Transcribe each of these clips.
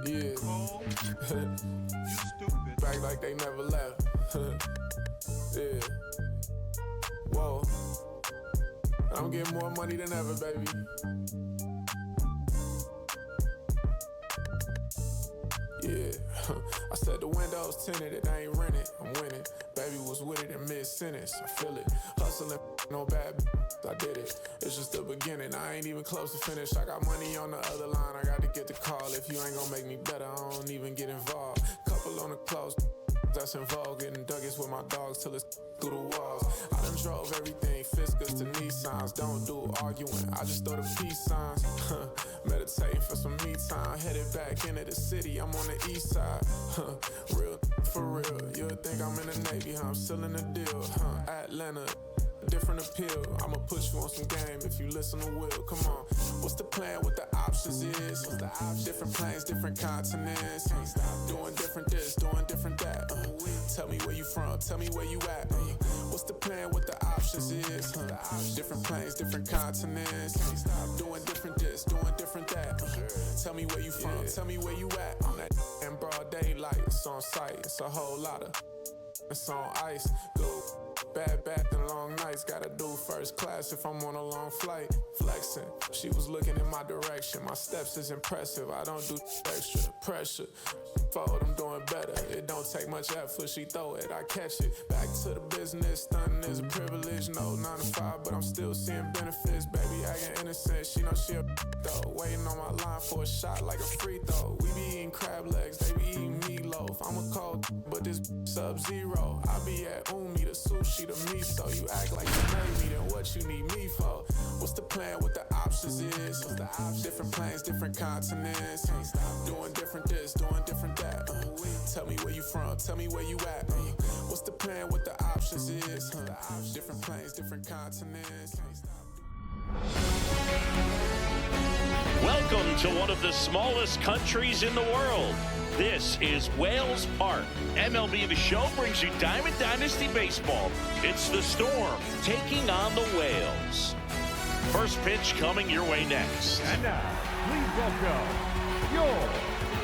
Yeah. Oh, you stupid. Back like they never left. Yeah. Whoa. I'm getting more money than ever, baby. Yeah. I said the windows tinted, it ain't rented. I'm winning. Baby was with it in mid-sentence. I feel it. Hustling, no bad. I did it. It's just the beginning. I ain't even close to finish. I got money on the other line. I got to get the call. If you ain't gonna make me better, I don't even get involved. Couple on the close. That's in vogue. Getting Douglas with my dogs till it's through the walls. I done drove everything, Fiskars to Nissans. Don't do arguing, I just throw the peace signs. Meditating for some me time. Headed back into the city, I'm on the east side. Real for real. You'll think I'm in the Navy, I'm still in the deal. Atlanta. Different appeal. I'ma push you on some game if you listen to Will. Come on, what's the plan? What the options is? Different planes, different continents. Doing different this, doing different that. Tell me where you from, tell me where you at. What's the plan? What the options is? Different planes, different continents. Doing different this, doing different that. Tell me where you from, tell me where you at. On that in broad daylight, it's on sight. It's a whole lot of. It's on ice. Go. Bad and long nights, gotta do first class if I'm on a long flight. Flexing, she was looking in my direction. My steps is impressive, I don't do extra pressure. Forward, I'm doing better. It don't take much effort, she throw it, I catch it. Back to the business, stunning is a privilege. No 9 to 5, but I'm still seeing benefits. Baby acting innocent, she know she a though. Waiting on my line for a shot like a free throw. We be eating crab legs, they be eating meatloaf. I'm a cold, but this sub-zero. I be at Umi, the sushi, the miso. You act like you made me, then what you need me for? What's the plan? What the options is? Different planes, different continents. Doing different this, doing different that. Tell me where you from, tell me where you at. What's the plan? What the options is? Different planes, different continents. Welcome to one of the smallest countries in the world. This is Wales Park. MLB The Show brings you Diamond Dynasty Baseball. It's the Storm taking on the Whales. First pitch coming your way next. And now, please welcome your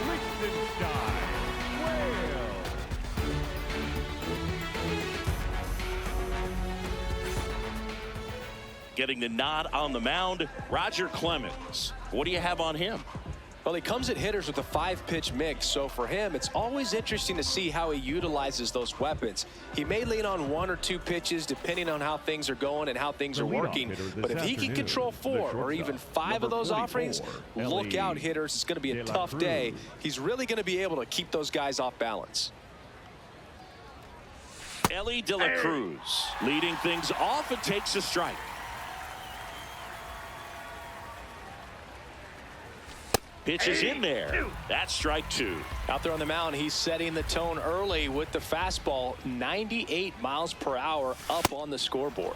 Liechtenstein Whales. Getting the nod on the mound, Roger Clemens. What do you have on him? Well, he comes at hitters with a 5-pitch mix, so for him, it's always interesting to see how he utilizes those weapons. He may lean on 1 or 2 pitches depending on how things are going and how things are working, but if he can control 4 or even 5 of those offerings, look out, hitters. It's going to be a tough day. He's really going to be able to keep those guys off balance. Ellie De La Cruz leading things off and takes a strike. Pitch is in there. That's strike 2. Out there on the mound, he's setting the tone early with the fastball. 98 miles per hour up on the scoreboard.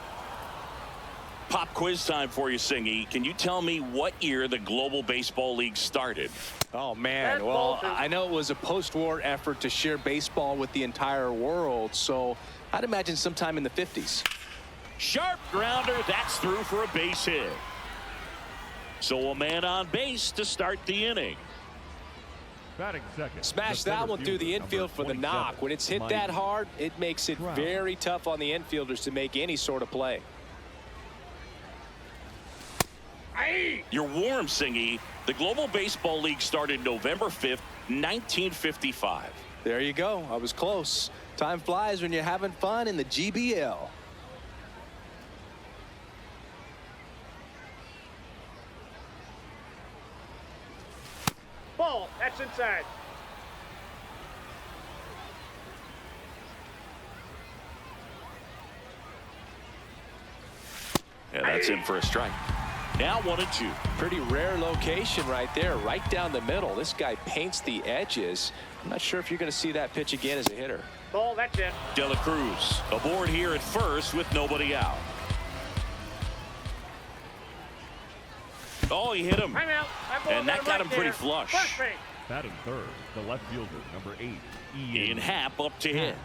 Pop quiz time for you, Singy. Can you tell me what year the Global Baseball League started? Oh, man. Well, I know it was a post-war effort to share baseball with the entire world, so I'd imagine sometime in the 50s. Sharp grounder. That's through for a base hit. So a man on base to start the inning. Batting second. Smash that one through the infield for the knock. When it's hit that hard, it makes it very tough on the infielders to make any sort of play. You're warm, Singy. The Global Baseball League started November 5th, 1955. There you go. I was close. Time flies when you're having fun in the GBL. Ball, that's inside. Yeah, that's in for a strike. Now 1-2. Pretty rare location right there, right down the middle. This guy paints the edges. I'm not sure if you're going to see that pitch again as a hitter. Ball, that's in. De La Cruz aboard here at first with nobody out. Oh, he hit him. And that got him pretty flush. Batting third, the left fielder, number 8, Ian Happ up to hit.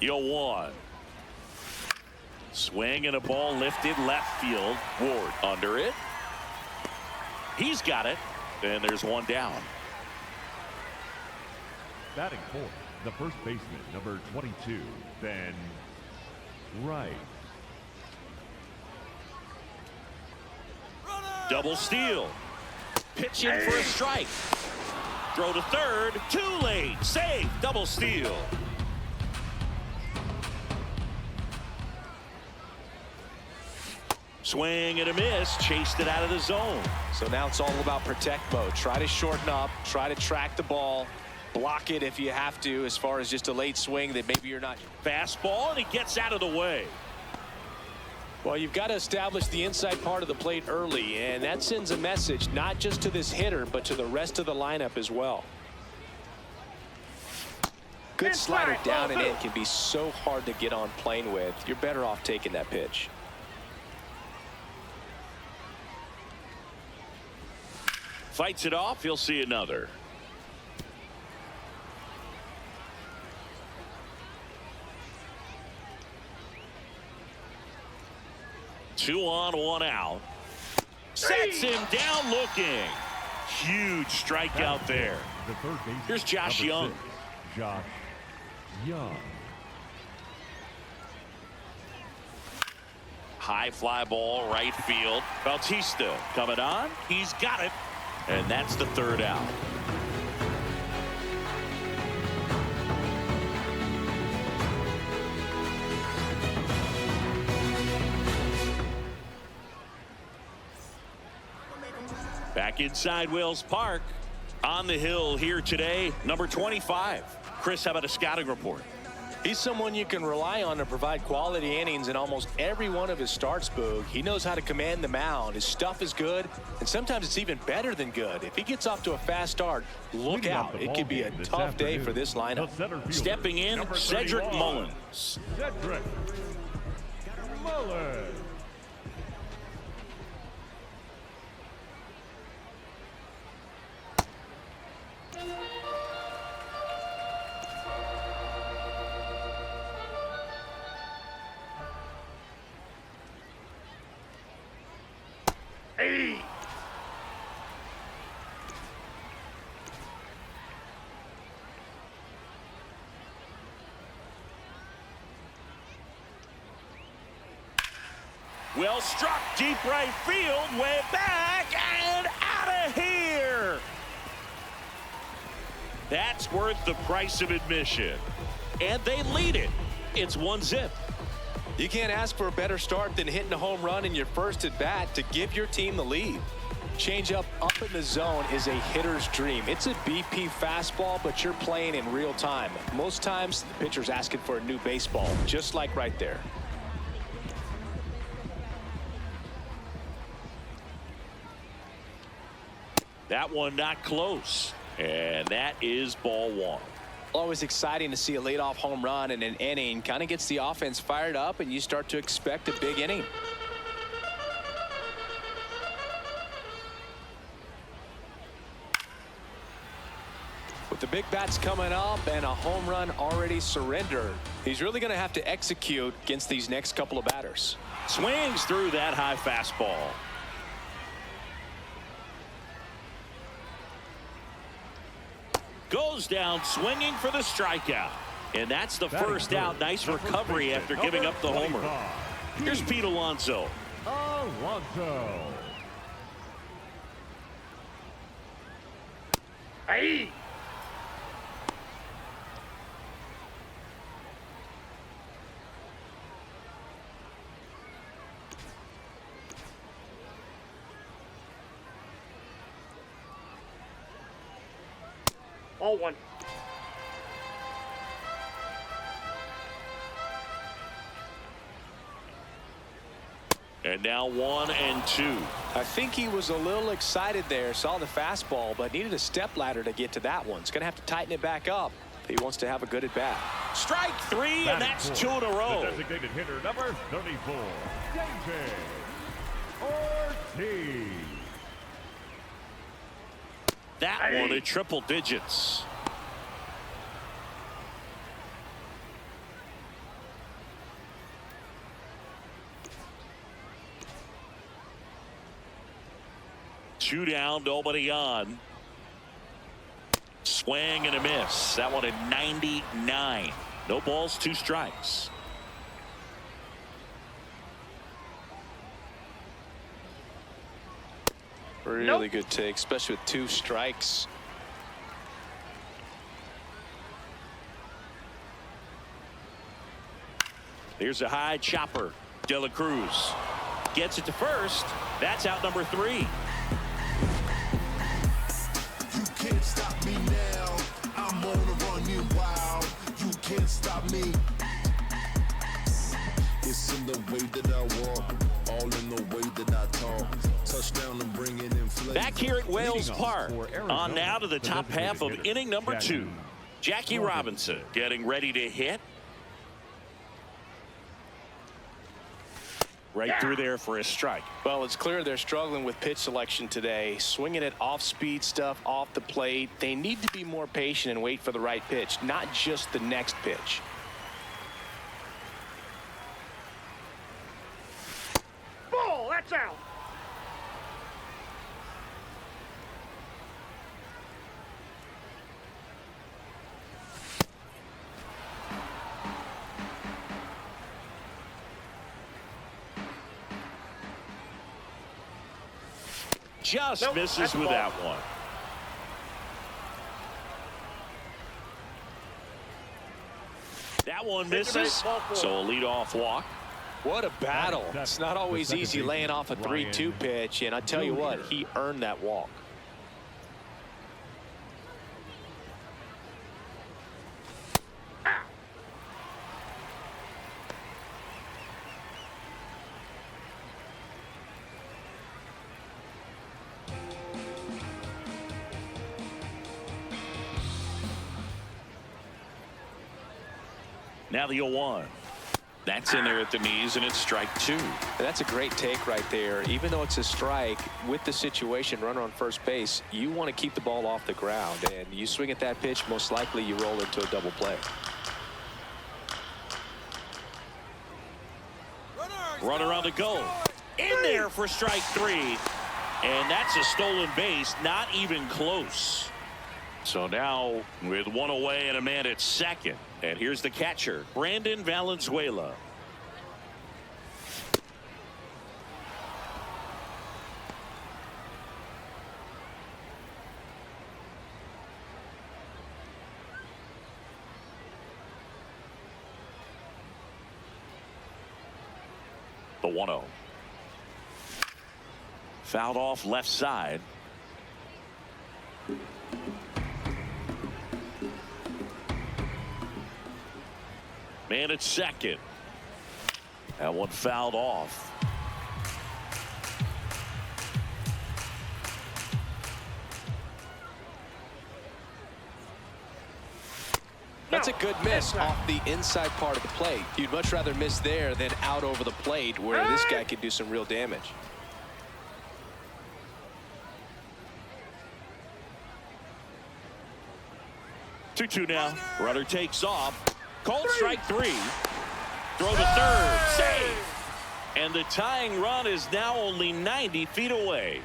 0-1. Swing and a ball lifted left field. Ward under it. He's got it. And there's one down. Batting fourth, the first baseman, number 22, Ben Wright. Double steal. Pitch in for a strike. Throw to third. Too late. Save. Double steal. Swing and a miss. Chased it out of the zone. So now it's all about protect mode. Try to shorten up. Try to track the ball. Block it if you have to, as far as just a late swing that maybe you're not. Fastball, and he gets out of the way. Well, you've got to establish the inside part of the plate early, and that sends a message not just to this hitter, but to the rest of the lineup as well. Good slider down and in can be so hard to get on plane with. You're better off taking that pitch. Fights it off. He'll see another. Two on, one out. Sets him down looking. Huge strikeout there. The third baseman, Here's Josh number Young. 6, Josh Young. High fly ball, right field. Bautista coming on. He's got it. And that's the third out. Back inside Wells Park. On the hill here today, number 25. Chris, how about a scouting report? He's someone you can rely on to provide quality innings in almost every one of his starts, Boog. He knows how to command the mound. His stuff is good, and sometimes it's even better than good. If he gets off to a fast start, look out. It could be a tough day for this lineup. Stepping in, number Cedric 31, Mullins. Cedric Mullins. Well struck, deep right field, way back and out of here. That's worth the price of admission. And they lead it. It's 1-0. You can't ask for a better start than hitting a home run in your first at bat to give your team the lead. Change up in the zone is a hitter's dream. It's a BP fastball, but you're playing in real time. Most times the pitcher's asking for a new baseball, just like right there. That one not close. And that is ball one. Always exciting to see a leadoff home run in an inning. Kind of gets the offense fired up, and you start to expect a big inning. With the big bats coming up and a home run already surrendered, he's really going to have to execute against these next couple of batters. Swings through that high fastball. Goes down swinging for the strikeout. And that's the first out. Nice recovery after giving up the homer. Here's Pete Alonso. Alonso. Hey. All one. And now 1-2. I think he was a little excited there, saw the fastball, but needed a step ladder to get to that one. He's going to have to tighten it back up if he wants to have a good at bat. Strike three, and that's two in a row. The designated hitter, number 34, David Ortiz. That one at triple digits. 2 down, nobody on. Swing and a miss. That one at 99. No balls, 2 strikes. Really good take, especially with 2 strikes. Here's a high chopper. De La Cruz gets it to first. That's out number 3. You can't stop me now. I'm on a run you wild. You can't stop me. It's in the way that I walk, all in the way that I talk. Touchdown and bring it in flavor. Back here at Wales Park. On now to the top half of inning number 2. Jackie Robinson getting ready to hit. Right through there for a strike. Well, it's clear they're struggling with pitch selection today. Swinging at off-speed stuff off the plate. They need to be more patient and wait for the right pitch, not just the next pitch. Ball, that's out. Just Nope, misses that's a with ball. that one. That one misses. So a leadoff walk. What a battle. It's not always easy laying off a 3-2 pitch, and I tell you what, he earned that walk. Now the 0-1. That's in there at the knees, and it's strike 2. And that's a great take right there. Even though it's a strike, with the situation, runner on first base, you want to keep the ball off the ground. And you swing at that pitch, most likely you roll into a double play. Runner on the go. In there for strike 3. And that's a stolen base, not even close. So now with 1 away and a man at second. And here's the catcher, Brandon Valenzuela. The 1-0. Fouled off left side. Man at second. That one fouled off. That's a good miss off the inside part of the plate. You'd much rather miss there than out over the plate where this guy could do some real damage. Two now. Runner takes off. Called strike 3. Throw to third. Save. And the tying run is now only 90 feet away.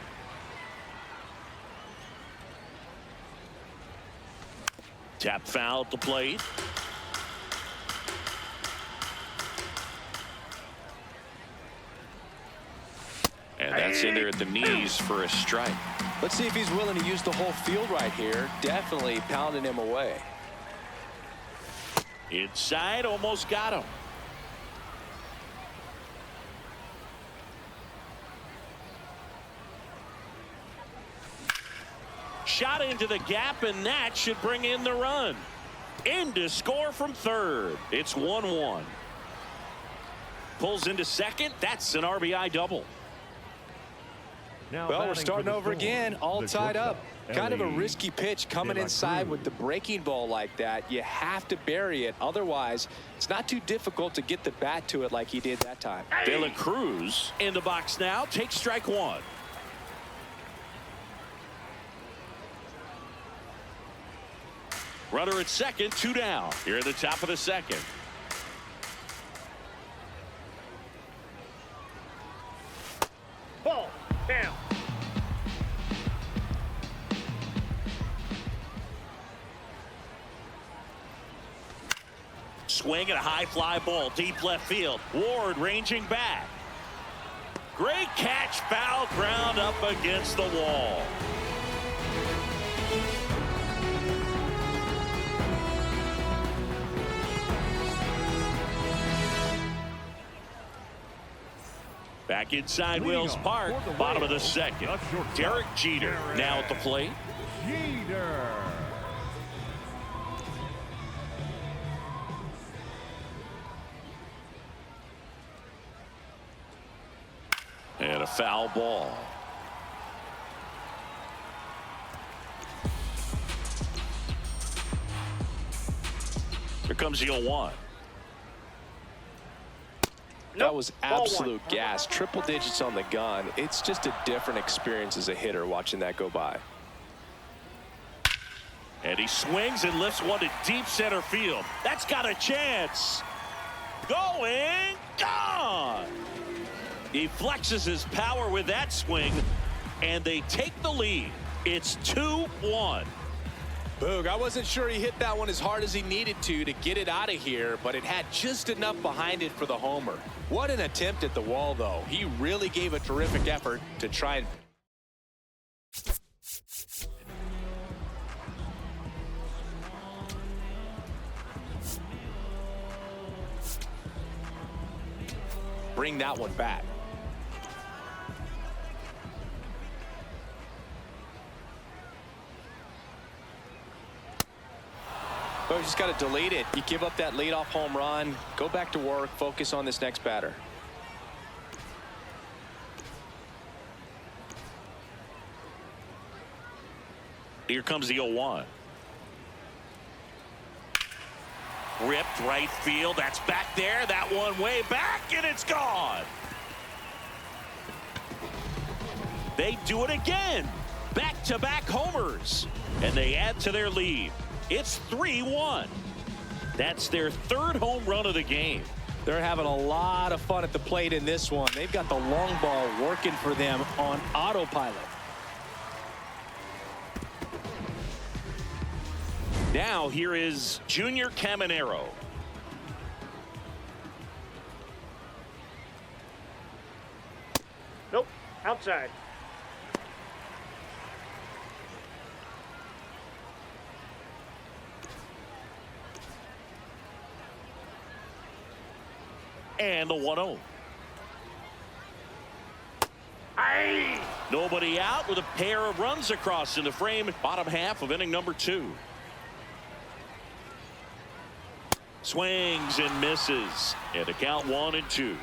Tap foul at the plate. And that's in there at the knees for a strike. Let's see if he's willing to use the whole field right here. Definitely pounding him away. Inside, almost got him. Shot into the gap, and that should bring in the run. In to score from third. It's 1-1. Pulls into second. That's an RBI double. Well, we're starting over again, all tied up. Kind of a risky pitch coming inside with the breaking ball like that. You have to bury it. Otherwise, it's not too difficult to get the bat to it like he did that time. De La Cruz in the box now. Takes strike 1. Runner at second, 2 down. Here at the top of the second. Ball, down. swing and a high fly ball deep left field. Ward ranging back. Great catch, foul ground up against the wall. Back inside Wells Park, bottom of the second. Derek Jeter now at the plate. Jeter. And a foul ball. Here comes the 0-1. That was absolute gas. Triple digits on the gun. It's just a different experience as a hitter watching that go by. And he swings and lifts one to deep center field. That's got a chance. Going, gone. He flexes his power with that swing, and they take the lead. It's 2-1. Boog, I wasn't sure he hit that one as hard as he needed to get it out of here, but it had just enough behind it for the homer. What an attempt at the wall, though. He really gave a terrific effort to try and... bring that one back. But you just got to delete it. You give up that leadoff home run, go back to work, focus on this next batter. Here comes the 0-1. Ripped right field. That's back there. That one way back, and it's gone. They do it again. Back-to-back homers. And they add to their lead. It's 3-1. That's their third home run of the game. They're having a lot of fun at the plate in this one. They've got the long ball working for them on autopilot. Now here is Junior Caminero. Nope, outside. And the 1-0. Aye. Nobody out with a pair of runs across in the frame. Bottom half of inning number 2. Swings and misses. And a count 1-2.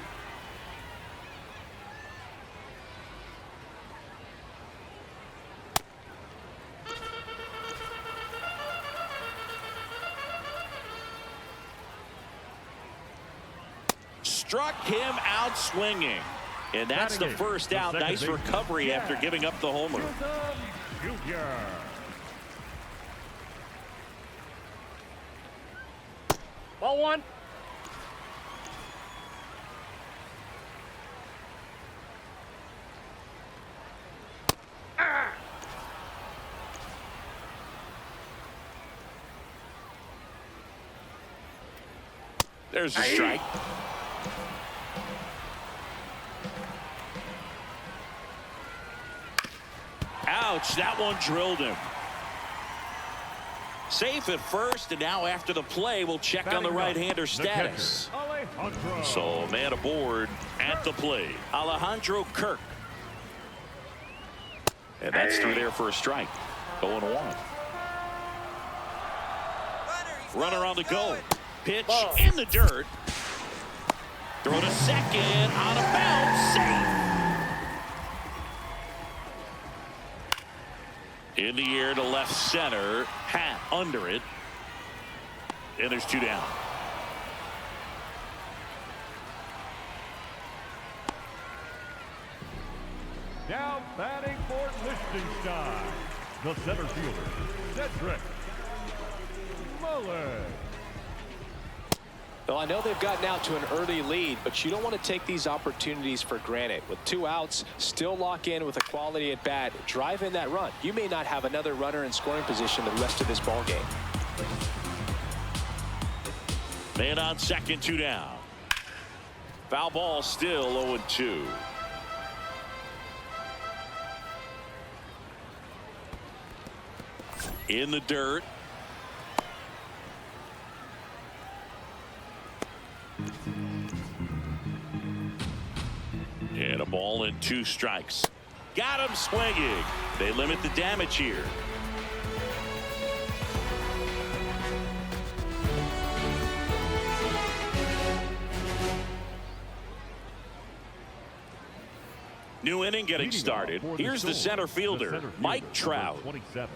Struck him out swinging. And that's the first out. Nice recovery after giving up the homer. Ball one. There's a strike. Ouch, that one drilled him. Safe at first, and now after the play, we'll check on the right-hander status. So, man aboard at the plate, Alejandro Kirk. And that's through there for a strike. 0-1. Runner on the go. Pitch in the dirt. Throw to second, on a bounce, safe. In the air to left center. Hat under it. And there's 2 down. Now batting for Liechtenstein, the center fielder, Cedric Mullins. Well, I know they've gotten out to an early lead, but you don't want to take these opportunities for granted. With 2 outs, still lock in with a quality at bat, drive in that run. You may not have another runner in scoring position the rest of this ball game. Man on second, 2 down. Foul ball, still 0-2. In the dirt. And a ball and 2 strikes. Got him swinging. They limit the damage here. New inning getting started. Here's the center fielder, Mike Trout. 27,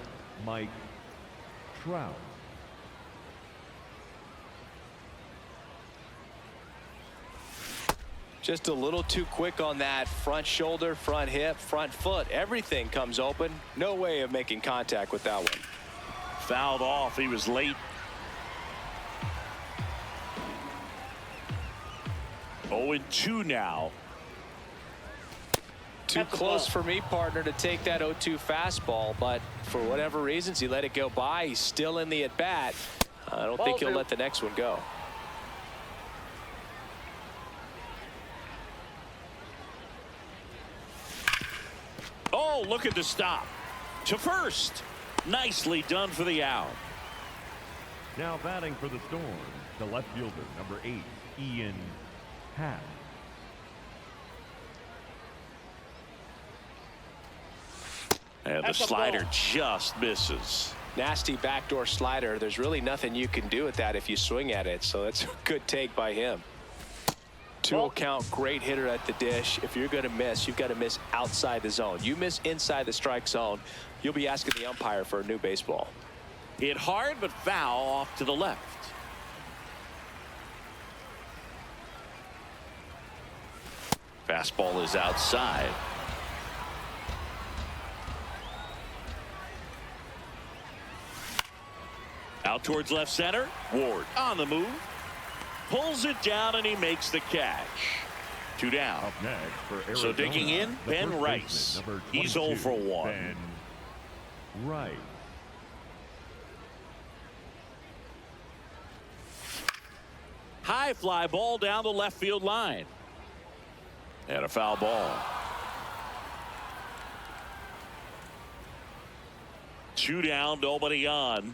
Mike Trout. Just a little too quick on that front shoulder, front hip, front foot. Everything comes open. No way of making contact with that one. Fouled off. He was late. 0-2 now. Too close for me, partner, to take that 0-2 fastball, but for whatever reasons, he let it go by. He's still in the at-bat. I don't think he'll let the next one go. Oh, look at the stop. To first. Nicely done for the out. Now batting for the Storm, the left fielder, number 8, Ian Happ. And the slider just misses. Nasty backdoor slider. There's really nothing you can do with that if you swing at it, so that's a good take by him. 2-0 count, great hitter at the dish. If you're going to miss, you've got to miss outside the zone. You miss inside the strike zone, you'll be asking the umpire for a new baseball. Hit hard but foul off to the left. Fastball is outside. Out towards left center. Ward on the move. Pulls it down and he makes the catch. 2 down. Up next for Arizona, so digging in, Ben Rice. He's 0 for 1. Ben Rice. High fly ball down the left field line. And a foul ball. 2 down, nobody on.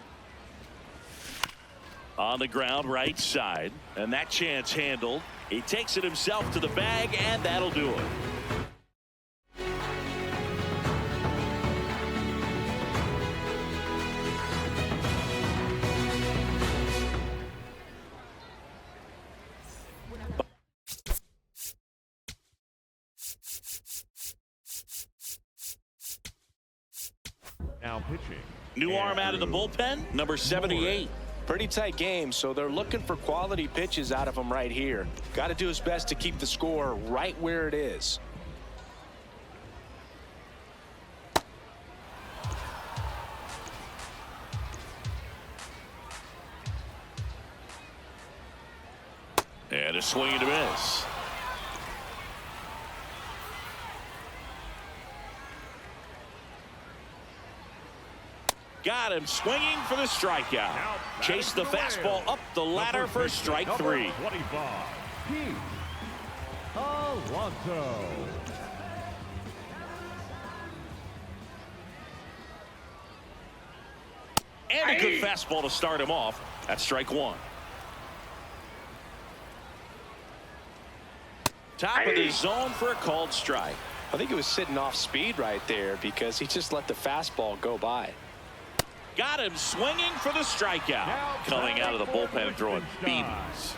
On the ground, right side. And that chance handled. He takes it himself to the bag, and that'll do it. Now pitching. New arm out of the bullpen, number 78. Pretty tight game, so they're looking for quality pitches out of him right here. Got to do his best to keep the score right where it is. And a swing and a miss. Got him swinging for the strikeout. Chase the fastball up the ladder for strike 3. 25, Pete Alonso. And a good fastball to start him off. That's strike 1. Top of the zone for a called strike. I think he was sitting off speed right there because he just let the fastball go by. Got him swinging for the strikeout. Coming out of the bullpen throwing beans.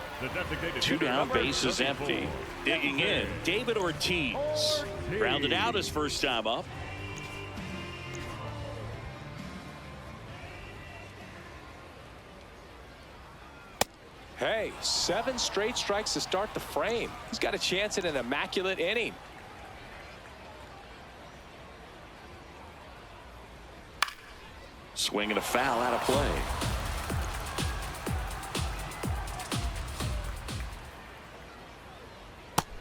2 down, base is empty. Digging in, David Ortiz. Grounded out his first time up. Hey, 7 straight strikes to start the frame. He's got a chance at an immaculate inning. Swing and a foul out of play.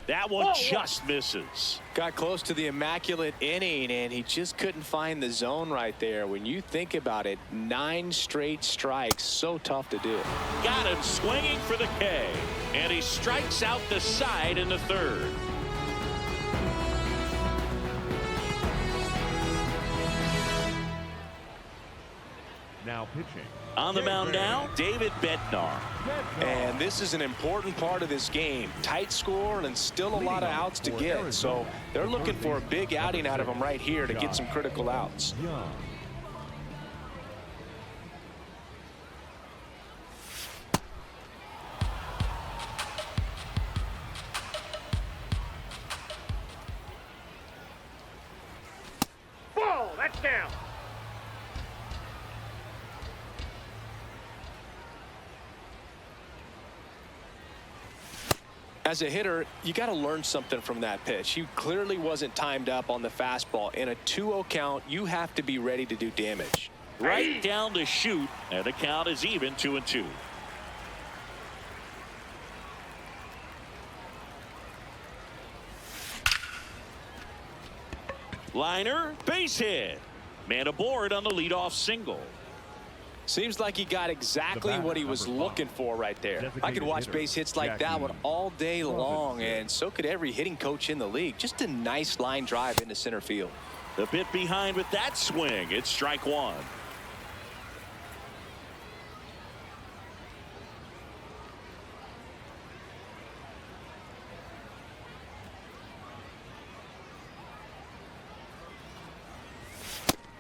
That one just misses. Got close to the immaculate inning, and he just couldn't find the zone right there. When you think about it, 9 straight strikes, so tough to do. Got him swinging for the K, and he strikes out the side in the 3rd. Now pitching. On the mound now, David Bednar. And this is an important part of this game. Tight score and still a lot of outs to get. So they're looking for a big outing out of him right here to get some critical outs. Ball, that's down. As a hitter, you got to learn something from that pitch. He clearly wasn't timed up on the fastball. In a 2-0 count, you have to be ready to do damage. Right down the chute, and the count is even 2-2. Liner, base hit. Man aboard on the leadoff single. Seems like he got exactly what he was looking for right there. I could watch base hits like that one all day long, and so could every hitting coach in the league. Just a nice line drive into center field. A bit behind with that swing. It's strike 1.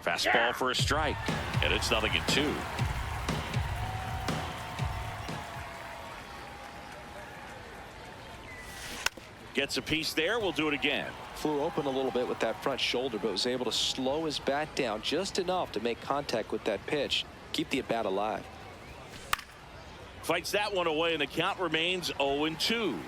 Fastball for a strike, and it's 0-2. Gets a piece there. We'll do it again. Flew open a little bit with that front shoulder, but was able to slow his bat down just enough to make contact with that pitch. Keep the at-bat alive. Fights that one away, and the count remains 0-2.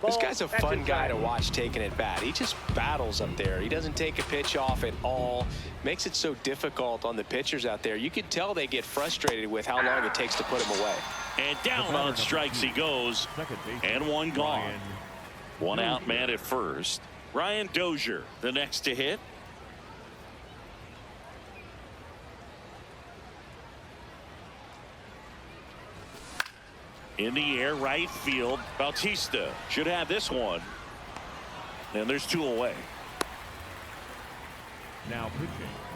This guy's a fun guy to watch taking at bat. He just battles up there. He doesn't take a pitch off at all. Makes it so difficult on the pitchers out there. You can tell they get frustrated with how long it takes to put him away. And down on strikes he goes. And one gone. One out man at first. Ryan Dozier, the next to hit. In the air, right field. Bautista should have this one. And there's 2 away. Now pitching.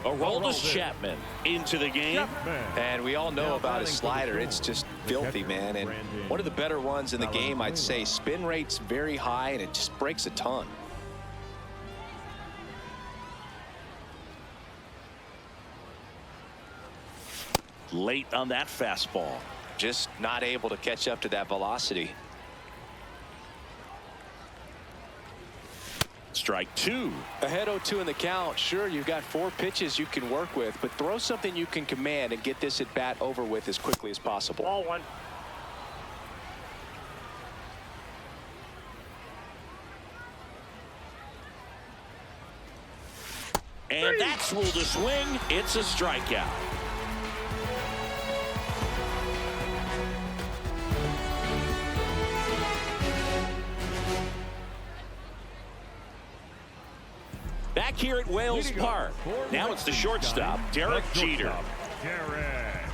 Aroldis Chapman into the game. And we all know about his slider. It's just filthy, man. And one of the better ones in the game, I'd say. Spin rate's very high, and it just breaks a ton. Late on that fastball. Just not able to catch up to that velocity. Strike 2. Ahead 0-2 in the count. Sure, you've got 4 pitches you can work with, but throw something you can command and get this at bat over with as quickly as possible. Ball 1. And that's ruled a swing. It's a strikeout. Back here at Wales Park. Now it's the shortstop, Derek Jeter. Derek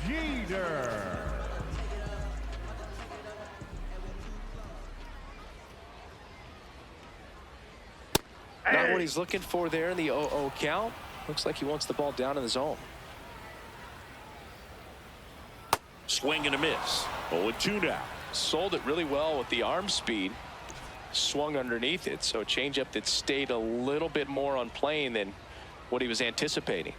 Jeter. Not what he's looking for there in the 0-0 count. Looks like he wants the ball down in the zone. Swing and a miss. 0-2 now. Sold it really well with the arm speed. Swung underneath it, so a changeup that stayed a little bit more on plane than what he was anticipating.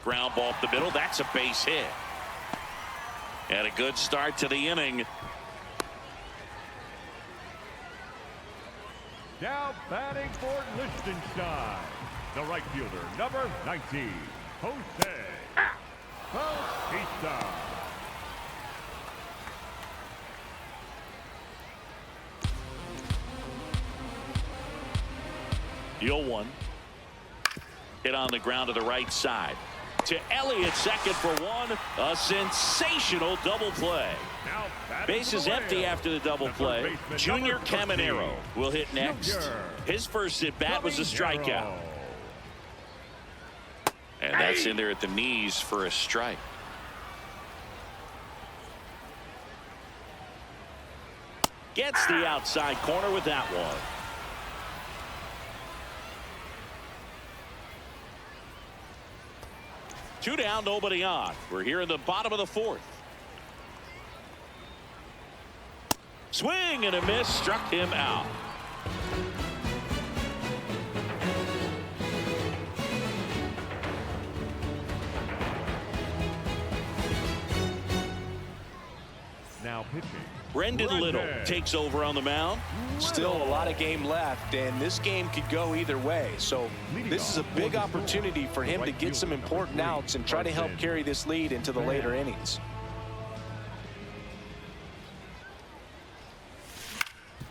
Ground ball up the middle. That's a base hit. And a good start to the inning. Now batting for Liechtenstein, the right fielder, number 19, Jose Bautista. 0-1. Hit on the ground to the right side. To Elliott, second for one. A sensational double play. Base is empty after the double play. Junior Caminero will hit next. His first at bat was a strikeout. And that's in there at the knees for a strike. Gets the outside corner with that one. Two down, nobody on. We're here in the bottom of the fourth. Swing and a miss, struck him out. Now pitching. Brendan Little takes over on the mound. Still a lot of game left, and this game could go either way. So this is a big opportunity for him to get some important outs and try to help carry this lead into the later innings.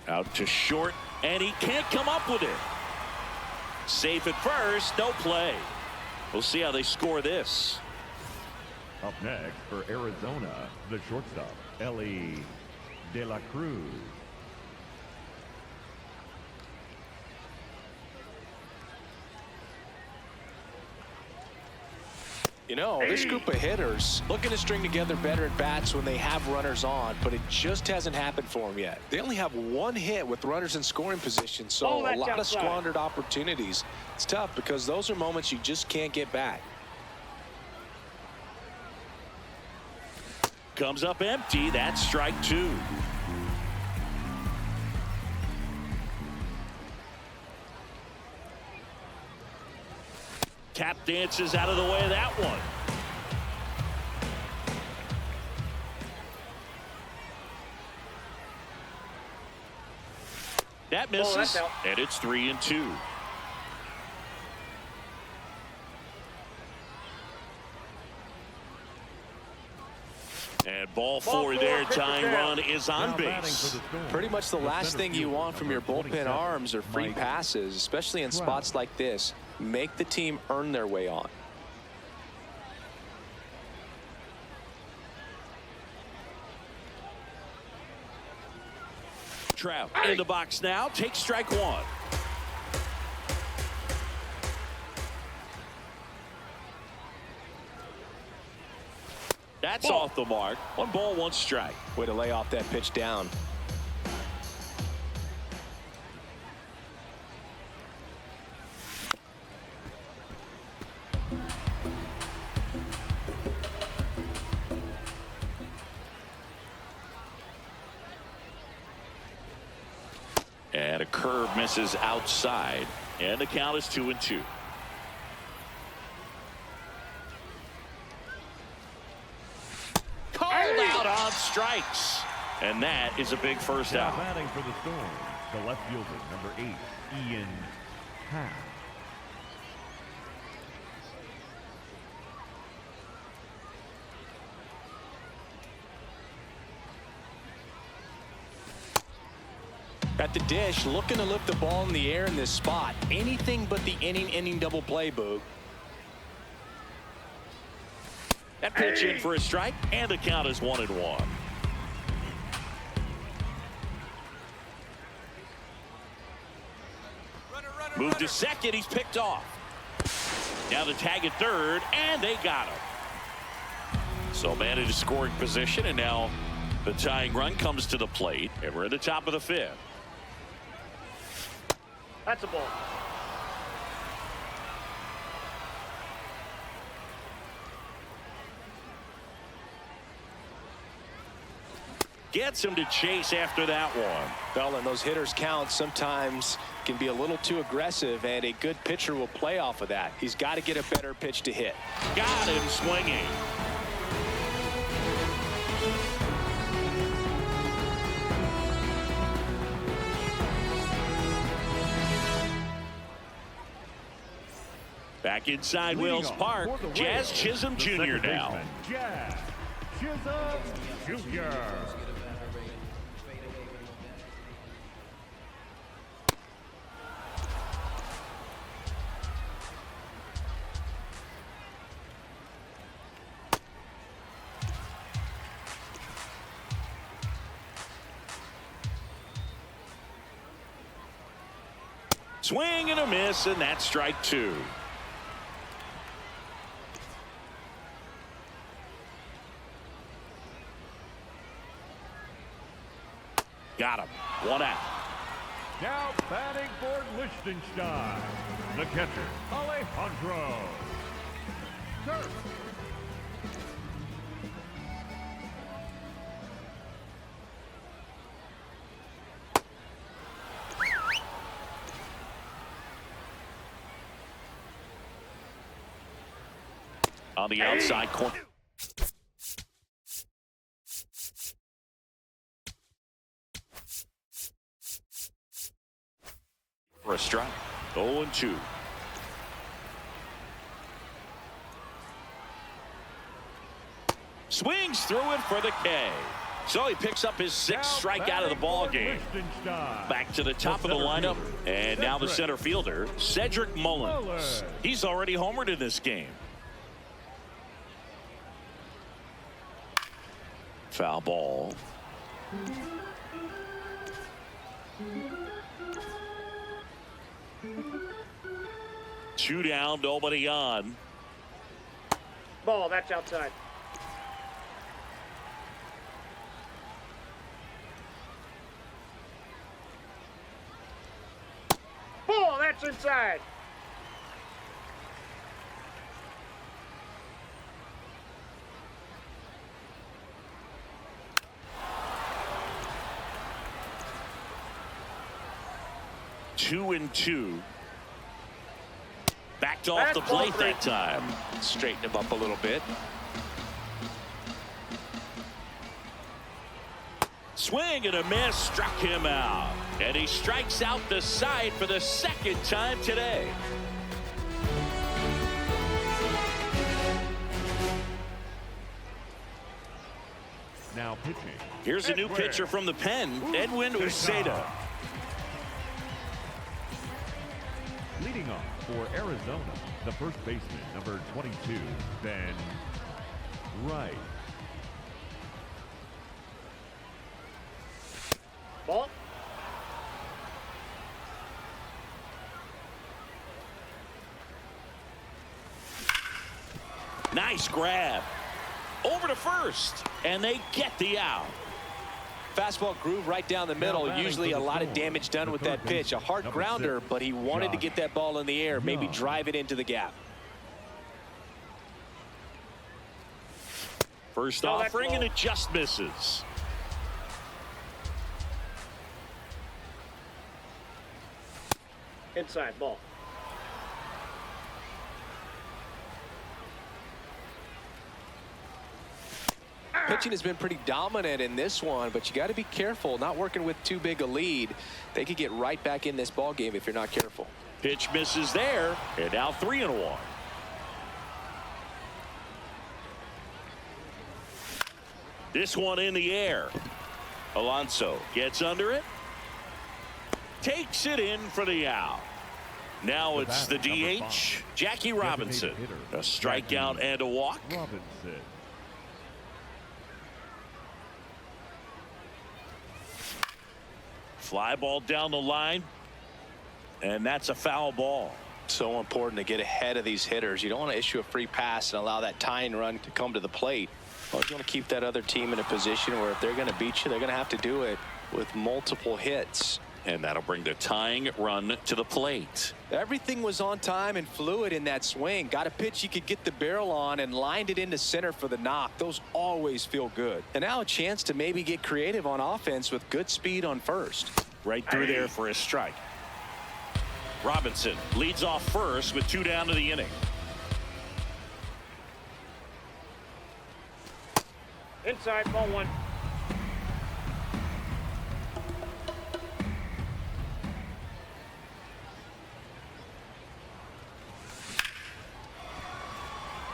Out to short, and he can't come up with it. Safe at first, no play. We'll see how they score this. Up next for Arizona, the shortstop, Ellie De La Cruz. You know, this group of hitters looking to string together better at bats when they have runners on, but it just hasn't happened for them yet. They only have one hit with runners in scoring position, so a lot of squandered opportunities. It's tough because those are moments you just can't get back. Comes up empty. That's strike two. Tap dances out of the way of that one. That misses, and it's 3-2. And ball four there. Tying run is on base. Pretty much the last thing you want from your bullpen arms are free passes, especially in spots like this. Make the team earn their way on. Trout in the box now. Takes strike one. That's off the mark. 1 ball, 1 strike. Way to lay off that pitch down. And a curve misses outside. And the count is 2-2. Called out on strikes. And that is a big first out. Batting for the Storm, the left fielder, number 8, Ian Happ. At the dish, looking to lift the ball in the air in this spot. Anything but the inning double play, Boog. That pitch in for a strike, and the count is 1-1. Move to second, he's picked off. Now the tag at third, and they got him. So man in a scoring position, and now the tying run comes to the plate, and we're at the top of the 5th. That's a ball. Gets him to chase after that one. Well, and those hitters count sometimes can be a little too aggressive, and a good pitcher will play off of that. He's got to get a better pitch to hit. Got him swinging. Back inside Wells Park, Jazz Chisholm Jr. now. Jazz Chisholm Jr. Swing and a miss, and that's strike 2. Got him. 1 out. Now batting for Liechtenstein, the catcher, Alejandro. Turf. On the outside corner. For a strike. 0-2. Swings through it for the K. So he picks up his 6th strikeout of the ball game. Back to the top of the lineup. And now the center fielder, Cedric Mullins. He's already homered in this game. Foul ball. Two down, nobody on. Ball, that's outside. Ball, that's inside. Two and 2. Backed off the plate that time. Straighten him up a little bit. Swing and a miss, struck him out. And he strikes out the side for the 2nd time today. Now pitching. Here's a new pitcher from the pen, Edwin Uceda. Leading off for Arizona, the first baseman, number 22, Ben Wright. Ball. Nice grab. Over to first, and they get the out. Fastball groove right down the middle. Usually a lot of damage done with that pitch. A hard grounder, but he wanted to get that ball in the air, maybe drive it into the gap. First offering, and it just misses. Inside, ball. Pitching has been pretty dominant in this one, but you got to be careful. Not working with too big a lead. They could get right back in this ball game if you're not careful. Pitch misses there, and now 3-1. This one in the air. Alonso gets under it. Takes it in for the out. Now it's the DH, Jackie Robinson. A strikeout and a walk. Robinson. Fly ball down the line, and that's a foul ball. So important to get ahead of these hitters. You don't want to issue a free pass and allow that tying run to come to the plate. Well, you want to keep that other team in a position where if they're going to beat you, they're going to have to do it with multiple hits. And that'll bring the tying run to the plate. Everything was on time and fluid in that swing. Got a pitch you could get the barrel on and lined it into center for the knock. Those always feel good. And now a chance to maybe get creative on offense with good speed on first. Right through there for a strike. Robinson leads off first with 2 down to the inning. Inside, ball 1.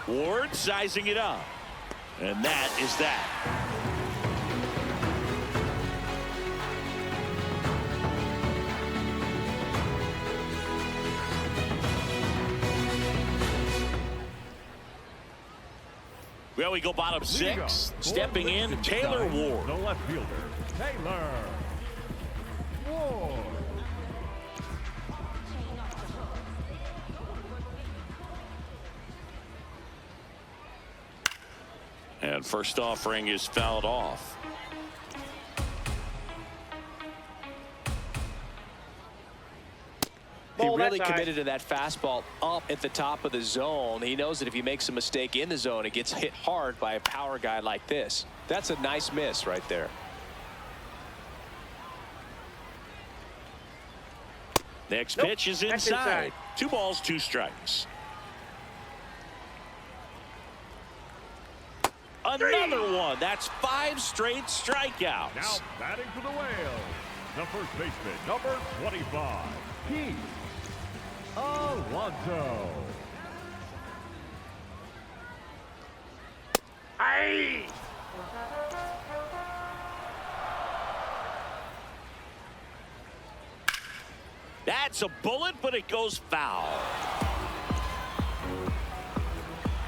Ward sizing it up. And that is that. Well, we go bottom 6. Stepping in, Taylor Ward. The left fielder, Taylor Ward. And first offering is fouled off. He Ball, really that's high. committed to that fastball up at the top of the zone. He knows that if he makes a mistake in the zone, it gets hit hard by a power guy like this. That's a nice miss right there. Next Nope, pitch is that's inside. inside. 2 balls, 2 strikes. Another one. That's 5 straight strikeouts. Now batting for the Whales, the first baseman, number 25, Pete Alonso. Aye. That's a bullet, but it goes foul.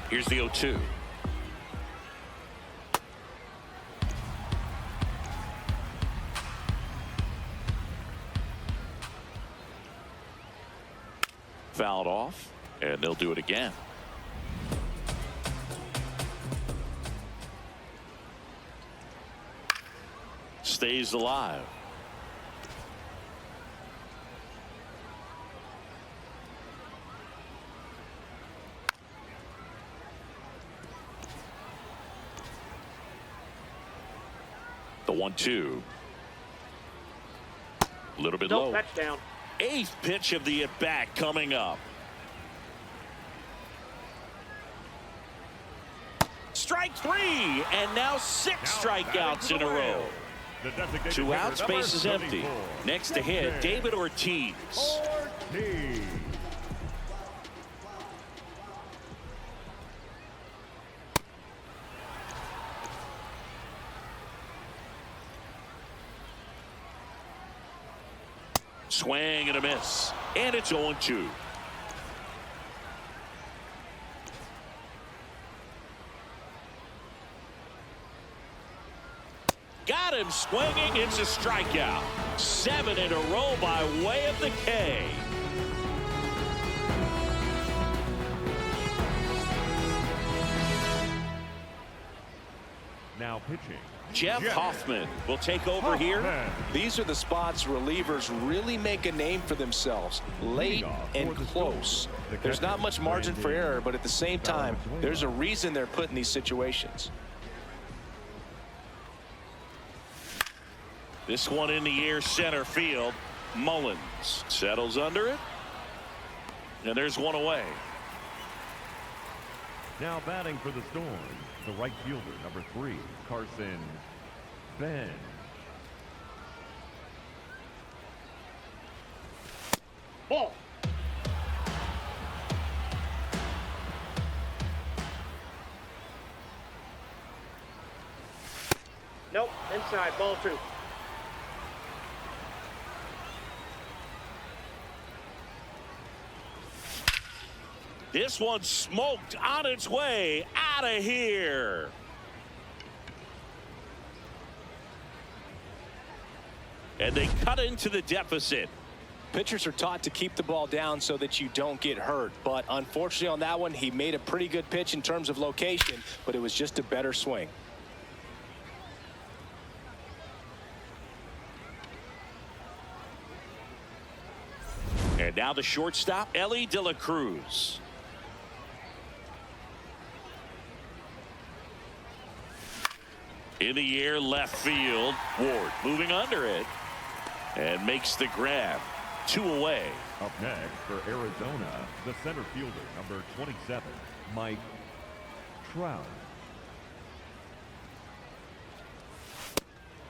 Here's the 0-2. Fouled off, and they'll do it again. Stays alive. The 1-2. A little bit Nope, low. that's down. 8th pitch of the at-bat coming up. Strike 3, and now 6 strikeouts in a row. 2 outs, base is empty. Next to hit, David Ortiz. Ortiz. Swing and a miss, and it's 0-2. Got him swinging. It's a strikeout. 7 in a row by way of the K. Now pitching, Jeff Hoffman will take over here. These are the spots relievers really make a name for themselves, late and close. There's not much margin for error, but at the same time, there's a reason they're put in these situations. This one in the air, center field. Mullins settles under it, and there's one away. Now batting for the Storm, the right fielder, number 3, Carson Bench. Ball. Nope, inside. Ball 2. This one smoked on its way out of here. And they cut into the deficit. Pitchers are taught to keep the ball down so that you don't get hurt. But unfortunately on that one, he made a pretty good pitch in terms of location, but it was just a better swing. And now the shortstop, Ellie De La Cruz. In the air, left field. Ward moving under it and makes the grab. 2 away. Up next for Arizona, the center fielder, number 27, Mike Trout.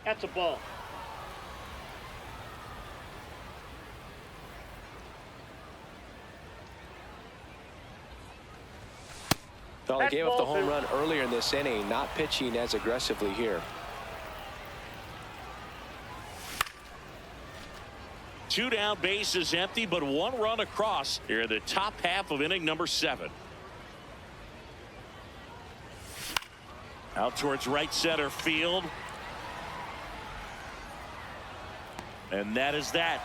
That's a ball. Well, he That's gave up the ball home 2. run earlier in this inning, not pitching as aggressively here. 2 down, bases empty, but 1 run across here in the top half of inning number 7. Out towards right center field. And that is that.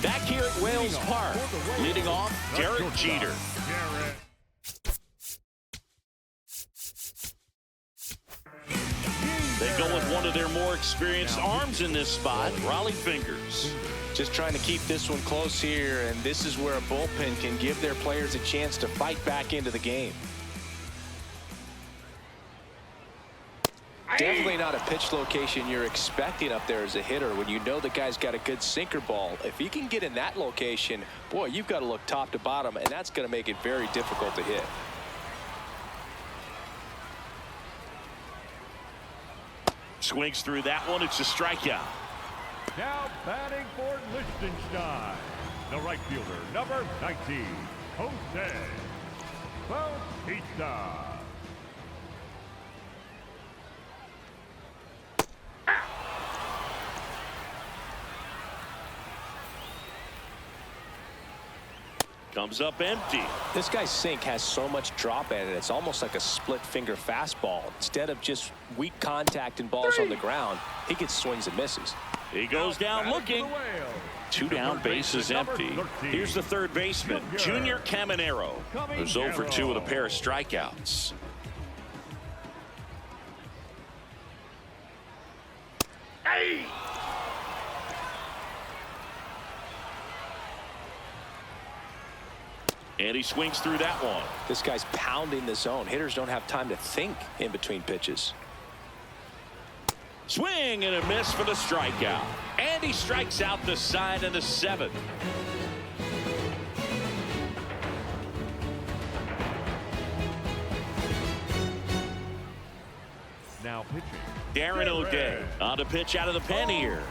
Back here at Wales Park. Leading off, Derek Jeter. They go with one of their more experienced arms in this spot, Raleigh Fingers. Just trying to keep this one close here, and this is where a bullpen can give their players a chance to fight back into the game. Definitely not a pitch location you're expecting up there as a hitter when you know the guy's got a good sinker ball. If he can get in that location, boy, you've got to look top to bottom, and that's going to make it very difficult to hit. Swings through that one. It's a strikeout. Now batting for Liechtenstein, the right fielder, number 19, Jose Bautista. Comes up empty. This guy's sink has so much drop in it. It's almost like a split finger fastball. Instead of just weak contact and balls on the ground, he gets swings and misses. He goes down looking. 2 down, bases empty. Here's the third baseman, Junior Caminero, who's 0 for 2 with a pair of strikeouts. Hey! And he swings through that one. This guy's pounding the zone. Hitters don't have time to think in between pitches. Swing and a miss for the strikeout. And he strikes out the side of the 7th. Now pitching, Darren O'Day on to pitch out of the pen here.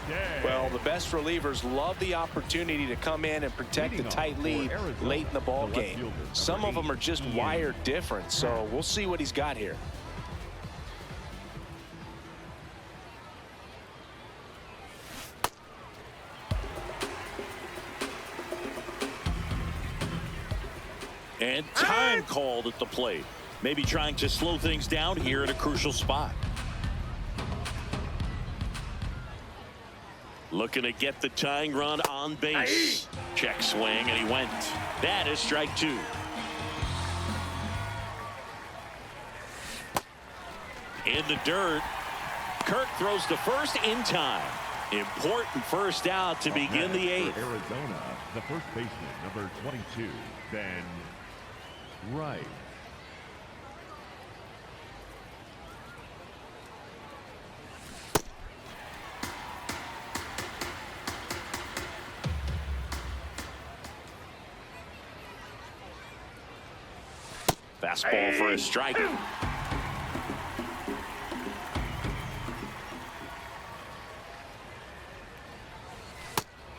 Well, the best relievers love the opportunity to come in and protect the tight lead late in the ball game. Some of them are just wired different, so we'll see what he's got here. And time called at the plate. Maybe trying to slow things down here at a crucial spot. Looking to get the tying run on base. Check swing, and he went. That is strike 2. In the dirt. Kirk throws to first in time. Important first out to begin the 8th. Arizona, the first baseman, number 22, Ben Wright. Fastball for a strike.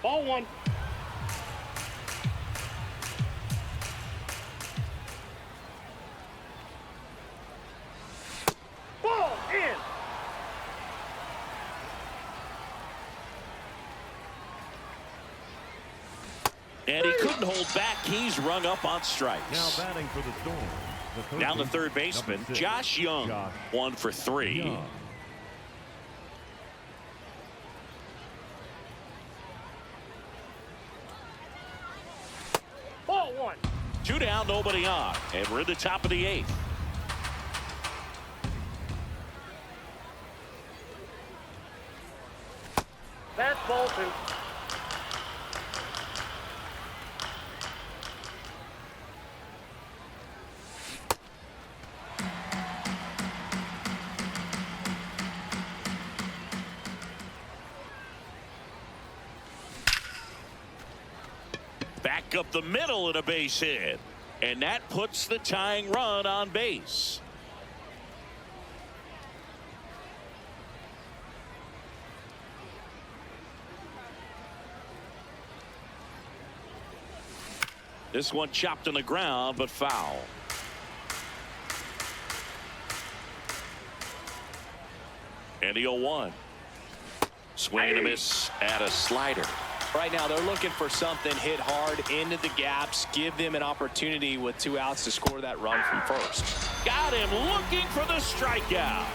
Ball 1. Ball in. And he couldn't hold back. He's rung up on strikes. Now batting for the Storm. Down the third baseman, Josh Young, 1 for 3. Young. Ball 1. 2 down, nobody on. And we're at the top of the 8th. That's ball 2. Back up the middle and a base hit. And that puts the tying run on base. This one chopped on the ground, but foul. And the 0-1. Swing and a miss at a slider. Right now, they're looking for something hit hard into the gaps, give them an opportunity with 2 outs to score that run from first. Got him looking for the strikeout.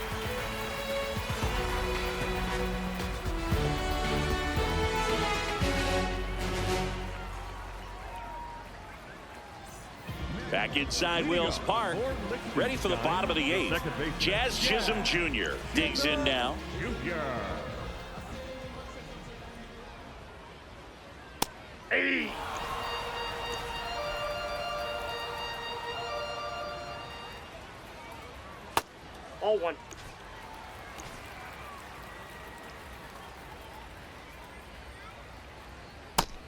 Back inside Wales Park, ready for the bottom of the 8th. Jazz Chisholm Jr. digs in now. Hey. All one.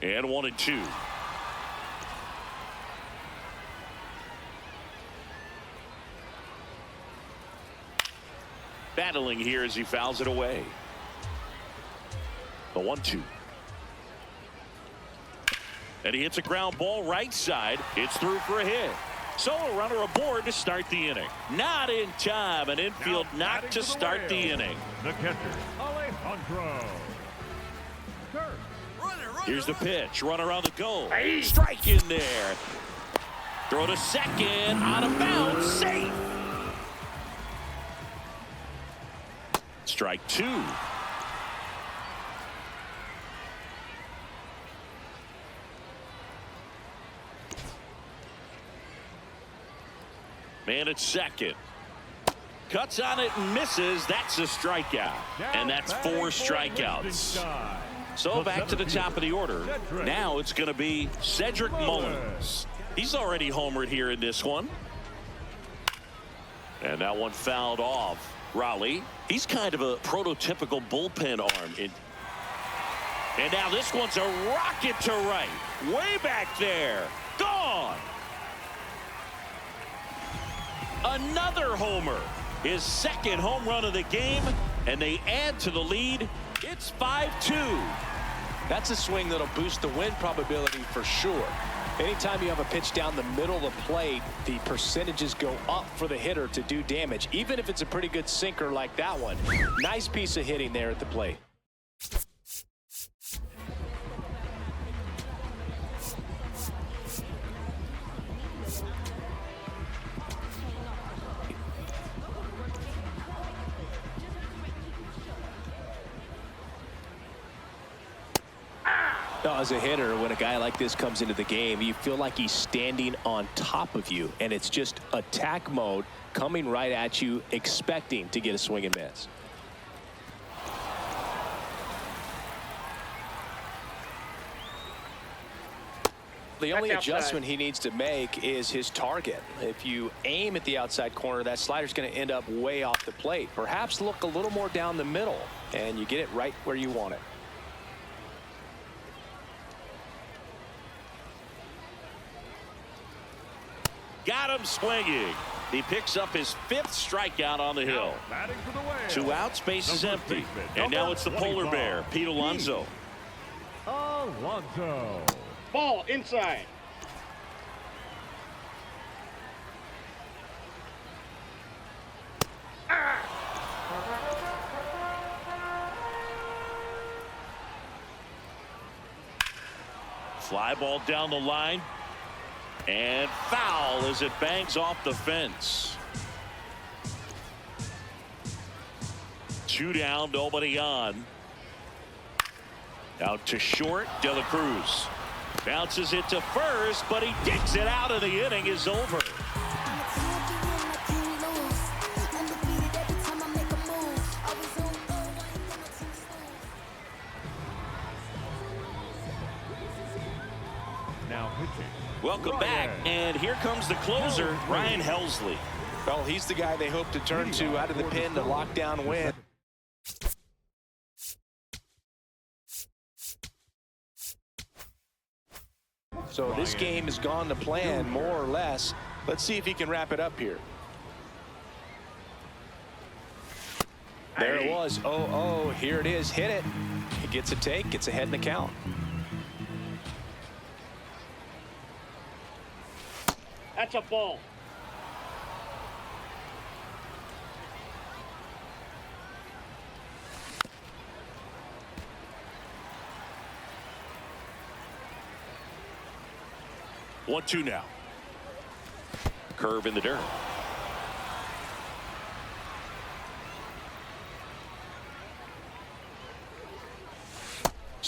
And 1-2. Battling here as he fouls it away. The 1-2. And he hits a ground ball right side. It's through for a hit. So a runner aboard to start the inning. Not in time. An infield knock to start the inning. The catcher, Alejandro. Here's the pitch. Runner on the go. Strike in there. Throw to second. Out of bounds. Safe. Strike 2. Man at second. Cuts on it and misses. That's a strikeout. And that's 4 strikeouts. So back to the top of the order. Now it's going to be Cedric Mullins. He's already homered here in this one. And that one fouled off. Raleigh, he's kind of a prototypical bullpen arm. And now this one's a rocket to right. Way back there. Gone. Another homer. His second home run of the game. And they add to the lead. It's 5-2. That's a swing that'll boost the win probability for sure. Anytime you have a pitch down the middle of the plate, the percentages go up for the hitter to do damage, even if it's a pretty good sinker like that one. Nice piece of hitting there at the plate. As a hitter, when a guy like this comes into the game, you feel like he's standing on top of you, and it's just attack mode coming right at you, expecting to get a swing and miss. The only adjustment he needs to make is his target. If you aim at the outside corner, that slider's going to end up way off the plate. Perhaps look a little more down the middle, and you get it right where you want it. Got him swinging. He picks up his 5th strikeout on the hill. 2 outs, base is empty. And now it's the polar bear, Pete Alonso. Alonso. Ball inside. Fly ball down the line. And foul as it bangs off the fence. 2 down, nobody on. Out to short, De La Cruz. Bounces it to first, but he digs it out, and the inning is over. Now pitching. Welcome back, and here comes the closer, Ryan Helsley. Well, he's the guy they hope to turn to out of the pen to lock down win. So this game has gone to plan, more or less. Let's see if he can wrap it up here. There it was. Oh, here it is. Hit it. He gets a take, gets ahead in the count. That's a ball. 1-2 now. Curve in the dirt.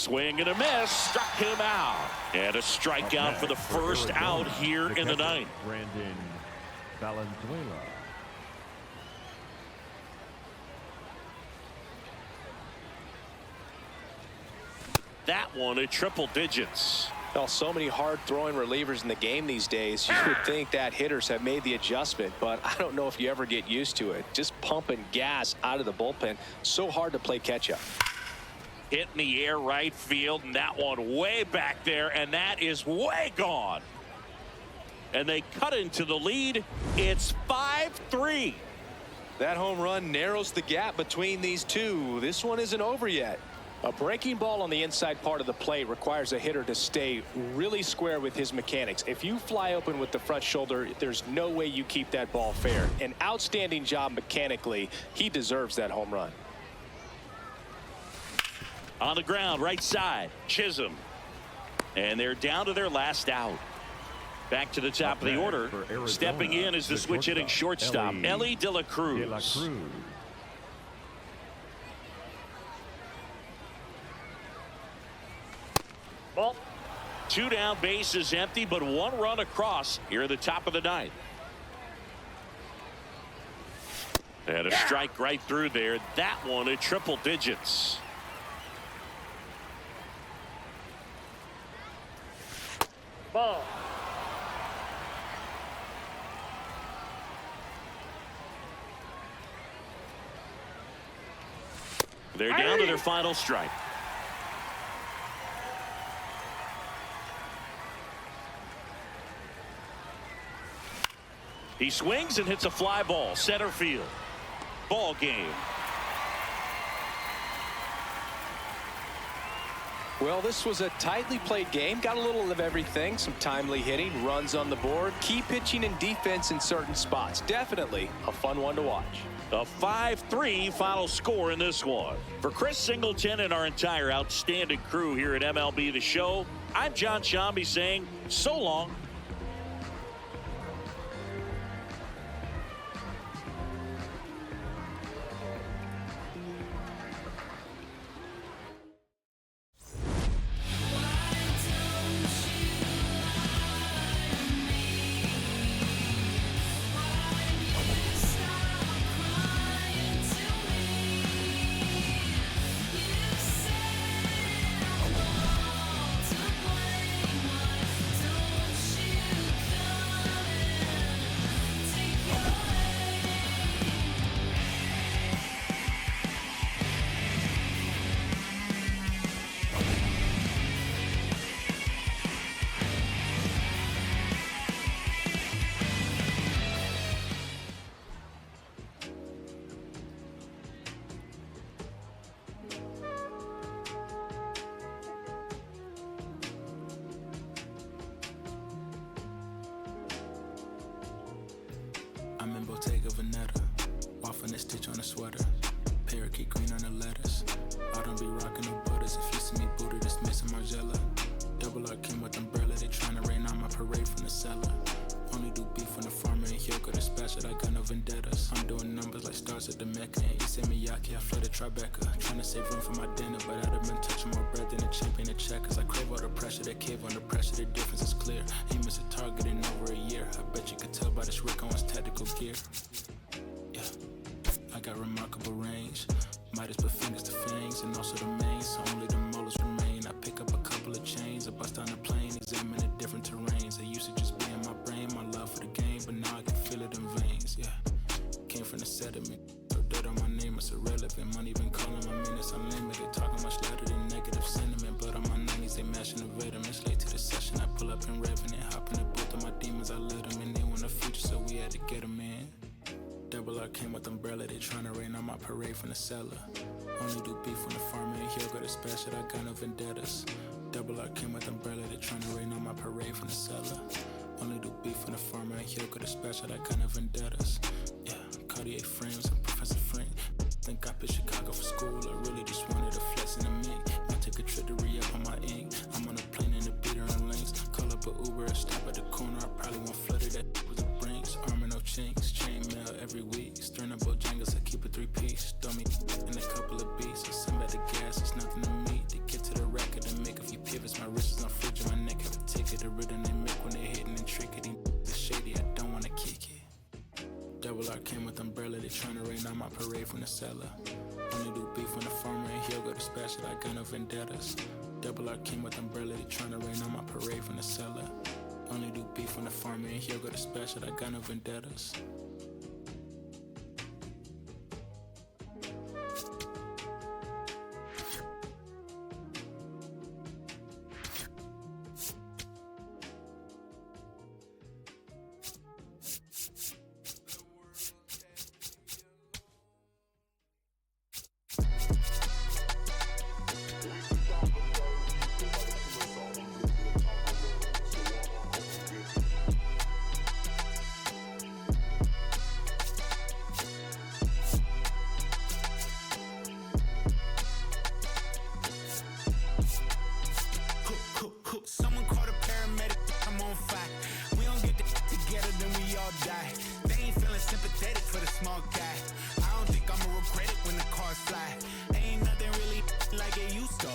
Swing and a miss. Struck him out. And a strikeout for the first out here in the ninth. Brandon Valenzuela. That one at triple digits. Well, so many hard-throwing relievers in the game these days. You would think that hitters have made the adjustment, but I don't know if you ever get used to it. Just pumping gas out of the bullpen. So hard to play catch-up. Hit in the air right field, and that one way back there, and that is way gone. And they cut into the lead. It's 5-3. That home run narrows the gap between these two. This one isn't over yet. A breaking ball on the inside part of the plate requires a hitter to stay really square with his mechanics. If you fly open with the front shoulder, there's no way you keep that ball fair. An outstanding job mechanically. He deserves that home run. On the ground, right side, Chisholm. And they're down to their last out. Back to the top of the order. Stepping in is the switch hitting shortstop, Ellie De La Cruz. Ball. 2 down, bases empty, but 1 run across here at the top of the ninth. And a strike right through there. That one at triple digits. Ball. They're down to their final strike. He swings and hits a fly ball, center field. Ball game. Well, this was a tightly played game. Got a little of everything. Some timely hitting, runs on the board, key pitching and defense in certain spots. Definitely a fun one to watch. A 5-3 final score in this one. For Chris Singleton and our entire outstanding crew here at MLB The Show, I'm John Shambi saying so long. I'm in Bottega Veneta, waffling a stitch on a sweater, parakeet green on the lettuce. I don't be rocking no butters. If you see me booted, it's missing Margiela. Double R came with umbrella, they tryna rain on my parade from the cellar. Only do beef when the farmer and Hyoko dispatch it, I got no vendettas. I'm doing numbers like stars at the Mecca, and Issei Miyake, I flooded Tribeca. Tryna save room for my dinner, but I'd have been touching more bread than a champion of checkers. I crave all the pressure, they cave under pressure, the difference is clear. Ain't missed a target in over a year. I bet you could tell by this Rick Owens tactical gear. Yeah, I got remarkable range. Midas put fingers to fangs, and also the mains, so only the molars remain. I pick up a couple of chains, I bust down the plane, examine the different terrains. They used to just be in my brain, my love for the game, but now I can feel it in veins, yeah. Came from the sediment, so dirt on my name, it's irrelevant. Money been calling my minutes unlimited, talking much louder than negative sentiment. Blood on my 90s, they mashing the vitamins. Late to the session, I pull up in Revenant, hop in the booth of my demons, I let them in. They want the future, so we had to get them in. Double R came with umbrella, they tryna rain on my parade from the cellar. Only do beef when the farmer and Hyoko dispatch it, I got no vendettas. Double R came with umbrella, they tryna rain on my parade from the cellar. Only do beef when the farmer and Hyoko dispatch it, I got no vendettas. Yeah, Cartier frames, I'm Professor Frank. Think I picked Chicago for school, I really just wanted a flex in the mink. I took a trip to re-up on my ink. I'm on a plane in the beater and links. Call up a Uber, stop at the corner, I probably won't flutter that with the brinks. Armor no chinks, chain mail every week. Stirring up Bojangles, I keep a 3-piece. Throw me in a couple of beats, I send back the gas, it's nothing to me. To get to the record, parade from the cellar. Only do beef when the farmer and he'll go to special. I got no vendettas. Double R came with umbrella, they tryna rain on my parade from the cellar. Only do beef when the farmer and he'll go to special. I got no vendettas. Someone called a paramedic, I'm on fire. We don't get together, then we all die. They ain't feeling sympathetic for the small guy. I don't think I'ma regret it when the cars fly. Ain't nothing really like it used to.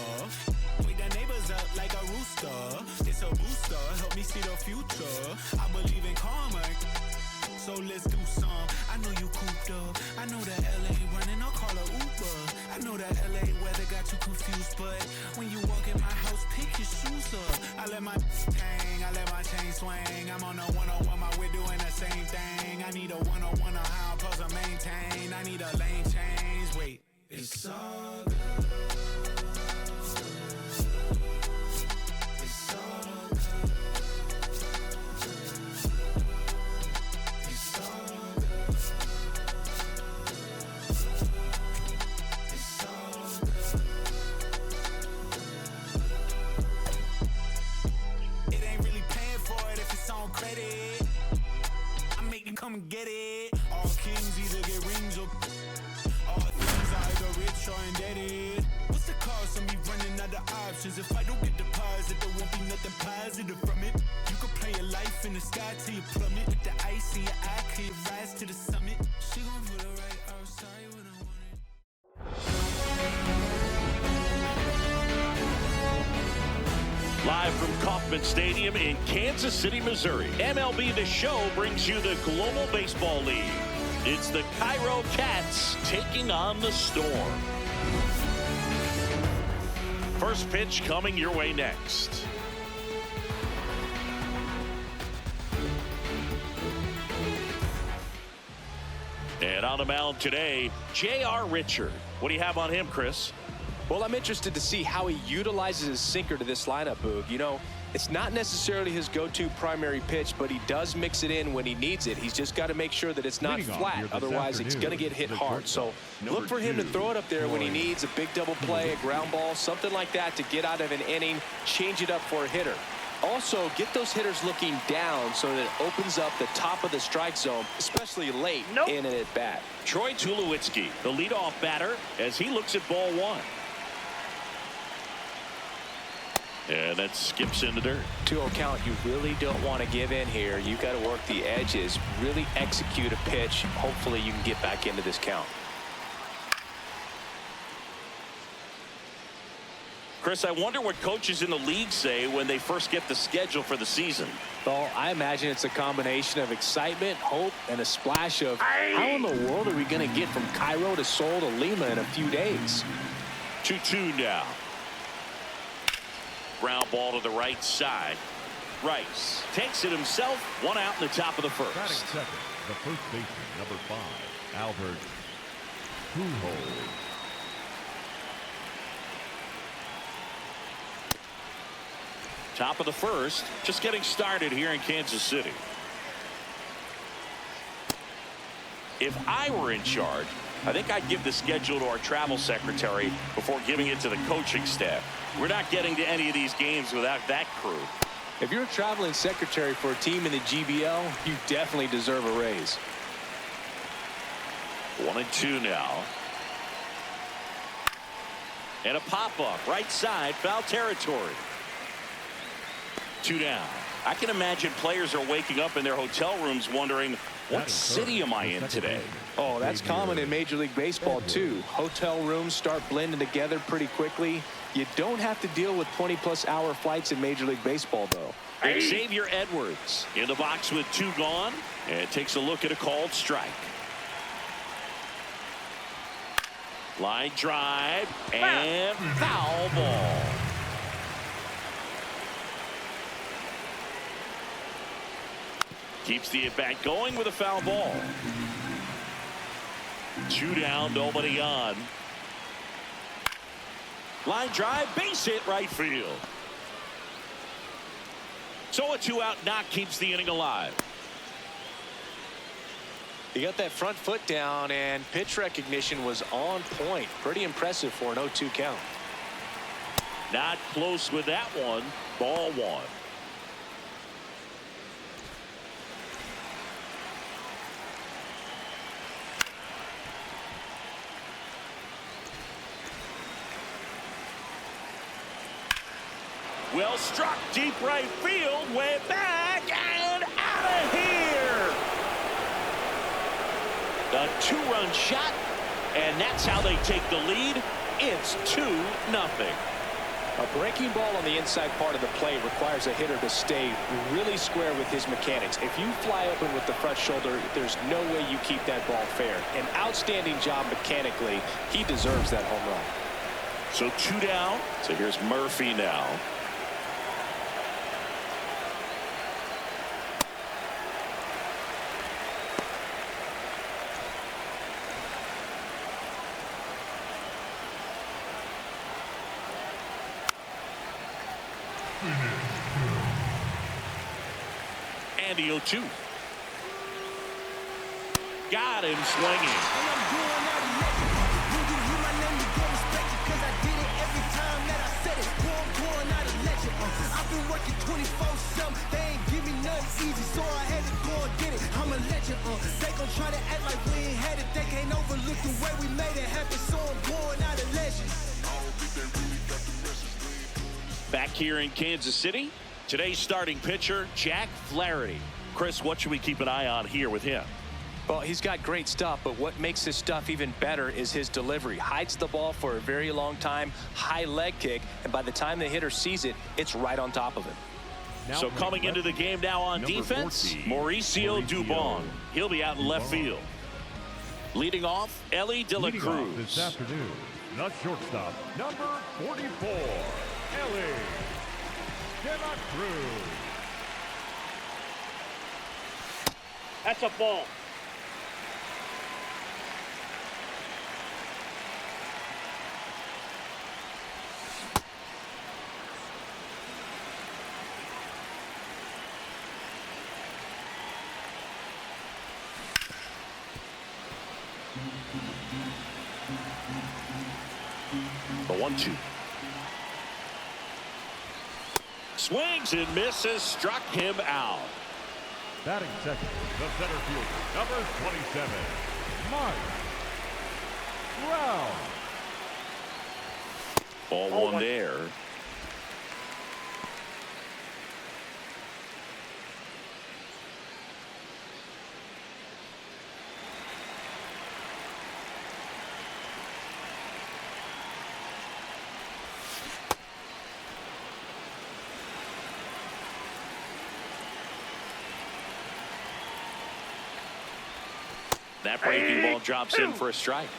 Wake the neighbors up like a rooster. It's a booster, help me see the future. I believe in karma, so let's do some. I know you cooped up. I know that LA running, I'll call a Uber. I know that LA weather got you confused, but when you walk in my house, pick your shoes up. I let my hang, I let my chain swing. I'm on a 101, my we're doing the same thing. I need a 101 on how I'm supposed to maintain. I need a lane change. Wait, it's all good. It's all good. It's all good. It's all good. It ain't really paying for it if it's on credit. I make them come and get it. All kings either get rings or all things are either rich or indebted. What's the cost of me running out of options? If I don't get deposit, there won't be nothing positive from it. You can play your life in the sky till you plummet. With the ice in your eye, can you rise to the summit? She gon' put it right outside when I want it. Live from Kauffman Stadium in Kansas City, Missouri, MLB The Show brings you the Global Baseball League. It's the Cairo Cats taking on the Storm. First pitch coming your way next. And on the mound today, J.R. Richard. What do you have on him, Chris? Well, I'm interested to see how he utilizes his sinker to this lineup, Boog. You know, it's not necessarily his go-to primary pitch, but he does mix it in when he needs it. He's just got to make sure that it's not flat. Otherwise, it's going to get hit hard. So look for him to throw it up there when he needs a big double play, a ground ball, something like that to get out of an inning, change it up for a hitter. Also, get those hitters looking down so that it opens up the top of the strike zone, especially late in an at-bat. Troy Tulowitzki, the leadoff batter, as he looks at ball one. And that skips into dirt. 2-0 count. You really don't want to give in here. You've got to work the edges, really execute a pitch. Hopefully you can get back into this count. Chris, I wonder what coaches in the league say when they first get the schedule for the season. Well, I imagine it's a combination of excitement, hope, and a splash of how in the world are we going to get from Cairo to Seoul to Lima in a few days? 2-2 now. Ground ball to the right side. Rice takes it himself. One out in the top of the first. Batting second, the first baseman, number 5, Albert Pujols. Top of the first, just getting started here in Kansas City. If I were in charge, I think I'd give the schedule to our travel secretary before giving it to the coaching staff. We're not getting to any of these games without that crew. If you're a traveling secretary for a team in the GBL, you definitely deserve a raise. 1-2 now. And a pop-up, right side, foul territory. 2 down. I can imagine players are waking up in their hotel rooms wondering, what city am I in today? Oh, that's common in Major League Baseball, too. Hotel rooms start blending together pretty quickly. You don't have to deal with 20-plus hour flights in Major League Baseball, though. Xavier Edwards in the box with 2 gone, and takes a look at a called strike. Line drive and foul ball. Keeps the at-bat going with a foul ball. 2 down, nobody on. Line drive, base hit right field. So a 2-out knock keeps the inning alive. He got that front foot down, and pitch recognition was on point. Pretty impressive for an 0-2 count. Not close with that one. Ball 1. Well struck, deep right field, way back and out of here. A 2-run shot, and that's how they take the lead. It's 2-0. A breaking ball on the inside part of the plate requires a hitter to stay really square with his mechanics. If you fly open with the front shoulder, there's no way you keep that ball fair. An outstanding job mechanically. He deserves that home run. So 2 down. So here's Murphy now. And the 0-2. Got him swinging. I've been working 24/7. They ain't give me nothing easy, so I had to go and get it. I'm a legend. They gon' try to act like we ain't had it. They can't overlook the way we made it happen, so I'm going out of legend. Back here in Kansas City, today's starting pitcher, Jack Flaherty. Chris, what should we keep an eye on here with him? Well, he's got great stuff, but what makes this stuff even better is his delivery. Hides the ball for a very long time, high leg kick, and by the time the hitter sees it, it's right on top of him. So coming into the game now on defense, Mauricio Dubon. He'll be out in left field. Leading off, Ellie De La Cruz. This afternoon, the shortstop, number 44, Ellie De La Cruz. That's a ball. The 1-2. Swings and misses, struck him out. Batting second, the center fielder, number 27, Mike Trout. Ball 1 there. That breaking ball drops in for a strike.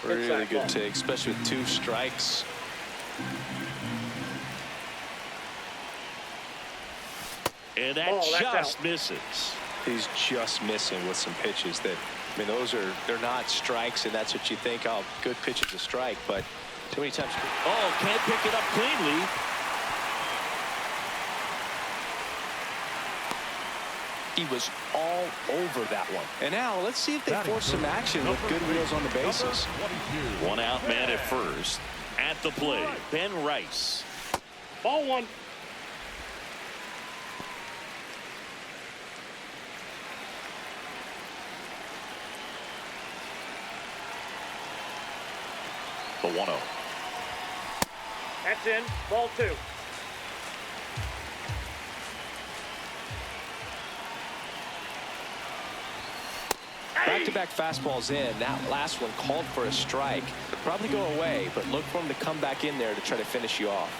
Really good take, especially with 2 strikes. And that just misses. He's just missing with some pitches that, I mean, they're not strikes, and that's what you think, oh, good pitch is a strike, but too many times. Oh, can't pick it up cleanly. He was all over that one. And now let's see if they force some action with good wheels on the bases. 1 out man at first. At the plate, Ben Rice. Ball 1. The 1-0. That's in. Ball 2. Back-to-back fastballs in. That last one called for a strike. Probably go away, but look for him to come back in there to try to finish you off.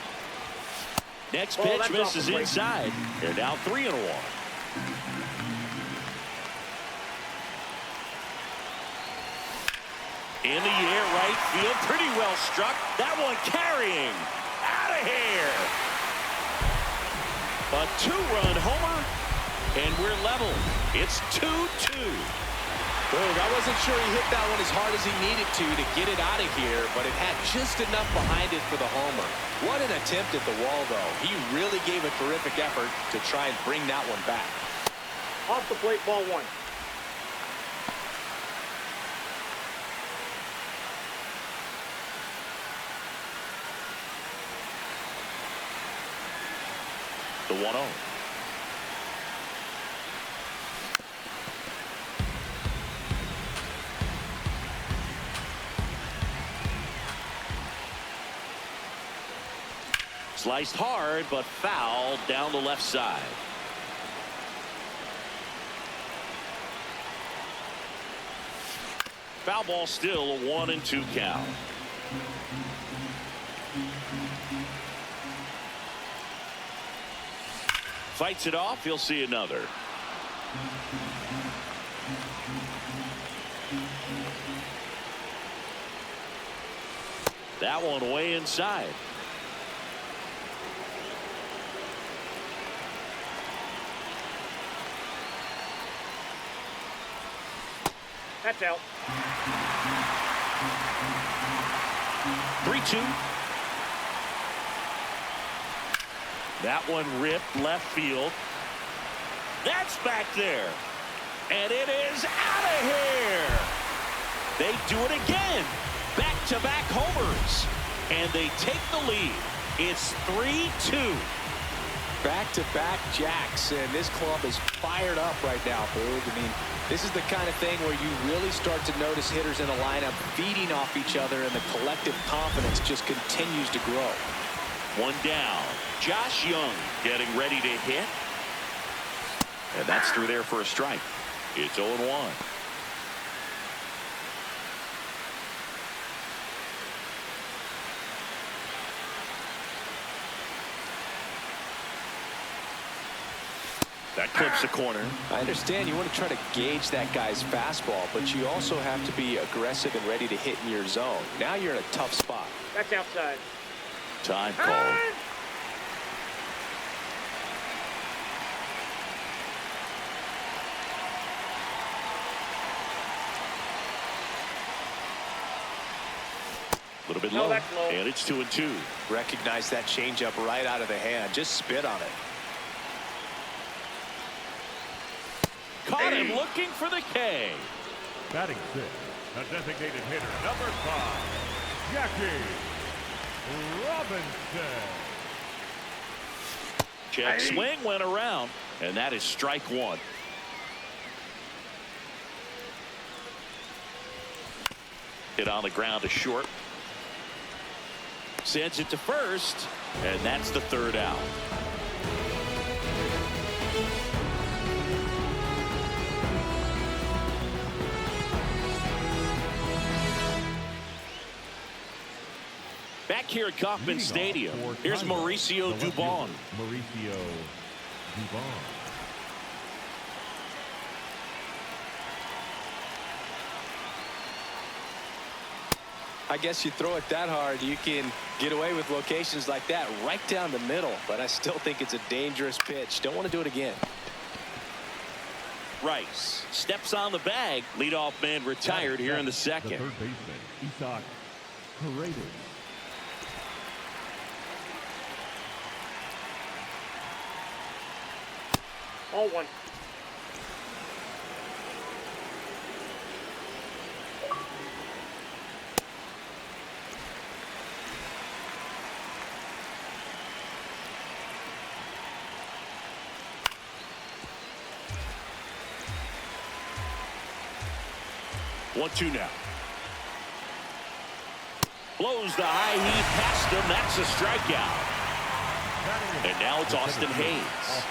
Next pitch misses inside. They're now 3-1. In the air, right field, pretty well struck. That one carrying. Out of here. A 2-run homer, and we're level. It's 2-2. Boog, I wasn't sure he hit that one as hard as he needed to get it out of here, but it had just enough behind it for the homer. What an attempt at the wall, though. He really gave a terrific effort to try and bring that one back. Off the plate, ball 1. The 1-0. Sliced hard, but foul down the left side. Foul ball, still a 1-2 count. Fights it off. He'll see another. That one way inside. That's out. 3-2. That one ripped left field. That's back there. And it is out of here. They do it again. Back-to-back homers. And they take the lead. It's 3-2. Back-to-back jacks, and this club is fired up right now, Boog. I mean, this is the kind of thing where you really start to notice hitters in a lineup feeding off each other, and the collective confidence just continues to grow. One down. Josh Young getting ready to hit. And that's through there for a strike. It's 0-1. That clips the corner. I understand you want to try to gauge that guy's fastball, but you also have to be aggressive and ready to hit in your zone. Now you're in a tough spot. That's outside. Time called. A little bit low, and it's 2-2. Recognize that changeup right out of the hand. Just spit on it. Caught him looking for the K. Batting 6, a designated hitter, number 5, Jackie Robinson. Check swing went around, and that is strike 1. Hit on the ground to short. Sends it to first, and that's the 3rd out. Back here at Kauffman Stadium, here's Mauricio Dubon. Mauricio Dubon. I guess you throw it that hard, you can get away with locations like that right down the middle, but I still think it's a dangerous pitch. Don't want to do it again. Rice steps on the bag. Leadoff man retired here in the 2nd. The third baseman, Isaac Paredes. All 1. One, 2 now. Blows the high heat past him. That's a strikeout. And now it's Austin Hayes.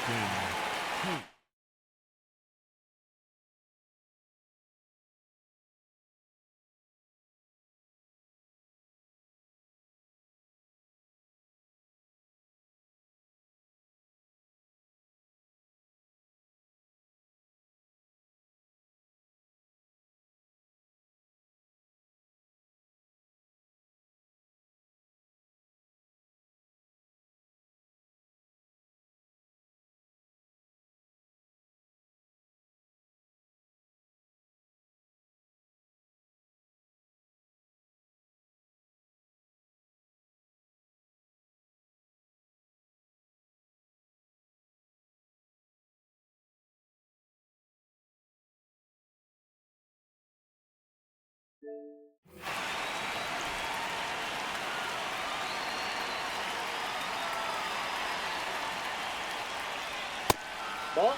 Ball.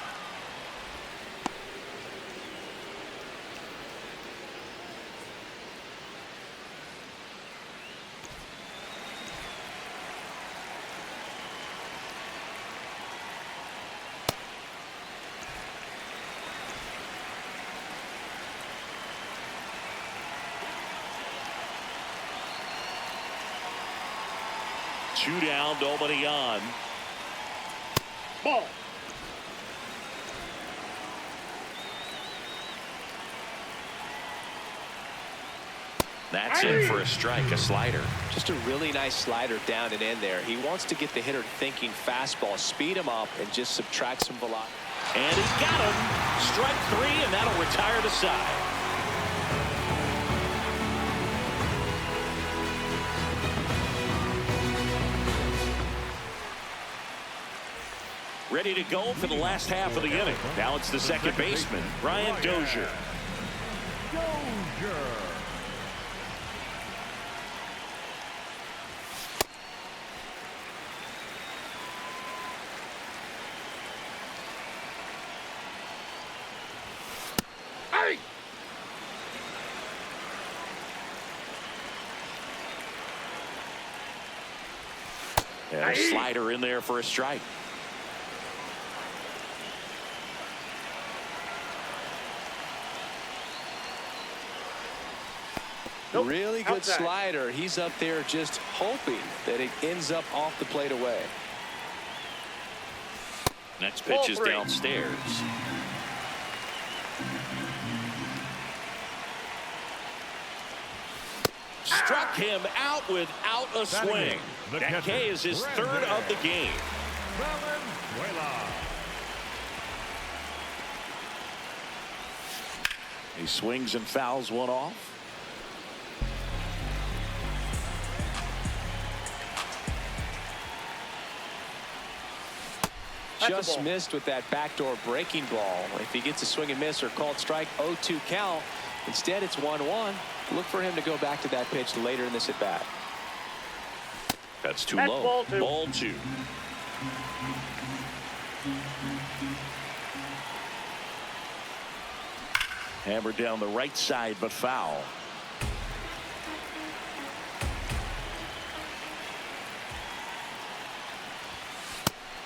Two down, nobody on. Ball. That's in for a strike, a slider. Just a really nice slider down and in there. He wants to get the hitter thinking fastball, speed him up, and just subtract some velocity. And he got him. Strike three, and that'll retire the side. Ready to go for the last half of the inning. Now it's the second baseman, Brian Dozier. And a slider in there for a strike. Nope. Really good Outside. slider. He's up there just hoping that it ends up off the plate away. Next pitch is downstairs. Struck him out without a swing. That K is his third of the game. He swings and fouls one off. Just missed with that backdoor breaking ball. If he gets a swing and miss or called strike, 0-2 count. Instead, it's 1-1. Look for him to go back to that pitch later in this at bat. That's too That's low. ball two. 2. Hammered down the right side, but foul.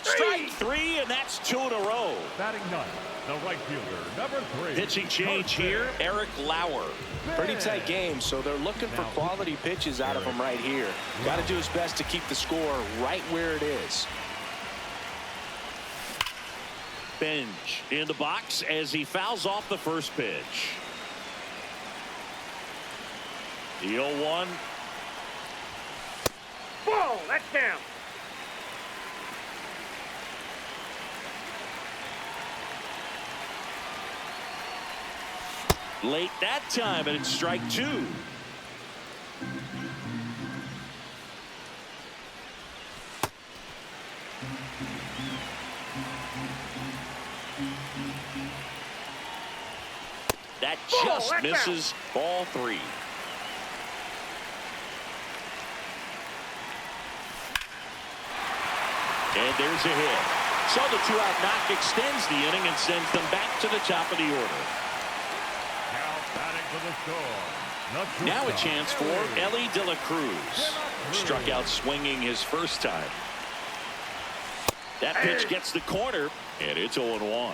Strike three, and that's 2 in a row. Batting ninth, the right fielder, number 3. Pitching change here, Eric Lauer. Pretty tight game, so they're looking for quality pitches out of him right here. Got to do his best to keep the score right where it is. Bench in the box as he fouls off the first pitch. The 0-1. Ball. That's down. Late that time, and it's strike 2. That just misses. Ball 3. And there's a hit. So the 2-out knock extends the inning and sends them back to the top of the order. Now a chance for Ellie De La Cruz. Struck out swinging his first time. That pitch gets the corner, and it's 0-1.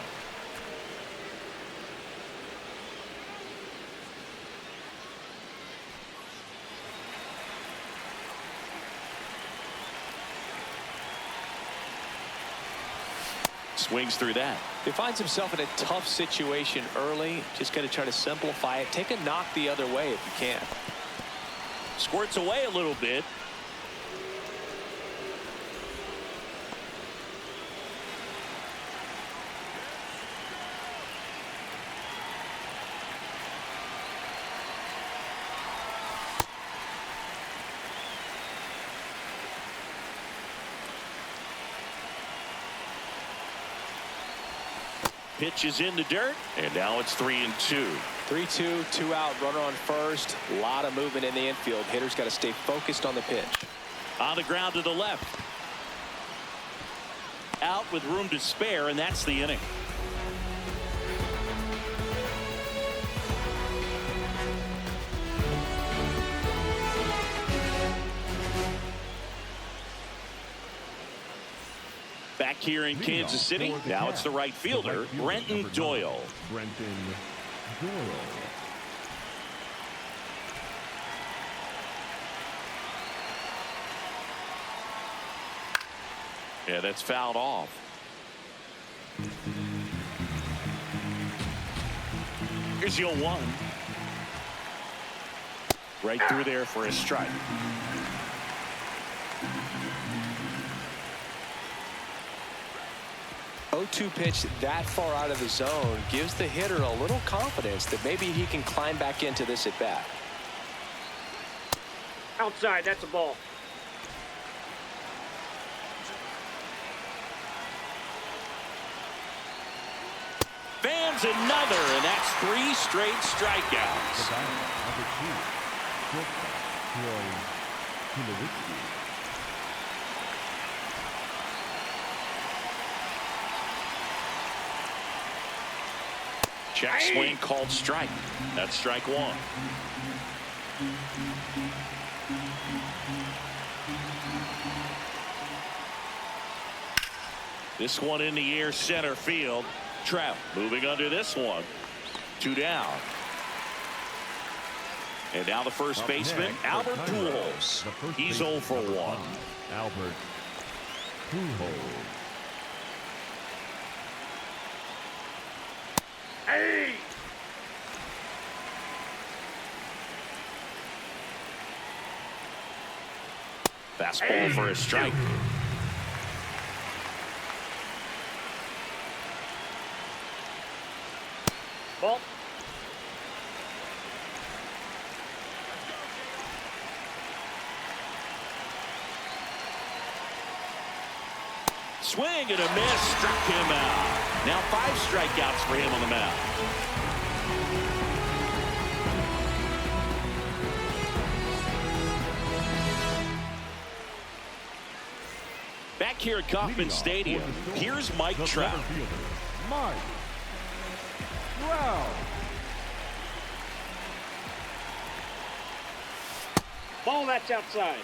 Swings through that. He finds himself in a tough situation early. Just got to try to simplify it. Take a knock the other way if you can. Squirts away a little bit. Pitch is in the dirt, and now it's 3-2. 3-2, 2 out, runner on first. A lot of movement in the infield. Hitter's got to stay focused on the pitch. On the ground to the left. Out with room to spare, and that's the inning. Back here in Kansas City, now it's the right fielder, Brenton Doyle. Brenton Doyle. Yeah, that's fouled off. Here's 0-1. Right through there for a strike. O2 pitch that far out of the zone gives the hitter a little confidence that maybe he can climb back into this at bat. Outside, that's a ball. Fans another, and that's 3 straight strikeouts. Number 2, Troy. Check swing called strike. That's strike 1. This one in the air, center field. Trout moving under this one. 2 down. And now the first baseman, Albert Pujols. He's 0 for 1. Albert Pujols. Hey! Fastball for a strike. Ball. Swing and a miss, struck him out. Now 5 strikeouts for him on the mound. Back here at Kauffman Stadium, here's Mike Trout. Mike Trout. Ball, that's outside.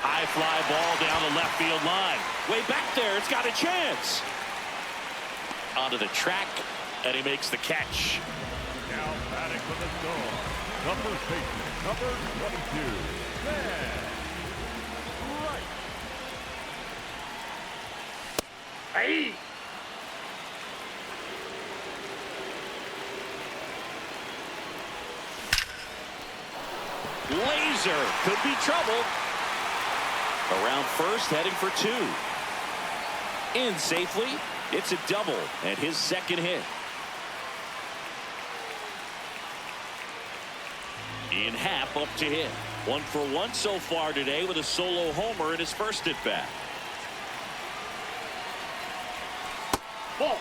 High fly ball down the left field line. Way back there, it's got a chance. Onto the track, and he makes the catch. Now batting for the Storm, the first baseman, number 22, Dan Wright. Hey! Laser could be trouble. Around first, heading for 2. In safely, it's a double and his second hit. In half up to hit. 1 for 1 so far today with a solo homer in his first at bat. Ball.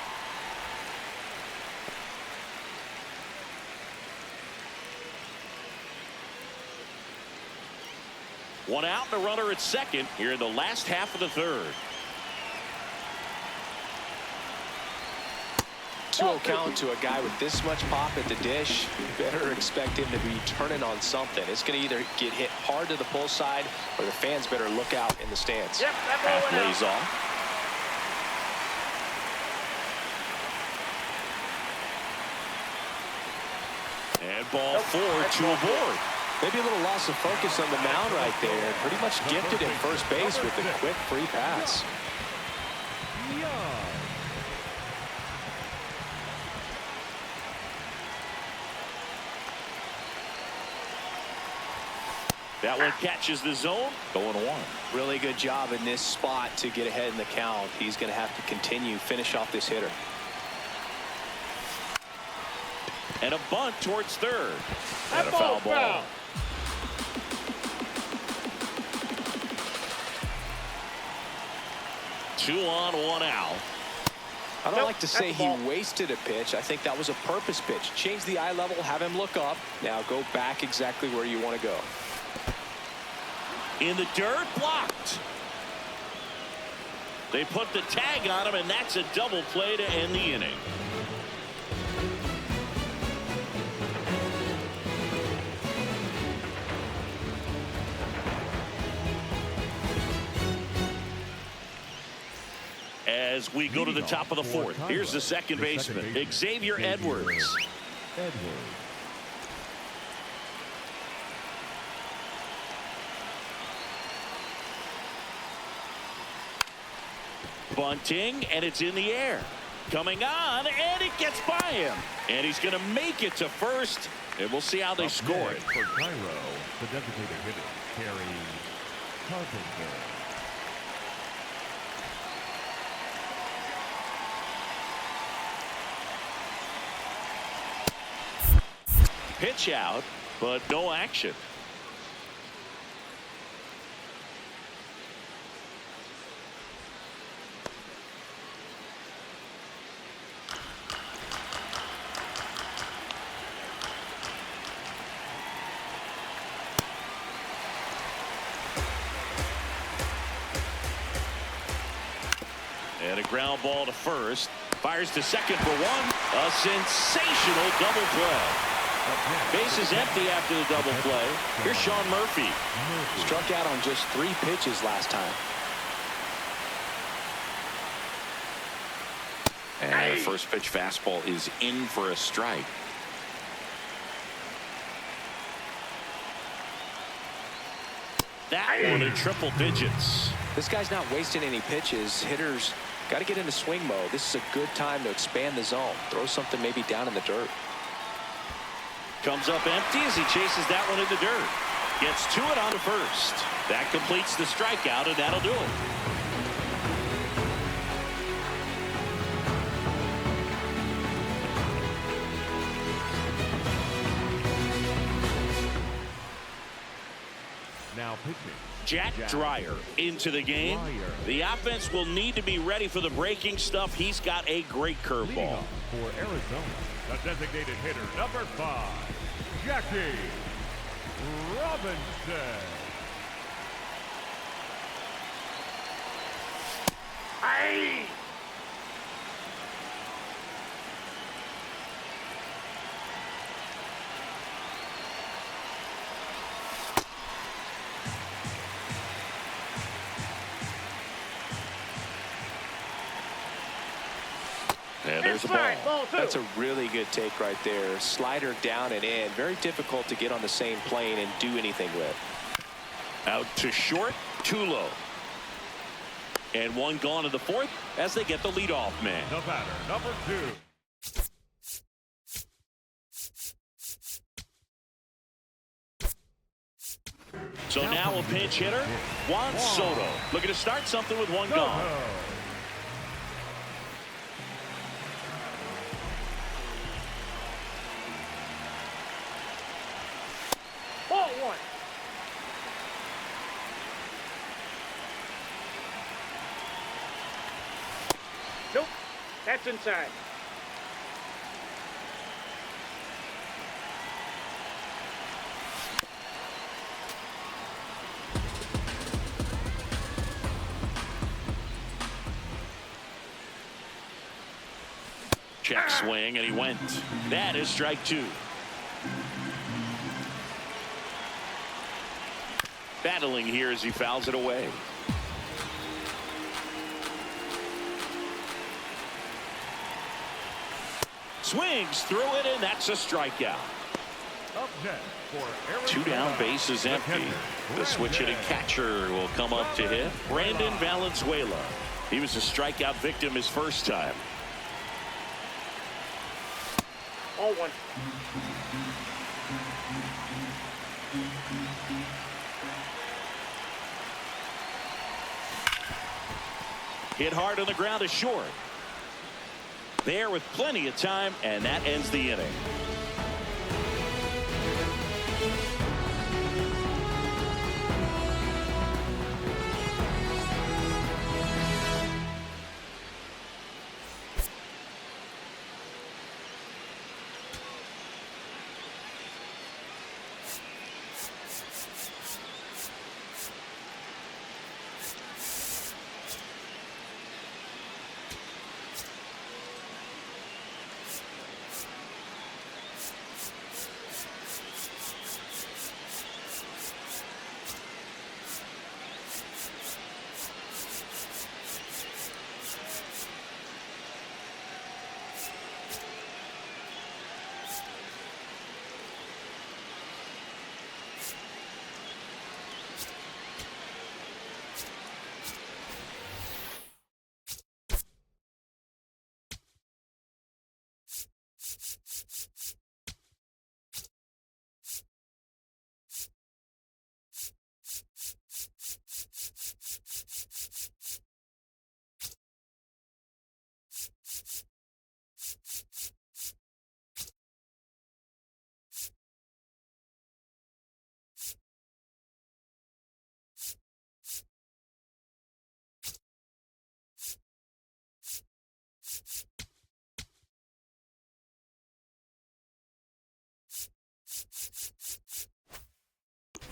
One out and a runner at second here in the last half of the third. 2-0 count to a guy with this much pop at the dish. You better expect him to be turning on something. It's going to either get hit hard to the pull side or the fans better look out in the stands. Yep, that ball went out. Lays off. And ball 4, 2 aboard. Maybe a little loss of focus on the mound right there. Pretty much gifted at first base with a quick free pass. That one catches the zone, going 1. Really good job in this spot to get ahead in the count. He's going to have to continue, finish off this hitter. And a bunt towards third. That And a foul ball's ball. foul. 2 on, 1 out. I don't like to say he wasted a pitch. I think that was a purpose pitch. Change the eye level, have him look up. Now go back exactly where you want to go. In the dirt, blocked. They put the tag on him, and that's a double play to end the inning. As we go to the top of the 4th, here's the second baseman, Xavier Edwards. Bunting, and it's in the air. Coming on, and it gets by him. And he's going to make it to first, and we'll see how they score it. For Cairo, the designated hitter, Terry Carpenter. Pitch out, but no action. And a ground ball to first. Fires to second for 1. A sensational double play. Bases empty after the double play. Here's Sean Murphy. Struck out on just 3 pitches last time. And the first pitch fastball is in for a strike. That one in triple digits. This guy's not wasting any pitches. Hitters got to get into swing mode. This is a good time to expand the zone. Throw something maybe down in the dirt. Comes up empty as he chases that one in the dirt. Gets to it on to first. That completes the strikeout, and that'll do it. Now pitching. Jack Dreyer into the game. The offense will need to be ready for the breaking stuff. He's got a great curveball. For Arizona, the designated hitter, number 5, Jackie Robinson. Hey! And there's a ball. That's a really good take right there. Slider down and in. Very difficult to get on the same plane and do anything with. Out to short, too low. And one gone in the 4th as they get the leadoff man. The batter, number 2. So now a pinch hitter, Juan Soto. Looking to start something with one gone. Ball 1. Nope. That's inside. Check swing, and he went. That is strike 2. Battling here as he fouls it away. Swings through it, and that's a strikeout. Up next for Arizona, 2 down, bases empty. The switch hitting catcher will come up to hit. Brandon Valenzuela. He was a strikeout victim his first time. Ball 1. Hit hard on the ground is short. There with plenty of time, and that ends the inning.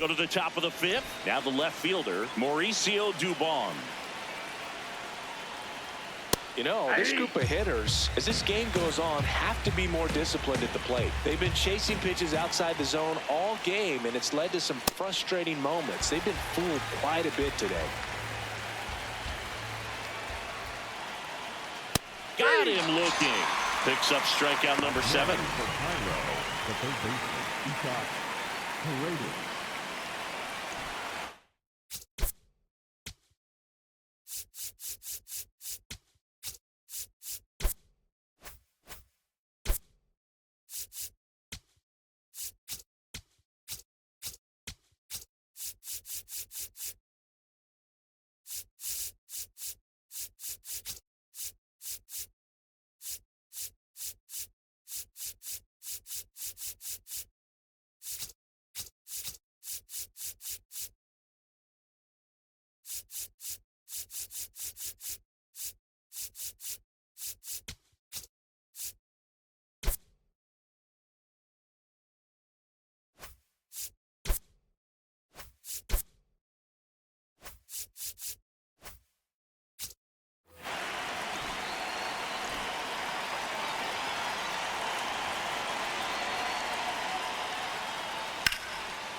Go to the top of the fifth. Now the left fielder, Mauricio Dubon. You know, this group of hitters, as this game goes on, have to be more disciplined at the plate. They've been chasing pitches outside the zone all game, and it's led to some frustrating moments. They've been fooled quite a bit today. Got him looking. Picks up strikeout number 7. For Cairo, the third baseman, he shot Paredes.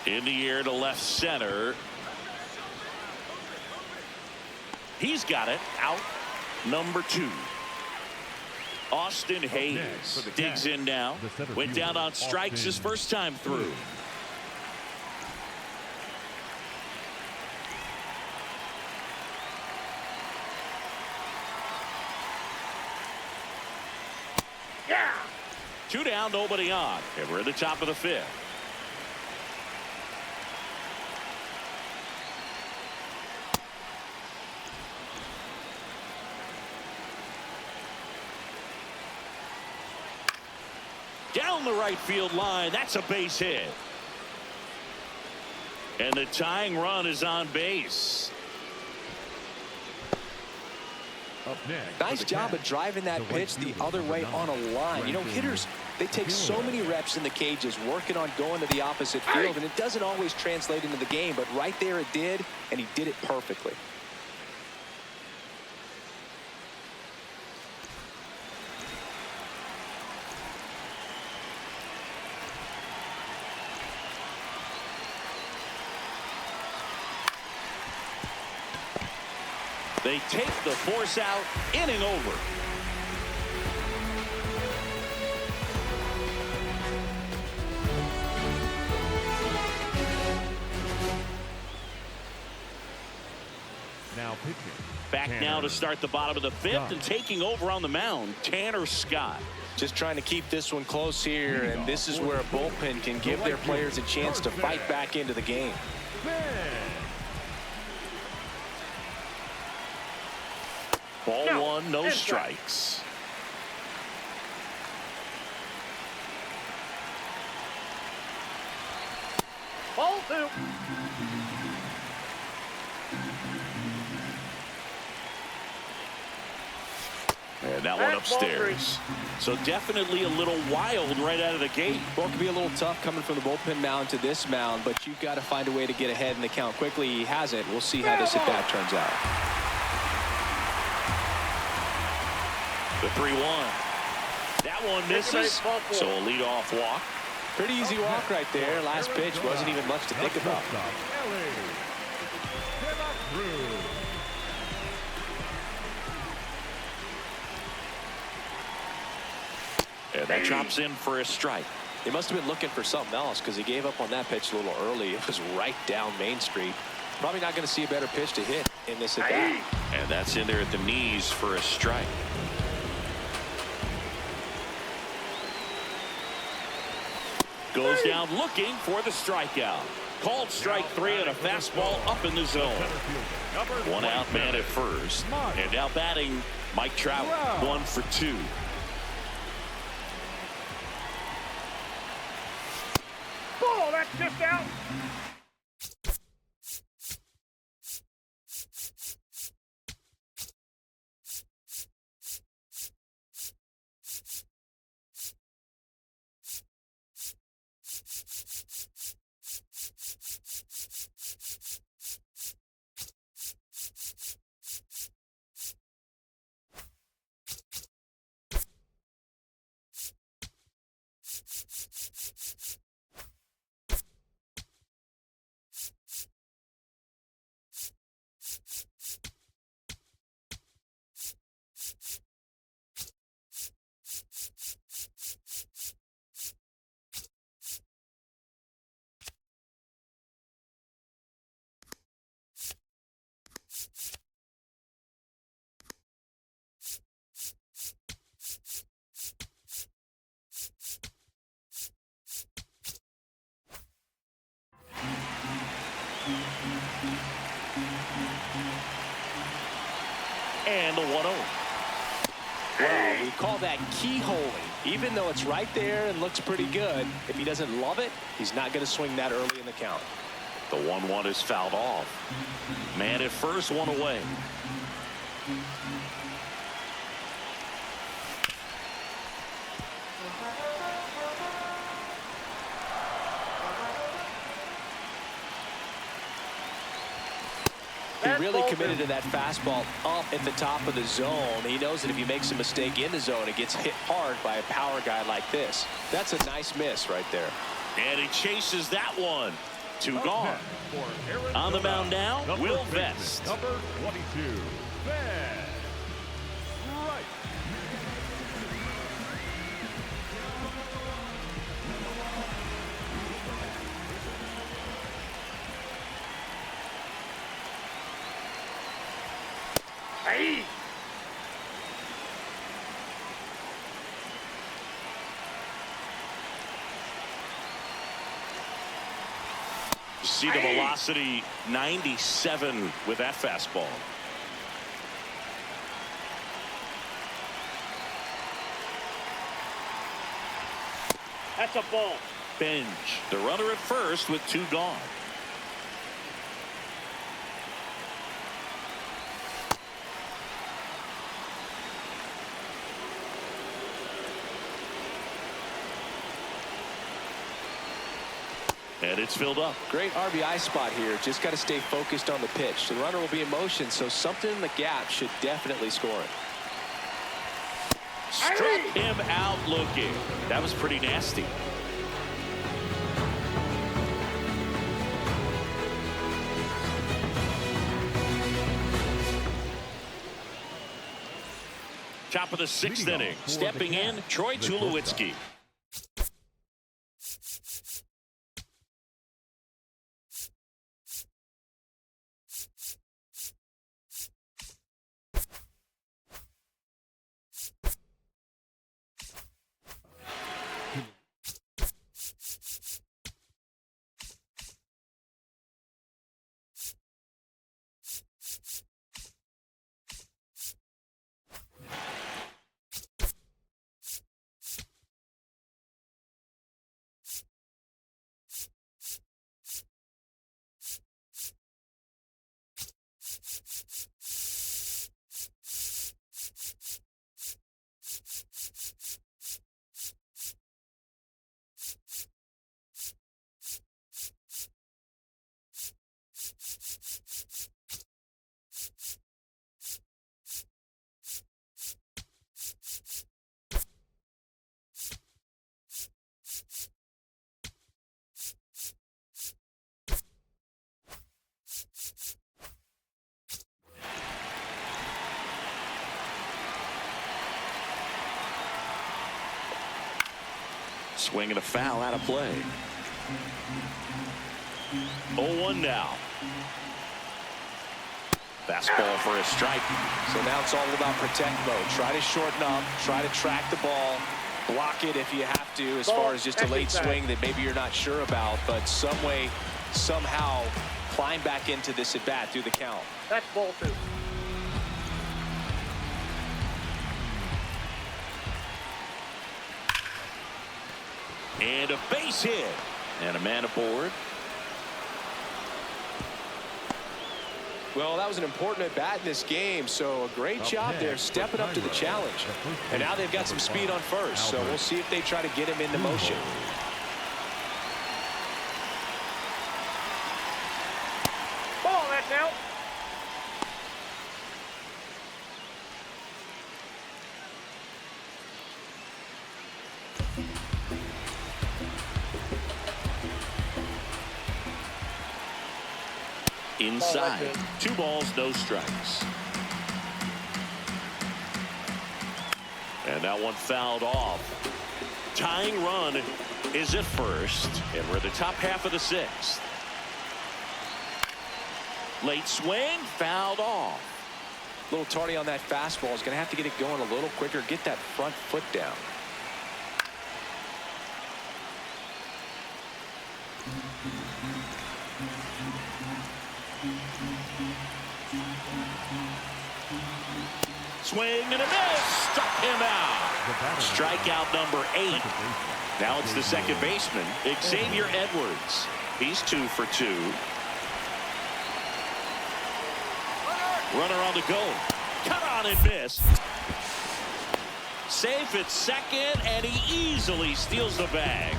In the air to left center. He's got it. Out. Number 2. Austin Hayes digs in now. Went down on strikes his first time through. Yeah. 2 down, nobody on. And we're at the top of the 5th. Down the right field line. That's a base hit. And the tying run is on base. Up next, Nice job of driving that pitch the other way on a line. You know, hitters, they take so many reps in the cages working on going to the opposite field, and it doesn't always translate into the game, but right there it did, and he did it perfectly. They take the force out, inning over. Now pitching. Back now to start the bottom of the 5th, and taking over on the mound, Tanner Scott. Just trying to keep this one close here, and this is where a bullpen can give their players a chance to fight back into the game. Ball 1, no strikes. Ball 2. And that one upstairs. So definitely a little wild right out of the gate. Well, it can be a little tough coming from the bullpen mound to this mound, but you've got to find a way to get ahead in the count quickly. He hasn't. We'll see how this at-bat turns out. The 3-1. That one misses. So a leadoff walk. Pretty easy walk right there. Last pitch wasn't even much to think about. And that drops in for a strike. He must have been looking for something else because he gave up on that pitch a little early. It was right down Main Street. Probably not going to see a better pitch to hit in this at-bat. And that's in there at the knees for a strike. Goes down looking for the strikeout. Called strike 3 and a fastball up in the zone. 1 out, man at first. And now batting Mike Trout, 1 for 2. Ball, that's just out. And the 1-0. Well, we call that keyholing. Even though it's right there and looks pretty good, if he doesn't love it, he's not going to swing that early in the count. The 1-1 is fouled off. Man at first, one away. He really committed to that fastball up at the top of the zone. He knows that if he makes a mistake in the zone, it gets hit hard by a power guy like this. That's a nice miss right there. And he chases that one. 2 gone. On the mound now, Will Vest. Number 22, Vest. Right. Hey! See the velocity, 97 with that fastball. That's a ball. Bench. The runner at first with 2 gone. And it's filled up. Great RBI spot here. Just got to stay focused on the pitch. The runner will be in motion, so something in the gap should definitely score it. Struck him out looking. That was pretty nasty. Top of the 6th inning. Stepping in, Troy Tulowitzki. Swinging a foul out of play. 0-1 now. Fastball for a strike. So now it's all about protect mode. Try to shorten up, try to track the ball, block it if you have to, as far as just a late swing that maybe you're not sure about, but some way, somehow climb back into this at bat through the count. That's ball 2. And a base hit. And a man aboard. Well, that was an important at bat in this game, so a great job there stepping up to the challenge. And now they've got some speed on first, so we'll see if they try to get him into motion. Ball, that's out. Inside. 2 balls, no strikes. And that one fouled off. Tying run is at first, and we're at the top half of the 6th. Late swing, fouled off. A little tardy on that fastball. Is going to have to get it going a little quicker, get that front foot down. swing and a miss. Struck him out. Strikeout number 8. Now it's the second baseman, Xavier Edwards. He's 2 for 2. Runner on the go. Cut on and miss. Safe at second, and he easily steals the bag.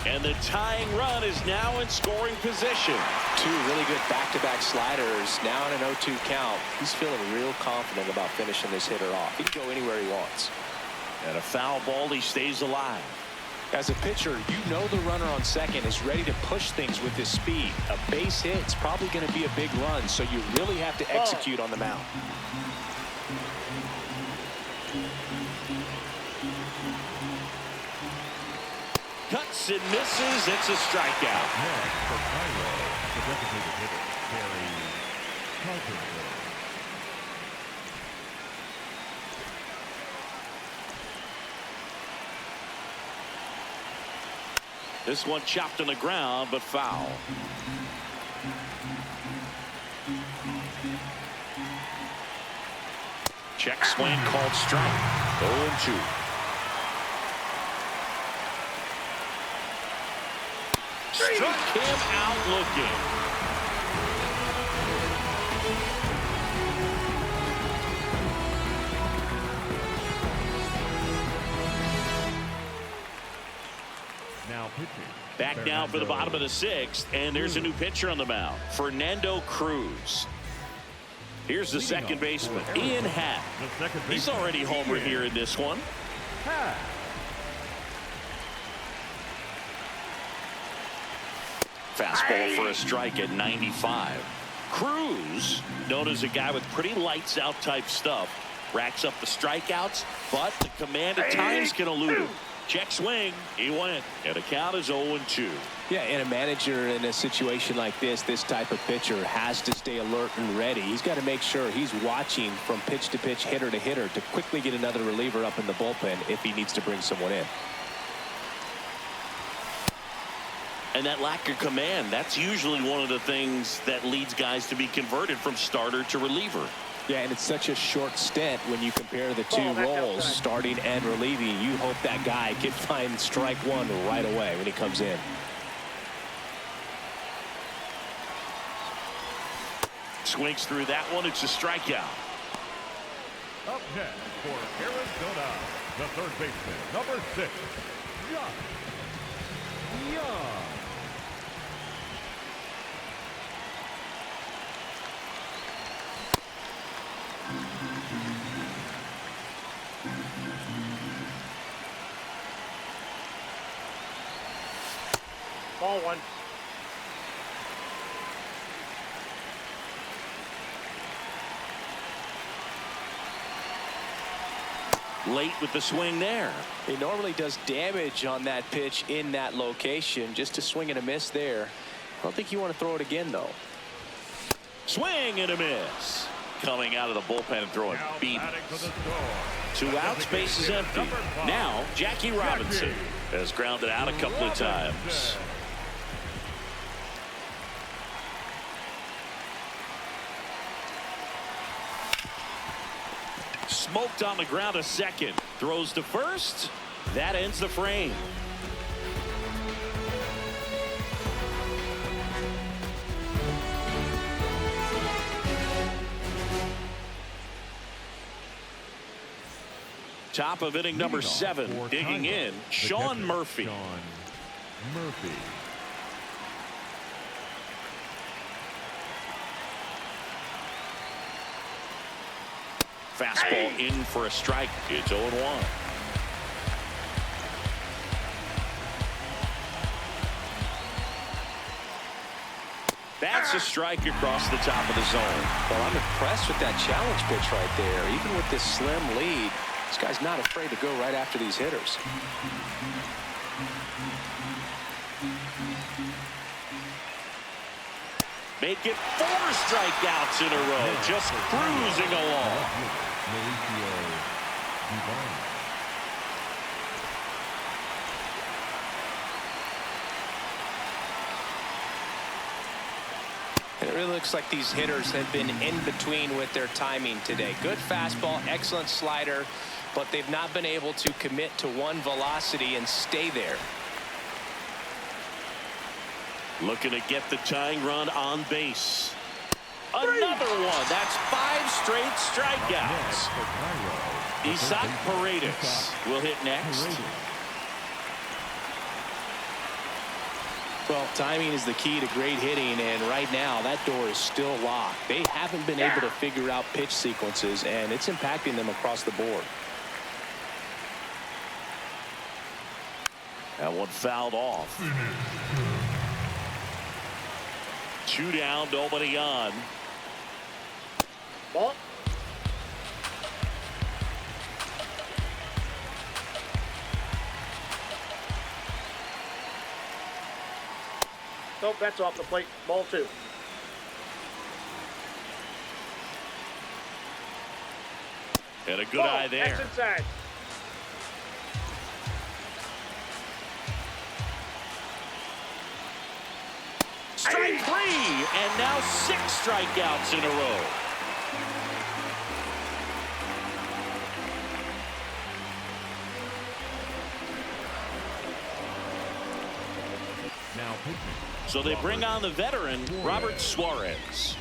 And the tying run is now in scoring position. 2 really good back-to-back sliders. Now in an 0-2 count. He's feeling real confident about finishing this hitter off. He can go anywhere he wants. And a foul ball, he stays alive. As a pitcher, you know the runner on second is ready to push things with his speed. A base hit's probably going to be a big run, so you really have to execute on the mound. Cuts and misses. It's a strikeout. Next for Cairo, the designated hitter, Gary Carpenter. This one chopped on the ground, but foul. Check swing called strike. 0-2. Struck him out looking. Now pitching. Back now for the bottom of the 6th, and there's a new pitcher on the mound, Fernando Cruz. Here's the second baseman, Ian Happ. He's already homered here in this one. Fastball for a strike at 95. Cruz, known as a guy with pretty lights out type stuff, racks up the strikeouts, but the command at times can elude him. Check swing, he went, and the count is 0-2. Yeah, and a manager in a situation like this type of pitcher has to stay alert and ready. He's got to make sure he's watching from pitch to pitch, hitter to hitter, to quickly get another reliever up in the bullpen if he needs to bring someone in. And that lack of command, that's usually one of the things that leads guys to be converted from starter to reliever. Yeah, and it's such a short stint when you compare the 2 roles, starting and relieving. You hope that guy can find strike 1 right away when he comes in. Swings through that one. It's a strikeout. Up next for Arizona, the third baseman, number 6, Young. Ball 1. Late with the swing there. He normally does damage on that pitch in that location. Just a swing and a miss there. I don't think you want to throw it again, though. Swing and a miss. Coming out of the bullpen and throwing beat. 2 outs, base is empty. Now Jackie Robinson has grounded out a couple of times. Smoked on the ground a second. Throws to first. That ends the frame. Top of inning number 7. Digging in, Sean Murphy. Fastball in for a strike. It's 0-1. That's a strike across the top of the zone. Well, I'm impressed with that challenge pitch right there. Even with this slim lead, this guy's not afraid to go right after these hitters. Make it 4 strikeouts in a row. Just cruising along. And it really looks like these hitters have been in between with their timing today. Good fastball, excellent slider, but they've not been able to commit to one velocity and stay there. Looking to get the tying run on base. Another one. That's 5 straight strikeouts. Isaac Paredes will hit next. Well, timing is the key to great hitting, and right now that door is still locked. They haven't been able to figure out pitch sequences, and it's impacting them across the board. That one fouled off. 2 down, nobody on. Ball. Nope, that's off the plate. Ball 2. And a good eye there. That's inside. Strike 3, and now 6 strikeouts in a row. Now pitching. So they bring on the veteran, Robert Suarez.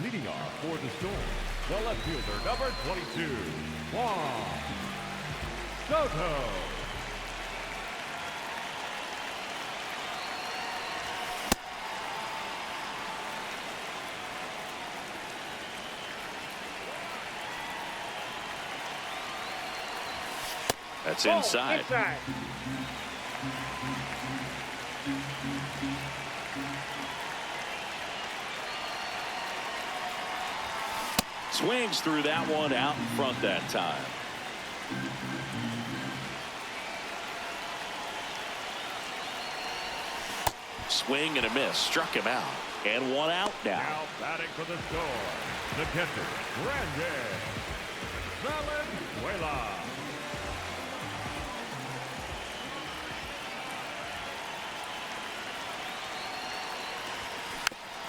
Leading off for the Storm, the left fielder, number 22, Juan Soto. That's inside. Inside. Swings through that one out in front that time. Swing and a miss. Struck him out. And 1 out now. Now batting for the Storm, the catcher, Randy Valenzuela.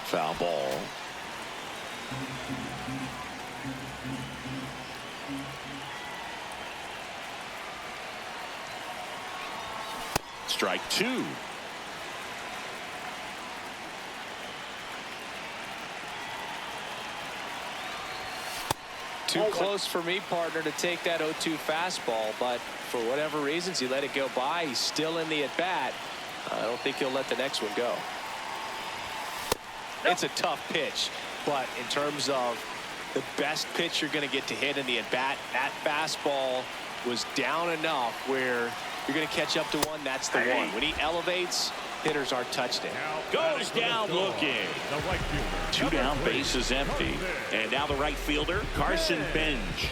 Foul ball. Strike 2. Too close for me, partner, to take that 0-2 fastball, but for whatever reasons, he let it go by. He's still in the at-bat. I don't think he'll let the next one go. It's a tough pitch, but in terms of the best pitch you're going to get to hit in the at-bat, that fastball was down enough where you're going to catch up to one. That's the one. When he elevates, hitters aren't touched it. Goes down looking. The right fielder, 2 down, base is empty. And now the right fielder, Carson Benj.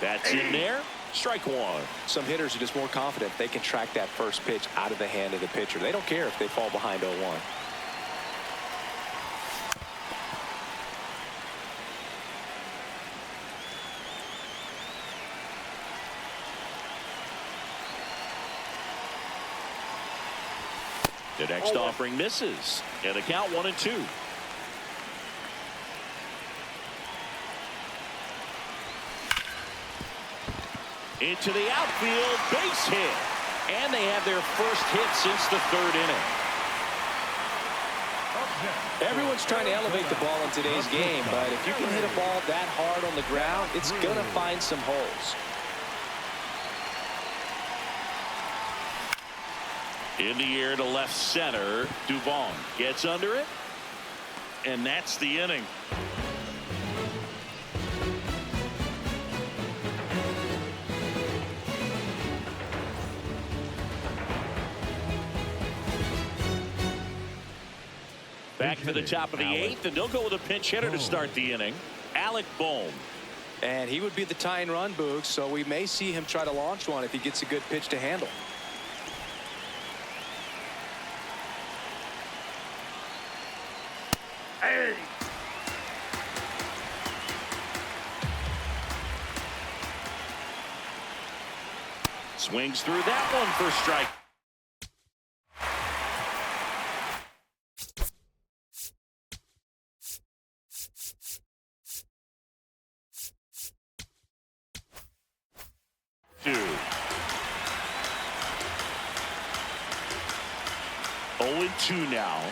That's in there. Strike 1. Some hitters are just more confident they can track that first pitch out of the hand of the pitcher. They don't care if they fall behind 0-1. The next offering misses. And the count 1-2. Into the outfield, base hit. And they have their first hit since the 3rd inning. Everyone's trying to elevate the ball in today's game, but if you can hit a ball that hard on the ground, it's going to find some holes. In the air to left center, Dubon gets under it, and that's the inning. Back to the top of the 8th, and they'll go with a pinch hitter to start the inning, Alec Bohm. And he would be the tying run, Boog, so we may see him try to launch one if he gets a good pitch to handle. Swings through that one for strike. Two. 0-2 now.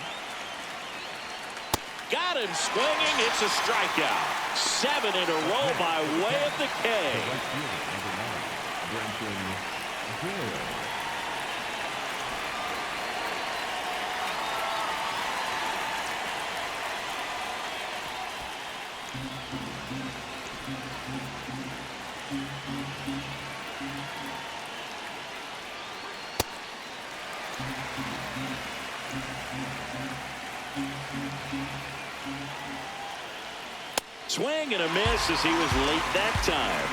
Got him swinging. It's a strikeout. 7 in a row by way of the K. Swing and a miss as he was late that time.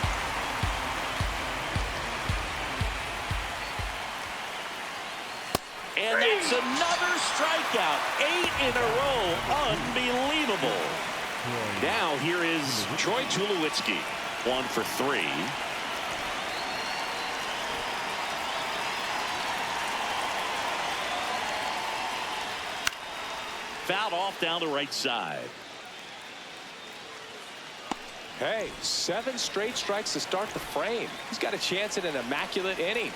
And that's another strikeout. 8 in a row. Unbelievable. Now here is Troy Tulowitzki. 1 for 3. Fouled off down the right side. Hey, 7 straight strikes to start the frame. He's got a chance at an immaculate inning.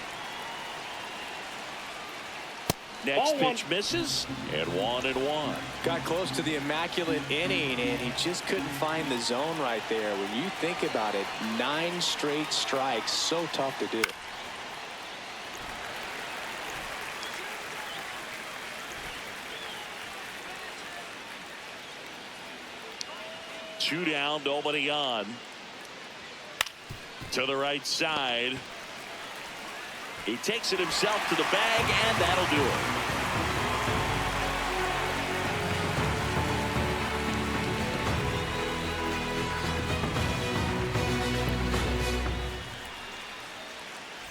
Next pitch misses, and 1-1. Got close to the immaculate inning, and he just couldn't find the zone right there. When you think about it, 9 straight strikes, so tough to do. Two down, nobody on. To the right side. He takes it himself to the bag, and that'll do it.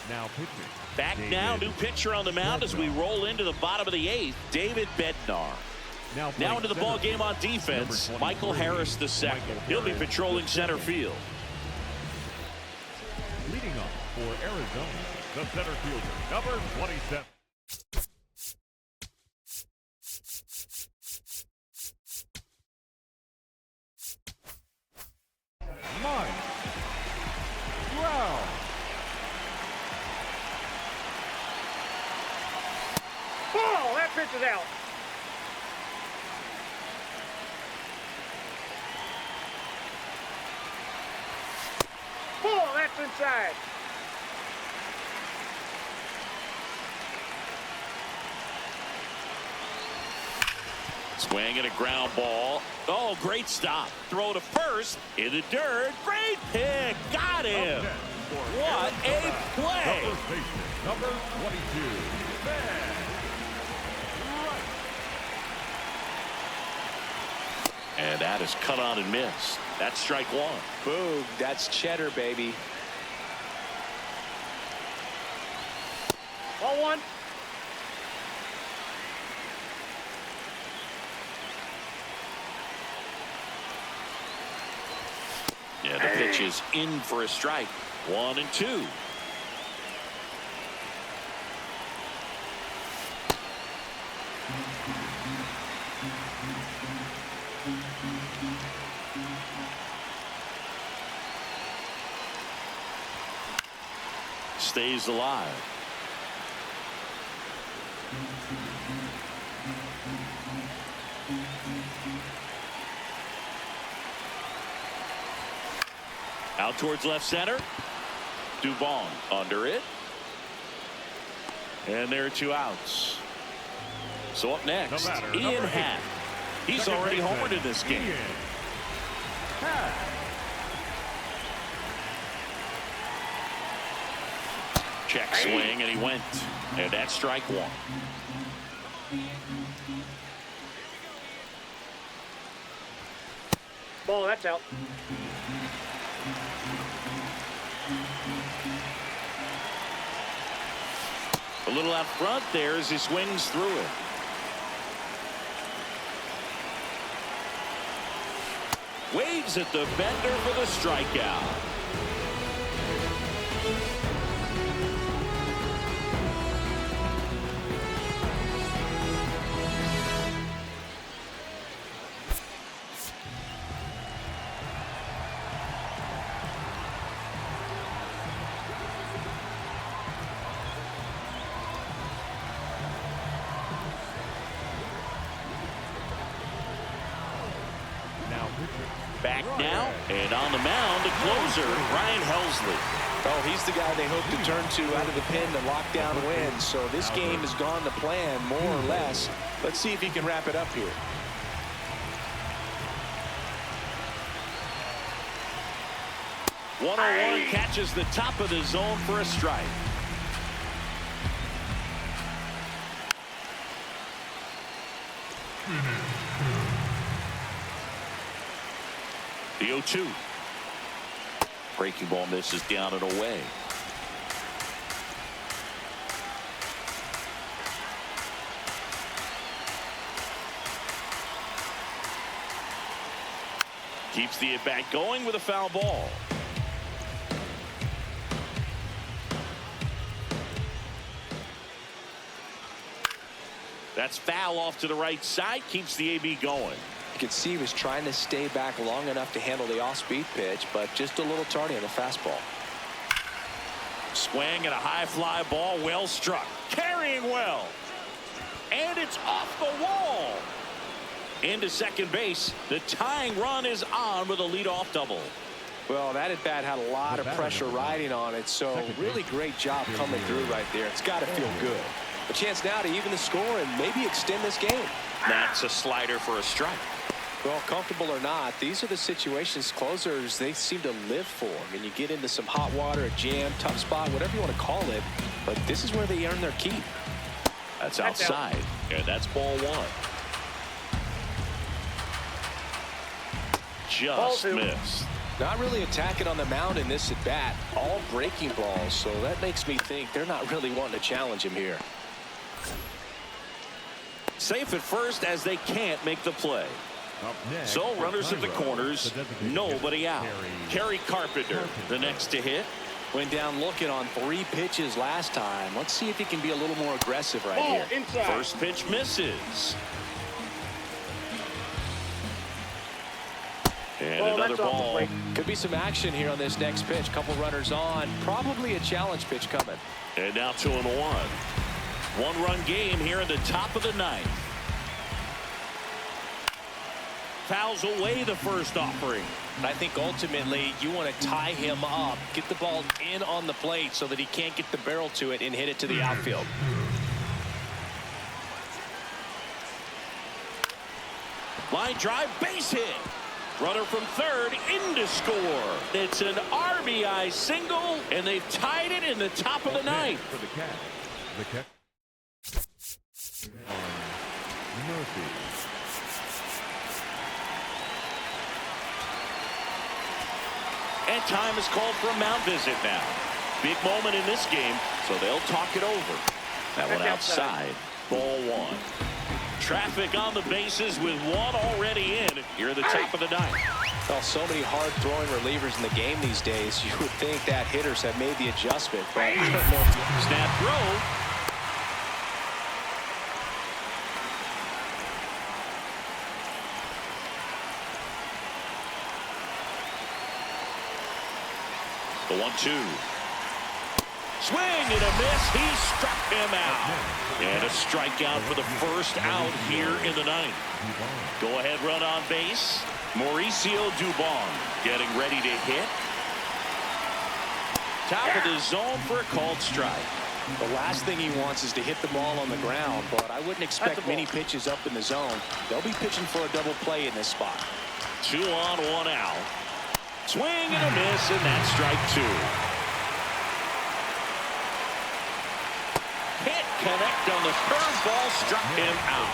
Now pitching. Back now, new pitcher on the mound as we roll into the bottom of the 8th, David Bednar. Now into the ball game on defense, Michael Harris II. He'll be patrolling center field. Leading off for Arizona, the center fielder, number 27. Trout. Ball! That pitch is out. Ball! That's inside. Swing and a ground ball. Oh, great stop. Throw to first. In the dirt. Great pick. Got him. What a play. Number 22. And that is cut on and missed. That's strike 1. Boom. That's cheddar, baby. Ball 1. Yeah, the pitch is in for a strike. 1-2. Stays alive. Out towards left center. Dubon under it. And there are 2 outs. So up next, Ian Happ. He's already homered in this game. Check swing, and he went. And that's strike 1. Ball, that's out. A little out front there as he swings through it. Waves at the bender for the strikeout. back now, and on the mound, the closer, Ryan Helsley. Oh, he's the guy they hope to turn to out of the pen to lock down wins. So this game has gone to plan, more or less. Let's see if he can wrap it up here. One-on-one catches the top of the zone for a strike. The 0-2. Breaking ball misses down and away. Keeps the at-bat going with a foul ball. That's foul off to the right side. Keeps the AB going. You can see he was trying to stay back long enough to handle the off-speed pitch, but just a little tardy on the fastball. Swing and a high fly ball, well struck. Carrying well. And it's off the wall. Into second base. The tying run is on with a leadoff double. Well, that at-bat had a lot of pressure riding on it, so really great job coming through right there. It's got to feel good. A chance now to even the score and maybe extend this game. That's a slider for a strike. Well, comfortable or not, these are the situations closers they seem to live for. I mean, you get into some hot water, a jam, tough spot, whatever you want to call it, but this is where they earn their keep. That's outside, and that's ball one. Just missed. Not really attacking on the mound in this at bat, all breaking balls, so that makes me think they're not really wanting to challenge him here. Safe at first as they can't make the play. So runners at the corners, nobody out. Kerry Carpenter, the next to hit. Went down looking on 3 pitches last time. Let's see if he can be a little more aggressive right here. Inside. First pitch misses. And another ball. Could be some action here on this next pitch. Couple runners on. Probably a challenge pitch coming. And now 2-1. One-run game here in the top of the ninth. Fouls away the first offering. I think ultimately you want to tie him up, get the ball in on the plate so that he can't get the barrel to it and hit it to the outfield. Line drive, base hit. Runner from third in to score. It's an RBI single, and they've tied it in the top of the ninth. For the catch. The catch. Murphy. And time is called for a mound visit now. Big moment in this game, so they'll talk it over. That one outside. Ball one. Traffic on the bases with one already in here at the top of the ninth. Well, so many hard-throwing relievers in the game these days. You would think that hitters have made the adjustment. But snap throw. The 1-2. Swing and a miss. He struck him out. And a strikeout for the first out here in the ninth. Go ahead run on base. Mauricio Dubon getting ready to hit. Top of the zone for a called strike. The last thing he wants is to hit the ball on the ground, but I wouldn't expect many pitches up in the zone. They'll be pitching for a double play in this spot. 2 on, 1 out. Swing and a miss, and that's strike 2. Can't connect on the curveball, struck him out.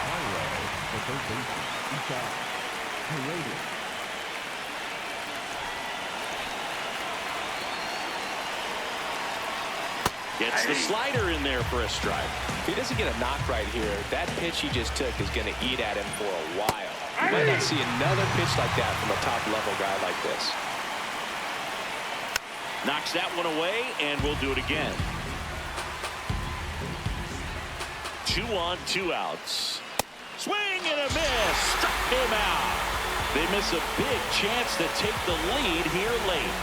Gets the slider in there for a strike. If he doesn't get a knock right here, that pitch he just took is going to eat at him for a while. You might not see another pitch like that from a top-level guy like this. Knocks that one away, and we'll do it again. 2 on, 2 outs. Swing and a miss. Struck him out. They miss a big chance to take the lead here late.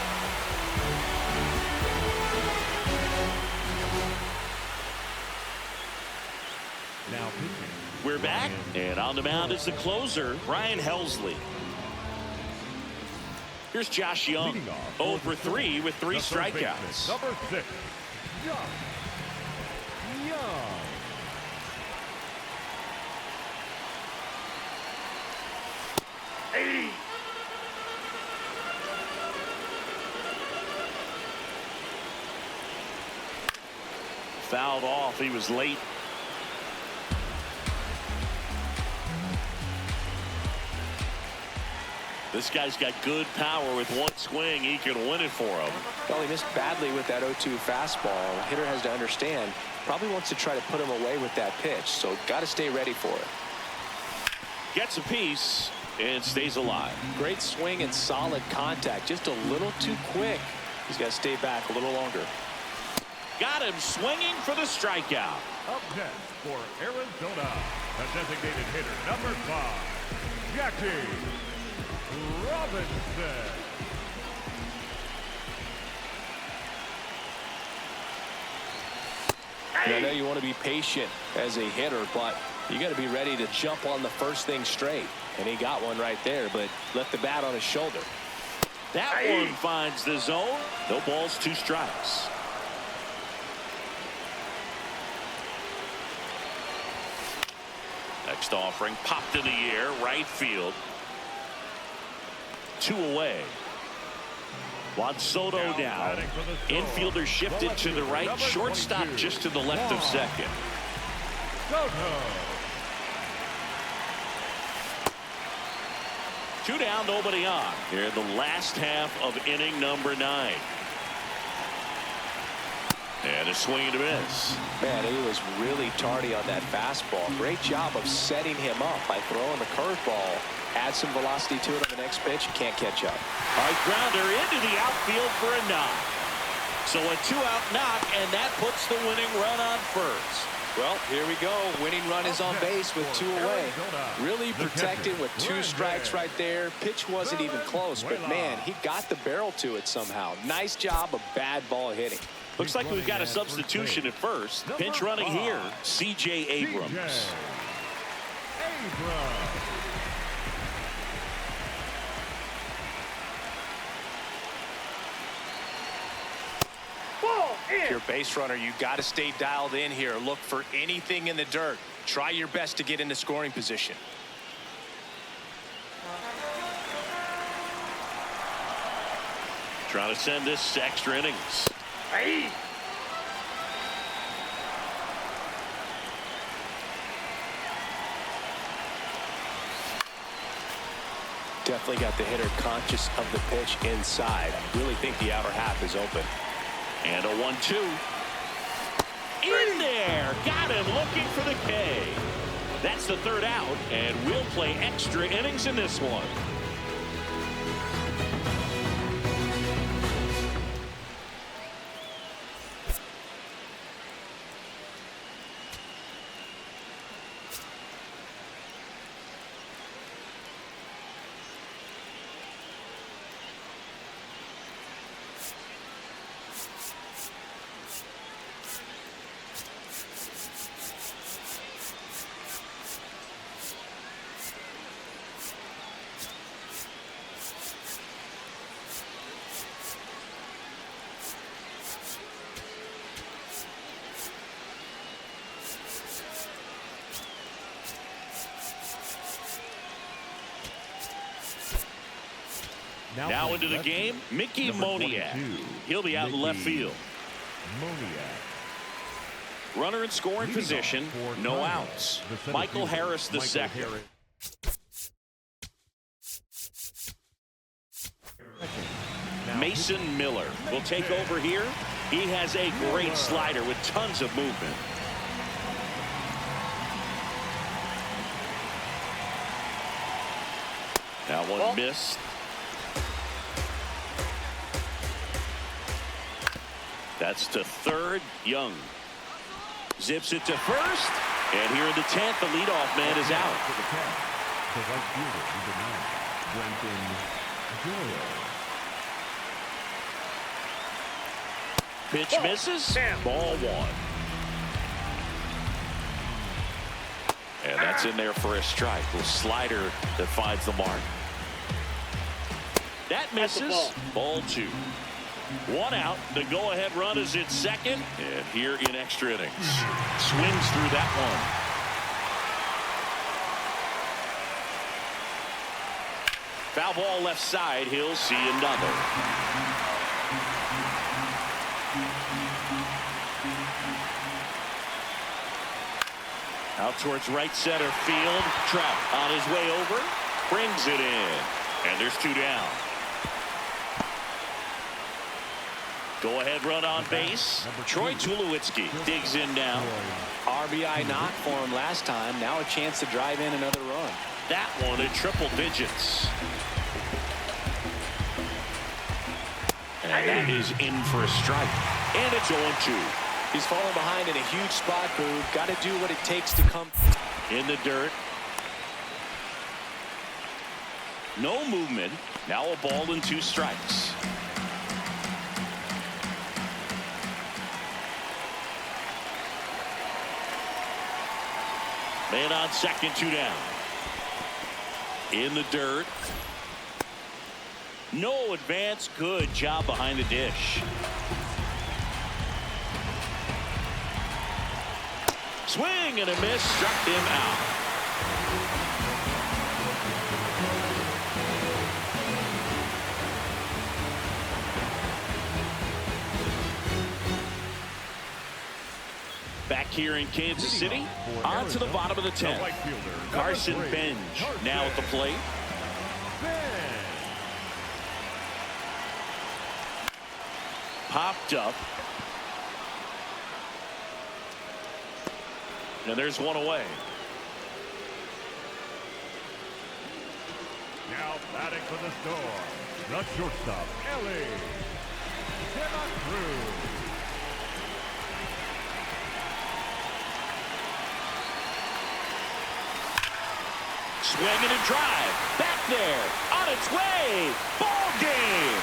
Now pitching. We're back, and on the mound is the closer, Ryan Helsley. Here's Josh Young, Leading off 0 for 3 with 3 the third baseman, strikeouts. Number 6, Young. Hey. Fouled off. He was late. This guy's got good power. With one swing, he can win it for him. Well, he missed badly with that 0-2 fastball. Hitter has to understand, probably wants to try to put him away with that pitch, so got to stay ready for it. Gets a piece and stays alive. Great swing and solid contact, just a little too quick. He's got to stay back a little longer. Got him swinging for the strikeout. Up next for Arizona, the designated hitter, number 5, Jackie Robinson. And I know you want to be patient as a hitter, but you got to be ready to jump on the first thing straight. And he got one right there, but left the bat on his shoulder. That one finds the zone. No balls, 2 strikes. Next offering popped in the air, right field. 2 away. Juan Soto down. Infielder shifted to the right. Shortstop just to the left of second. Soto. 2 down, nobody on. Here in the last half of inning number 9. And a swing and a miss. Man, he was really tardy on that fastball. Great job of setting him up by throwing the curveball. Add some velocity to it on the next pitch. Can't catch up. All right, grounder into the outfield for a knock. So a 2-out knock, and that puts the winning run on first. Well, here we go. Winning run is on base with 2 away. Really protected with 2 strikes right there. Pitch wasn't even close, but man, he got the barrel to it somehow. Nice job of bad ball hitting. Looks like we've got a substitution at first. Pinch running here, C.J. Abrams. If you're a base runner, you got to stay dialed in here. Look for anything in the dirt. Try your best to get into scoring position. Trying to send this to extra innings. Hey. Definitely got the hitter conscious of the pitch inside. I really think the outer half is open. And a 1-2. In there. Got him looking for the K. That's the 3rd out, and we'll play extra innings in this one. Now into the game, Mickey Moniak. He'll be out in left field. Runner in scoring position, no outs. Michael Harris the second. Mason Miller will take over here. He has a great slider with tons of movement. Now one missed. That's to third. Young zips it to first. And here in the 10th, the leadoff man is out. Pitch misses. Ball 1. And that's in there for a strike. The slider that finds the mark. That misses. Ball 2. 1 out. The go-ahead run is in second. And here in extra innings. Swings through that one. Foul ball left side. He'll see another. Out towards right center field. Trout on his way over. Brings it in. And there's 2 down. Go-ahead run on base. Troy Tulowitzki digs in now. RBI knock for him last time. Now a chance to drive in another run. That one in triple digits. And that is in for a strike. And it's 0-2. He's falling behind in a huge spot, Cruz. Got to do what it takes to come. In the dirt. No movement. Now a ball and 2 strikes. Man on second, 2 down. In the dirt. No advance. Good job behind the dish. Swing and a miss. Struck him out. Back here in Kansas City, on to the bottom of the 10th. Carson Benj now at the plate. Popped up. And there's 1 away. Now batting for the Storm, the shortstop, Cruz. Swinging and drive. Back there. On its way. Ball game.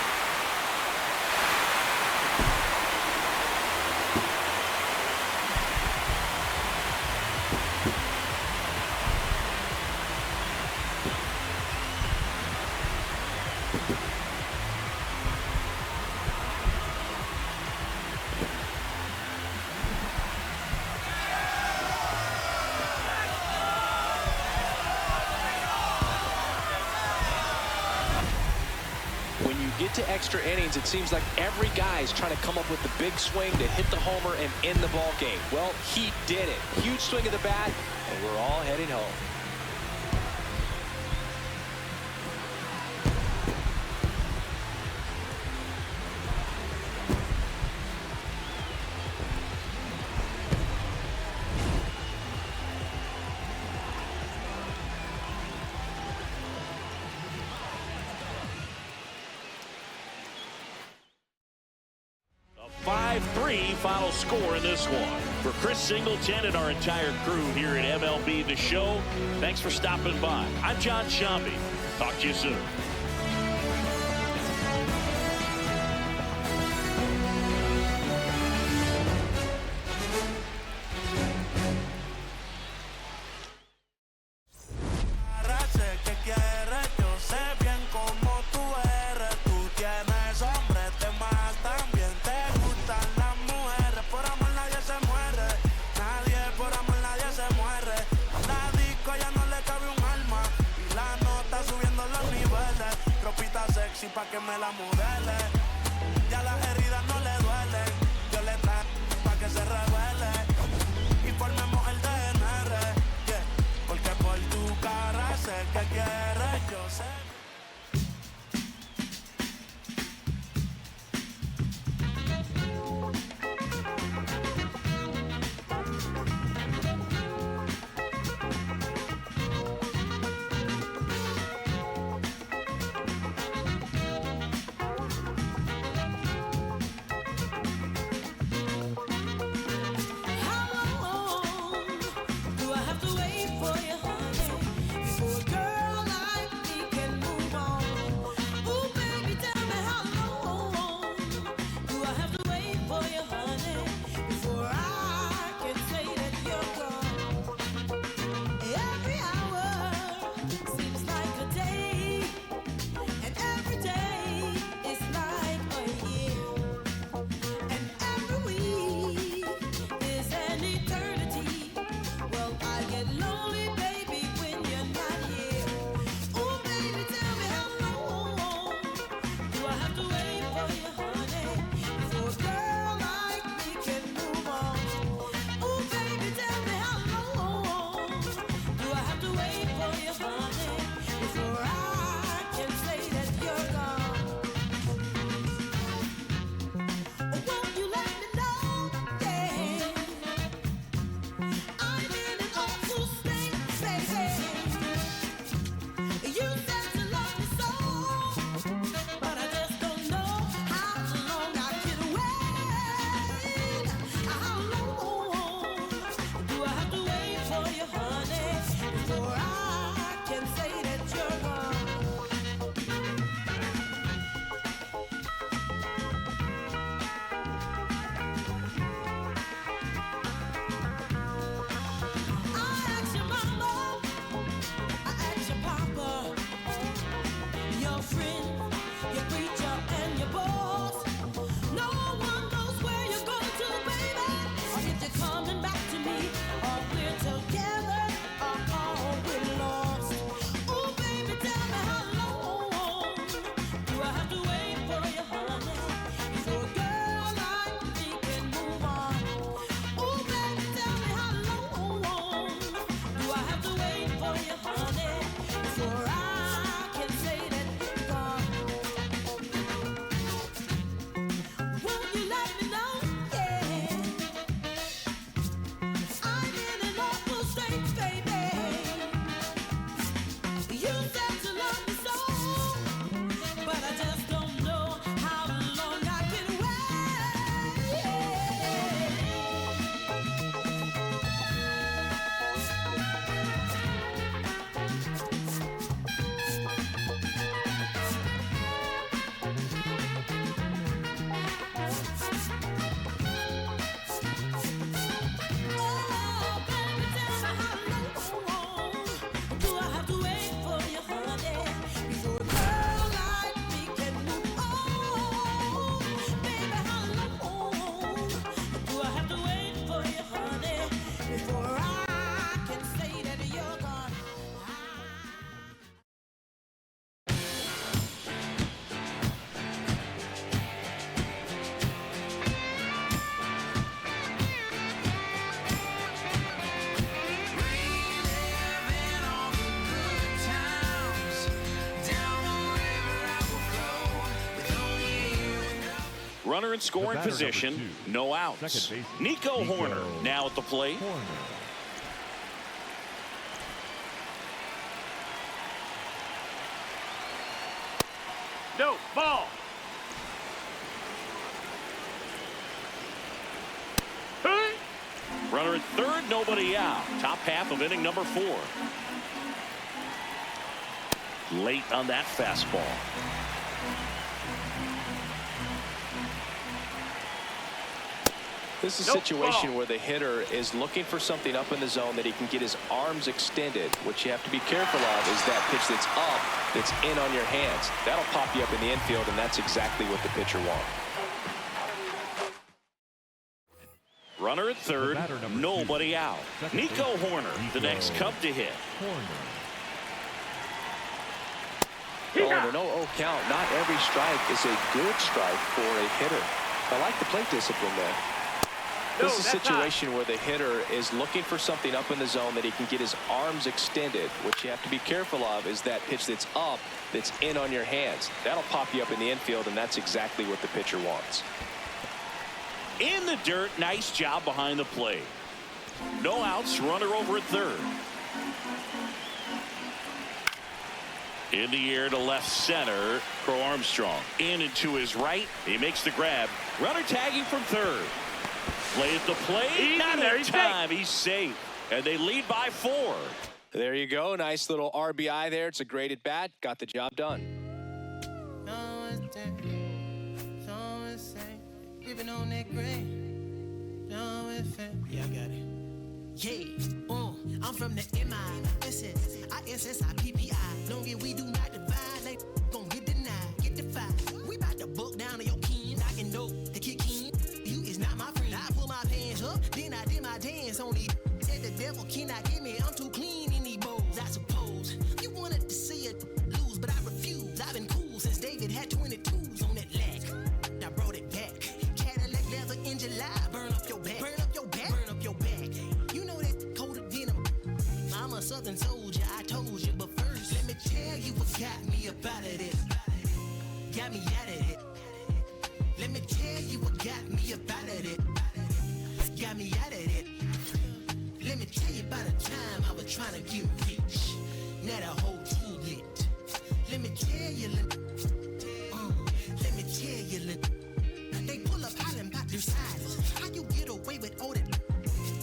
Get to extra innings, it seems like every guy is trying to come up with the big swing to hit the homer and end the ball game. Well, he did it. Huge swing of the bat, and we're all heading home. Final score in this one. For Chris Singleton and our entire crew here at MLB The Show, thanks for stopping by. I'm John Shambi. Talk to you soon. Pa' que me la modele, ya las heridas no le duelen, yo le traigo pa' que se revele y formemos el DNR, yeah. Porque por tu cara sé que quieres, yo sé. Runner in scoring position, no outs. Nico Horner now at the plate. No, ball. Hey. Runner at third, nobody out. Top half of inning number 4. Late on that fastball. This is a situation where the hitter is looking for something up in the zone that he can get his arms extended. What you have to be careful of is that pitch that's up, that's in on your hands. That'll pop you up in the infield, and that's exactly what the pitcher wants. Runner at third, nobody out. Nico Horner, the next Cub to hit. Oh, and an 0-0 count. Not every strike is a good strike for a hitter. I like the plate discipline there. This is a situation where the hitter is looking for something up in the zone that he can get his arms extended. What you have to be careful of is that pitch that's up, that's in on your hands. That'll pop you up in the infield, and that's exactly what the pitcher wants. In the dirt, nice job behind the plate. No outs, runner over at third. In the air to left center, Crow Armstrong. In and to his right, he makes the grab. Runner tagging from third. Play at the plate, not in time, he's safe. And they lead by 4. There you go, nice little RBI there. It's a great at bat, got the job done. Yeah, I got it. Yeah, I'm from the MISSISSIPPI. Long as we do not divide, like gon' get denied, get defied. We bout to book down to your kin. I can know the kick in. You is not my friend. I pull my pants up, then I did my dance. Only said the devil cannot get me. I'm too clean in these bowls. I suppose you wanted to see it lose, but I refuse. I've been cool since David had 22s on that leg. I brought it back. Cadillac leather in July. Burn up your back. Burn up your back. Burn up your back. You know that cold denim. I'm a Southern soldier. I told you, but first let me tell you what got me up out of this. Got me out of it. Let me tell you what got me up out of it. Got me out of it. Let me tell you about a time I was trying to get rich. Now the whole team lit. Let me tell you, let me tell you, they pull up hollering about their silence. How you get away with all that?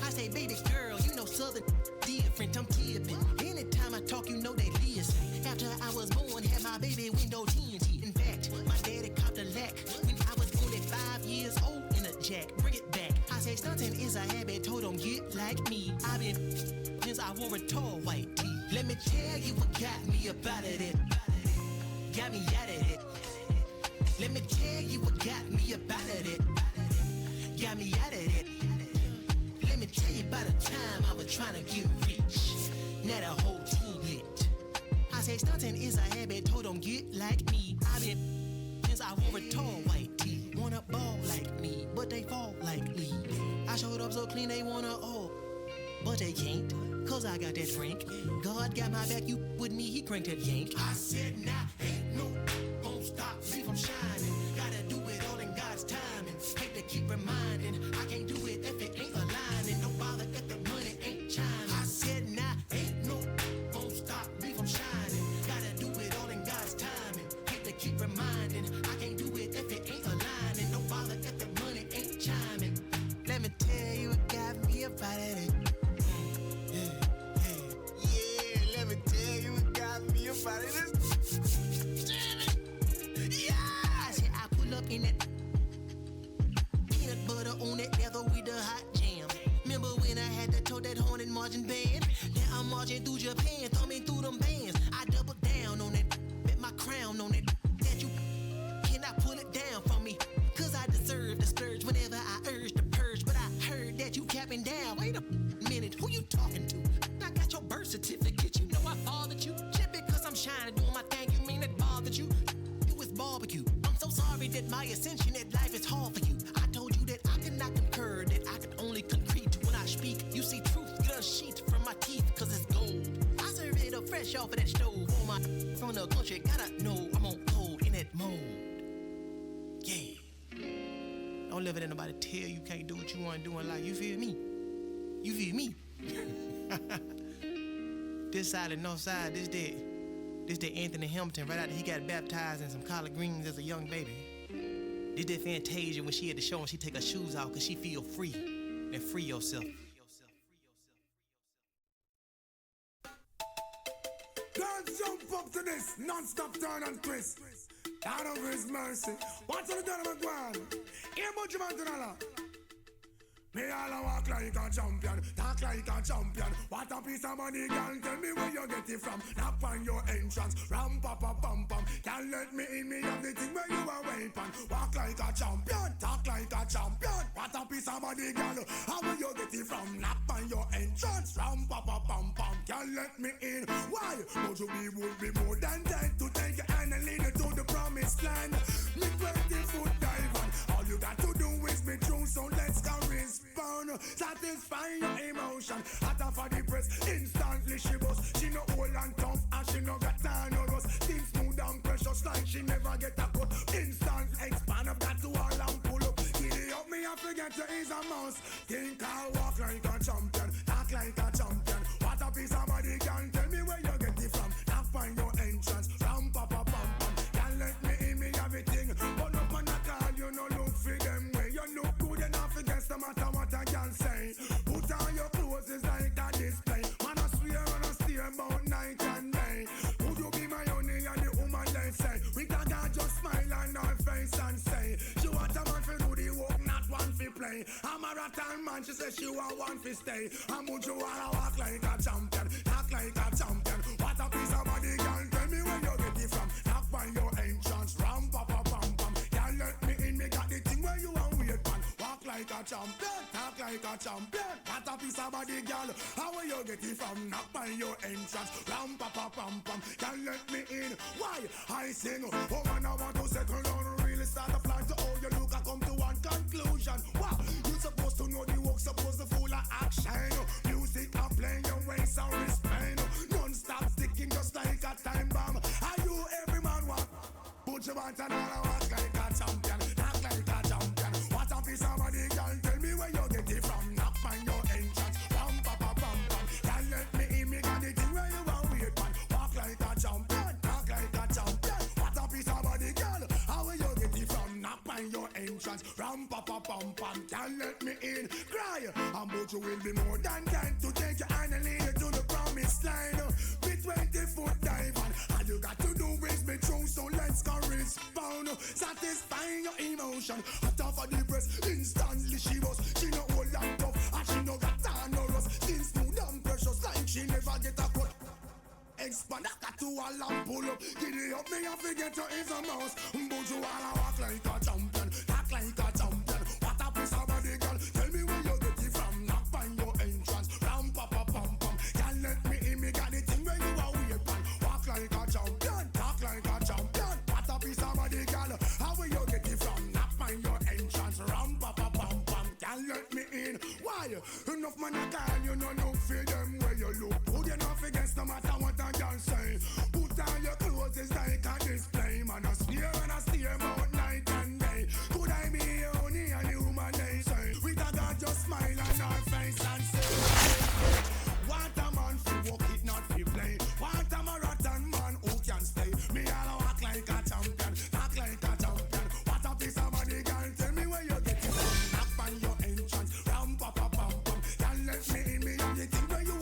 I say, baby girl, you know Southern different. I'm tipping. Anytime I talk, you know they listen. After I was born, had my baby window TNT. In fact, my daddy copped a lack when I was only 5 years old in a jack. Bring it back. I say stunting is a habit, told them get like me. I've been since I wore a tall white tee. Let me tell you what got me up out of it. Got me out of it. Let me tell you what got me up out of it. Got me out of it. Let me tell you about a time I was trying to get rich. Now the whole team lit. I say stunting is a habit, told them get like me. I've been since I wore a tall white tee. Wanna ball like me, but they fall like me. I showed up so clean they wanna but they can't, cause I got that Frank. God got my back, you with me, he cranked that yank. I said nah, ain't no won't stop me from shining. Gotta do it all in God's timing. Hate to keep reminding, I can't do it if it ain't aligning. No bother if the money ain't chiming. I said nah, ain't no won't stop me from shining. Gotta do it all in God's timing. Hate to keep reminding, I can't do it if it ain't aligning. No bother if the money ain't chiming. Let me tell you what got me up out of it. In that peanut butter on that leather with the hot jam. Remember when I had to tote that haunted marching band? Now I'm marching through Japan, thumbing through them bands. I doubled down on it, bet my crown on it. That you cannot pull it down from me, cause I deserve the splurge whenever I urge the purge. But I heard that you capping down. Wait a minute, who you talking to? I got your birth certificate, you know I fathered you. Just because I'm shining doing my thing, you mean it bothered you? You was barbecue. So sorry that my ascension at life is hard for you. I told you that I could not concur, that I could only concrete when I speak. You see truth get unsheathed from my teeth, cause it's gold. I serve it up fresh off of that stove. On my from the country, gotta know I'm on cold in that mode. Yeah. Don't let anybody tell you can't do what you want to do in life. You feel me? You feel me? This side and north side, this that Anthony Hamilton right after he got baptized in some collard greens as a young baby. This that Fantasia when she had to show and she take her shoes off because she feel free. And free yourself. Don't jump up to this non-stop turn and twist. Out of his mercy. What's on the gun of a guan? Here, much man to the me all walk like a champion, talk like a champion. What a piece of money, girl, tell me where you get it from. Knock on your entrance, ram pa pa pam pam. Can't let me in, me have the thing where you are waiting. Walk like a champion, talk like a champion. What a piece of money, girl, how will you get it from? Knock on your entrance, ram pa pa pam pam. Can't let me in, why? Would you would be more than dead to take your hand and lead you to the promised land. Me 20-foot dive on, all you got to do is be true, so let's go respond. Satisfy your emotion, hotter for the press, instantly she bust. She no old and tough, and she no got time no rust. Things smooth and precious like she never get a cut. Instant expand up that to all and pull up. Giddy up me, I forget to ease a mouse. Think I'll walk like a champion, talk like a champion. What a piece of body, can tell me where you get it from. Now find your entrance, ram pa pa pam pam. Can't let me in, me everything. But up on a call, you no look for them way. You look good enough against no matter what I can say. Put on your clothes, it's like a display. Man, I swear and I steer about night and day. Would you be my honey and the woman they say? We can just smile on her face and say, she want a man for do the work, not one for play. I'm a rattan man, she says she want one for stay. And would you wanna walk like a champion, talk like a champion? What a piece of body, girl, tell me where you get it from. Knock on your entrance, ram pa pa pam pam. Can't let me in, me got the thing where you want wait man. Walk like a champion, talk like a champion. What a piece of body, girl, how will you get it from? Knock on your entrance, ram pa pa pam pam. Can't let me in, why? I sing, oh man, I want to settle down, really start a plan to how you look, I come to one conclusion. Wow, you supposed to know the work, supposed to full of action. Music and playing your waist and respect. Non-stop sticking just like a time bomb. Are you every man walk? Put your hands and all walk like a champion, talk like a champion. What a piece of body, girl, tell me where you get it from. Knock on your entrance, ram pa pa pam pam. Can't let me in, me got the thing where you want wait man. Walk like a champion, talk like a champion. What a piece of body, girl, how will you get it from? Knock on your entrance, ram pa pa pam pam. Can't let me in, cry. But you will be more than kind to take your hand and lead you to the promised line. Be 20-foot dive on, all you got to do is be true, so let's go respond. Satisfy your emotion, hotter for the press, instantly she was. She no old and tough, and she no got time no rust. Skin smooth and precious like she never get a cut. Expand that to a lamp pull up. Giddy up me and forget to is a mouse. But you wanna walk like a champion, talk like a champion. What a piece of body, girl, tell me where you get it from. Knock on your entrance, ram pa pa pam pam. Can't let me in, me got the thing where you are wait man. Walk like a champion, talk like a champion. What a piece of body, girl, how will you get it from? Knock on your entrance, ram pa pa pam pam. Can't let me in, why? Enough man a call, you know look for them where you look good enough against no matter what a girl say. Put on your clothes, it's like a display. Man, I steer and I steer about night and day. Could I be only a human they say? With a girl just smile on her face and say, what a man fi walk it, not fi play. What a marathon man who can stay. Me all walk like a champion, talk like a champion. What a piece of body, girl, tell me where you get it from. Knock on your entrance, ram pa pa pam pam. Can't let me in, me have the thing where you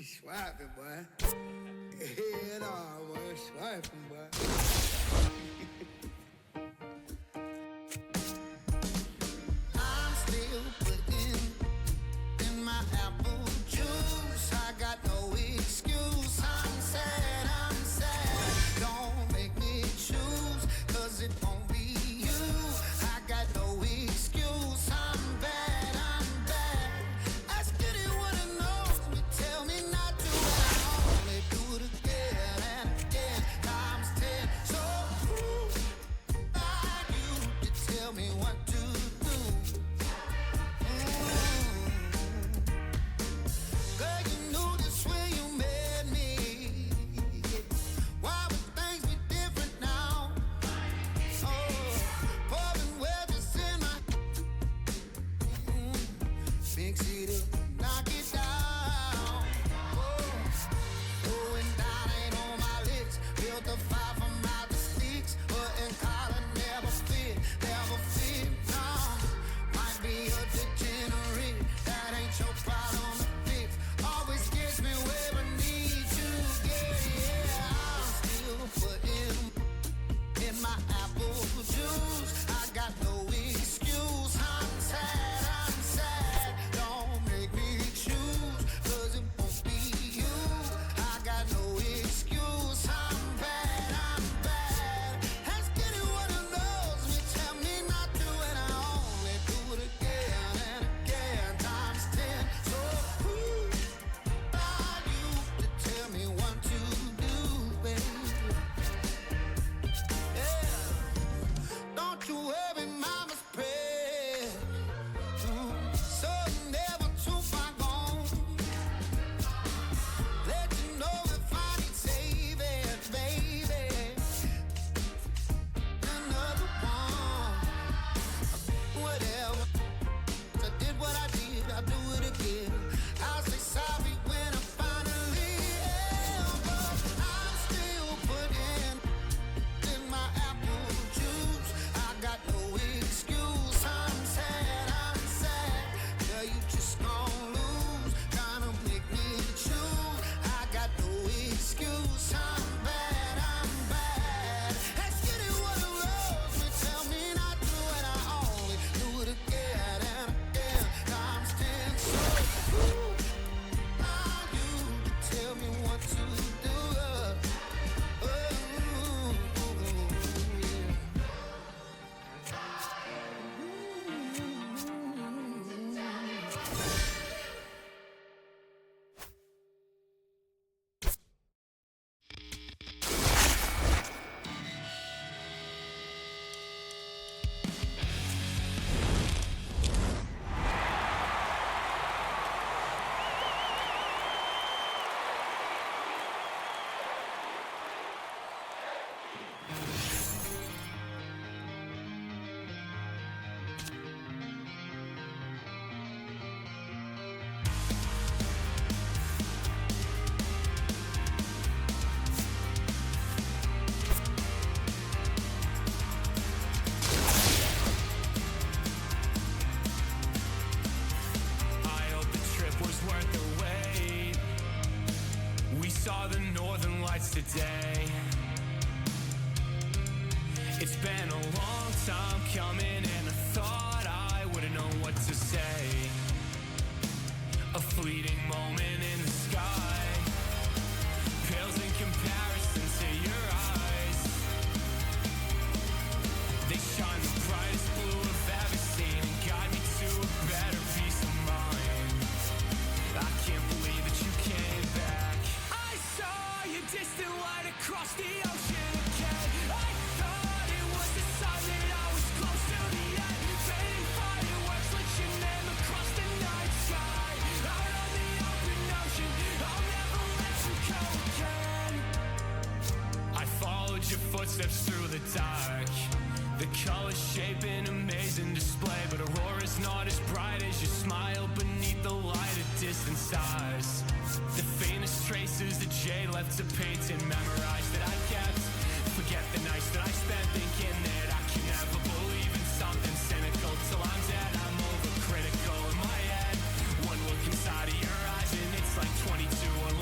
Swiping, boy. Hell no, boy. Swiping, boy. I'm still putting in my apple juice. I got no excuse. I'm sad. Don't make me choose, 'cause it won't be you. I got no excuse. I'm bad. Ask anyone who knows me, tell me not to. I only do it again and again, times 10. So who are you to tell me what to do? Girl, you knew this when you met me. Why would things be different now? Pouring wedges in my mix it up, knock it down. Going down ain't on my list. Built a fire from out the sticks, but in collar never fit. No, might be a degenerate. That ain't your problem to fix. Always gets me where I need you. Yeah, I'm still putting in my apple juice. I got no excuse. I'm sad. Don't make me choose, 'cause it won't be you. I got no excuse. I'm bad. Ask anyone who knows me, tell me not to, and I only do it again and again, times 10. So who are you to tell me what to do, baby? Yeah. Don't you worry, mama's prayer. So never too far gone. Let you know if I need saving, baby. Another one. Whatever. I did what I did, I'll do it again. I'll say sorry when I finally am. But I'm still putting in my apple juice. I got no excuse. I'm sad. Girl, you just gon' lose. Tryna make me choose. I got no excuse. I'm bad. Ask anyone who loves me, tell me not to, and I only do it again and again, times 10. So who are you to tell me what to do? I hope the trip was worth the wait. We saw the northern lights today. It's been a long time coming, and I thought I wouldn't know what to say. A fleeting moment in the sky pales in comparison to your eyes. They shine the brightest blue I've ever seen and guide me to a better peace of mind. I can't believe that you came back. I saw your distant light across the ocean again. I thought it was a sign that I was close to the end. Fading fireworks lit your name across the night sky. Out on the open ocean, I'll never let you go again. I followed your footsteps through the dark. The colors shape an amazing display, but Aurora's not as bright as your smile beneath the light of distant stars. The faintest traces that jade left to paint and memorize that I kept. Forget the nights that I spent thinking that I can never believe in something cynical. Till I'm dead, I'm overcritical in my head. One look inside of your eyes and it's like 22 or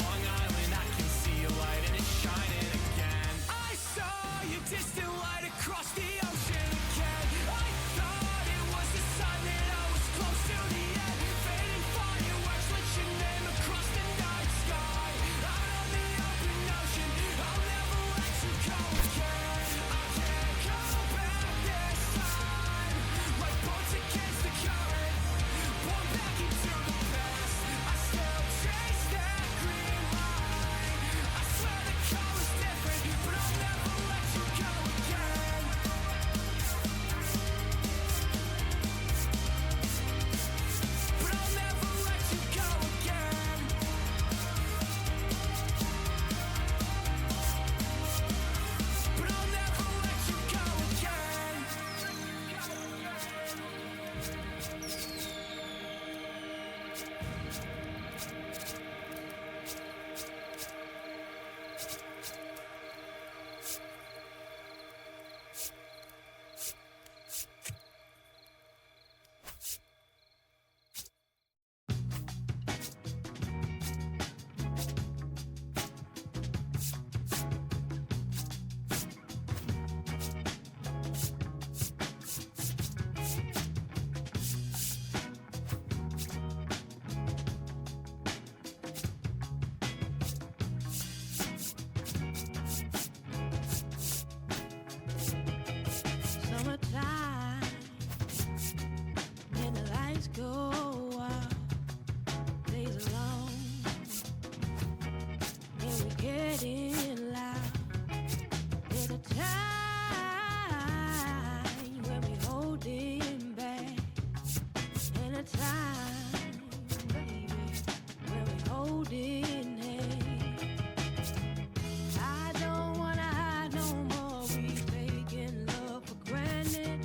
getting loud. There's a time when we holding back, and a time, baby, when we holding hands. I don't wanna hide no more. We taking love for granted.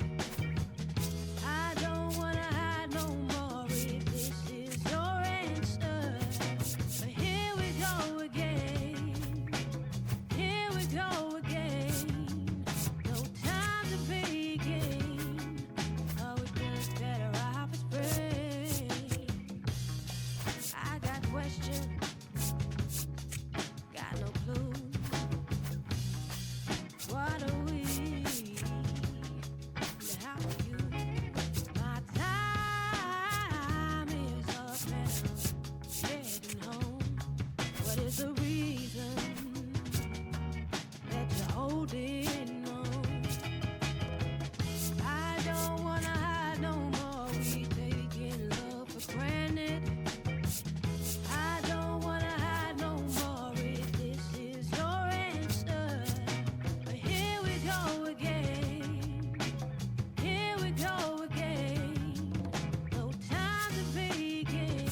I don't wanna hide no more. If this is your answer, but here we go again. Here we go again. No time to begin. Oh, we just better off as friends. I got questions, got no clue. What are we? How are you? My time is up and I'm heading home. What is the reason that you're holding on? I don't wanna hide no more. We taking love for granted. I don't wanna hide no more. If this is your answer, but here we go again. Here we go again. No time to begin.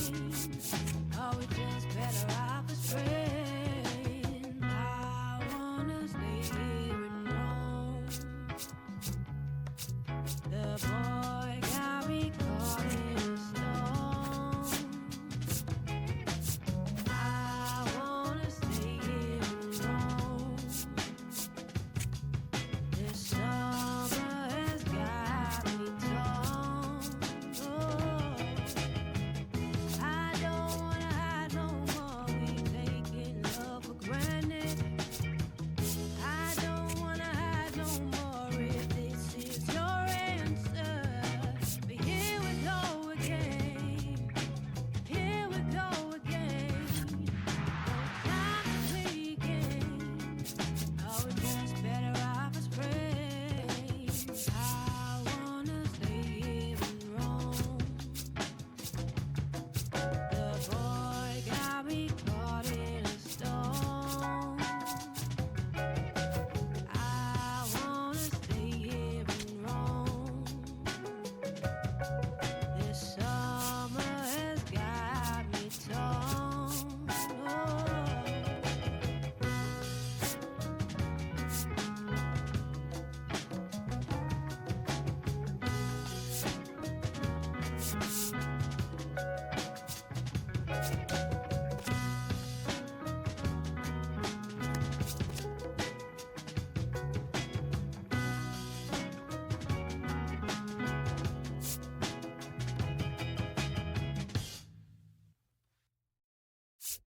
Oh, we just better off as friends. I wanna stay here and roam. The boy got me caught in a storm. I wanna stay here and roam. This summer has got me torn. Oh, I don't wanna hide no more. We taking love for granted. I don't wanna hide no more. If this is your answer, but here we go again. Here we go again. No time to begin. Oh, we just better off as friends. I wanna stay here and roam. The boy got me caught in a storm. I wanna stay here and roam. This summer has got me torn. Oh.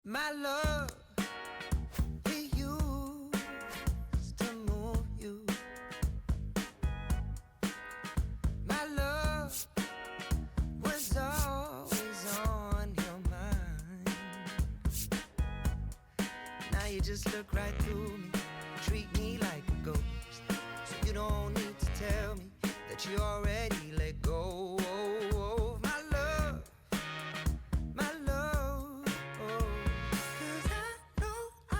My love, it used to move you. My love was always on your mind. Now you just look right through me, treat me like a ghost. So you don't need to tell me that you already let go of my love. My love, oh, 'cause I know I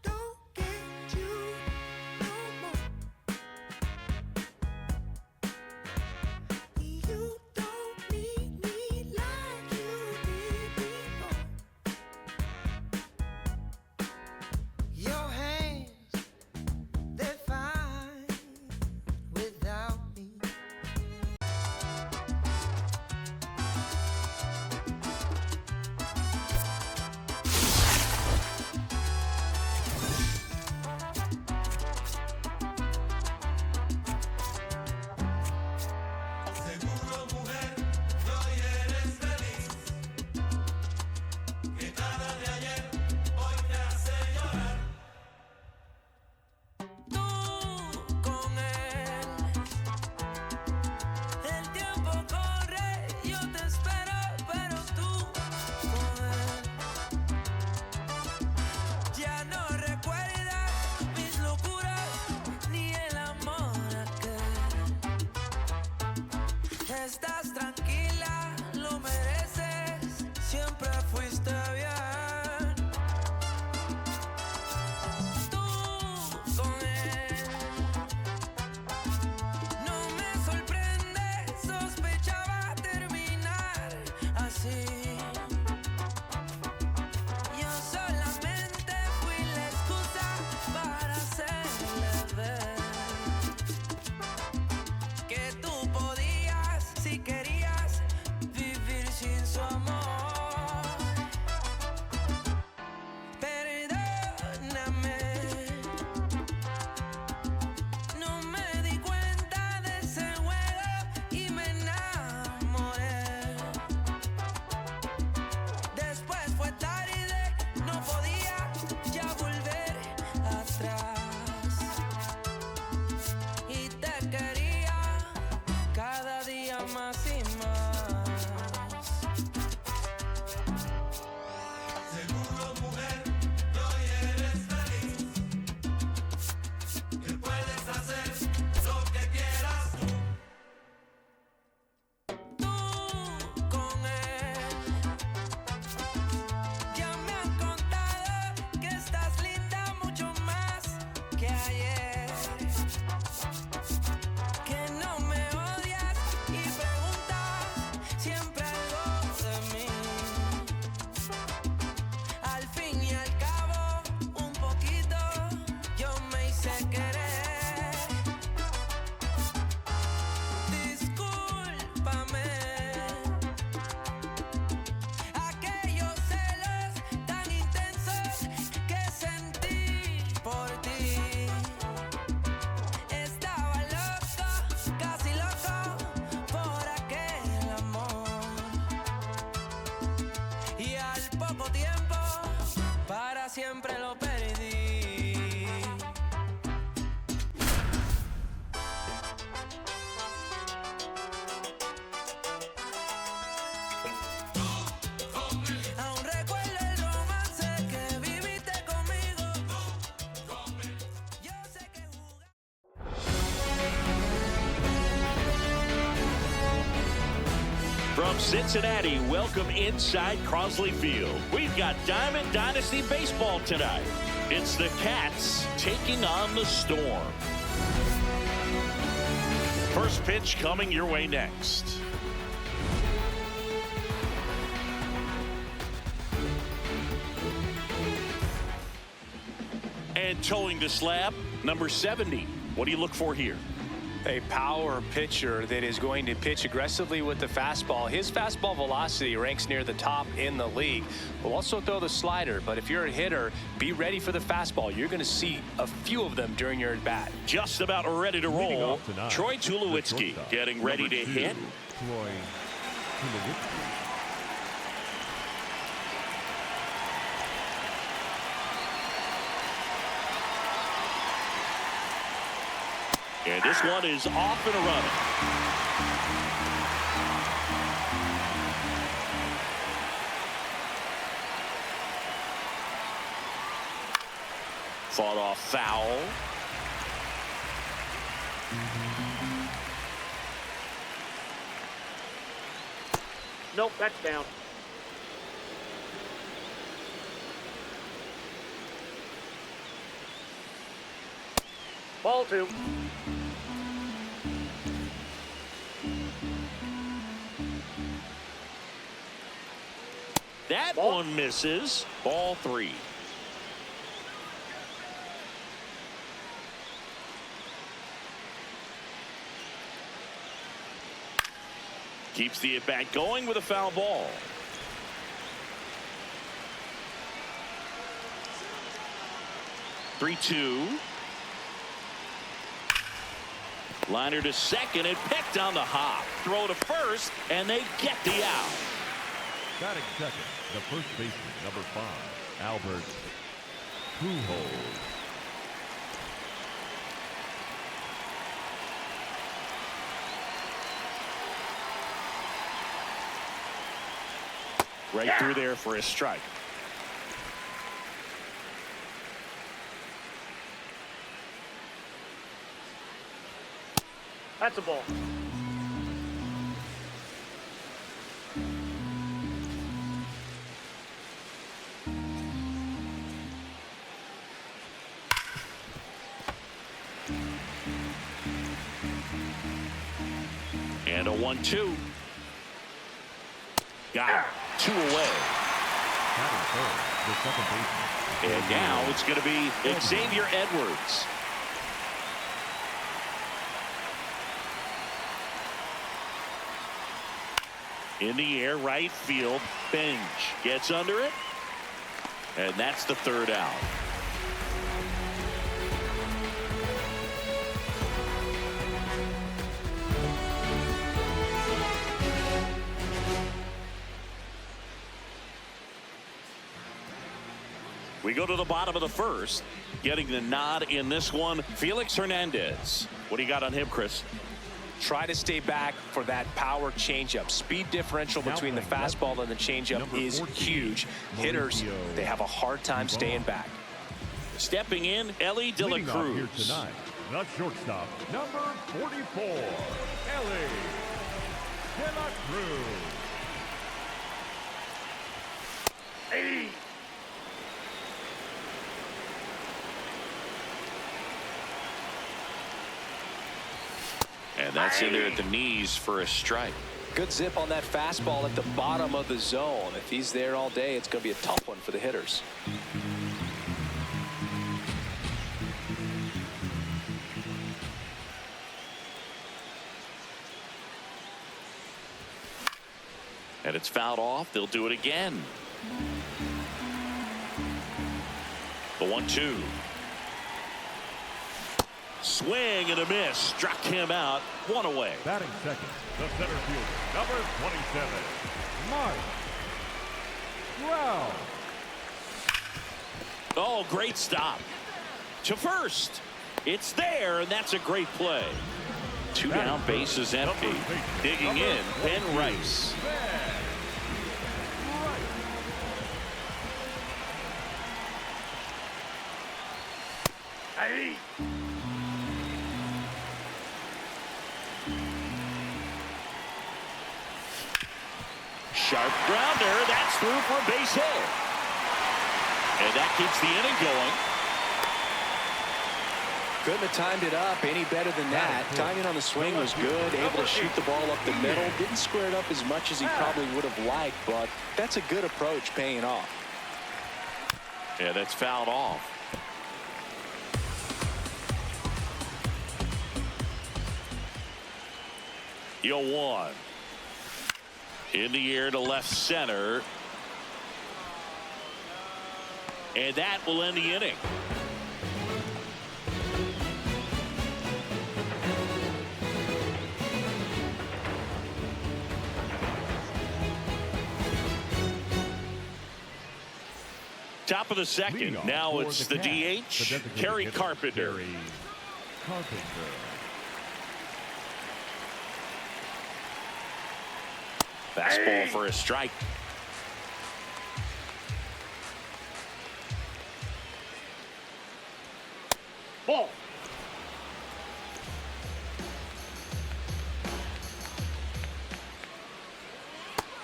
don't get you no more. You don't need me like you did before. Your hands, they're fine without me. siempre lo perdí. Aún recuerdo el romance que viviste conmigo. Yo sé que From Cincinnati, welcome inside Crosley Field. We've got Diamond Dynasty baseball tonight. It's the Cats taking on the Storm. First pitch coming your way next. And towing the slab, number 70. What do you look for here? A power pitcher that is going to pitch aggressively with the fastball. His fastball velocity ranks near the top in the league. Will also throw the slider, but if you're a hitter, be ready for the fastball. You're going to see a few of them during your at-bat. Just about ready to roll. Troy Tulowitzki getting ready to hit. Troy Tulowitzki. And this one is off and running. Fought off foul. Nope, that's down. Ball two. That one misses. Ball three. Keeps the at-bat going with a foul ball. Three-two. Liner to second and picked on the hop. Throw to first, and they get the out. Batting second, the first baseman, number 5, Albert Pujols. Right through there for a strike. That's a ball. And a 1-2. Got it. 2 away. The second baseman. And now it's going to be Xavier Edwards. In the air, right field. Bench gets under it. And that's the third out. We go to the bottom of the first. Getting the nod in this one, Felix Hernandez. What do you got on him, Chris? Try to stay back for that power changeup. Speed differential between the fastball and the changeup is huge. Hitters, they have a hard time staying back. Stepping in, Ellie De La Cruz. Here tonight, the shortstop, number 44, Ellie De La Cruz. Hey. And that's in there at the knees for a strike. Good zip on that fastball at the bottom of the zone. If he's there all day, it's going to be a tough one for the hitters. And it's fouled off. They'll do it again. The 1-2. Swing and a miss. Struck him out. 1 away. Batting second, the center fielder, number 27, Mike Trout. Oh, great stop. To first. It's there, and that's a great play. 2 down, bases empty. Digging in, Ben Rice. Hey. Sharp grounder. That's through for a base hit. And that keeps the inning going. Couldn't have timed it up any better than that. Timing on the swing was good. Able to shoot the ball up the middle. Didn't square it up as much as he probably would have liked, but that's a good approach paying off. Yeah, that's fouled off. The 0-1. In the air to left center. And that will end the inning. Top of the second. Now it's the DH, Kerry Carpenter. Fastball for a strike. Ball.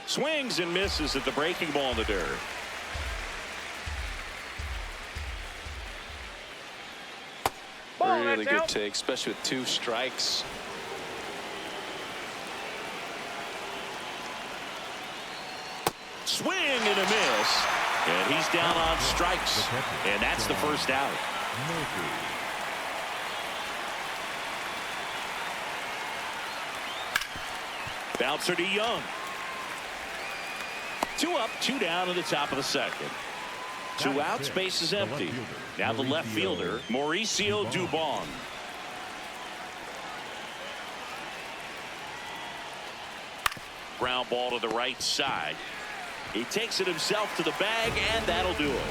Swings and misses at the breaking ball in the dirt. Ball, really that's good out. take, especially with 2 strikes. Swing and a miss. And he's down on strikes. And that's the first out. Bouncer to Young. 2 up, 2 down in the top of the second. 2 outs, base is empty. Now the left fielder, Mauricio Dubon. Ground ball to the right side. He takes it himself to the bag, and that'll do it.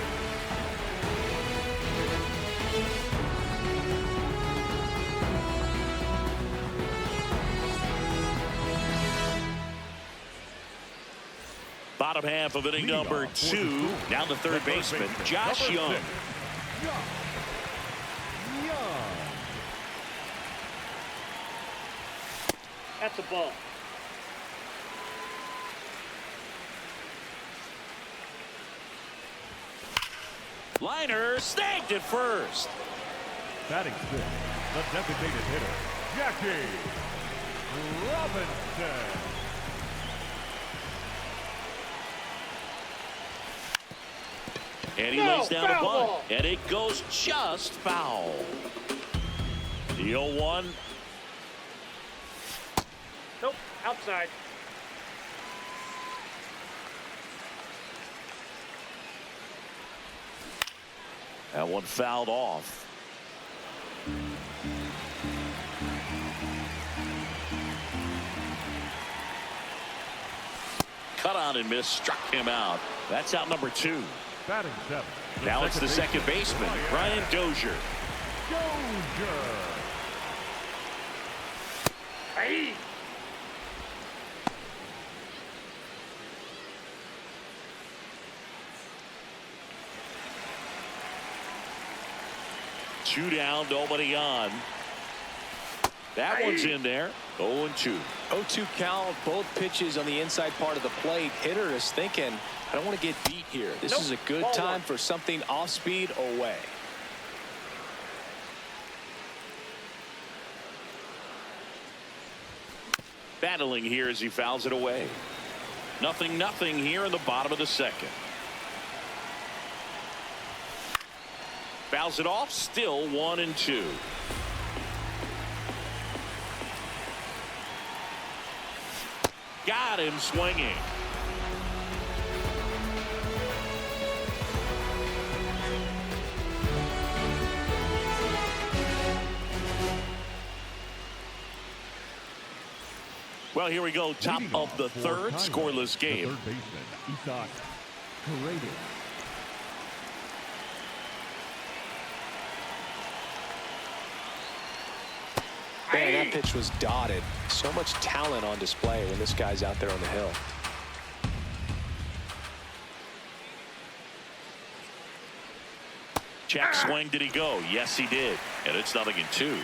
Bottom half of inning number 2. Now the third baseman, Josh Young. That's a ball. Liner snagged at first. Batting 6, the designated hitter, Jackie Robinson. And he lays down a bunt. Ball. And it goes just foul. The 0-1. Nope, outside. That one fouled off. Cut on and miss, struck him out. That's out number 2. Batting 7. Now it's the second baseman, Brian Dozier. Hey. Two down, nobody on. That one's in there. 0-2. 0-2 count, both pitches on the inside part of the plate. Hitter is thinking, I don't want to get beat here. This is a good time for something off speed away. Battling here as he fouls it away. 0-0 here in the bottom of the second. Fouls it off, still 1-2. Got him swinging. Well, here we go. Top of the third, scoreless game. Third baseman, Isaac Paredes. Man, that pitch was dotted. So much talent on display when this guy's out there on the hill. Check swing. Did he go? Yes, he did. And it's 0-2.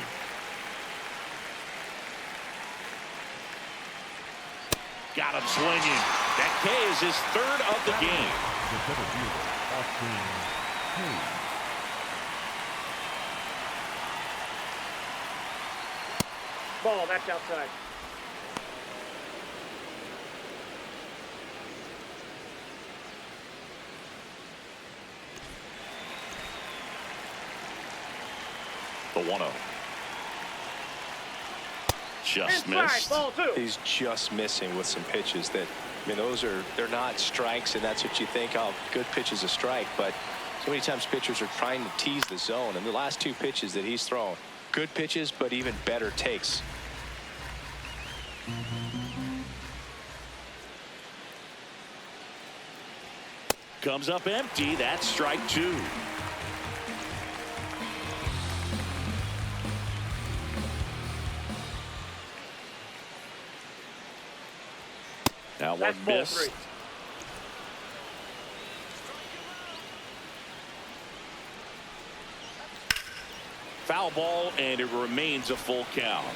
Got him swinging. That K is his third of the game. Ball, that's outside. The 1-0. Just Inside, missed. ball 2. He's just missing with some pitches that, I mean, they're not strikes, and that's what you think, oh, good pitch is a strike. But so many times pitchers are trying to tease the zone, and the last 2 pitches that he's thrown, good pitches, but even better takes. Comes up empty. That's strike 2. Now That's one ball miss. 3. Foul ball, and it remains a full count.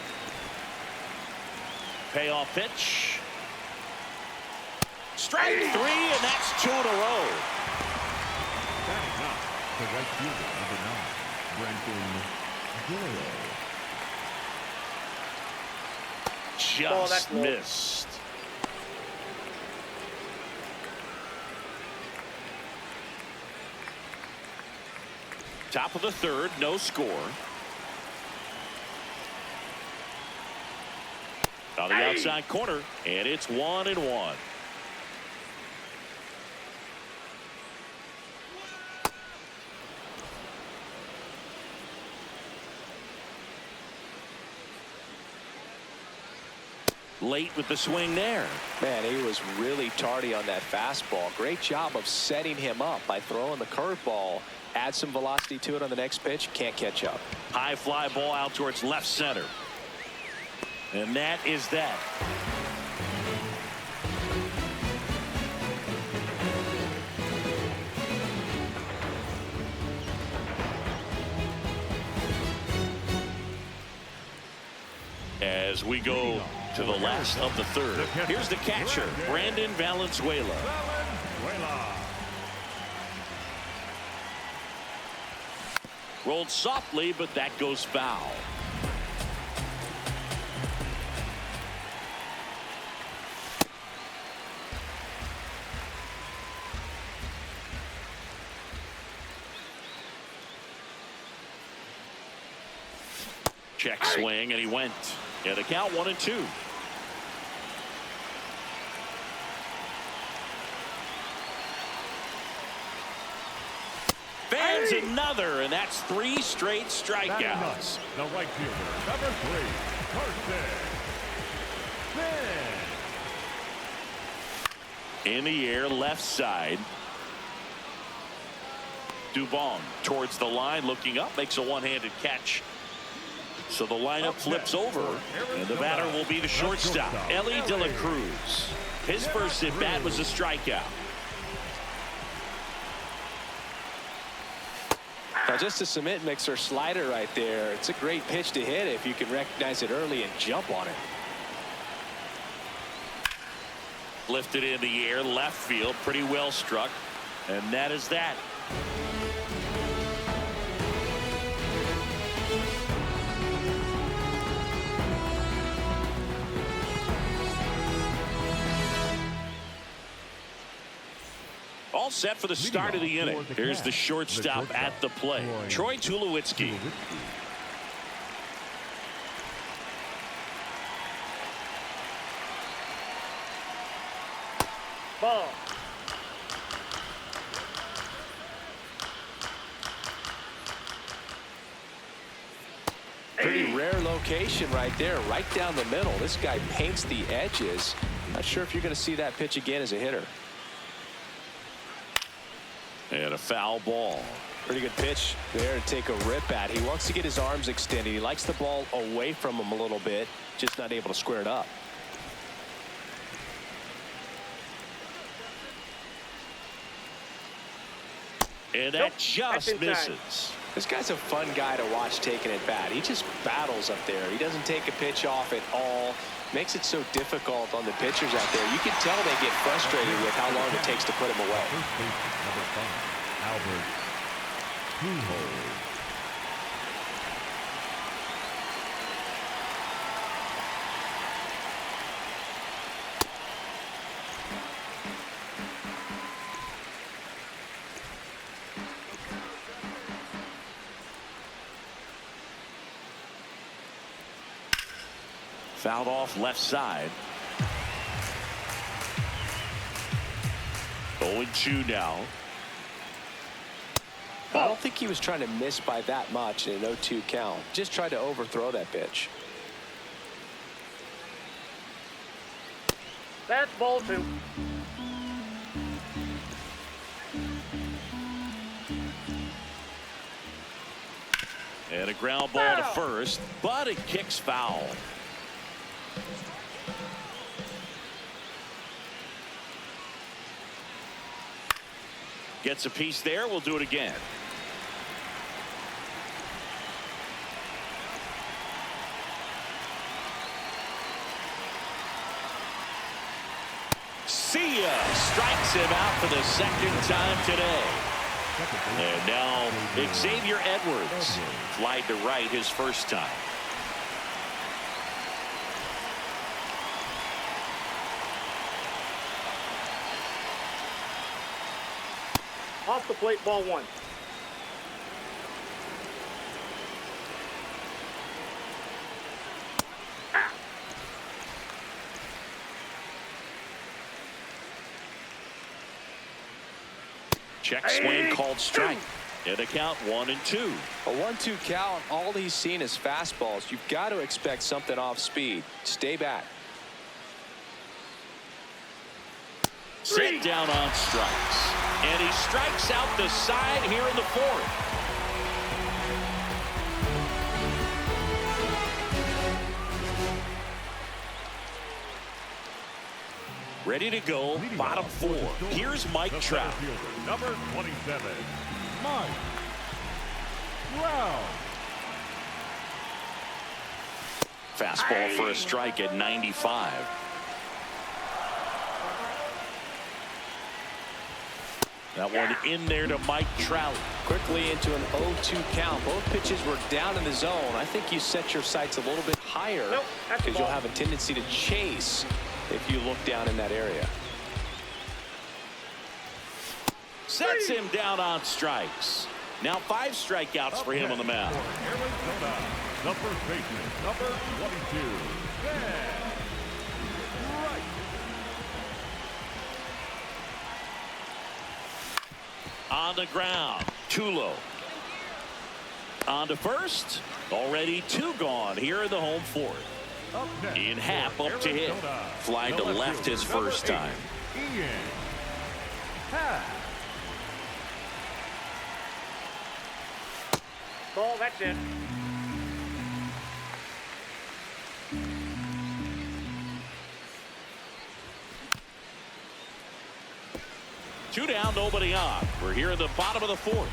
Payoff pitch. Strike 3, and that's 2 in a row. Batting up, the right fielder, number 9, Brenton Doyle. Just missed. Top of the third, no score. On the outside corner, and it's 1-1. Late with the swing there. Man, he was really tardy on that fastball. Great job of setting him up by throwing the curveball. Add some velocity to it on the next pitch. Can't catch up. High fly ball out towards left center. And that is that. As we go to the last of the third, here's the catcher, Brandon Valenzuela. Rolled softly, but that goes foul. Check swing, and he went. Yeah, the count 1-2. Fans another, and that's 3 straight strikeouts. The right fielder, number 3, Carson. In the air, left side. Dubon towards the line, looking up, makes a one-handed catch. So the lineup flips over, and the batter will be the shortstop, Ellie De La Cruz. His first at-bat was a strikeout. Now, just a cement mixer slider right there. It's a great pitch to hit if you can recognize it early and jump on it. Lifted in the air, left field, pretty well struck, and that is that. All set for the start of the inning. Here's the shortstop at the plate, Troy Tulowitzki. Ball. Pretty rare location right there, right down the middle. This guy paints the edges. Not sure if you're going to see that pitch again as a hitter. And a foul ball. Pretty good pitch there to take a rip at. He wants to get his arms extended. He likes the ball away from him a little bit, just not able to square it up. And that just misses. This guy's a fun guy to watch taking at bat. He just battles up there. He doesn't take a pitch off at all. Makes it so difficult on the pitchers out there. You can tell they get frustrated with how long it takes to put him away. Albert Pujols. Fouled off left side. 0-2 now. I don't think he was trying to miss by that much in an 0-2 count. Just tried to overthrow that pitch. That's ball 2. And a ground ball to first, but it kicks foul. Gets a piece there. We'll do it again. See ya. Strikes him out for the second time today. And now Xavier Edwards flied to right his first time. Off the plate, ball 1. Check swing called strike. And a count 1-2. A 1-2 count. All he's seen is fastballs. You've got to expect something off speed. Stay back. Set down on strikes. And he strikes out the side here in the 4th. Ready to go, bottom 4. Here's Mike Trout. Number 27, Mike Trout. Fastball for a strike at 95. That one in there to Mike Trout. Quickly into an 0-2 count. Both pitches were down in the zone. I think you set your sights a little bit higher because you'll have a tendency to chase if you look down in that area. Sets him down on strikes. Now 5 strikeouts for him on the mound. Arizona, the first baseman, number 22, Ben. On the ground, Tulo. On to first. Already 2 gone here in the home 4th. In half up to hit. Flying to left his first time. Ball, that's it. Two down, nobody on. We're here in the bottom of the 4th.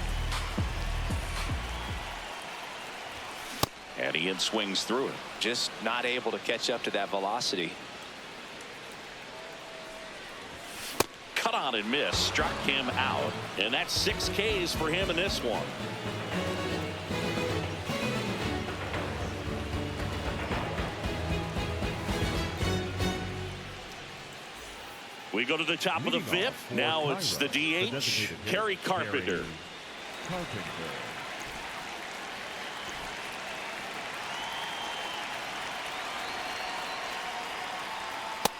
And Ian swings through it. Just not able to catch up to that velocity. Cut on and miss. Struck him out. And that's 6 Ks for him in this one. We go to the top of the 5th. Now it's the DH, Kerry Carpenter.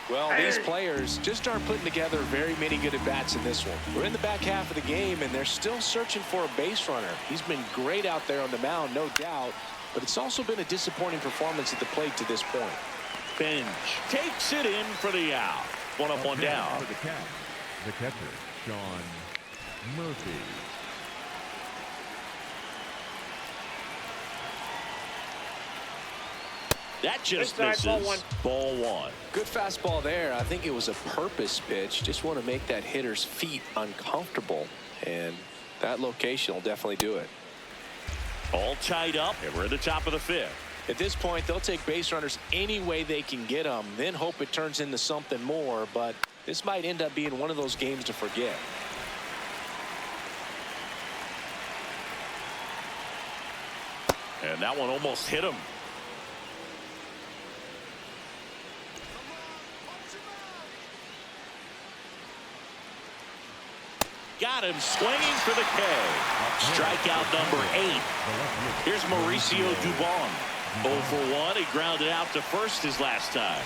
Well, these players just aren't putting together very many good at-bats in this one. We're in the back half of the game, and they're still searching for a base runner. He's been great out there on the mound, no doubt, but it's also been a disappointing performance at the plate to this point. Bench takes it in for the out. 1 up, 1 down. The catcher, Sean Murphy. That just Inside, misses. Ball one. Good fastball there. I think it was a purpose pitch. Just want to make that hitter's feet uncomfortable. And that location will definitely do it. All tied up, and we're at the top of the fifth. At this point, they'll take base runners any way they can get them, then hope it turns into something more. But this might end up being one of those games to forget. And that one almost hit him. Got him swinging for the K. Strikeout number 8. Here's Mauricio Dubon. 0 for 1. He grounded out to first his last time.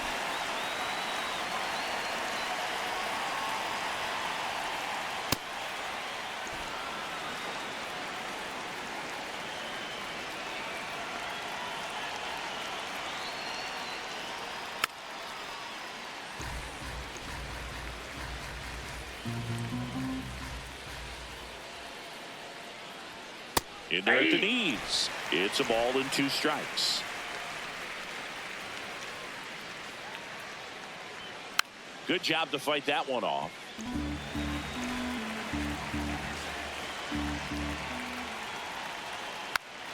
In there at the knees. It's a ball and 2 strikes. Good job to fight that one off.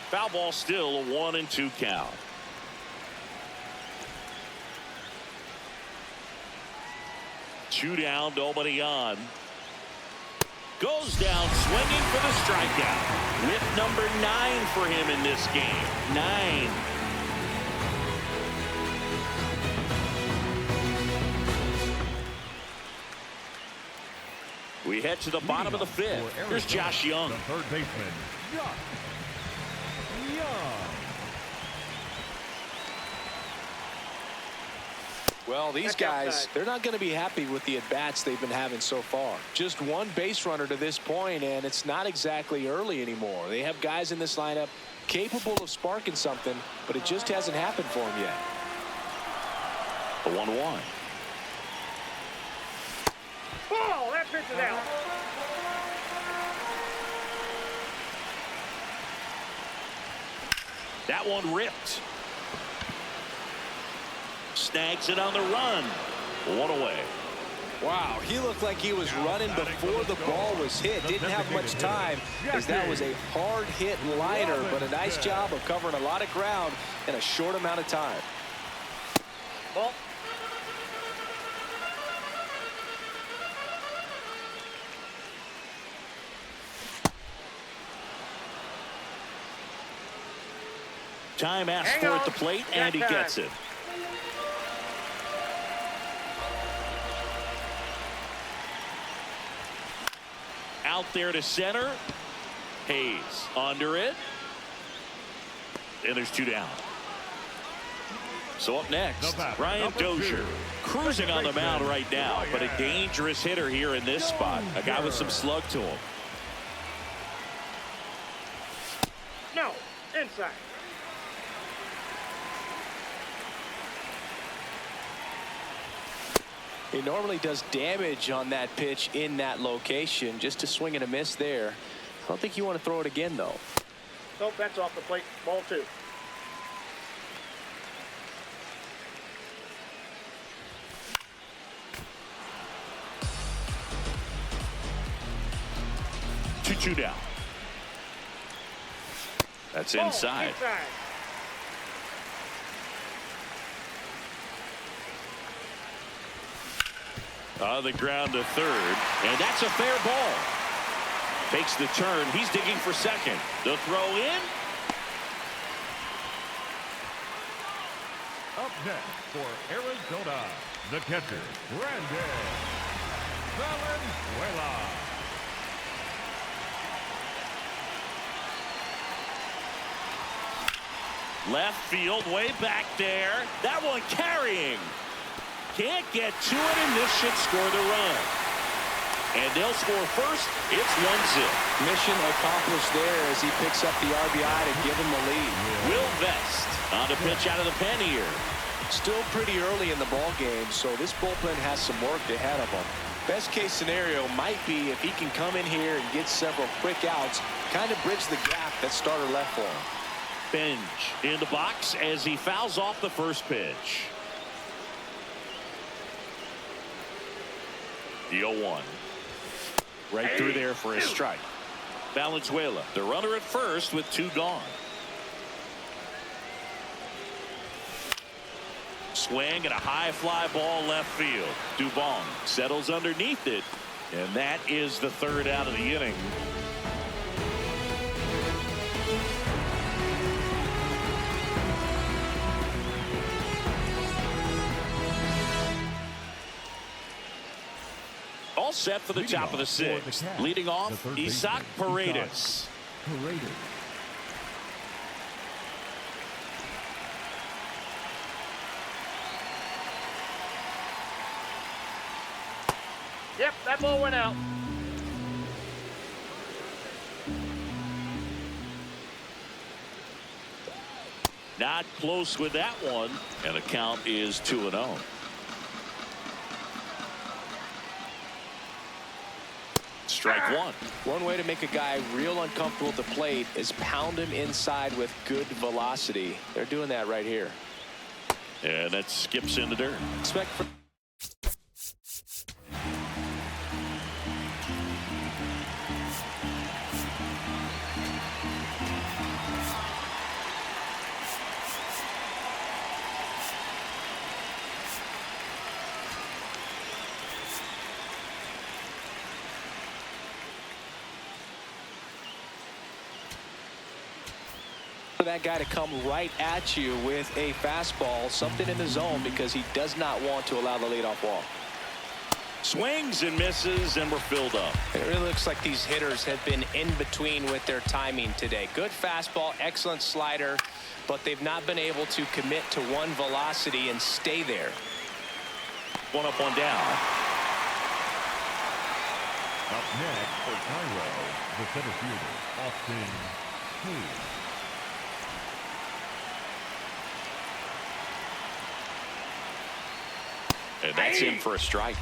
Foul ball, still a 1-2 count. Two down, nobody on. Goes down swinging for the strikeout. With number 9 for him in this game. 9. We head to the bottom of the fifth. Here's Josh Young. The third baseman, Josh Young. Well, these guys, they're not going to be happy with the at-bats they've been having so far. Just one base runner to this point, and it's not exactly early anymore. They have guys in this lineup capable of sparking something, but it just hasn't happened for them yet. The 1-1. Ball, that pitch is out. That one ripped. Snags it on the run. 1 away. Wow, he looked like he was running before the ball was hit. Didn't have much time, as that was a hard hit liner, but a nice job of covering a lot of ground in a short amount of time. Ball. Time asked for at the plate, and he gets it. Out there to center. Hayes under it. And there's 2 down. So up next, Ryan Dozier cruising on the mound right now, but a dangerous hitter here in this spot. A guy with some slug to him. No, inside. He normally does damage on that pitch in that location. Just a swing and a miss there. I don't think you want to throw it again, though. So that's off the plate. Ball 2. Two down. That's inside. On the ground to third, and that's a fair ball. Takes the turn. He's digging for second. The throw in. Up next for Arizona, the catcher, Brandon Valenzuela. Left field, way back there. That one carrying. Can't get to it, and this should score the run. And they'll score first. It's 1-0. Mission accomplished there as he picks up the RBI to give him the lead. Will Vest on the pitch out of the pen here. Still pretty early in the ball game, so this bullpen has some work ahead of them. Best case scenario might be if he can come in here and get several quick outs, kind of bridge the gap that starter left for him. Bench in the box as he fouls off the first pitch. The 0-1. Right through there for a strike. Valenzuela, the runner at first with 2 gone. Swing and a high fly ball left field. Dubon settles underneath it, and that is the 3rd out of the inning. All set for the top of the 6th. Leading off, Isaac Paredes. Yep, that ball went out. Not close with that one, and the count is 2-0. Strike 1. One way to make a guy real uncomfortable at the plate is pound him inside with good velocity. They're doing that right here. And that skips in the dirt. Expect for that guy to come right at you with a fastball, something in the zone, because he does not want to allow the leadoff walk. Swings and misses, and we're filled up. It really looks like these hitters have been in between with their timing today. Good fastball, excellent slider, but they've not been able to commit to one velocity and stay there. 1 up, 1 down. Up next for Cairo, the center fielder, Austin Cruz. And that's in for a strike.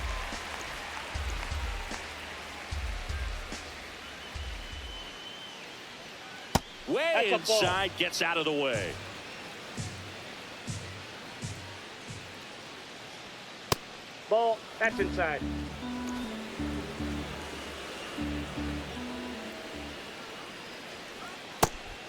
Way inside, gets out of the way. Ball, that's inside.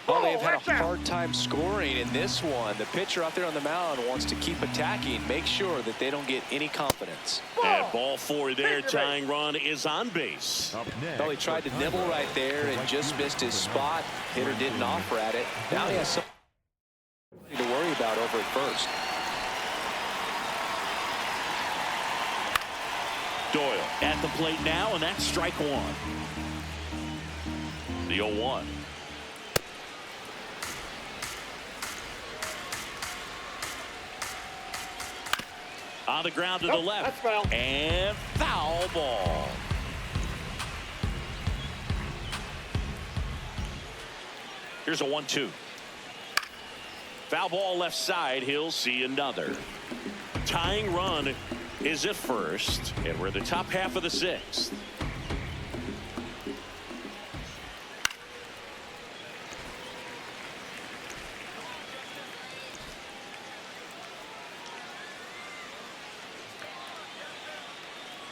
Well, they've had a hard time scoring in this one. The pitcher out there on the mound wants to keep attacking, make sure that they don't get any confidence. And ball 4 there, tying run is on base. Well, he tried to nibble right there and just missed his spot. Hitter didn't offer at it. Now he has something to worry about over at first. Doyle at the plate now, and that's strike 1. The 0-1. On the ground to the left. That's foul. And foul ball. Here's a 1-2. Foul ball left side. He'll see another. Tying run is at first, and we're in the top half of the 6th.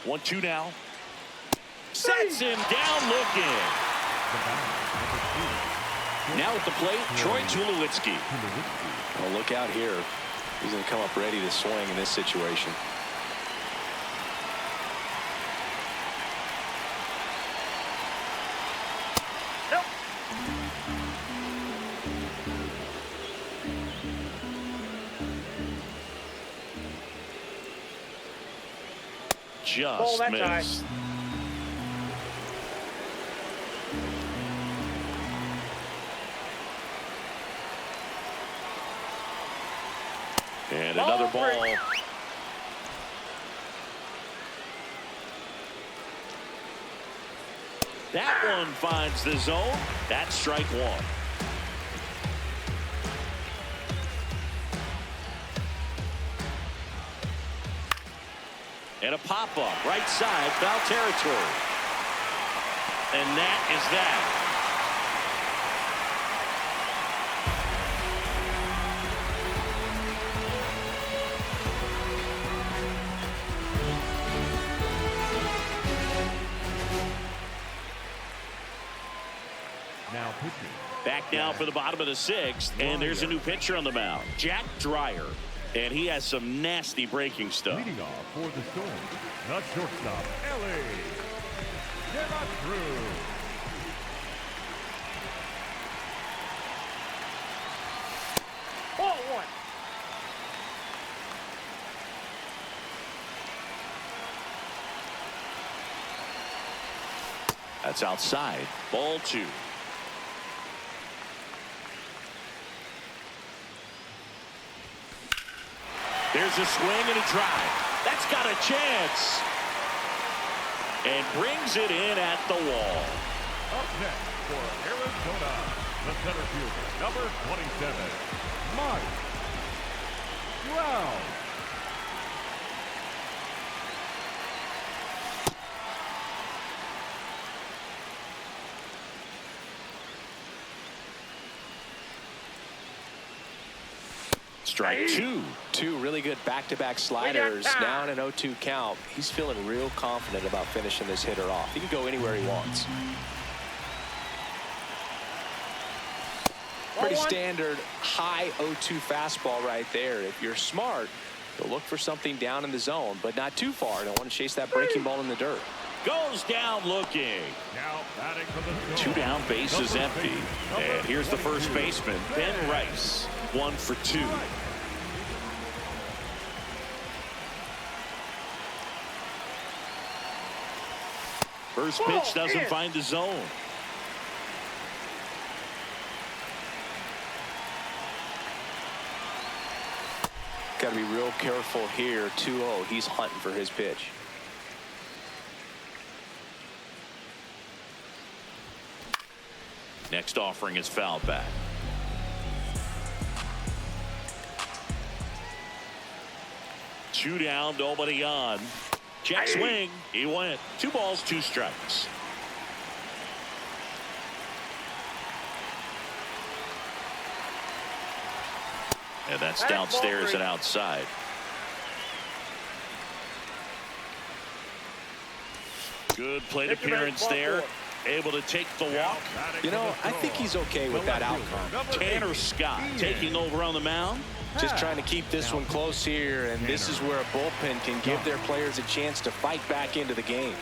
One, 2 now. Sets him down looking. Now at the plate, Troy Tulowitzki. Well, look out here. He's going to come up ready to swing in this situation. Nope. Just missed. And another ball. That one finds the zone. That's strike 1. And a pop-up, right side, foul territory. And that is that. Now pitching. Back now for the bottom of the sixth, and there's a new pitcher on the mound, Jack Dreyer, and he has some nasty breaking stuff. Leading off for the Storm, the shortstop, Cruz. Ball one. That's outside. Ball two. There's a swing and a drive. That's got a chance. And brings it in at the wall. Up next for Arizona, the center fielder, number 27, Trout. Strike two. Two really good back-to-back sliders. Now in an 0-2 count. He's feeling real confident about finishing this hitter off. He can go anywhere he wants. Pretty standard high 0-2 fastball right there. If you're smart, you'll look for something down in the zone, but not too far. Don't want to chase that breaking ball in the dirt. Goes down looking. Now batting for the Two down, base is empty. And here's the first baseman, Ben Rice. 1 for 2. First pitch doesn't find the zone. Got to be real careful here. 2-0. He's hunting for his pitch. Next offering is foul back. Two down, nobody on. Check swing. He went. 2 balls, 2 strikes. And that's downstairs and outside. Good plate appearance there. Able to take the walk. You know, I think he's okay with that outcome. Tanner Scott taking over on the mound. Just trying to keep this one close here, and this is where a bullpen can give their players a chance to fight back into the game.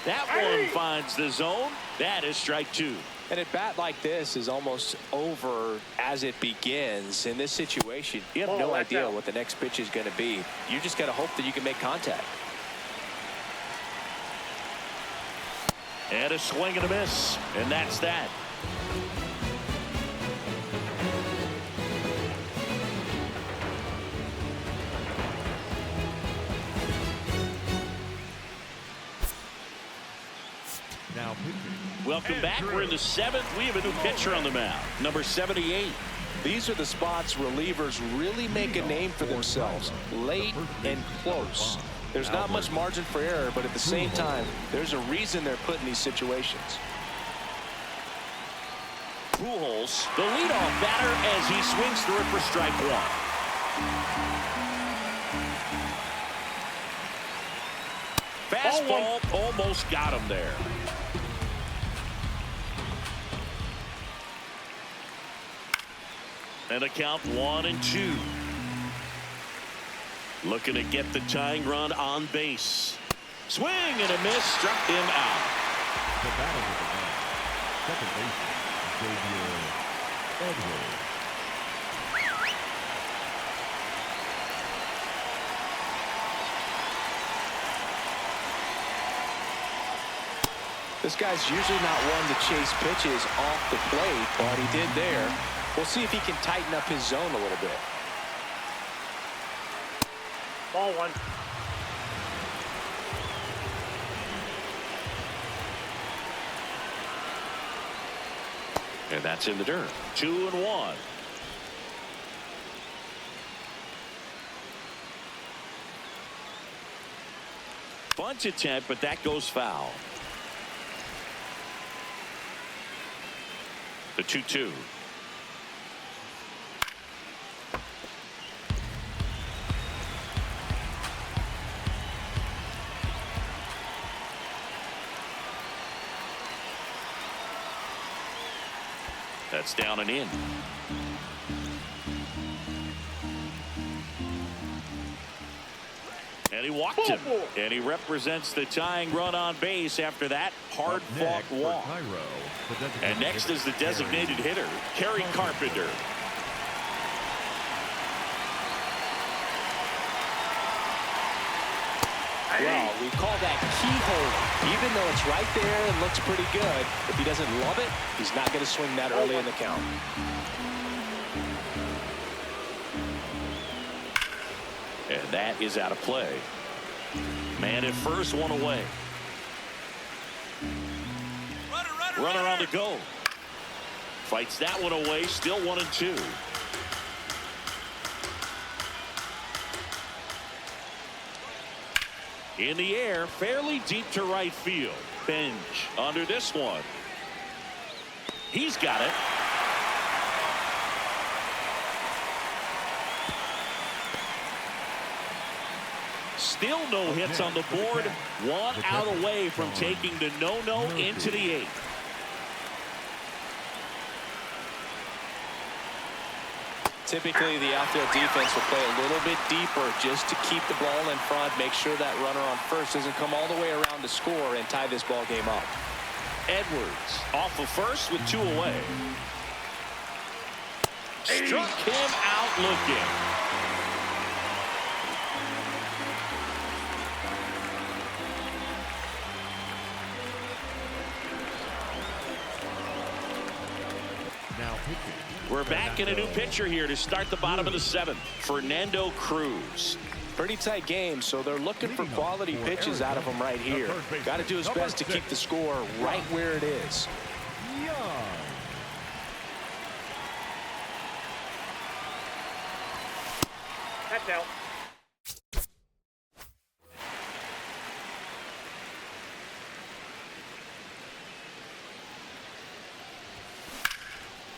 That one finds the zone. That is strike 2. And a bat like this is almost over as it begins. In this situation, you have no idea what the next pitch is going to be. You just got to hope that you can make contact. And a swing and a miss. And that's that. Now welcome back. We're in the 7th. We have a new pitcher on the mound, number 78. These are the spots relievers really make a name for themselves, late and close. There's not much margin for error, but at the same time, there's a reason they're put in these situations. Pujols, the leadoff batter, as he swings through it for strike 1. Fastball almost got him there. And a count 1-2. Looking to get the tying run on base. Swing and a miss, struck him out. The battle with the man. Second baseman, Xavier Edwards. This guy's usually not one to chase pitches off the plate, but he did there. We'll see if he can tighten up his zone a little bit. Ball one. And that's in the dirt. 2-1. Bunt attempt, but that goes foul. The 2-2. That's down and in. And he walked him. And he represents the tying run on base after that hard-fought walk. And next is the designated hitter, Kerry Carpenter. Well, we call that keyhole. Even though it's right there and looks pretty good, if he doesn't love it, he's not going to swing that early in the count. And that is out of play. Man at first, one away. Runner on the go. Fights that one away, still 1-2. In the air, fairly deep to right field. Bench under this one. He's got it. Still no hits on the board. One out away from taking the no-no into the eighth. Typically, the outfield defense will play a little bit deeper just to keep the ball in front, make sure that runner on first doesn't come all the way around to score and tie this ball game up. Edwards off of first with 2 away. Struck him out looking. We're back in a new pitcher here to start the bottom of the 7th. Fernando Cruz. Pretty tight game, so they're looking for quality pitches out of him right here. Got to do his best to keep the score right where it is. That's out.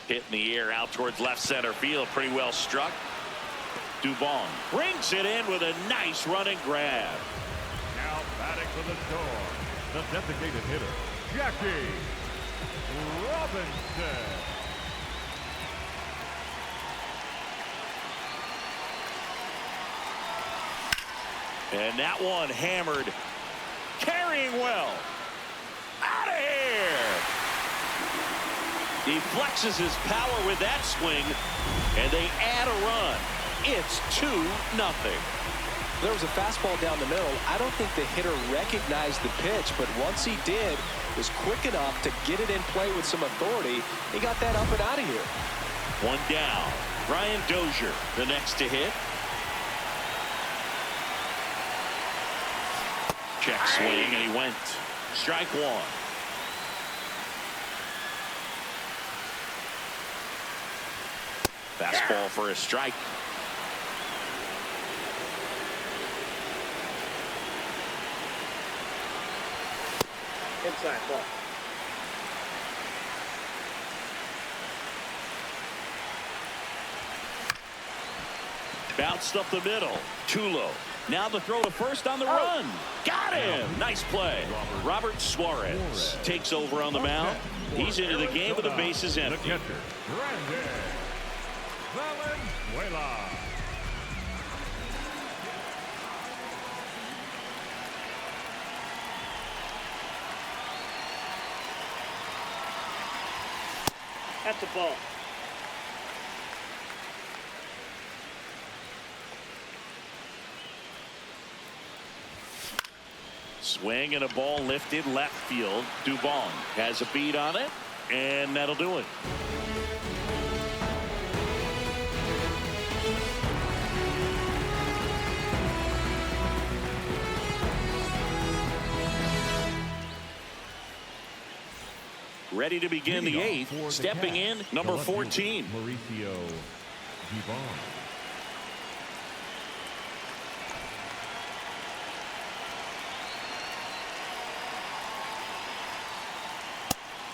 Hit in the air out towards left center field. Pretty well struck. Dubon brings it in with a nice running grab. Now batting for the Storm, the designated hitter, Jackie Robinson. And that one hammered. Carrying well. Out of here. He flexes his power with that swing, and they add a run. It's 2-0. There was a fastball down the middle. I don't think the hitter recognized the pitch, but once he did, was quick enough to get it in play with some authority. He got that up and out of here. One down. Brian Dozier, the next to hit. Check swing, and he went. Strike one. Fastball for a strike. Inside ball. Bounced up the middle. Tulo. Now the throw to first on the run. Got him. Nice play. Robert Suarez takes over on the mound. He's into the game with the bases empty. Valenzuela. That's a ball. Swing and a ball lifted left field. Dubon has a beat on it, and that'll do it. Ready to begin the 8th. Stepping in, number 14. Mauricio Dubon.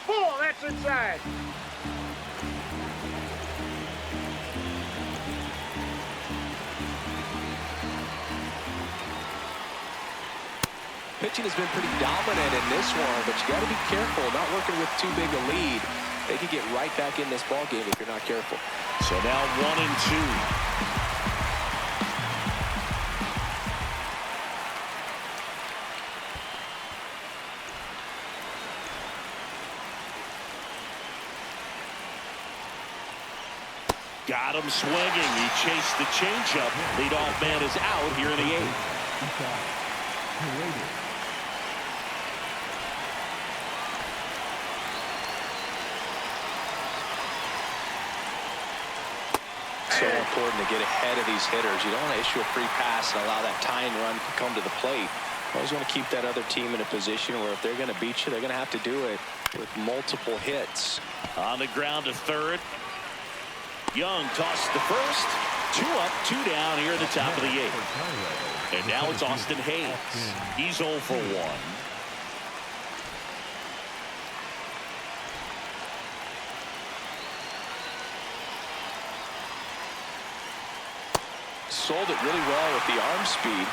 Ball, that's inside. Pitching has been pretty dominant in this one, but you got to be careful, not working with too big a lead. They could get right back in this ball game if you're not careful. So now 1-2. Got him swinging. He chased the changeup. Leadoff man is out here in the 8th. So important to get ahead of these hitters. You don't want to issue a free pass and allow that tying run to come to the plate. You always want to keep that other team in a position where if they're going to beat you, they're going to have to do it with multiple hits. On the ground to third. Young tossed to first. 2 up, 2 down here at the top of the 8th. And now it's Austin Hayes. He's 0 for 1. Sold it really well with the arm speed.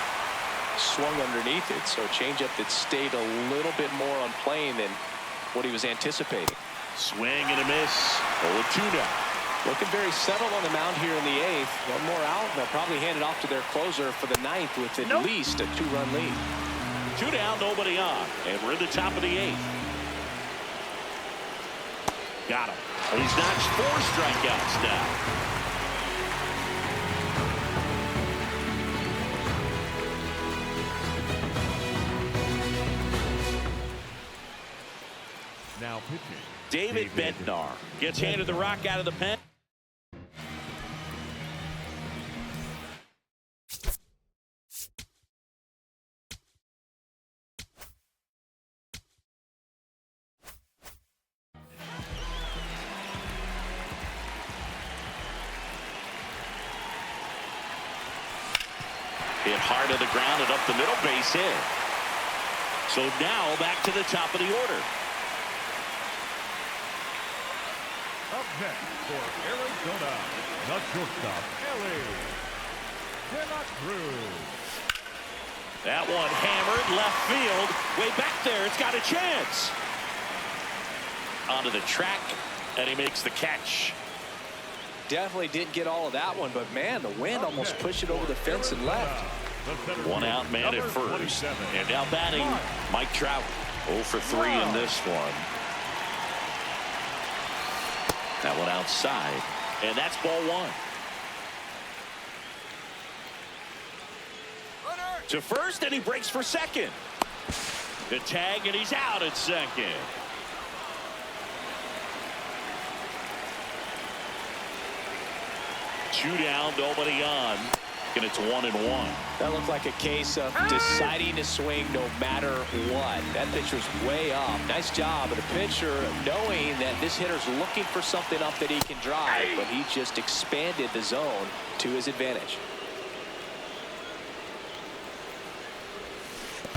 Swung underneath it, so a changeup that stayed a little bit more on plane than what he was anticipating. Swing and a miss. 0-2 now. Looking very settled on the mound here in the 8th. One more out, and they'll probably hand it off to their closer for the 9th with at least a 2-run lead. 2 down, nobody on, and we're at the top of the 8th. Got him. Well, he's notched 4 strikeouts now. Now pitching. David Bednar gets handed the rock out of the pen. Hit hard to the ground and up the middle, base hit. So now back to the top of the order. Up next for Arizona, the shortstop, De La Cruz. That one hammered left field. Way back there. It's got a chance. Onto the track, and he makes the catch. Definitely didn't get all of that one, but man, the wind almost pushed it over the fence and left. 1 out man at first. And now batting, Mike Trout. 0 for 3 in this one. That one outside, and that's ball 1. To first, and he breaks for second. The tag, and he's out at second. Two down, nobody on. And it's 1-1. That looked like a case of deciding to swing no matter what. That pitcher's way up. Nice job of the pitcher knowing that this hitter's looking for something up that he can drive, but he just expanded the zone to his advantage.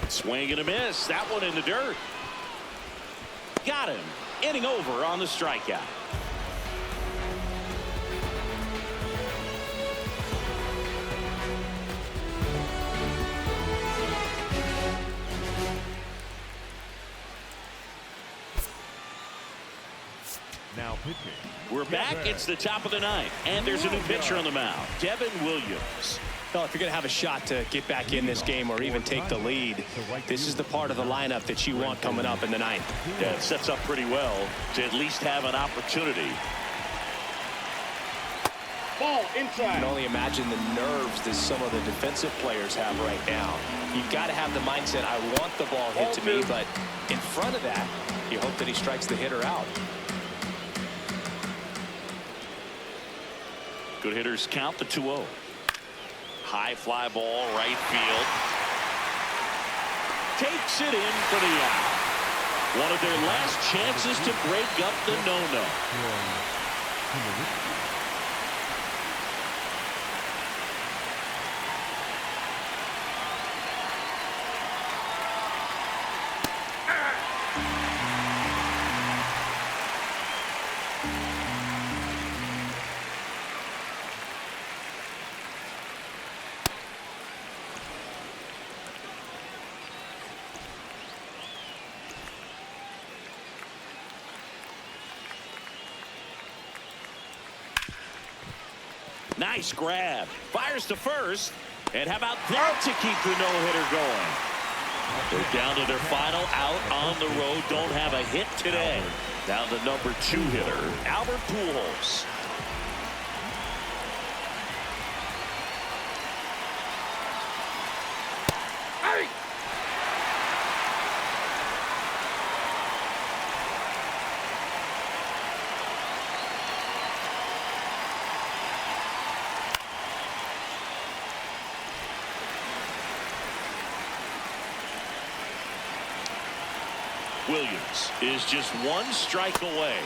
Swing and a miss. That one in the dirt. Got him. Inning over on the strikeout. Now pitching. We're back. It's the top of the 9th, and there's a new pitcher on the mound, Devin Williams. Well, if you're going to have a shot to get back in this game or even take the lead, this is the part of the lineup that you want coming up in the 9th. Yeah, it sets up pretty well to at least have an opportunity. Ball You inside. can only imagine the nerves that some of the defensive players have right now. You've got to have the mindset, I want the ball hit to me, but in front of that, you hope that he strikes the hitter out. Good hitters count the 2-0. High fly ball, right field. Takes it in for the out. One of their last chances to break up the no-no. Nice grab. Fires to first. And how about that to keep the no-hitter going? They're down to their final out on the road. Don't have a hit today. Down to number 2 hitter, Albert Pujols. Williams is just 1 strike away.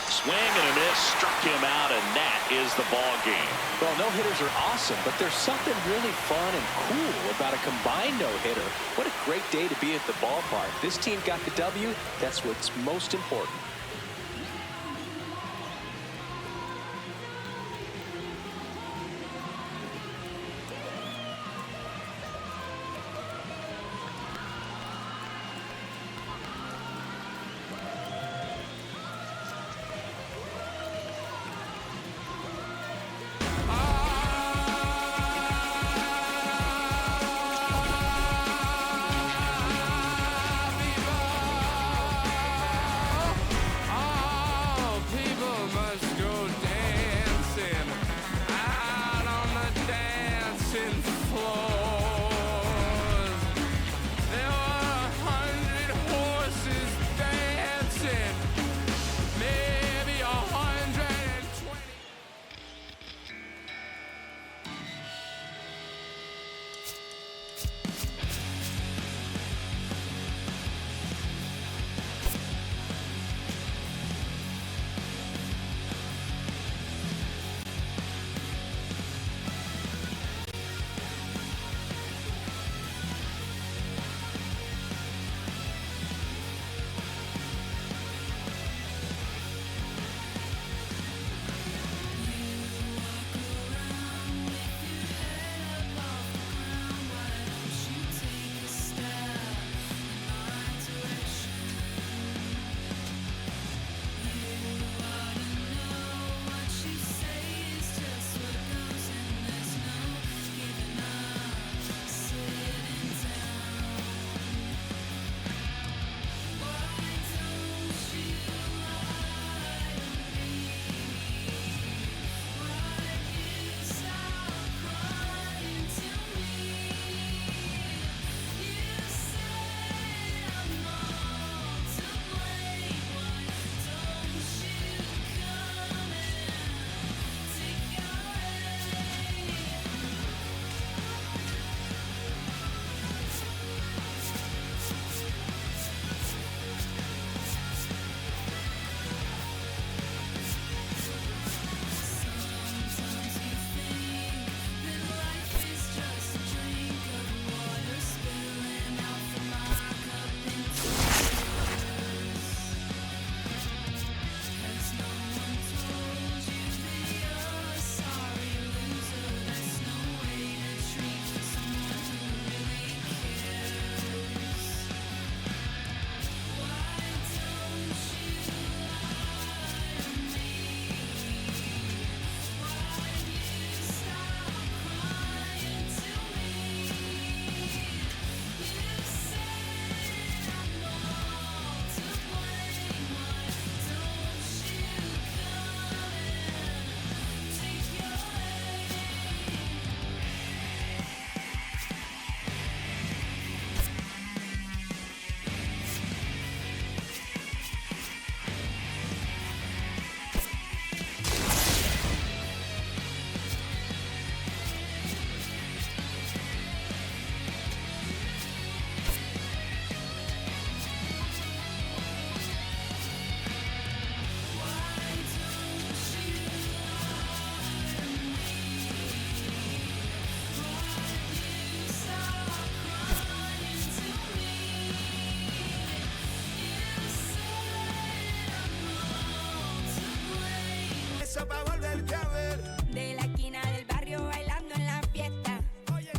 Swing and a miss, struck him out, and that is the ball game. Well, no-hitters are awesome, but there's something really fun and cool about a combined no-hitter. What a great day to be at the ballpark. This team got the W. That's what's most important. De la esquina del barrio bailando en la fiesta. Oye,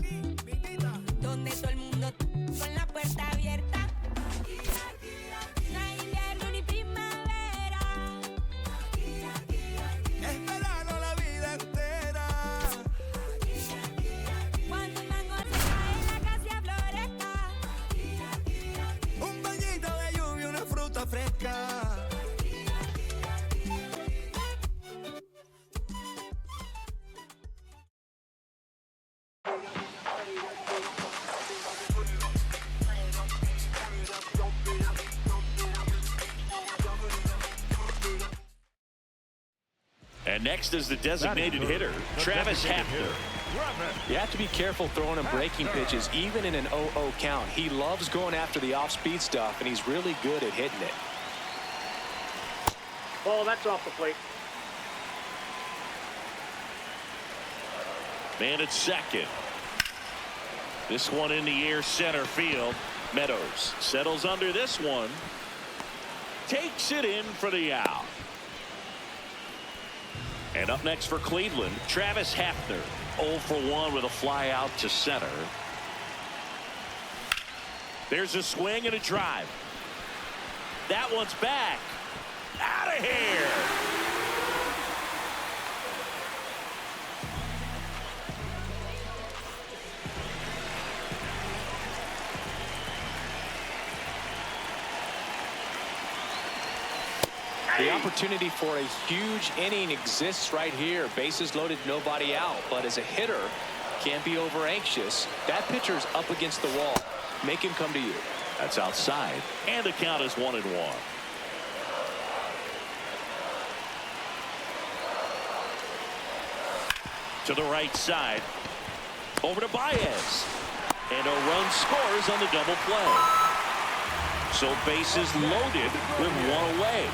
donde todo el mundo con la puerta abierta. No hay invierno ni primavera. Es verano la vida entera. Cuando un mango se cae, la casa florezca. Un bañito de lluvia, una fruta fresca. And next is the designated hitter, Travis Hafner. You have to be careful throwing him breaking pitches, even in an 0-0 count. He loves going after the off-speed stuff, and he's really good at hitting it. Ball, that's off the plate. Man at second. This one in the air, center field. Meadows settles under this one. Takes it in for the out. And up next for Cleveland, Travis Hafner. 0 for 1 with a fly out to center. There's a swing and a drive. That one's back. Out of here. The opportunity for a huge inning exists right here. Bases loaded, nobody out. But as a hitter, can't be over anxious. That pitcher's up against the wall. Make him come to you. That's outside. And the count is 1-1. To the right side. Over to Baez. And a run scores on the double play. So bases loaded with one away.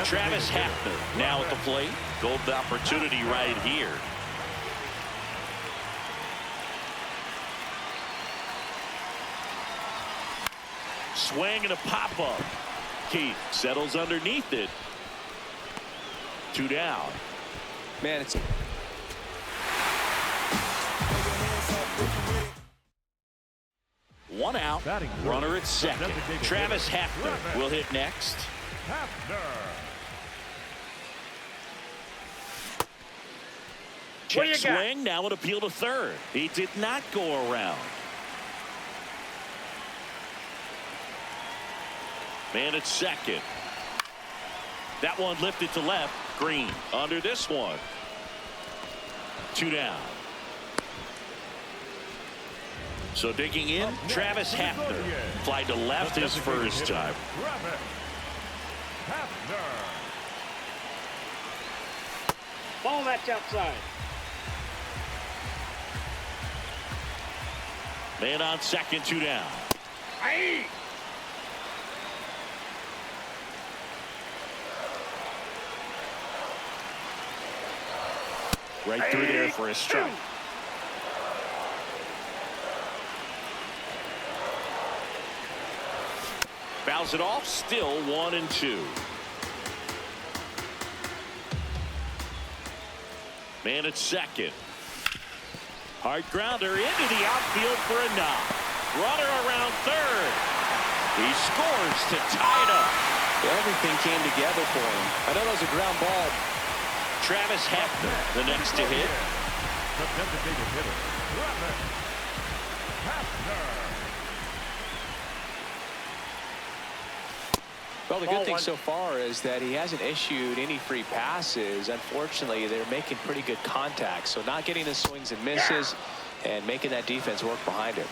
Travis Hafner now at the plate. Golden opportunity right here. Swing and a pop-up. Keith settles underneath it. 2 down. Man, it's... One out. Runner at second. Travis Hafner will hit next. Check swing. Now an appeal to third. He did not go around. Man at second. That one lifted to left. Green under this one. 2 down. So digging in, Travis Hafner. Fly to left his first time. Ball, that's outside. Man on second, 2 down. Aye. Right through there for a strike. Fouls it off, still 1-2. Man at second. Hard grounder into the outfield for a knock. Runner around third. He scores to tie it up. Everything came together for him. I know that was a ground ball. Travis Hafner, the next to hit. The designated hitter, Travis Hafner. Well, the good thing so far is that he hasn't issued any free passes. Unfortunately, they're making pretty good contact. So not getting the swings and misses and making that defense work behind him.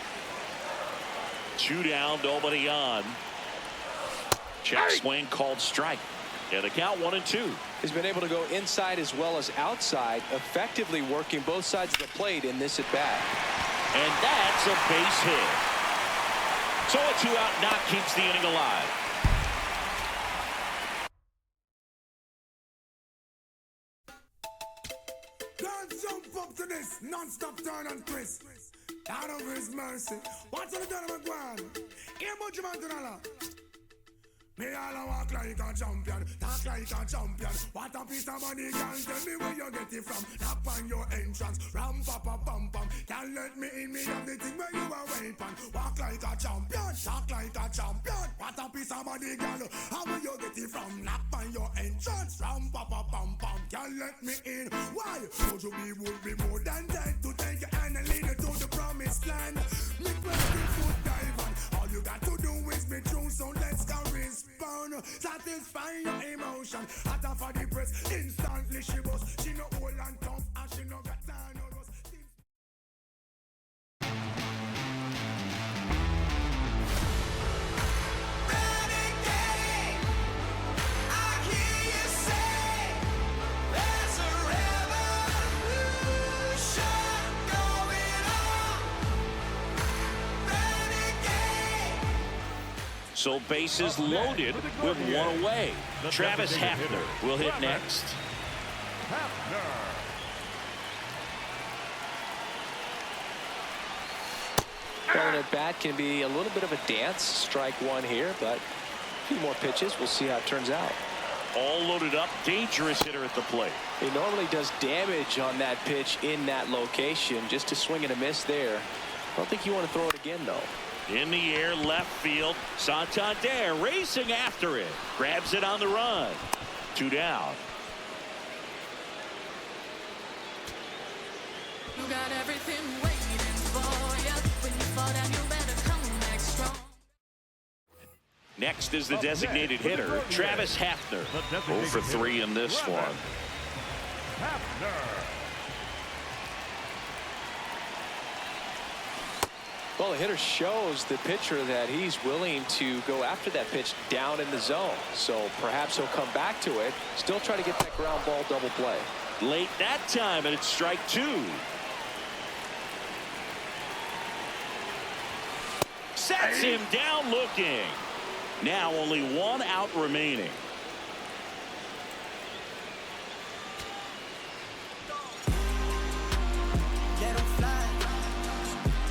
2 down, nobody on. Check swing called strike. And the count 1-2. He's been able to go inside as well as outside, effectively working both sides of the plate in this at bat. And that's a base hit. So a 2-out knock keeps the inning alive. Don't jump up to this non-stop turn and twist. Out of his mercy. What's on the done of a guan? Here, much man to Me all walk like a champion, talk like a champion. What a piece of money, girl, tell me where you get it from. Knock on your entrance, ram pa pa pam pam. Can't let me in, me have the thing where you are weapon. Walk like a champion, talk like a champion. What a piece of money, girl, how will you get it from? Knock on your entrance, ram pa pa pam pam. Can't let me in, why? Would you be more than dead to take your hand and lead you to the promised land? Me 20-foot dive on, all you got to do is be true, so let's go respond. Satisfy your emotion. Hotter for the press, instantly she was. She no old and tough, and she no got time no rust. Renegade, I hear you say there's a revolution going on. Renegade. So bases loaded with one away. Travis Hafner will hit next. Well, an at-bat can be a little bit of a dance. Strike one here, but a few more pitches. We'll see how it turns out. All loaded up, dangerous hitter at the plate. He normally does damage on that pitch in that location. Just a swing and a miss there. I don't think you want to throw it again, though. In the air, left field. Santander racing after it. Grabs it on the run. 2 down. You got everything waiting for you. When you fall down, you better come back strong. Next is the designated hitter, Travis Hafner. 0 for 3 in this one. Well, the hitter shows the pitcher that he's willing to go after that pitch down in the zone. So perhaps he'll come back to it. Still try to get that ground ball double play. Late that time, and it's strike 2. Sets him down looking. Now only 1 out remaining. Let 'em fly.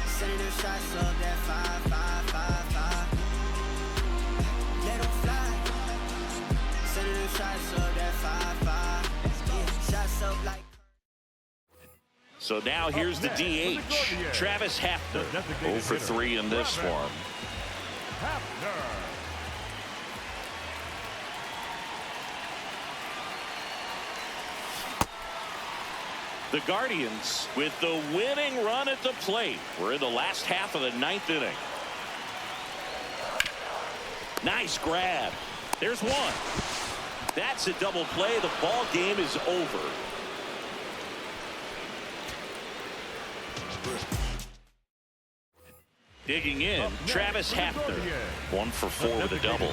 Sending them shots up that 5, 5, 5, 5. Let 'em fly. Sending them shots up that 5, 5. Yeah, shots up like. So now here's the DH, Travis Hafner. 0 for 3 in this one. The Guardians with the winning run at the plate. We're in the last half of the 9th inning. Nice grab. There's one. That's a double play. The ball game is over. Digging in, Travis Hafner. 1 for 4 with a double.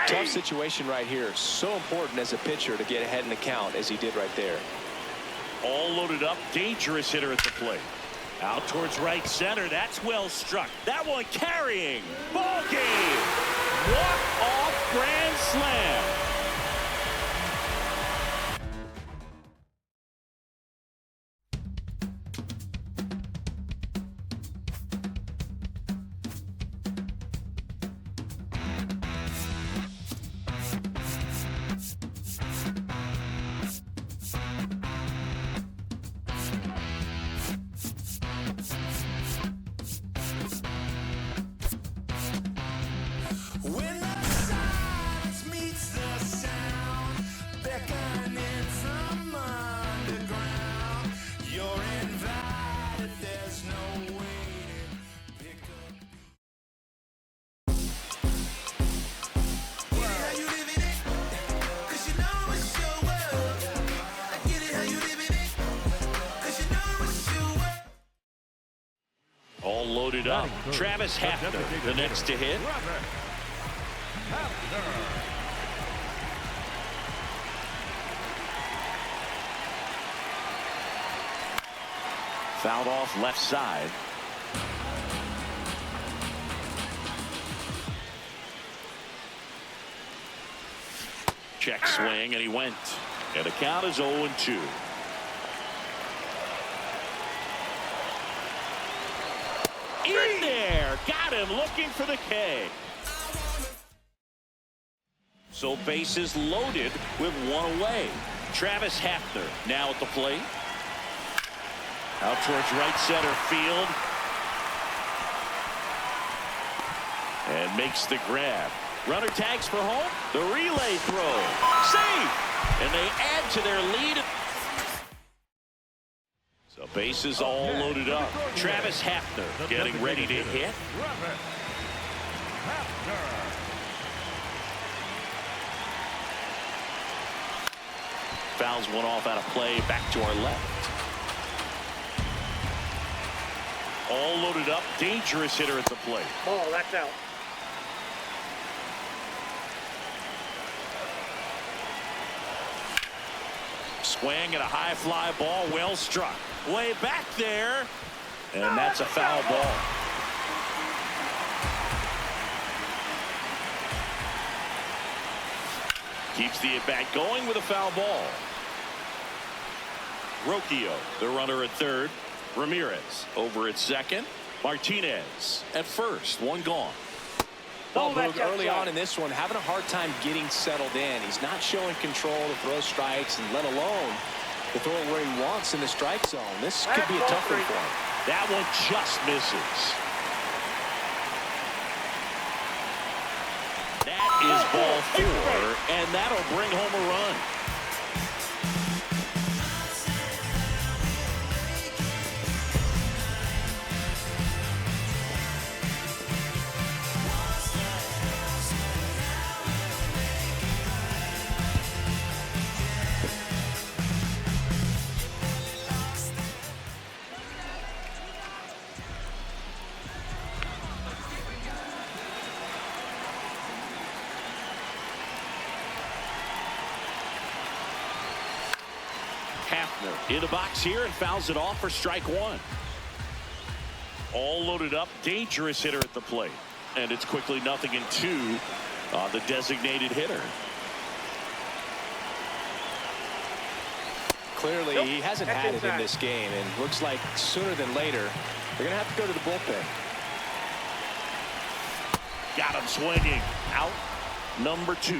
Tough situation right here. So important as a pitcher to get ahead in the count as he did right there. All loaded up, dangerous hitter at the plate. Out towards right center. That's well struck. That one carrying. Ball game. Walk-off grand slam. When the silence meets the sound, beckoning from underground, you're invited, there's no waiting. Pick up. Get it how you living it, 'cause you know it's your world. I get it how you living it, 'cause you know it's your world. All loaded up. Travis Hafner, the next to hit. Fouled off left side. Check swing, and he went. And the count is 0-2. him looking for the K. So bases loaded with one away. Travis Hafner now at the plate. Out towards right center field. And makes the grab. Runner tags for home. The relay throw. Safe. And they add to their lead. So bases all loaded up. Travis Hafner getting ready to hit. Fouls one off out of play. Back to our left. All loaded up. Dangerous hitter at the plate. Ball, that's out. Swing and a high fly ball. Well struck. Way back there. And that's a foul ball. Keeps the at-bat going with a foul ball. Rocchio, the runner at third. Ramirez over at second. Martinez at first. One gone. Well, Boog, early on in this one, having a hard time getting settled in. He's not showing control to throw strikes, and let alone to throw it where he wants in the strike zone. This could be a tough one for him. That one just misses. That is ball four, and that'll bring home a run. Hafner in the box here and fouls it off for strike one. All loaded up. Dangerous hitter at the plate. And it's quickly 0-2 on the designated hitter. Clearly, he hasn't had it in this game, and looks like sooner than later, they're going to have to go to the bullpen. Got him swinging. Out number 2.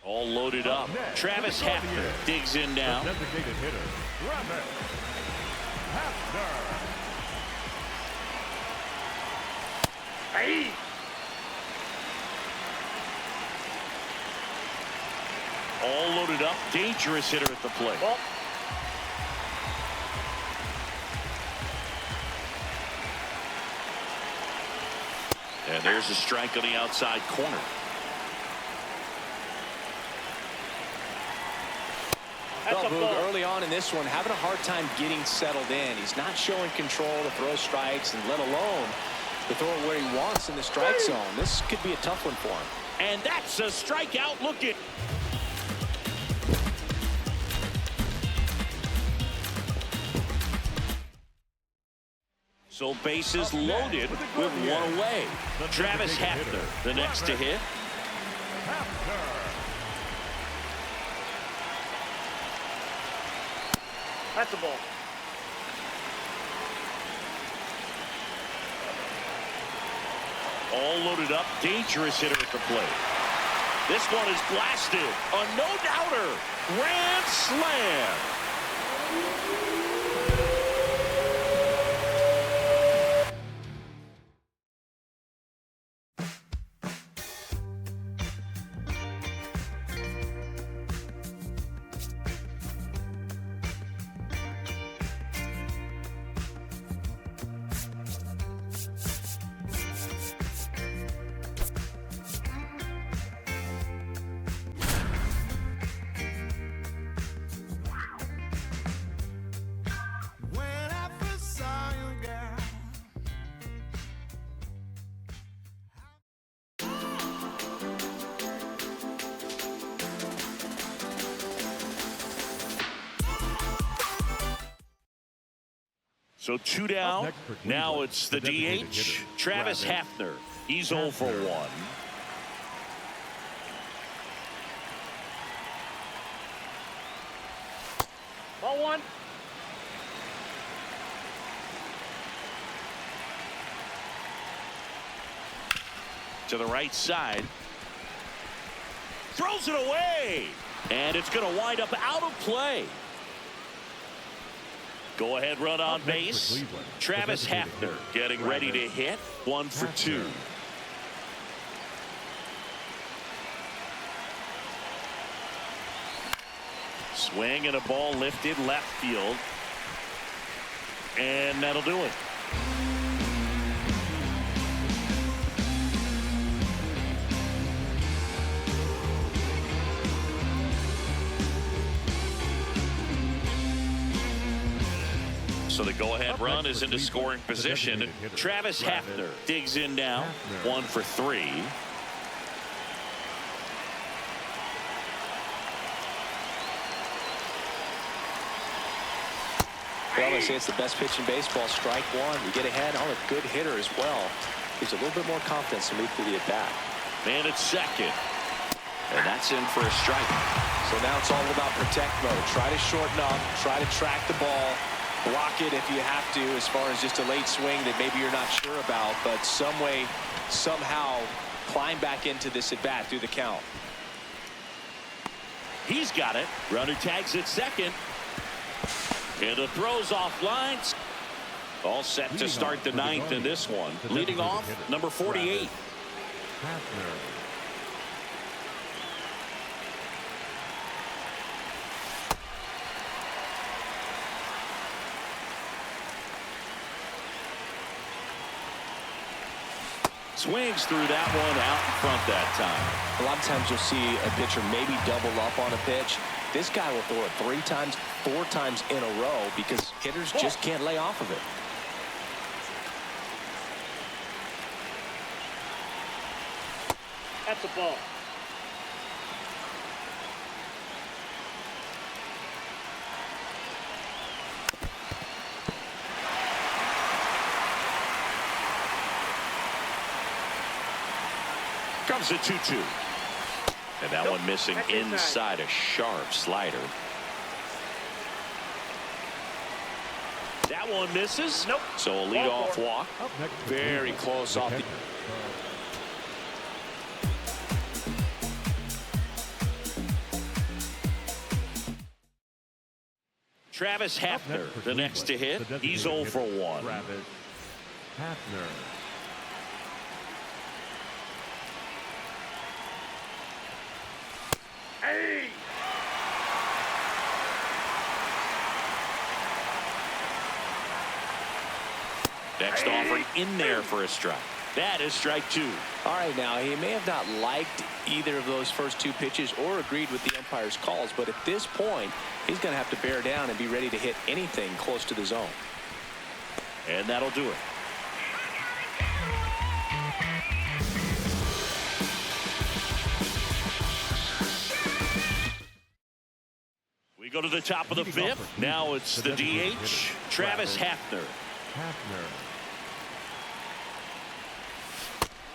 All loaded up. Travis Hafner digs in now. Designated hitter, Travis Hafner. Hey. All loaded up. Dangerous hitter at the plate. Ball. And there's a strike on the outside corner. Well, Boog, early on in this one, having a hard time getting settled in. He's not showing control to throw strikes, and let alone to throw it where he wants in the strike zone. This could be a tough one for him. And that's a strikeout. Look at. So bases loaded with one away. Travis Hafner, the next to hit. That's a ball. All loaded up. Dangerous hitter at the plate. This one is blasted. A no-doubter. Grand slam. So 2 down. Now it's the DH, Travis Hafner. He's 0 for 1. Ball one. To the right side. Throws it away. And it's going to wind up out of play. Go ahead run on base. Travis Hafner getting ready to hit. 1 for 2. Swing and a ball lifted left field. And that'll do it. So the go-ahead run is into scoring position. Travis Hafner digs in now. 1 for 3. Well, they say it's the best pitch in baseball. Strike one. You get ahead on a good hitter as well. Gives a little bit more confidence to move through the at-bat. Man at second. And that's in for a strike. So now it's all about protect mode. Try to shorten up. Try to track the ball. Block it if you have to, as far as just a late swing that maybe you're not sure about, but some way, somehow climb back into this at bat through the count. He's got it. Runner tags at second. And the throws off lines. All set to start the ninth in this one. Leading off, number 48. Swings through that one out in front that time. A lot of times you'll see a pitcher maybe double up on a pitch. This guy will throw it 3 times, 4 times in a row because hitters just can't lay off of it. That's a ball. Comes a 2-2. And that one missing inside a sharp slider. That one misses. Nope. So a leadoff walk. Very close off the. Travis Hafner, the next to hit. He's 0 for 1. Travis Hafner. Hey! Next offering in there for a strike. That is strike 2. All right, now he may have not liked either of those first 2 pitches or agreed with the umpire's calls, but at this point he's going to have to bear down and be ready to hit anything close to the zone. And that'll do it. We go to the top of the 5th. Now it's the DH, Travis Hafner.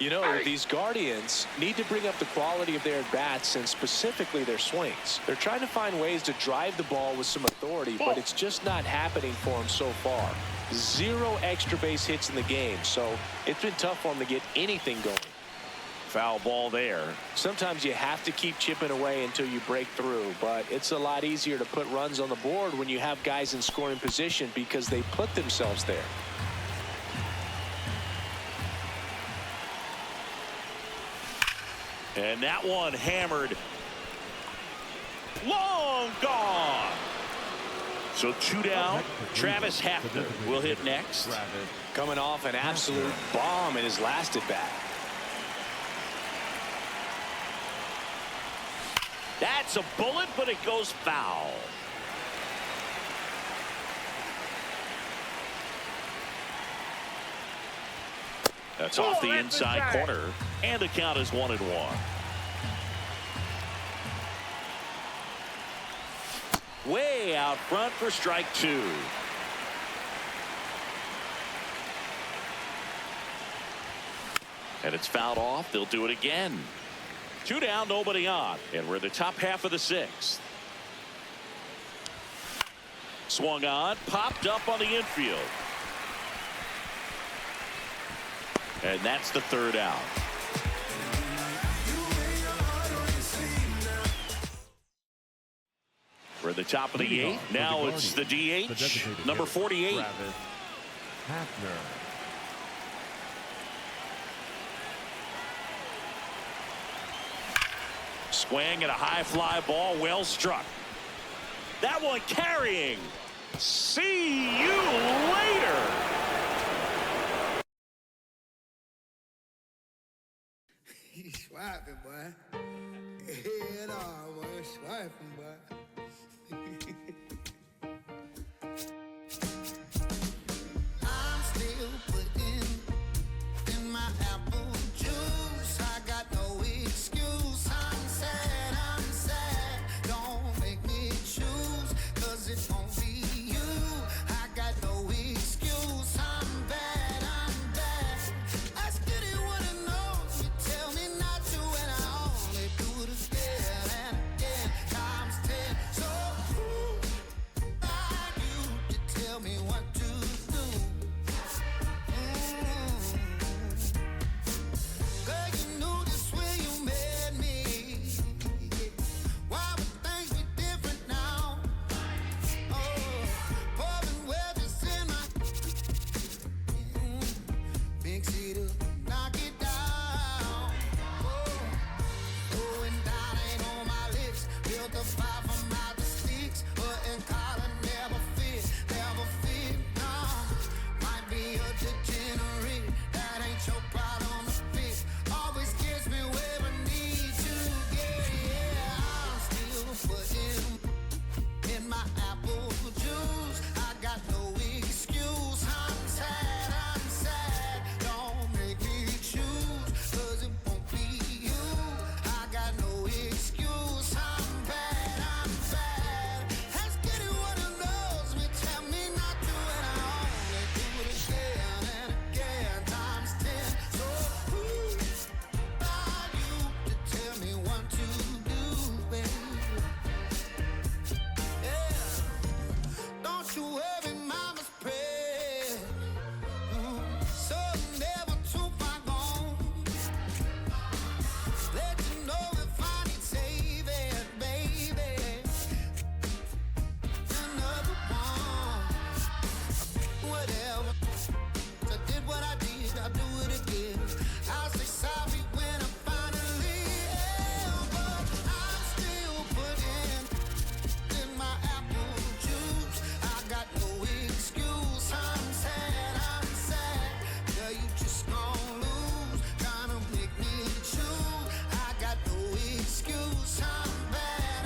You know, these Guardians need to bring up the quality of their at-bats and specifically their swings. They're trying to find ways to drive the ball with some authority, but it's just not happening for them so far. 0 extra base hits in the game, so it's been tough for them to get anything going. Foul ball there. Sometimes you have to keep chipping away until you break through, but it's a lot easier to put runs on the board when you have guys in scoring position because they put themselves there. And that one hammered. Long gone. So 2 down. Travis Hafner will hit next. Coming off an absolute bomb in his last at bat. That's a bullet, but it goes foul. That's off the inside corner, and the count is 1-1. Way out front for strike 2. And it's fouled off. They'll do it again. 2 down, nobody on, and we're in the top half of the 6th. Swung on, popped up on the infield. And that's the third out. We're at the top of the 8th. Now it's the DH, number 48. Hafner. Swing and a high fly ball, well struck. That one carrying. See you later. He's swiping, boy. Head on, boy. Swiping, boy. I'm still putting in my apple juice. I got no excuse. I'm sad. Don't make me choose, 'cause it won't be you. I got no excuse. I'm bad. Ask anyone who knows me, tell me not to, and I only do it again and again, times 10. So who are you to tell me what to do? Girl, you knew this when you met me. Why would things be different now? Oh, pouring wedges in my big cedar, knock it down. Oh, and that ain't on my lips. Built a fire from out the sticks, but in collar never fit. No, might be a degenerate. That ain't your problem to fix. Always gives me where I need to get. Yeah, I'm still putting in my apple juice. I got no excuse. I'm sad. Don't make me choose, 'cause it won't be you. I got no excuse. I'm bad. Ask anyone who knows me, tell me not to, and I only do it again and again, times 10. So who are you to tell me what to do, baby? Yeah. Don't you worry, mama's prayer. So never too far gone. Let you know if I need saving, baby. Another one. Whatever. I did what I did, I'll do it again. I'll say sorry when I finally am, but I'm still putting in my apple juice. I got no excuse. I'm sad. Girl, you just gon' lose, tryna make me choose. I got no excuse. I'm bad.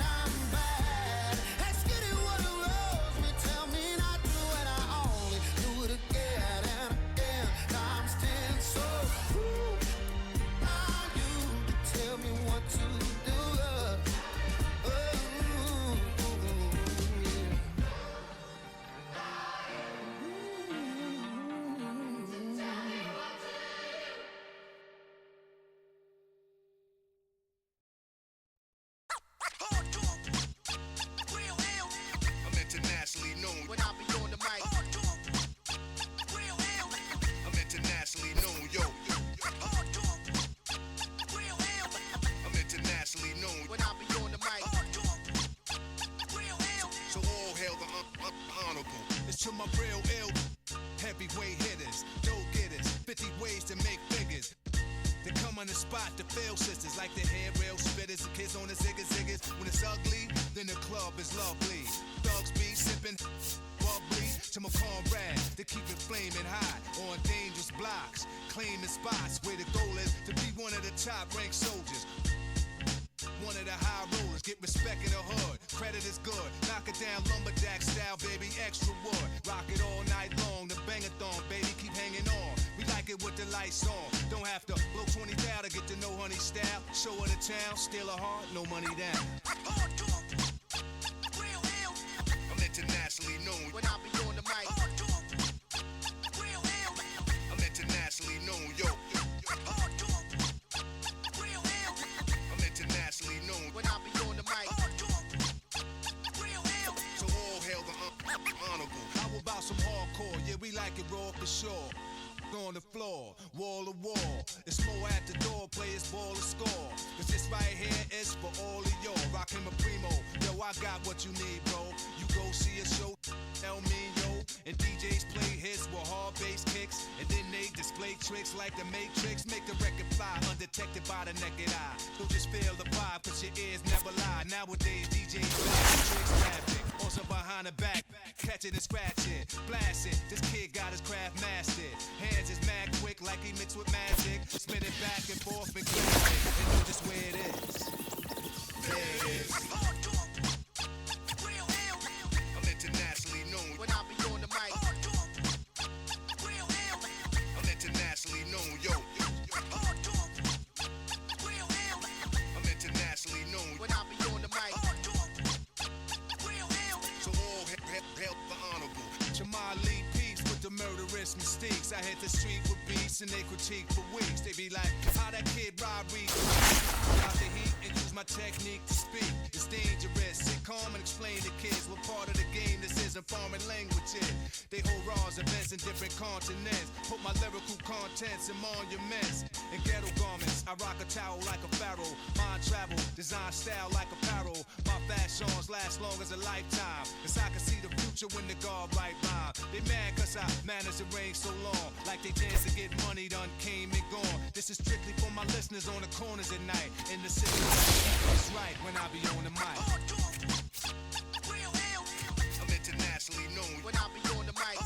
Ask anyone who knows me, tell me not to, and I only do it again and again, times 10. So who are you to tell me what to do? I'm internationally known when I be on the mic. I'm internationally known, yo. I'm internationally known when I be on the mic. So all hail the honorable. It's to my real ill heavyweight hitters, dope getters, 50 ways to make figures. They come on the spot to fail sisters like the hair rail spitters, the kids on the ziggas. When it's ugly, then the club is lovely. Thugs be sipping bubbly to my comrade to keep it flaming hot on dangerous blocks, claiming spots where the goal is to be one of the top ranked soldiers. One of the high rollers, get respect in the hood. Credit is good, knock it down lumberjack style, baby, extra wood. Rock it all night long, the bang-a-thon, baby, keep hanging on. We like it with the lights on. Don't have to blow 20 down to get to know honey style. Show her the town, steal a heart, no money down. I'm internationally known when I be on the mic. I'm internationally known, yo. I'm internationally known when I be on the mic. So all hail the about some hardcore, yeah, we like it raw for sure. On the floor, wall to wall. It's more at the door, players ball to score. Cause this right here is for all of y'all. Rockin' my primo, yo, I got what you need, bro. You go see a show, tell me, yo. And DJs play hits with hard bass kicks. And then they display tricks like the Matrix. Make the record fly, undetected by the naked eye. So just feel the vibe, cause your ears never lie. Nowadays, DJs play tricks, magic. Also behind the back, catching and scratching, blasting. This kid got his craft mastered. Hands is mad quick like he mixed with magic. Spin it back and forth and clap it. And know just where it is. There it is. I'm internationally known when I be on the mic. I'm internationally known, yo. I'm internationally known when I be on the mic. So all help the honorable. Jamal Lee peeps with the murderous mistakes. I hit the street with beats and they critique for weeks. They be like, how that kid robbery out the heat and use my technique to speak. It's dangerous. Sit calm and explain to kids what part of the game this isn't foreign language is. They hold raws, events in different continents. Put my lyrical contents in monuments and ghetto garments. I rock a towel like a pharaoh. Mind travel, design style like apparel. My fashions last long as a lifetime. Cause I can see the future when the guard right rhyme. They mad cause I managed to reign so long. Like they dance to get money done came and gone. This is strictly for my listeners on the corners at night. In the city, it's right when I be on the mic. I'm internationally known when I be on the mic.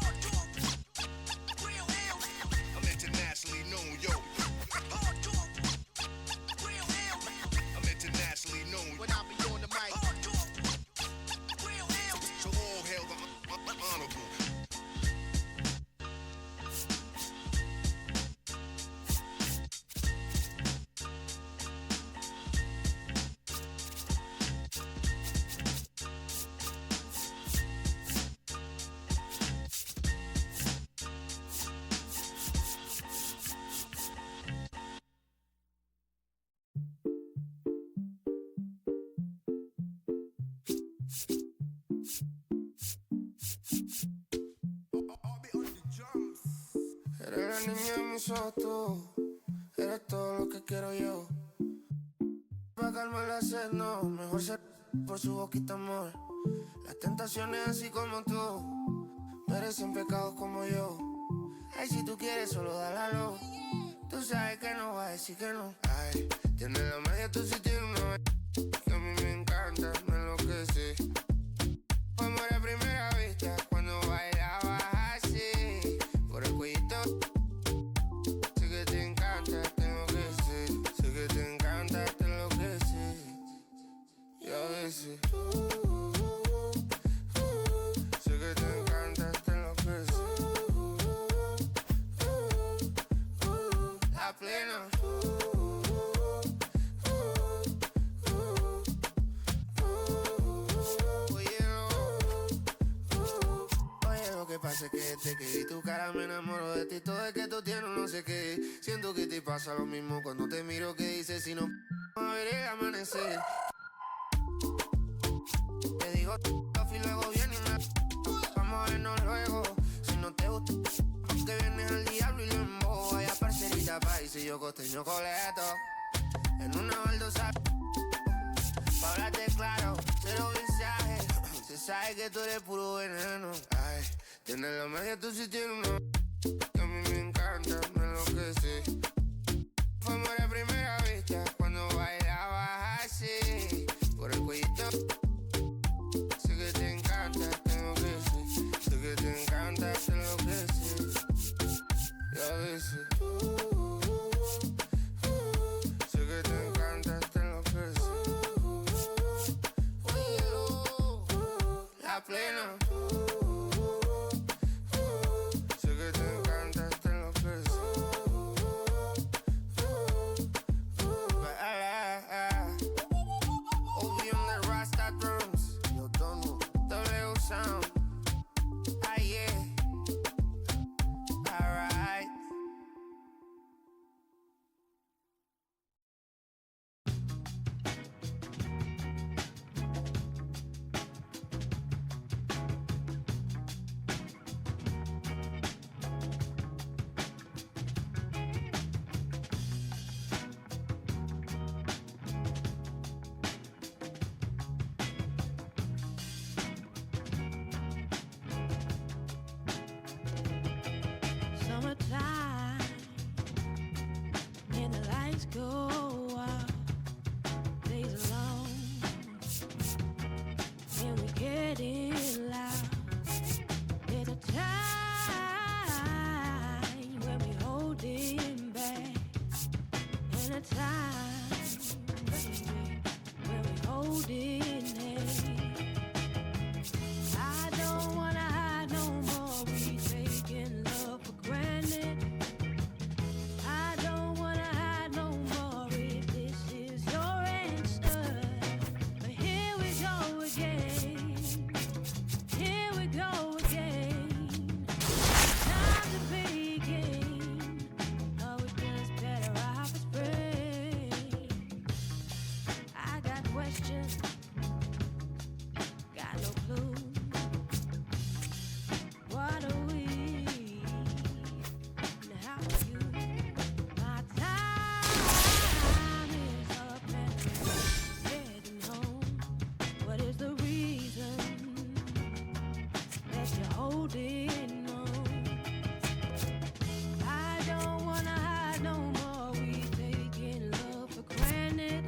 I'm internationally known, yo. I'm internationally known when I be on the mic. So all hail the honorable. Eres la niña en mis ojos tú, eres todo lo que quiero yo. Pa' calmar la sed, no, mejor ser por su boquita amor. Las tentaciones así como tú, merecen pecados como yo. Ay, si tú quieres solo dálalo, tú sabes que no va a decir que no. Ay, tienes la magia, tú sí tienes una que a mí me encanta, me enloquece. Fue amor a primera vista cuando bailabas así, por el cuellito. Sé que te encanta, te enloquece. Sé que te encanta, te enloquece. Y a veces sé que te encanta, te enloquece. La plena. Pasa que desde que vi tu cara me enamoro de ti. Todo es que tú tienes no sé qué. Siento que te pasa lo mismo cuando te miro. Que dices si no a ver el amanecer. Te digo y luego viene una. Vamos a vernos luego. Si no te gusta porque vienes al diablo y lo embobo. Vaya parcerita país y yo costeño coleto. En una baldosa pa' hablarte claro, cero mensaje. Se sabe que tú eres puro veneno. Ay, tienes la magia, tú sí tienes una que a mí me encanta, me enloquece. Fue amor a primera vista cuando bailabas así, por el cuellito. Sé que te encanta, te enloquece. Sé que te encanta, te enloquece. Y a veces sé que te encanta, te enloquece. La plena. Sé que te encanta, te enloquece. holding on. I don't wanna hide no more. We taking love for granted.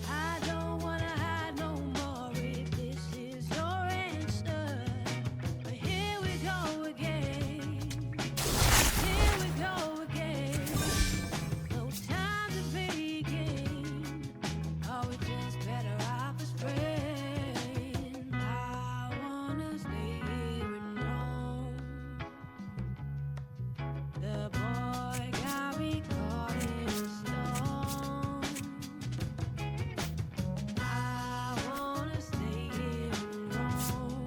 I don't wanna hide no more if this is your answer. But here we go again. Here we go again. No time to begin. Are we just better off as friends? I wanna stay here and roam. The boy got me caught in a storm. I wanna stay here and roam.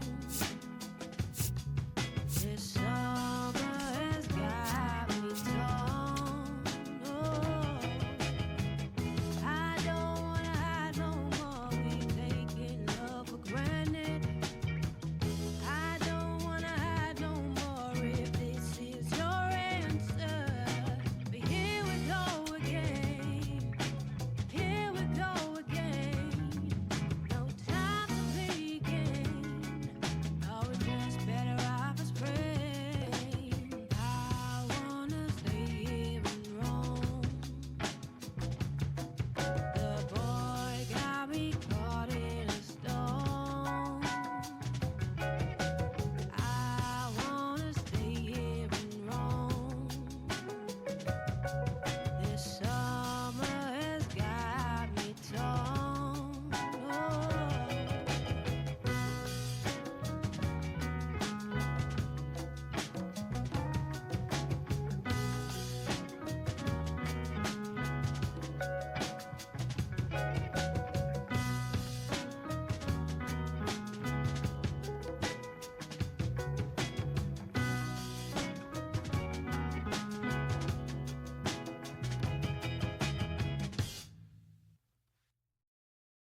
This summer has got me torn. Oh, I don't wanna hide no more. We taking love for granted. I don't wanna hide no more if this is your answer. But here we go again. Here we go again. No time to begin. Are we just better off as friends? I wanna stay here and roam. The boy got me caught in a storm. I wanna stay here and roam. This summer has got me torn. Oh.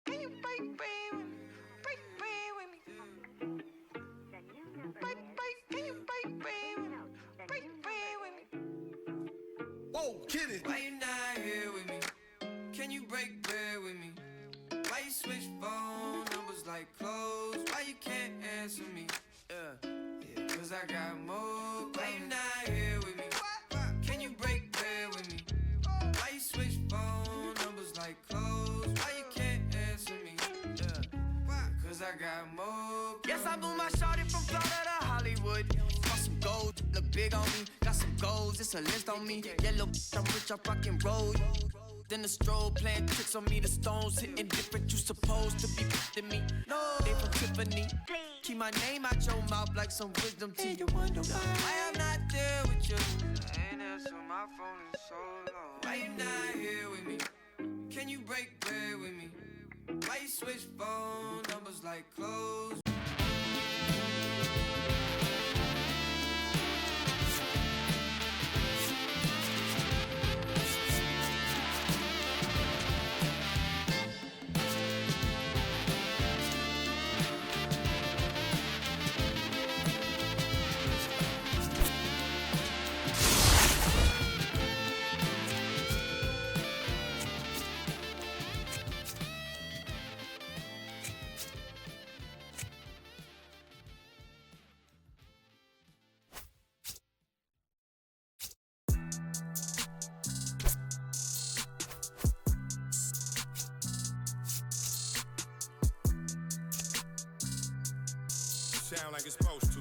Can you break bread with me? Break bread with me. Can you break bread with me? Break bread with me. Whoa, kid it. Why you not here with me? Can you break bread with me? Why you switch phone numbers like clothes? Why you can't answer me? Yeah, cause I got more. Why you not here with me? Can you break bread with me? Why you switch phone numbers like clothes? Why you can't answer me? Yeah, cause I got more. Yes, I blew my shorty from Florida to Hollywood. Got some gold, look big on me. Got some goals, it's a list on me. Yellow, I'm rich, I rock and roll. Then the strobe playing tricks on me. The stones hitting different, you supposed to be than me. No, they from Tiffany. Keep my name out your mouth like some wisdom teeth. You wonder why I'm not there with you. I ain't answer my phone in so long. Why you not here with me? Can you break bread with me? Why you switch phone numbers like clothes? Sound like it's supposed to.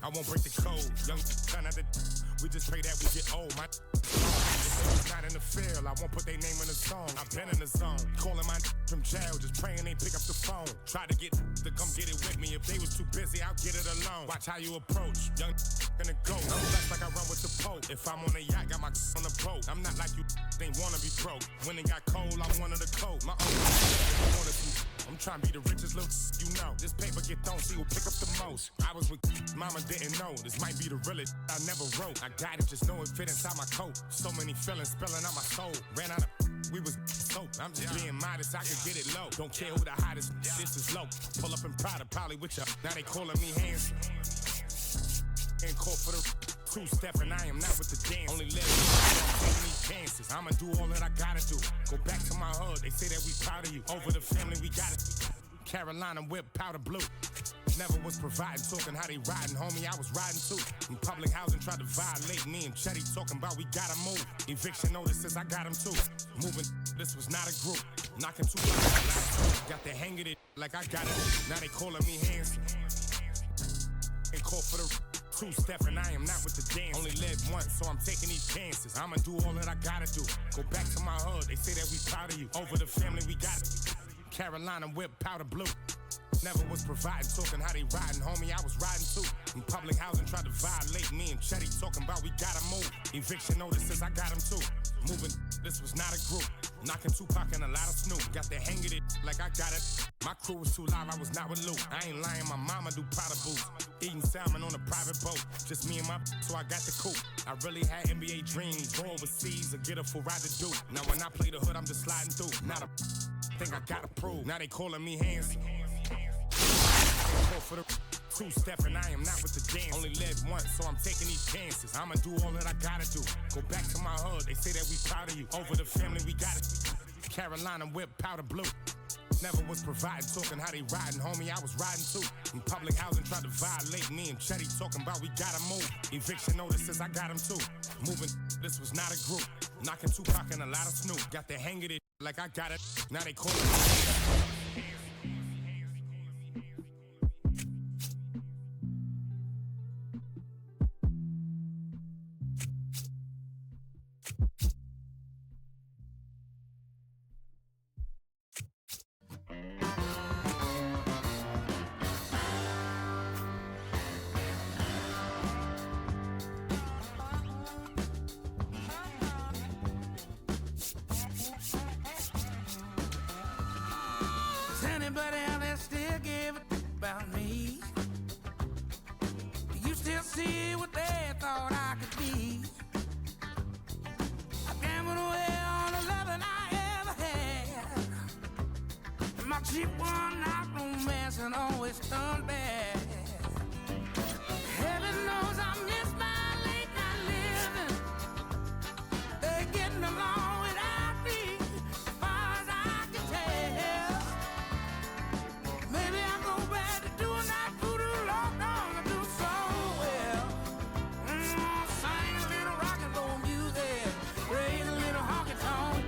I won't break the code. Young son of the. We just pray that we get old. My not in the field. I won't put their name in the song. I've been in the zone. Calling my from jail. Just praying they pick up the phone. Try to get to come get it with me. If they was too busy, I'll get it alone. Watch how you approach. Young gonna go. I'm blessed like I run with the Pope. If I'm on a yacht, got my on the boat. I'm not like you. They wanna be broke. When it got cold, I wanted a coat. My own wanted some. I'm trying to be the richest little you know. This paper get thrown, see who pick up the most. I was with mama, didn't know. This might be the realest I never wrote. I got it, just know it fit inside my coat. So many feelings spilling out my soul. Ran out of we was soap. I'm just being modest, I could get it low. Don't care who the hottest, this is low. Pull up in Prada, probably with ya. Now they calling me hands. In court for the two-step, and I am not with the dance. Only live taking these chances. I'ma do all that I gotta do. Go back to my hood, they say that we proud of you. Over the family, we got it. Carolina whip, powder blue. Never was providing, talking how they riding, homie, I was riding too. In public housing, tried to violate me and Chetty talking about we gotta move. Eviction notices, I got them too. Moving, this was not a group. Knocking two blocks, got the hang of it like I got it. Now they calling me handsome. They call for the two-step and I am not with the dance. Only live once, so I'm taking these chances. I'ma do all that I gotta do. Go back to my hood, they say that we proud of you. Over the family, we got it. Carolina whip, powder blue. Never was providing, talking how they riding, homie, I was riding too. In public housing, tried to violate me and Chetty talking about we gotta move. Eviction notices, I got them too. Moving, this was not a group. Knocking Tupac and a lot of Snoop. Got the hang of it like I got it. My crew was too live, I was not with Luke. I ain't lying, my mama do Prada boots. Eating salmon on a private boat. Just me and my so I got the coupe. I really had NBA dreams, go overseas or get a full ride to do. Now when I play the hood, I'm just sliding through. Not a thing I gotta prove. Now they calling me handsome. Call for the two-step and I am not with the dance. Only live once, so I'm taking these chances. I'ma do all that I gotta do. Go back to my hood, they say that we proud of you. Over the family, we got it. Carolina whip, powder blue. Never was providing, talking how they riding, homie, I was riding too. In public housing, tried to violate me and Chetty talking about we gotta move. Eviction notices, I got them too. Moving, this was not a group. Knocking Tupac and a lot of Snoop. Got the hang of it like I got it. Now they call it. Anybody out there still give a about me? Do you still see what they thought I could be? I gambled away all the loving I ever had. And my cheap one, not romance, and always turned bad. Heaven knows I miss my late night living. They're getting along without me, as far as I can tell. Maybe I'll go back to doing that voodoo low down I do so well. Sing a little rock and roll music, raise a little honky tonk.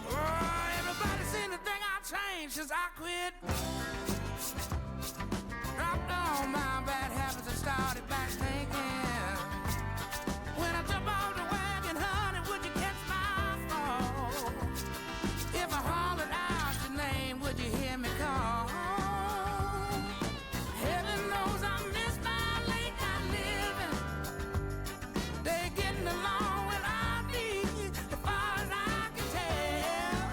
Oh, everybody seen the thing I changed since I quit. Dropped all my bad habits and started back thinking. When I jump on the wagon, honey, would you catch my fall? If I hollered out your name, would you hear me call? Heaven knows I miss my late night living. They're getting along without me, as far as I can tell.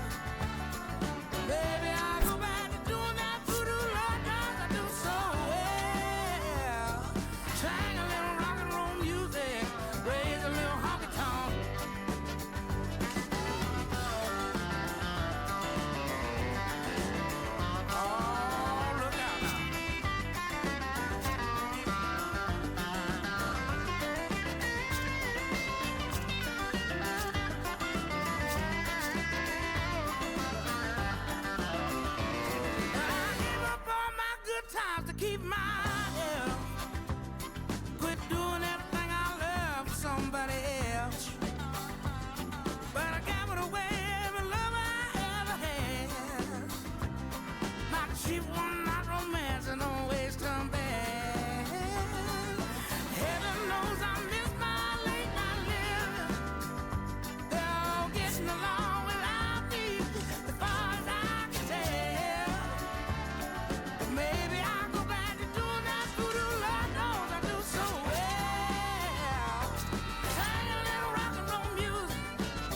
Baby, I go back to doing that voodoo Lord knows I do so well. Sing a little rock and roll music, raise a little honky tonk. Oh, look out now. I gave up all my good times to keep my health. Quit doing everything I love for somebody else. But I gambled away every love I ever had. My cheap one, not romance, and always turn bad. Heaven knows I miss my late night living. They're all getting along without me, as far as I can tell. But maybe I'll go back to doing that voodoo Lord knows I do so well. Sing a little rock and roll music,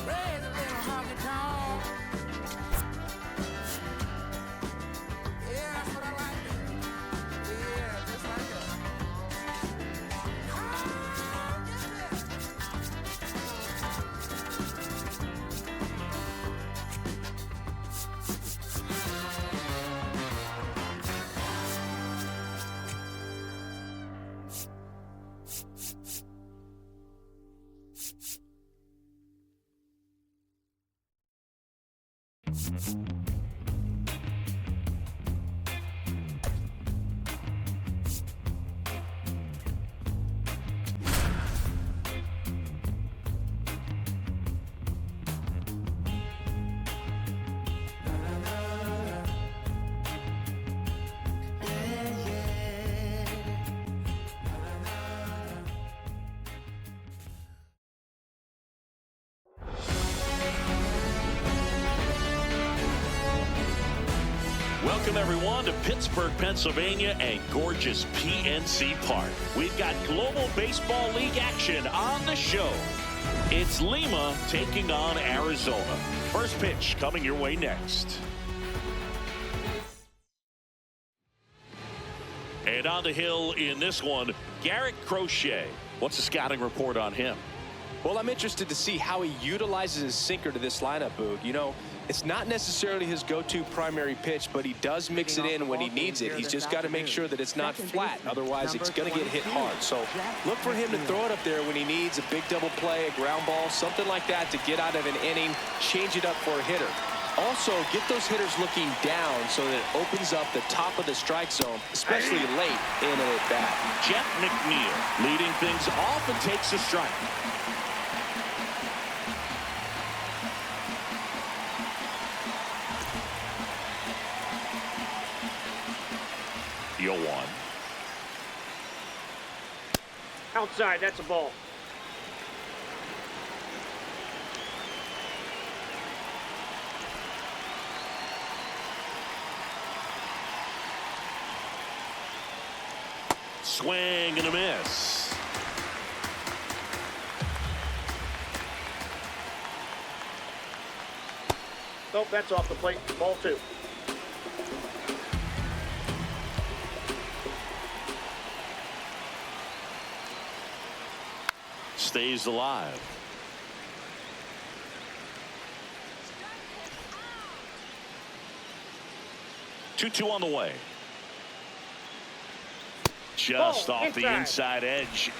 raise a little honky tonk. Yeah, that's Welcome, everyone, to Pittsburgh, Pennsylvania and gorgeous PNC Park. We've got Global Baseball League action on the show. It's Lima taking on Arizona. First pitch coming your way next. And on the hill in this one, Garrett Crochet. What's the scouting report on him? Well, I'm interested to see how he utilizes his sinker to this lineup, Boog. You know, it's not necessarily his go-to primary pitch, but he does mix it in when he needs it. He's just got to make sure that it's not flat. Otherwise, it's going to get hit hard. So look for him to throw it up there when he needs a big double play, a ground ball, something like that to get out of an inning, change it up for a hitter. Also, get those hitters looking down so that it opens up the top of the strike zone, especially late in an at-bat. Jeff McNeil leading things off and takes the strike. One. Outside, that's a ball. Swing and a miss. Nope, that's off the plate. Ball 2. Stays alive. Two on the way. Just off the inside edge.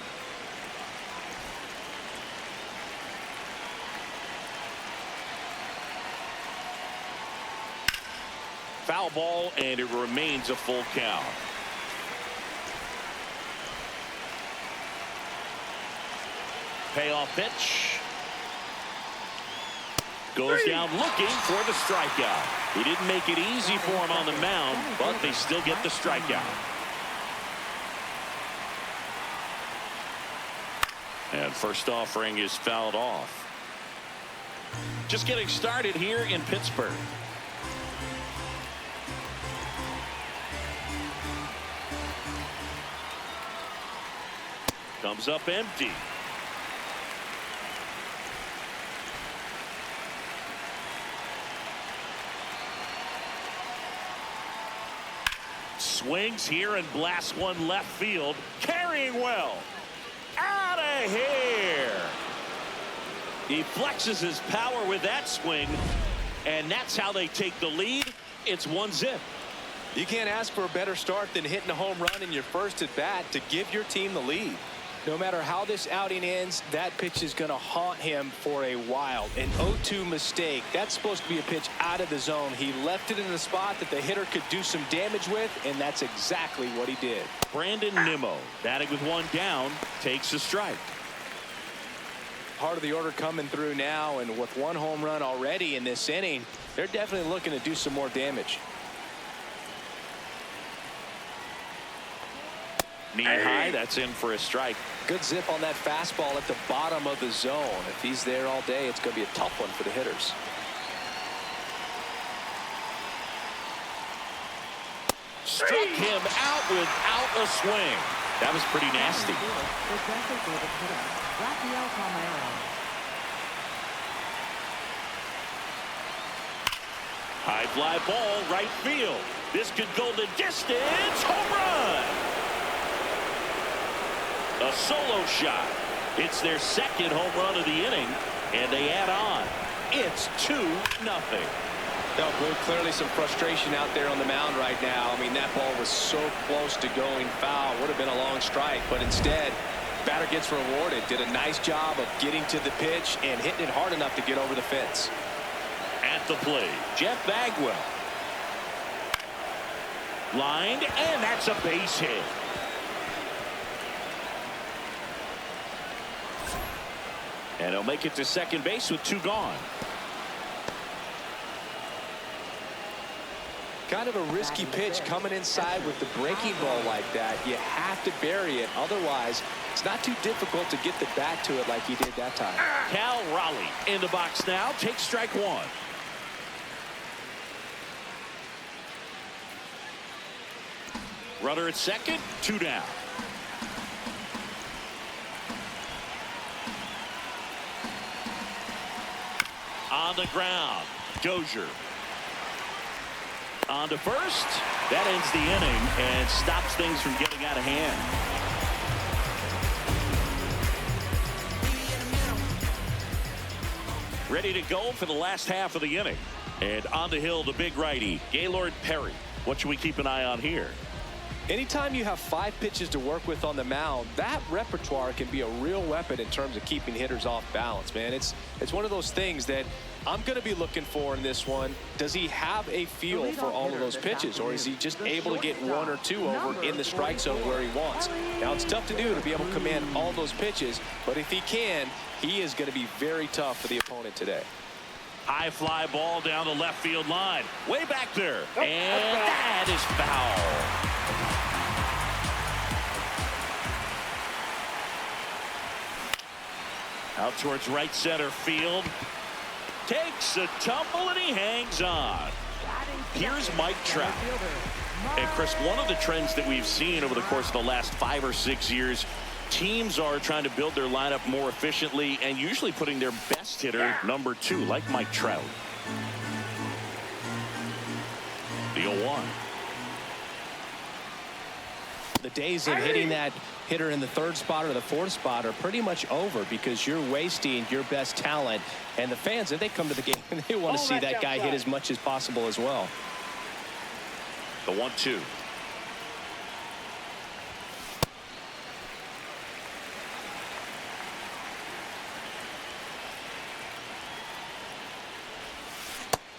Foul ball, and it remains a full count. Payoff pitch. Goes down looking for the strikeout. He didn't make it easy for him on the mound, but they still get the strikeout. And first offering is fouled off. Just getting started here in Pittsburgh. Comes up empty. Swings here and blasts one left field. Carrying well. Out of here. He flexes his power with that swing, and that's how they take the lead. It's 1-0. You can't ask for a better start than hitting a home run in your first at bat to give your team the lead. No matter how this outing ends, that pitch is going to haunt him for a while. An 0-2 mistake. That's supposed to be a pitch out of the zone. He left it in a spot that the hitter could do some damage with, and that's exactly what he did. Brandon Nimmo, batting with one down, takes a strike. Part of the order coming through now, and with one home run already in this inning, they're definitely looking to do some more damage. Knee high, that's in for a strike. Good zip on that fastball at the bottom of the zone. If he's there all day, it's going to be a tough one for the hitters. Struck him out without a swing. That was pretty nasty. High fly ball, right field. This could go the distance. Home run. A solo shot. It's their second home run of the inning, and they add on. It's 2-0. No, Blue, clearly some frustration out there on the mound right now. I mean, that ball was so close to going foul. Would have been a long strike, but instead, batter gets rewarded. Did a nice job of getting to the pitch and hitting it hard enough to get over the fence. At the plate, Jeff Bagwell. Lined, and that's a base hit. And he'll make it to second base with 2 gone. Kind of a risky pitch coming inside with the breaking ball like that. You have to bury it. Otherwise, it's not too difficult to get the bat to it like he did that time. Cal Raleigh in the box now. Takes strike 1. Runner at second. 2 down. On the ground. Dozier. On to first. That ends the inning and stops things from getting out of hand. Ready to go for the last half of the inning. And on the hill, the big righty, Gaylord Perry. What should we keep an eye on here? Anytime you have 5 pitches to work with on the mound, that repertoire can be a real weapon in terms of keeping hitters off balance, man. It's one of those things that I'm going to be looking for in this one. Does he have a feel for all of those pitches, or is he just able to get 1 or 2 over in the strike zone where he wants? Now, it's tough to do to be able to command all those pitches, but if he can, he is going to be very tough for the opponent today. High fly ball down the left field line. Way back there. And that is foul. Out towards right center field. Takes a tumble and he hangs on. Here's Mike Trout. And Chris, one of the trends that we've seen over the course of the last 5 or 6 years, teams are trying to build their lineup more efficiently and usually putting their best hitter number 2, like Mike Trout. The 0-1. The days of hitting that hitter in the 3rd spot or the 4th spot are pretty much over because you're wasting your best talent. And the fans, if they come to the game, they want to see that guy hit as much as possible as well. The 1-2.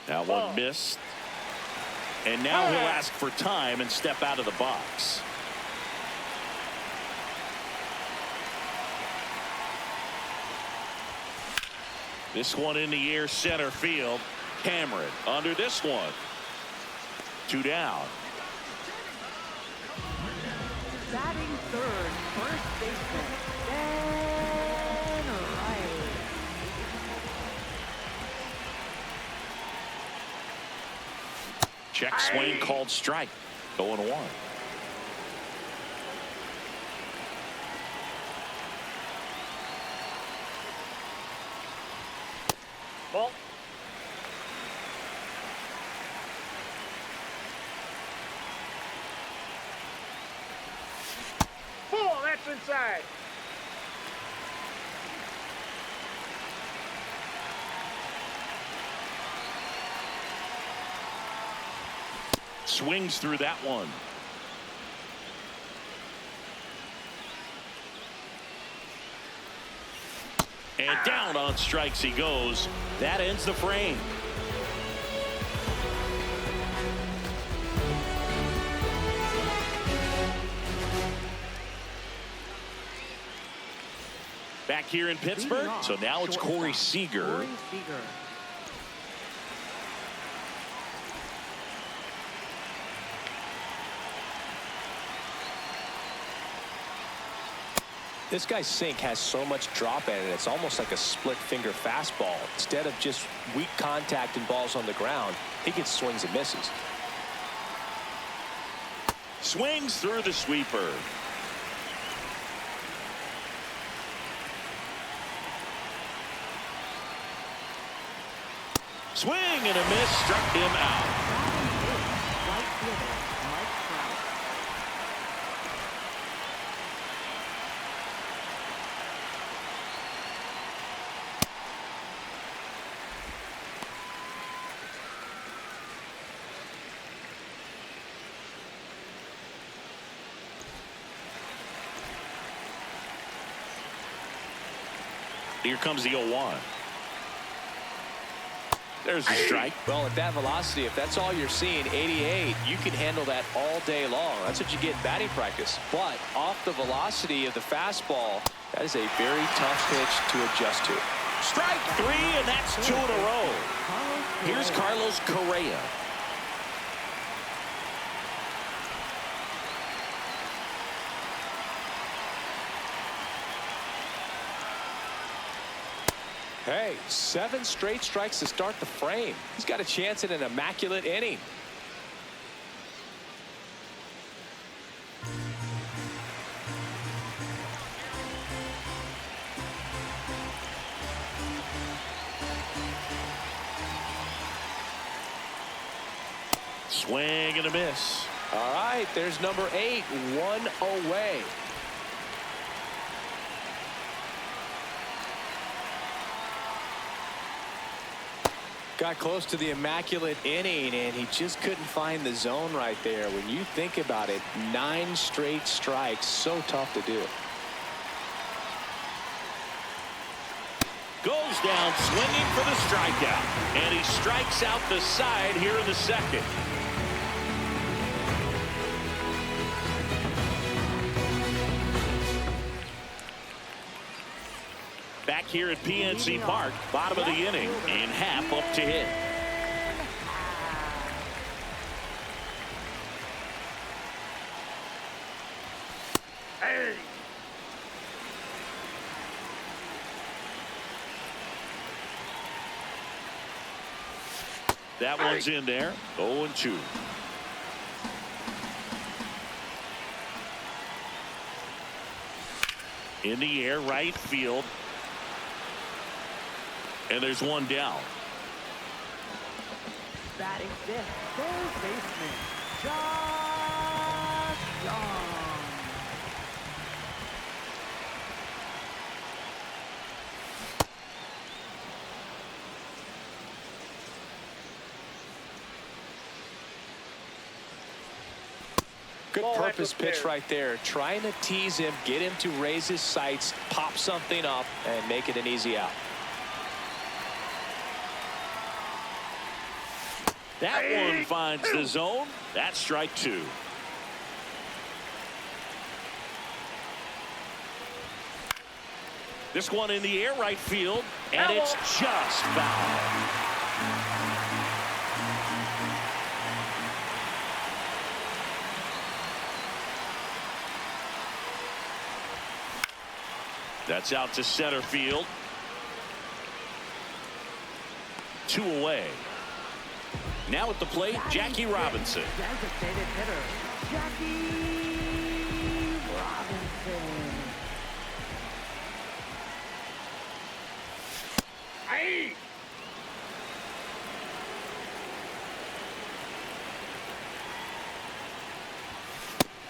Now one missed. And now he'll ask for time and step out of the box. This one in the air, center field. Cameron under this one. 2 down. Batting third, first baseman, Ben Riley. Check swing called strike. 0-1. Ball. Ball, that's inside. Swings through that one. And down on strikes he goes. That ends the frame. Back here in Pittsburgh. So now it's Corey Seager. This guy's sink has so much drop in it. It's almost like a split finger fastball. Instead of just weak contact and balls on the ground, he gets swings and misses. Swings through the sweeper. Swing and a miss, struck him out. Here comes the 0-1. There's a strike. Well, at that velocity, if that's all you're seeing, 88, you can handle that all day long. That's what you get in batting practice. But off the velocity of the fastball, that is a very tough pitch to adjust to. Strike 3, and that's 2 in a row. Here's Carlos Correa. Hey, 7 straight strikes to start the frame. He's got a chance at an immaculate inning. Swing and a miss. All right, there's number 8, 1 away. Got close to the immaculate inning, and he just couldn't find the zone right there. When you think about it, 9 straight strikes, so tough to do. Goes down swinging for the strikeout, and he strikes out the side here in the second. Back here at PNC Park, bottom of the inning, in half up to hit. Hey. That one's in there. 0-2. In the air, right field. And there's one down. Batting fifth, third baseman, Josh Young. Good purpose pitch right there. Trying to tease him, get him to raise his sights, pop something up, and make it an easy out. That one finds the zone. That's strike 2. This one in the air, right field, and it's just foul. That's out to center field. 2 away. Now at the plate, Jackie Robinson. Designated hitter, Jackie Robinson. Hey.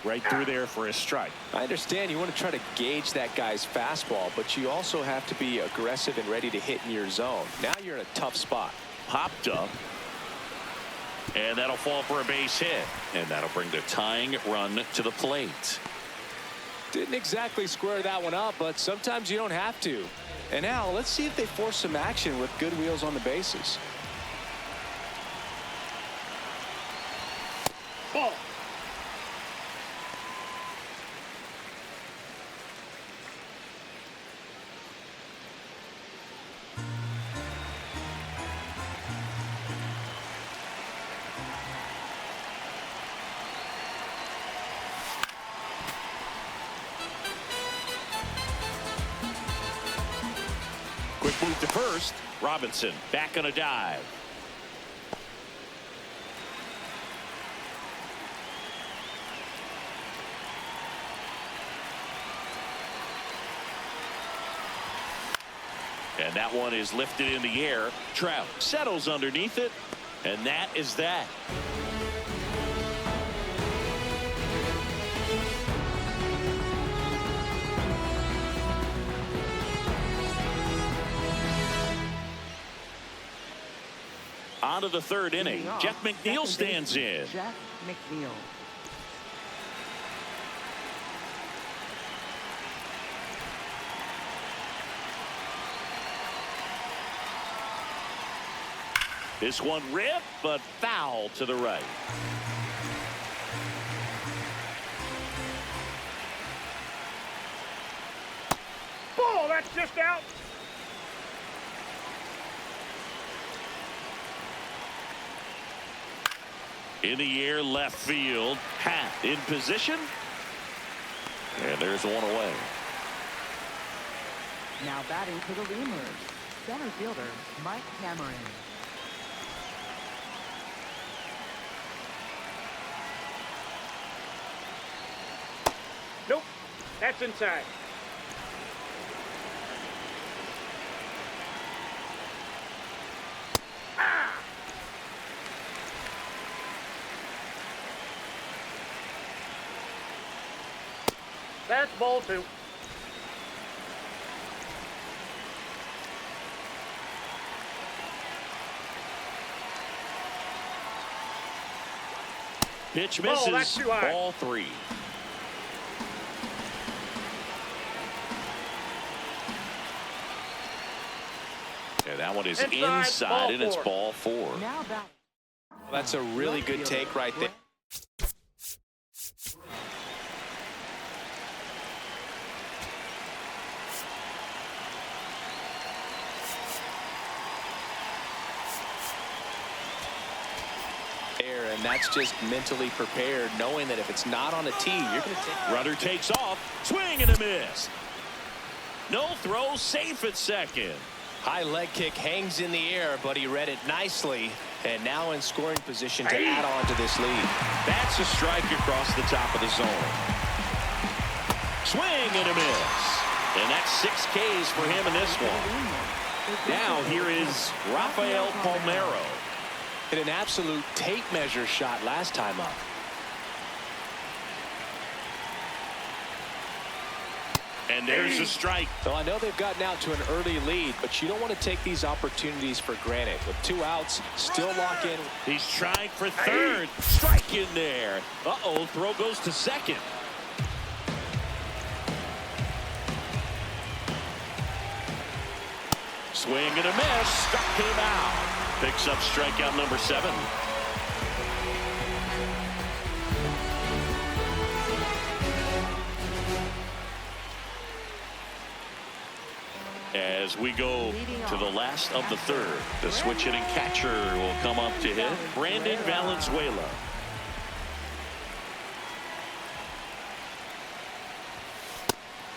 Right through there for a strike. I understand you want to try to gauge that guy's fastball, but you also have to be aggressive and ready to hit in your zone. Now you're in a tough spot. Popped up. And that'll fall for a base hit. And that'll bring the tying run to the plate. Didn't exactly square that one up, but sometimes you don't have to. And now let's see if they force some action with good wheels on the bases. Ball. Quick move to first. Robinson back on a dive. And that one is lifted in the air. Trout settles underneath it. And that is that. On to the third inning. Jeff McNeil stands in. Jeff McNeil. This one ripped, but foul to the right. Ball, that's just out. In the air, left field. Pat in position. And there's one away. Now batting for the lemurs, center fielder Mike Cameron. Nope, that's inside. That's ball 2. Pitch misses. Ball 3. And that one is inside and it's ball 4. Now That's a really good take right there. And that's just mentally prepared, knowing that if it's not on a tee, you're going to take. Rudder takes off, swing and a miss. No throw, safe at second. High leg kick hangs in the air, but he read it nicely, and now in scoring position to add on to this lead. That's a strike across the top of the zone. Swing and a miss. And that's 6 Ks for him in this one. Now here is Rafael Palmeiro. Hit an absolute tape measure shot last time up. And there's a strike. So I know they've gotten out to an early lead, but you don't want to take these opportunities for granted. With 2 outs, still lock in. He's trying for third. Strike in there. Uh-oh, throw goes to second. Swing and a miss. Struck him out. Picks up strikeout number 7. As we go to the last of the 3rd, the switch hitting catcher will come up to hit. Brandon Valenzuela.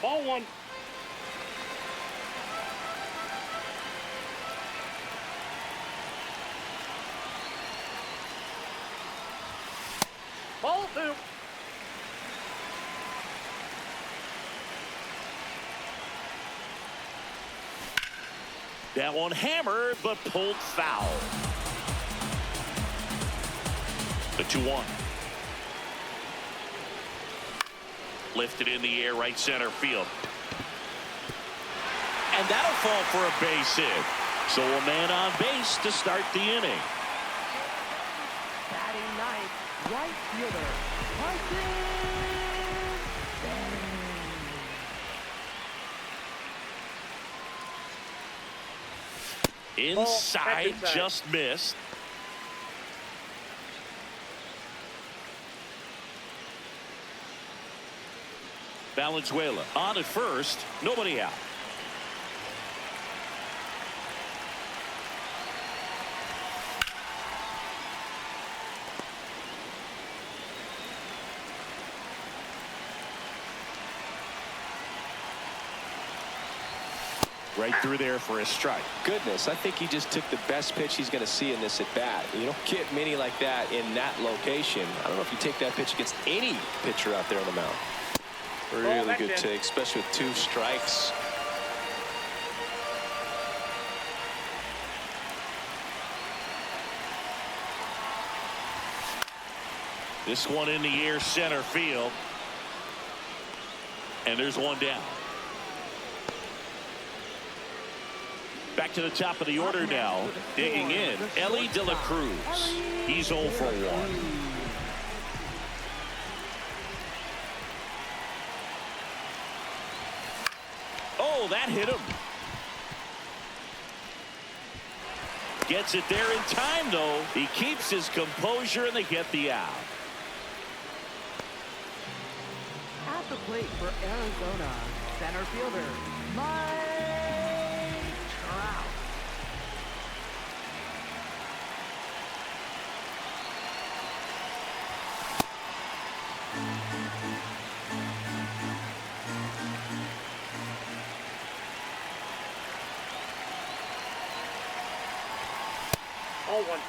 Ball 1. Ball 2. That one hammered, but pulled foul. The 2-1. Lifted in the air, right center field. And that'll fall for a base hit. So a man on base to start the inning. batting ninth, right fielder Carson. Inside, just missed. Valenzuela on at first, nobody out. Right through there for a strike. Goodness, I think he just took the best pitch he's going to see in this at bat. You don't get many like that in that location. I don't know if you take that pitch against any pitcher out there on the mound. Really good take, especially with 2 strikes. This one in the air, center field. And there's one down. Back to the top of the order now. Digging in, Ellie De La Cruz. He's 0 for 1. Oh, that hit him. Gets it there in time, though. He keeps his composure, and they get the out. At the plate for Arizona, center fielder, Trout. Ball one.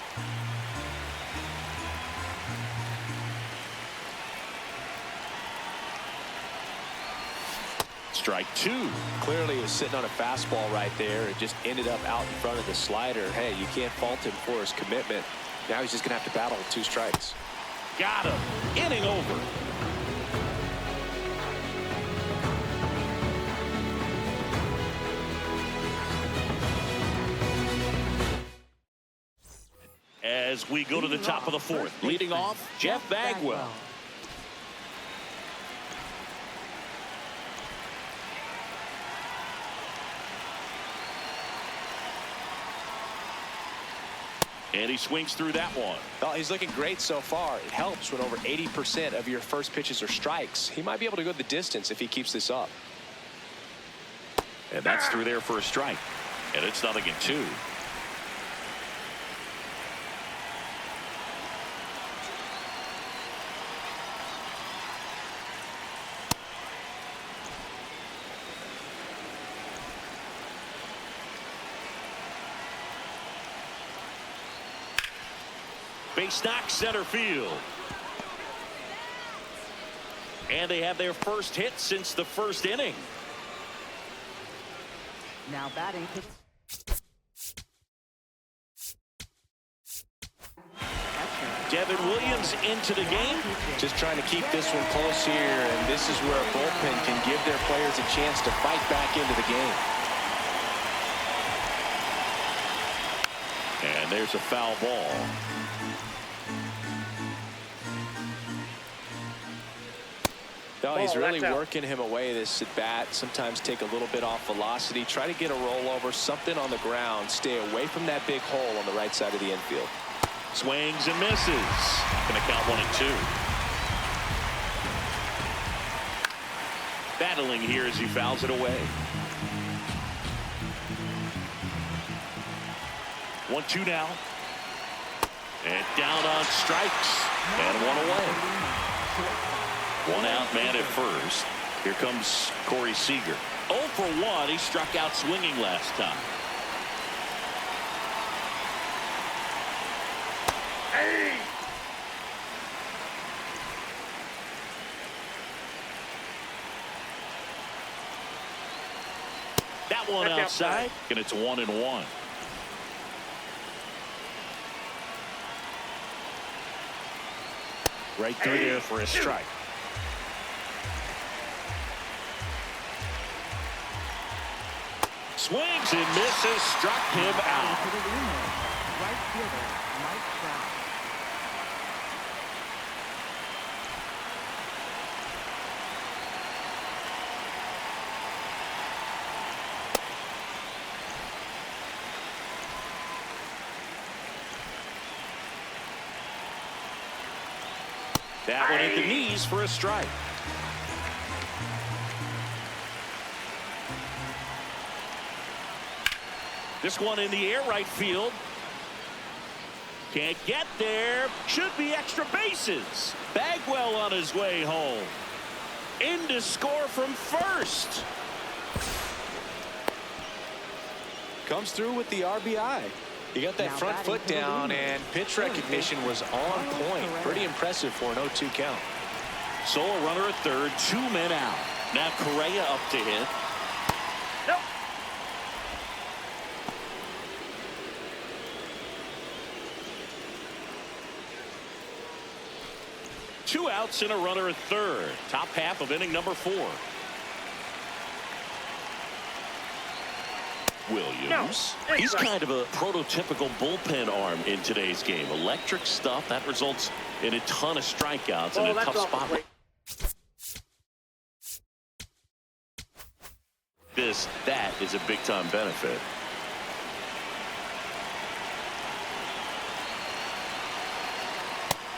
Strike two. Clearly he was sitting on a fastball right there. It just ended up out in front of the slider. Hey, you can't fault him for his commitment. Now he's just going to have to battle with 2 strikes. Got him. Inning over. As we go to the top of the 4th, leading off, Jeff Bagwell. And he swings through that one. Well, he's looking great so far. It helps when over 80% of your first pitches are strikes. He might be able to go the distance if he keeps this up. And that's through there for a strike. And it's 0-2. Base knock center field. And they have their first hit since the first inning. Now batting. Devin Williams into the game. Just trying to keep this one close here, and this is where a bullpen can give their players a chance to fight back into the game. And there's a foul ball. No, he's really working him away this at bat. Sometimes take a little bit off velocity. Try to get a rollover, something on the ground. Stay away from that big hole on the right side of the infield. Swings and misses. Gonna count 1-2. Battling here as he fouls it away. 1-2 now. And down on strikes. And one away. 1 out, man at first. Here comes Corey Seager. 0 for 1. He struck out swinging last time. Hey! That one outside, and it's 1-1. Right through there for a strike. Swings and misses, struck him out. Right fielder, Trout. That one at the knees for a strike. This one in the air, right field. Can't get there. Should be extra bases. Bagwell on his way home. In to score from first. Comes through with the RBI. He got that front foot down, and pitch recognition was on point. Pretty impressive for an 0-2 count. So a runner at third, 2 men out. Now Correa up to hit. Nope. Two outs and a runner at third. Top half of inning number 4. Williams. No, he's kind of a prototypical bullpen arm in today's game. Electric stuff that results in a ton of strikeouts in a tough spot. That is a big time benefit.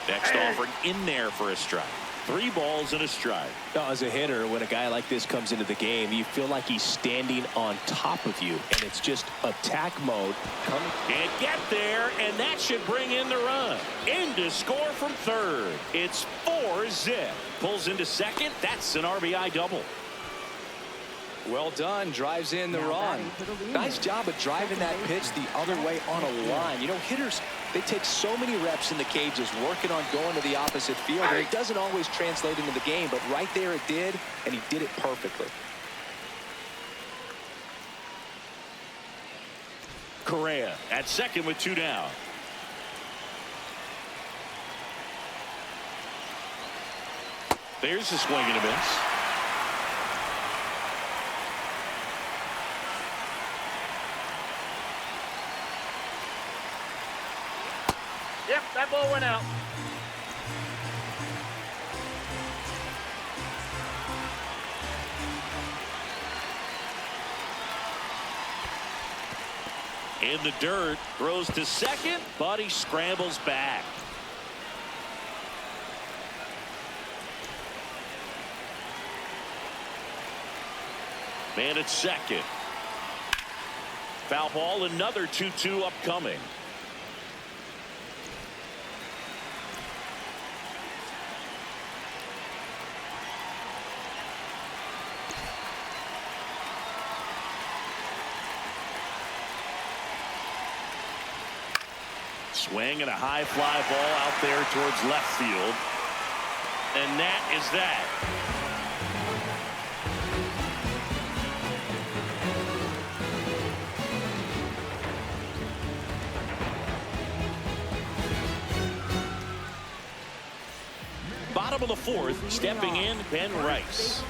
Next offering in there for a strike. 3 balls and a strike. Now, as a hitter, when a guy like this comes into the game, you feel like he's standing on top of you, and it's just attack mode. Can't get there, and that should bring in the run. In to score from third. It's 4-zip. Pulls into second. That's an RBI double. Well done. Drives in the run. Nice job of driving that pitch the other way on a line. You know, hitters, they take so many reps in the cages working on going to the opposite field, and it doesn't always translate into the game, but right there it did, and he did it perfectly. Correa at second with 2 down. There's a swing and a miss. Yep, that ball went out. In the dirt, throws to second, but he scrambles back. Man at second. Foul ball, another 2-2 upcoming. Swing and a high fly ball out there towards left field. And that is that. Bottom of the 4th, stepping in, Ben Rice.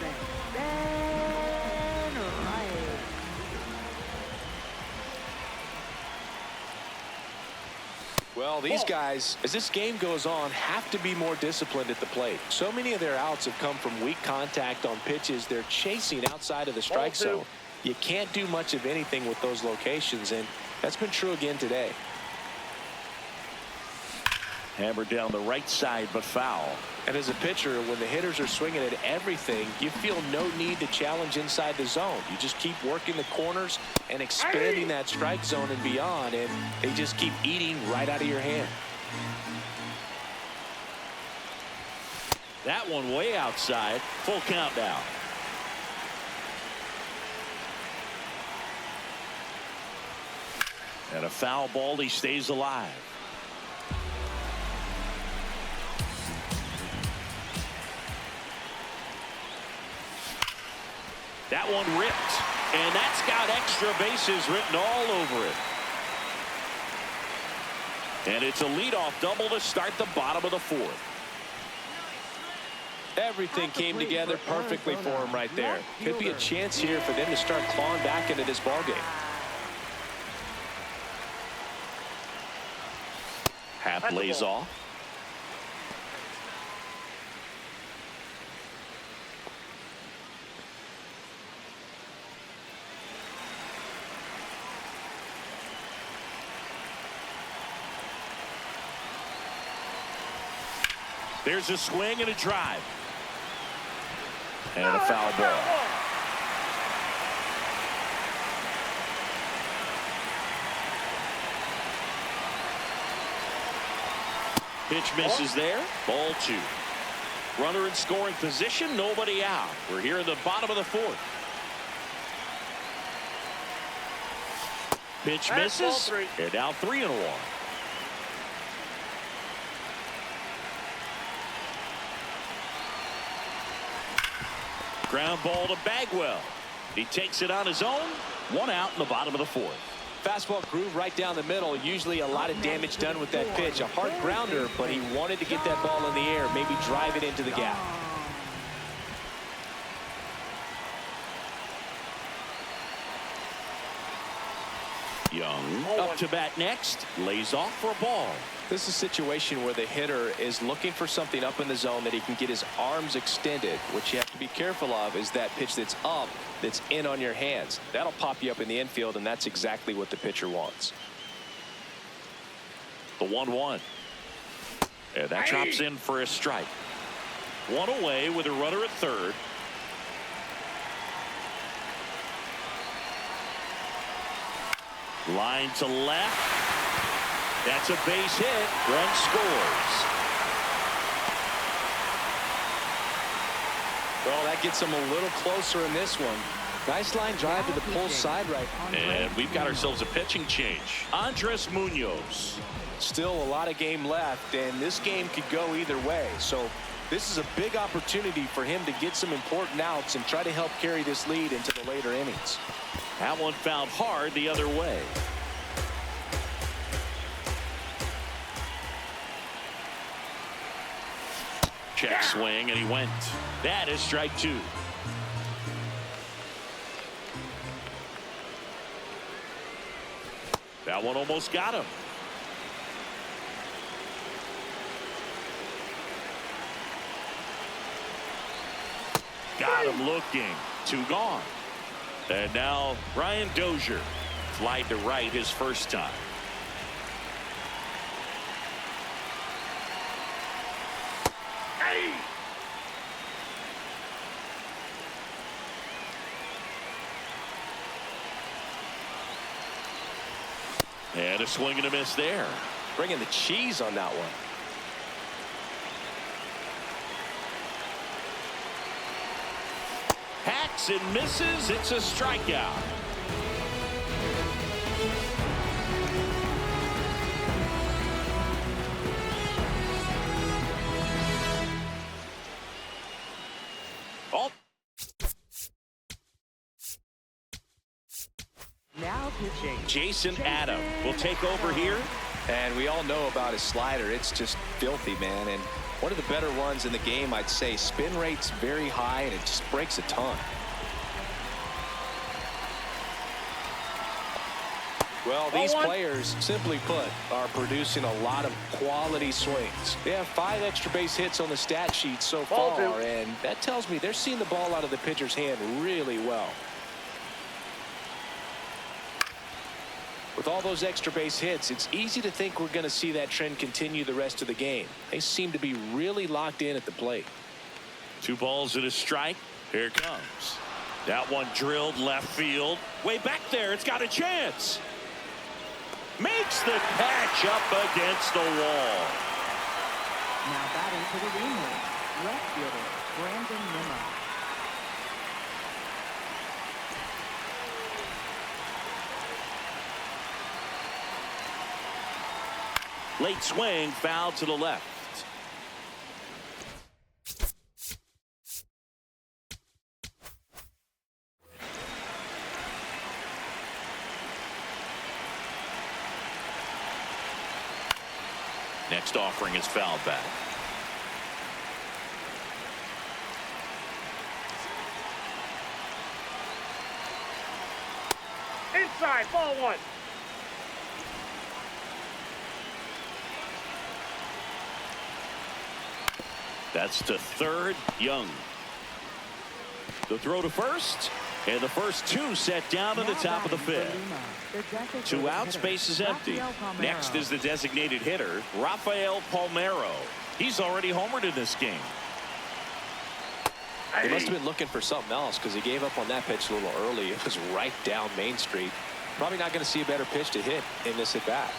Well, these guys, as this game goes on, have to be more disciplined at the plate. So many of their outs have come from weak contact on pitches they're chasing outside of the strike zone. You can't do much of anything with those locations, and that's been true again today. Hammered down the right side, but foul. And as a pitcher, when the hitters are swinging at everything, you feel no need to challenge inside the zone. You just keep working the corners and expanding that strike zone and beyond, and they just keep eating right out of your hand. That one way outside. Full count now. And a foul ball. He stays alive. That one ripped, and that's got extra bases written all over it. And it's a leadoff double to start the bottom of the 4th. Everything came together perfectly for him right there. Could be a chance here for them to start clawing back into this ballgame. Half lays off. There's a swing and a drive. And a foul ball. Pitch misses there. Ball 2. Runner in scoring position. Nobody out. We're here in the bottom of the 4th. Pitch misses. And now 3-1. Ground ball to Bagwell. He takes it on his own. 1 out in the bottom of the 4th. Fastball groove right down the middle. Usually a lot of damage done with that pitch. A hard grounder, but he wanted to get that ball in the air, maybe drive it into the gap. Young up to bat next. Lays off for a ball. This is a situation where the hitter is looking for something up in the zone that he can get his arms extended. What you have to be careful of is that pitch that's up, that's in on your hands. That'll pop you up in the infield, and that's exactly what the pitcher wants. The 1-1. And that drops in for a strike. One away with a runner at third. Line to left. That's a base hit. Run scores. Well, that gets him a little closer in this one. Nice line drive to the pull side right. And we've got ourselves a pitching change. Andres Munoz. Still a lot of game left, and this game could go either way. So this is a big opportunity for him to get some important outs and try to help carry this lead into the later innings. That one fouled hard the other way. Check swing, and he went. That is strike two. That one almost got him. Got him looking. Two gone. And now Ryan Dozier flied to right his first time. Hey! And a swing and a miss there. Bringing the cheese on that one. Hacks and misses. It's a strikeout. Now pitching. Jason Adam will take over here. And we all know about his slider. It's just filthy, man. And one of the better ones in the game, I'd say. Spin rate's very high, and it just breaks a ton. Well, these players, simply put, are producing a lot of quality swings. They have 5 extra base hits on the stat sheet so far, and that tells me they're seeing the ball out of the pitcher's hand really well. With all those extra base hits, it's easy to think we're going to see that trend continue the rest of the game. They seem to be really locked in at the plate. 2 balls and a strike. Here it comes. That one drilled left field. Way back there. It's got a chance. Makes the catch up against the wall. Now batting for the lemurs, left fielder Brandon Nimmo. Late swing, foul to the left. Next offering is fouled back. Inside, ball 1. That's to third, Young. The throw to first, and the first 2 set down in the top of the 5th. 2 outs, base is empty. Next is the designated hitter, Rafael Palmeiro. He's already homered in this game. He must have been looking for something else because he gave up on that pitch a little early. It was right down Main Street. Probably not going to see a better pitch to hit in this at bat.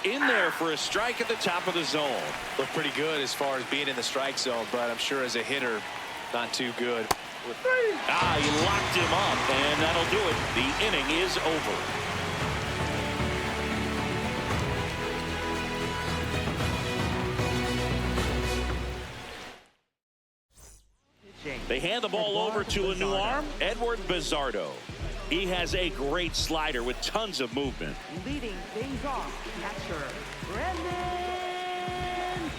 In there for a strike at the top of the zone. Looked pretty good as far as being in the strike zone, but I'm sure as a hitter, not too good. He locked him up, and that'll do it. The inning is over. They hand the ball over to a new arm, Edward Bizardo. He has a great slider with tons of movement. Leading things off, catcher Brandon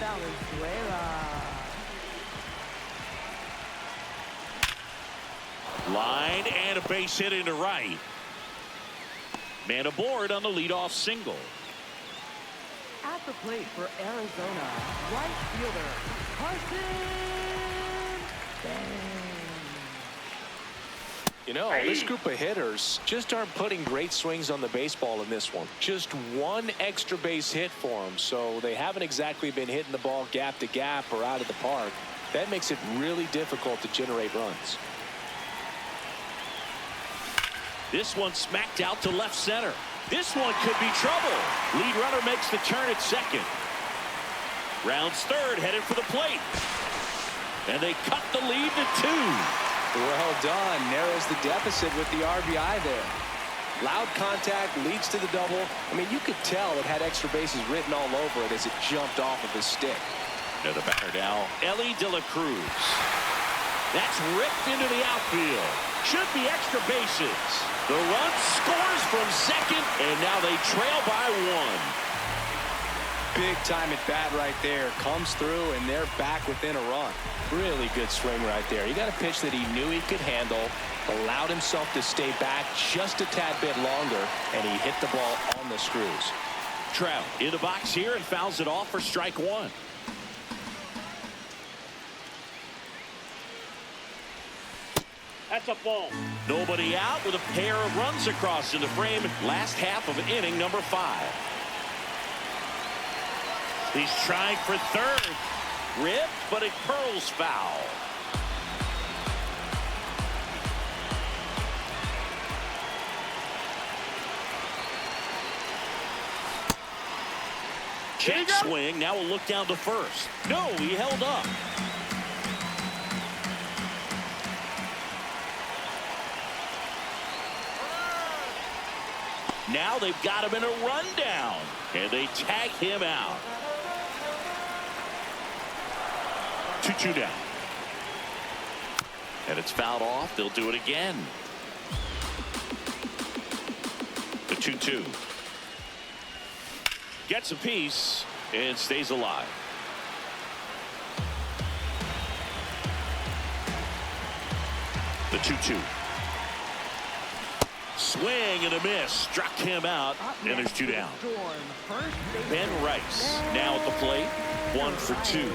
Valenzuela. Line and a base hit into right. Man aboard on the leadoff single. At the plate for Arizona, right fielder Carson. You know, this group of hitters just aren't putting great swings on the baseball in this one. Just one extra base hit for them, so they haven't exactly been hitting the ball gap to gap or out of the park. That makes it really difficult to generate runs. This one smacked out to left center. This one could be trouble. Lead runner makes the turn at second. Rounds third, headed for the plate. And they cut the lead to 2. Well done. Narrows the deficit with the RBI there. Loud contact leads to the double. I mean, you could tell it had extra bases written all over it as it jumped off of his stick. Now the batter now, Ellie de la Cruz. That's ripped into the outfield. Should be extra bases. The run scores from second, and now they trail by 1. Big time at bat right there. Comes through, and they're back within a run. Really good swing right there. He got a pitch that he knew he could handle, allowed himself to stay back just a tad bit longer, and he hit the ball on the screws. Trout in the box here and fouls it off for strike 1. That's a ball. Nobody out with a pair of runs across in the frame. Last half of inning number 5. He's trying for third. Rip, but it curls foul. Check swing. Now we'll look down to first. No, he held up. Now they've got him in a rundown, and they tag him out. 2-2 down. And it's fouled off. They'll do it again. The 2-2. Gets a piece and stays alive. The 2-2. Swing and a miss. Struck him out, and there's 2 down. Ben Rice now at the plate. 1 for 2.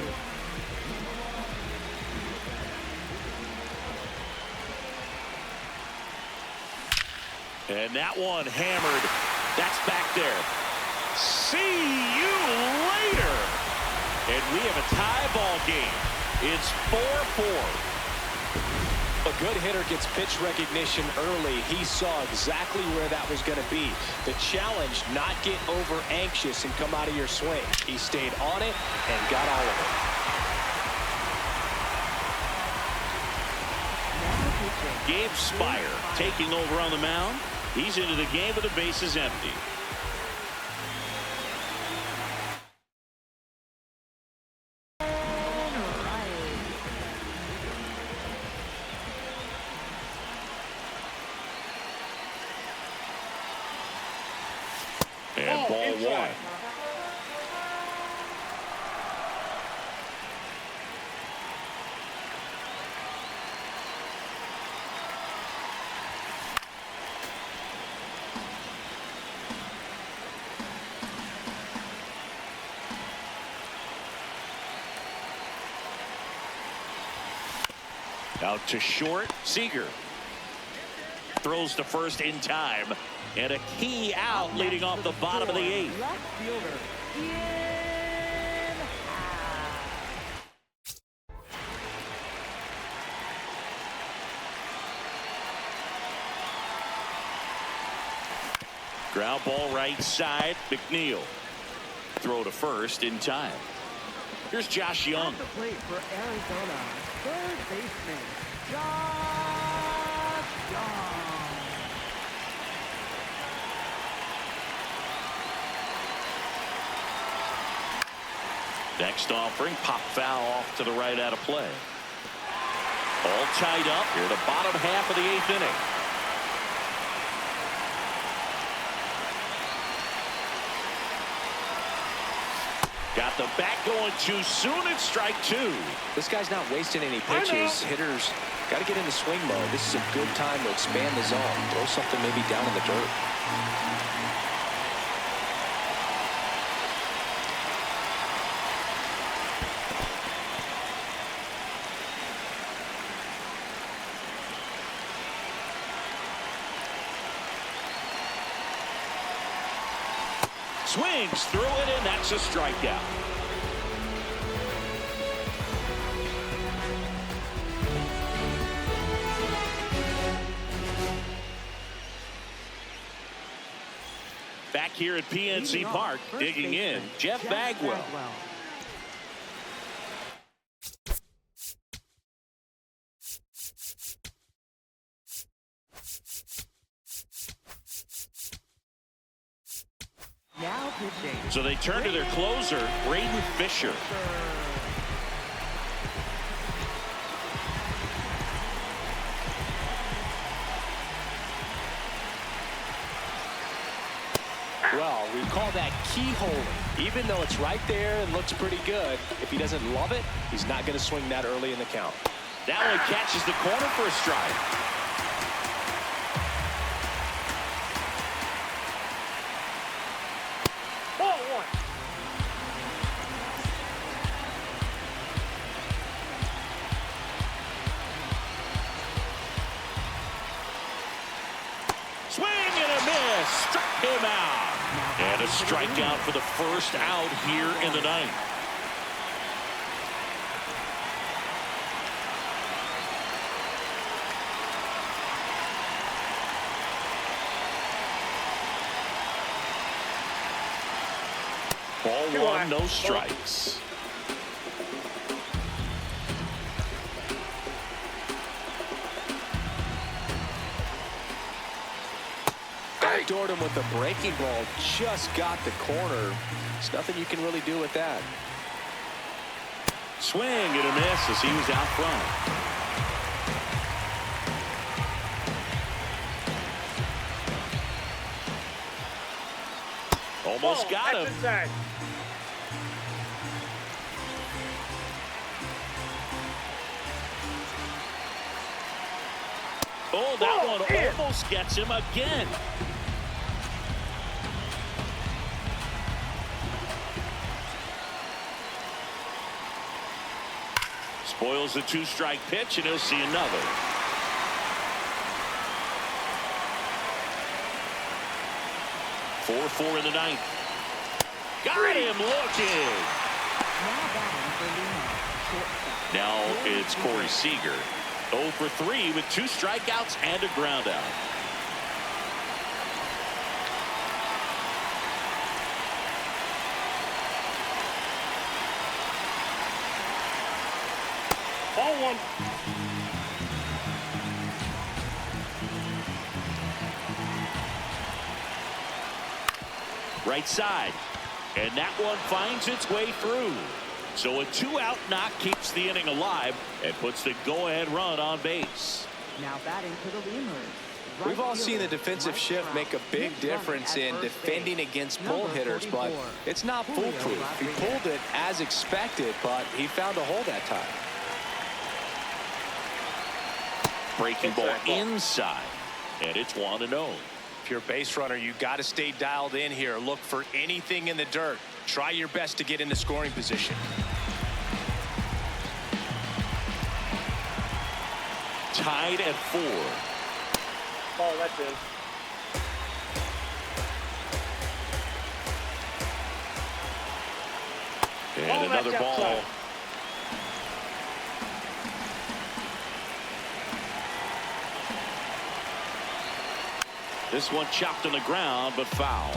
And that one hammered. That's back there. See you later. And we have a tie ball game. It's 4-4. A good hitter gets pitch recognition early. He saw exactly where that was going to be. The challenge, not get over anxious and come out of your swing. He stayed on it and got all of it. Gabe Spire taking over on the mound. He's into the game with the bases empty. And ball 1. Out to short. Seager throws to first in time, and a key out leading off the bottom of the 8th. Left fielder, Ground ball right side. McNeil. Throw to first in time. Here's Josh Young. At the plate for Arizona, third baseman, Josh Young. Next offering, pop foul off to the right out of play. All tied up here, the bottom half of the 8th inning. Got the bat going too soon. It's strike 2. This guy's not wasting any pitches. Hitters got to get into swing mode. This is a good time to expand the zone. Throw something maybe down in the dirt. Swings through it, and that's a strikeout. Back here at PNC Park, digging in, Jeff Bagwell. Now pitching. So they turn to their closer, Braden Fisher. Well, we call that keyholing. Even though it's right there and looks pretty good, if he doesn't love it, he's not going to swing that early in the count. That one catches the corner for a strike. Ball one. Swing and a miss. Struck him out. And a strikeout for the first out here in the ninth. Ball one, no strikes. Backdoored him with the breaking ball. Just got the corner. There's nothing you can really do with that. Swing and a miss as he was out front. Almost got him. Inside. Oh, that one almost gets him again. Spoils the two-strike pitch, and he'll see another. Four in the ninth. Got him looking. Now it's Corey Seager. 0 for 3 with 2 strikeouts and a ground out. Ball one. Right side. And that one finds its way through. So a 2-out knock keeps the inning alive and puts the go-ahead run on base. Now batting for the lemurs. We've all seen the defensive shift make a big difference in defending against pull hitters, but it's not foolproof. He pulled it as expected, but he found a hole that time. Breaking ball inside, and it's 1-0. If you're a base runner, you got to stay dialed in here. Look for anything in the dirt. Try your best to get into scoring position. Tied at 4. Ball, that's in. And another ball. Outside. This one chopped on the ground, but foul.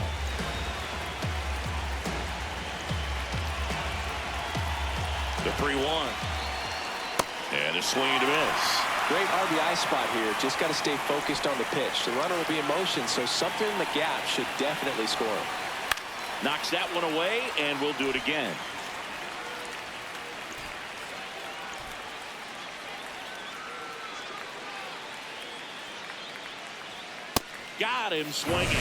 The 3-1. And a swing and a miss. Great RBI spot here. Just got to stay focused on the pitch. The runner will be in motion, so something in the gap should definitely score. Knocks that one away, and we'll do it again. Got him swinging.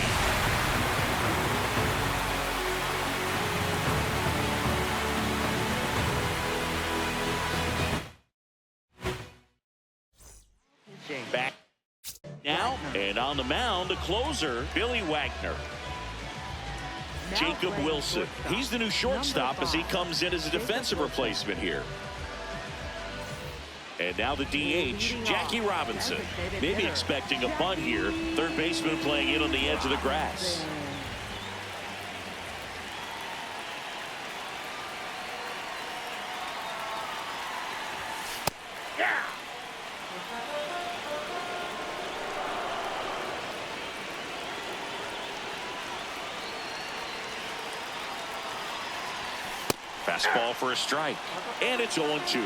Back now, and on the mound, the closer, Billy Wagner. Jacob Wilson. He's the new shortstop as he comes in as a defensive replacement here. And now the DH, Jackie Robinson. Maybe expecting a bunt here. Third baseman playing in on the edge of the grass. Fastball for a strike. And it's 0-2.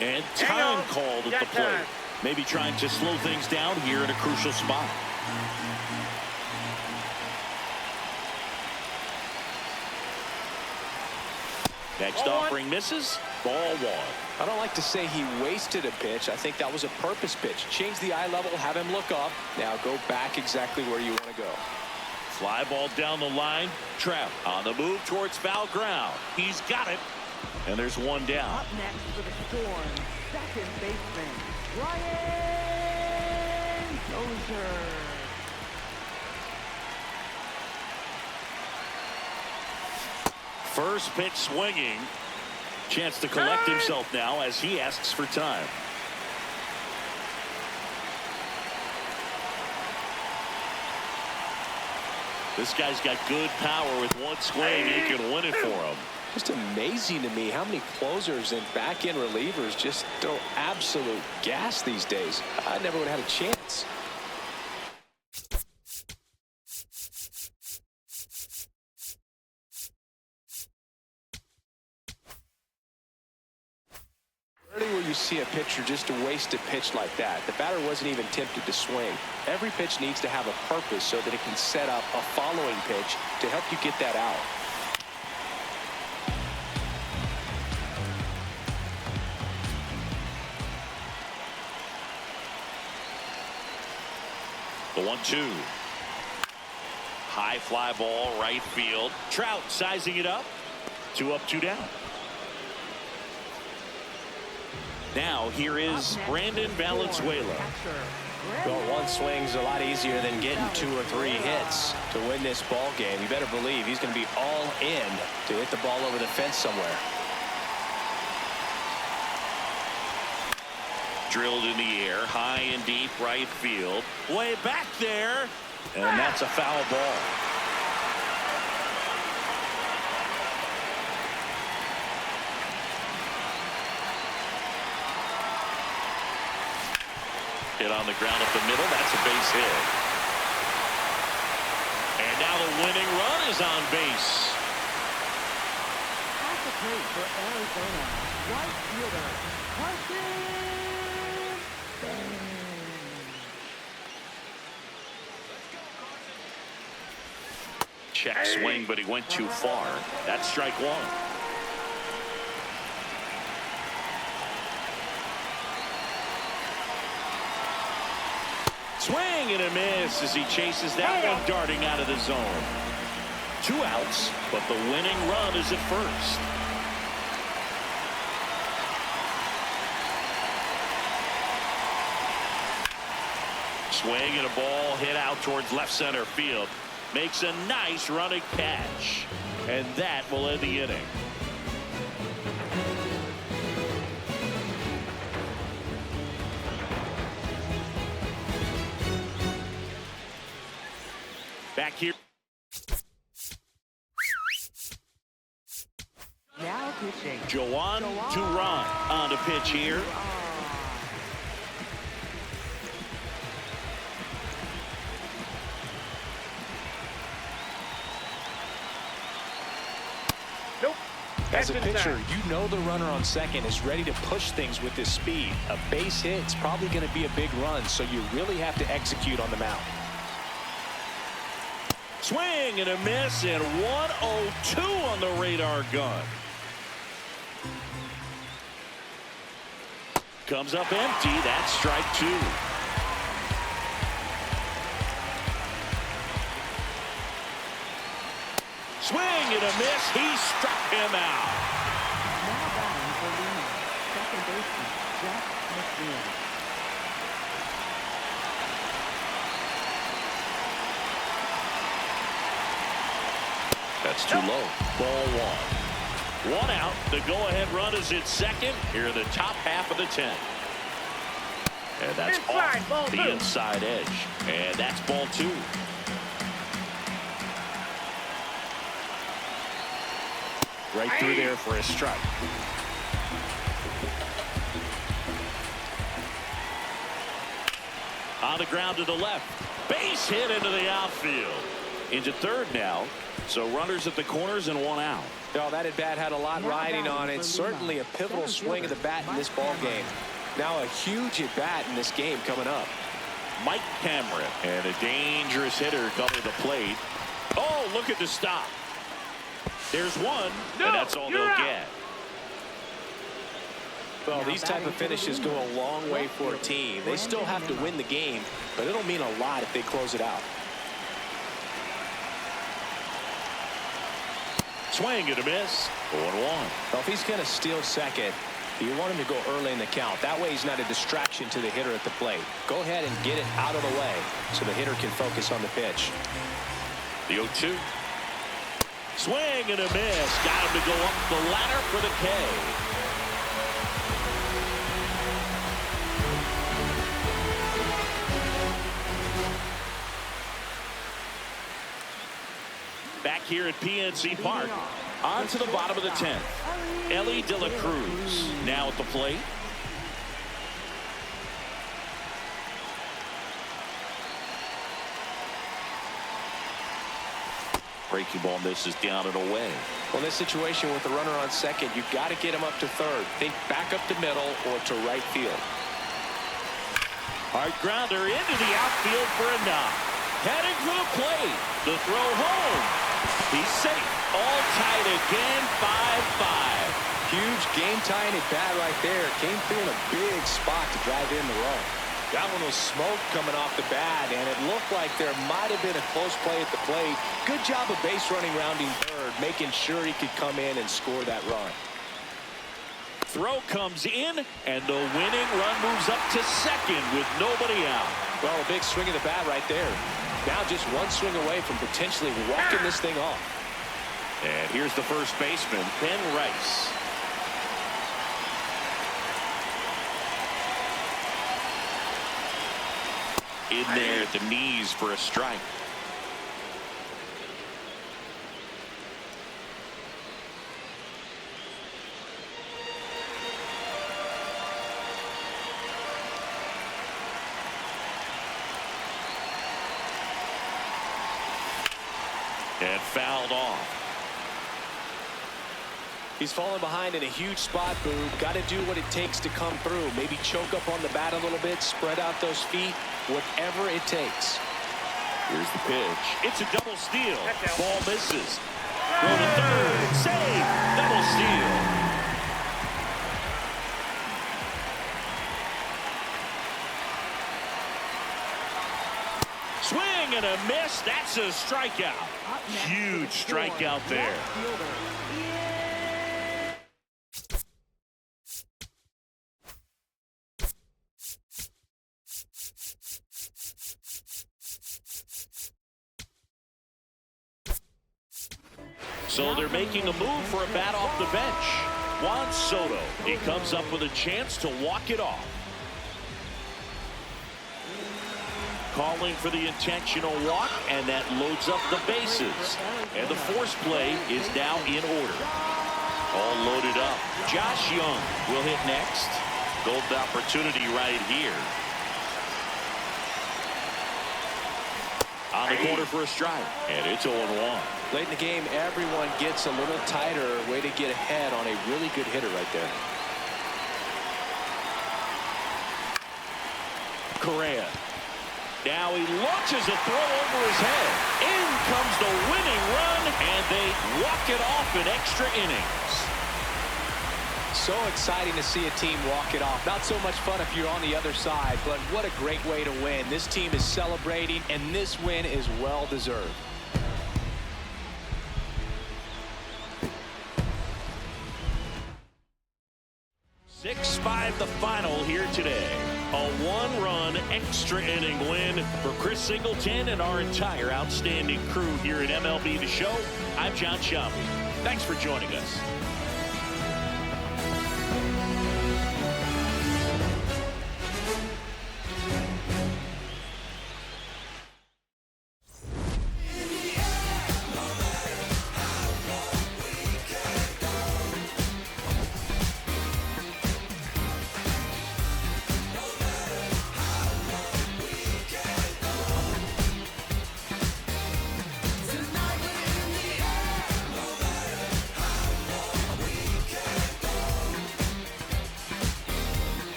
And time called at the plate. Maybe trying to slow things down here in a crucial spot. Next offering misses. Ball 1. I don't like to say he wasted a pitch. I think that was a purpose pitch. Change the eye level, have him look up. Now go back exactly where you want to go. Fly ball down the line. Trout on the move towards foul ground. He's got it. And there's one down. Up next for the Storm, second baseman, Ryan Dozier. First pitch swinging. Chance to collect himself now as he asks for time. This guy's got good power. With one swing, he can win it for him. Just amazing to me how many closers and back-end relievers just throw absolute gas these days. I never would have had a chance. Rarely will you see a pitcher just to waste a pitch like that. The batter wasn't even tempted to swing. Every pitch needs to have a purpose so that it can set up a following pitch to help you get that out. The 1-2. High fly ball right field. Trout sizing it up. 2 up, 2 down. Now here is Brandon Valenzuela. Well, one swing's a lot easier than getting 2 or 3 hits to win this ball game. You better believe he's going to be all in to hit the ball over the fence somewhere. Drilled in the air, high and deep right field. Way back there, and that's a foul ball. Hit on the ground up the middle. That's a base hit. And now the winning run is on base. At the plate for Arizona, right fielder, Carson. Check swing, but he went too far. That's strike 1. Swing and a miss as he chases that one darting out of the zone. 2 outs, but the winning run is at first. Swing and a ball hit out towards left center field. Makes a nice running catch. And that will end the inning. Back here. Now pitching. Joan Duran on the pitch here. As a pitcher, you know the runner on second is ready to push things with his speed. A base hit is probably going to be a big run, so you really have to execute on the mound. Swing and a miss, and 102 on the radar gun. Comes up empty. That's strike 2. Swing and a miss. He struck him out. Now batting for Lima, second baseman, Jeff McNeil. That's too low. Ball 1. 1 out. The go-ahead run is at second here in the top half of the 10th. And that's off the inside edge. And that's ball 2. Right through there for a strike. On the ground to the left. Base hit into the outfield. Into third now. So runners at the corners and one out. Oh, that at bat had a lot riding on it. Certainly a pivotal swing of the bat in this ball game. Now a huge at bat in this game coming up. Mike Cameron and a dangerous hitter coming to the plate. Oh, look at the stop. There's one, and that's all they'll get. Well, these type of finishes go a long way for a team. They still have to win the game, but it'll mean a lot if they close it out. Swing and a miss. 0-1. Well, if he's going to steal second, you want him to go early in the count. That way he's not a distraction to the hitter at the plate. Go ahead and get it out of the way so the hitter can focus on the pitch. The 0-2. Swing and a miss. Got him to go up the ladder for the K. Back here at PNC Park. On to the bottom of the 10th. Ellie De La Cruz now at the plate. Breaking ball misses down and away. Well, in this situation with the runner on second, you've got to get him up to third. Think back up to middle or to right field. Hard grounder into the outfield for a knock. Heading for the plate. The throw home. He's safe. All tied again, 5-5. Huge game-tying at bat right there. Came through in a big spot to drive in the run. That one was smoke coming off the bat, and it looked like there might have been a close play at the plate. Good job of base running rounding third, making sure he could come in and score that run. Throw comes in, and the winning run moves up to second with nobody out. Well, a big swing of the bat right there. Now just one swing away from potentially walking this thing off. And here's the first baseman, Ben Rice. In there at the knees for a strike. And fouled off. He's fallen behind in a huge spot, Boo. Got to do what it takes to come through. Maybe choke up on the bat a little bit, spread out those feet, whatever it takes. Here's the pitch. It's a double steal. Ball misses. Throw to third. Save. Double steal. Swing and a miss. That's a strikeout. Huge strikeout there. So they're making a move for a bat off the bench. Juan Soto. He comes up with a chance to walk it off. Calling for the intentional walk, and that loads up the bases. And the force play is now in order. All loaded up. Josh Young will hit next. Golden opportunity right here. On the corner for a strike, and it's 0-1. Late in the game, everyone gets a little tighter. Way to get ahead on a really good hitter right there. Correa. Now he launches a throw over his head. In comes the winning run, and they walk it off in extra innings. So exciting to see a team walk it off. Not so much fun if you're on the other side, but what a great way to win. This team is celebrating, and this win is well deserved. The final here today. A one-run extra inning win for Chris Singleton and our entire outstanding crew here at MLB The Show. I'm John Shelby. Thanks for joining us.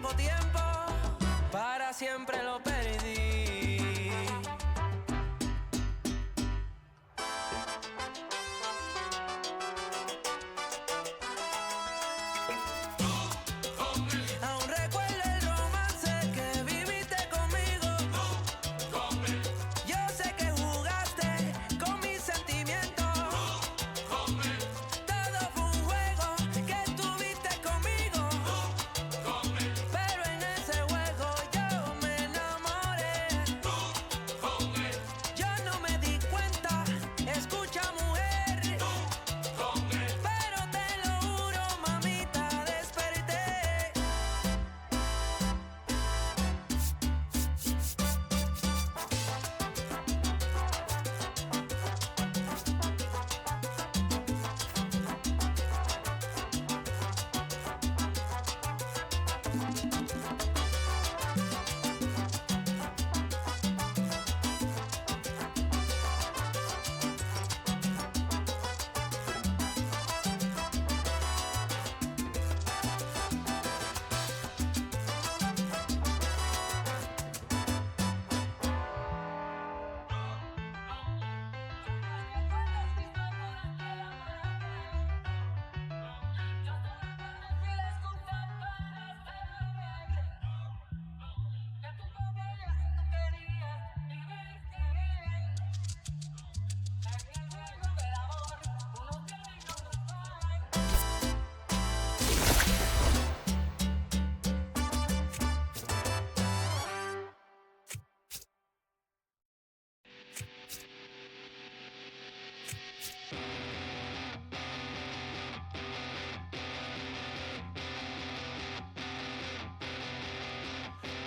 tiempo, tiempo, para siempre lo perdí. Aún recuerdo el romance que viviste conmigo. Yo sé que jugaste con mis sentimientos. Todo fue un juego que tuviste conmigo. Pero en ese juego yo me enamoré. Yo no me di cuenta, escucha mujer. Pero te lo juro, mamita, desperté.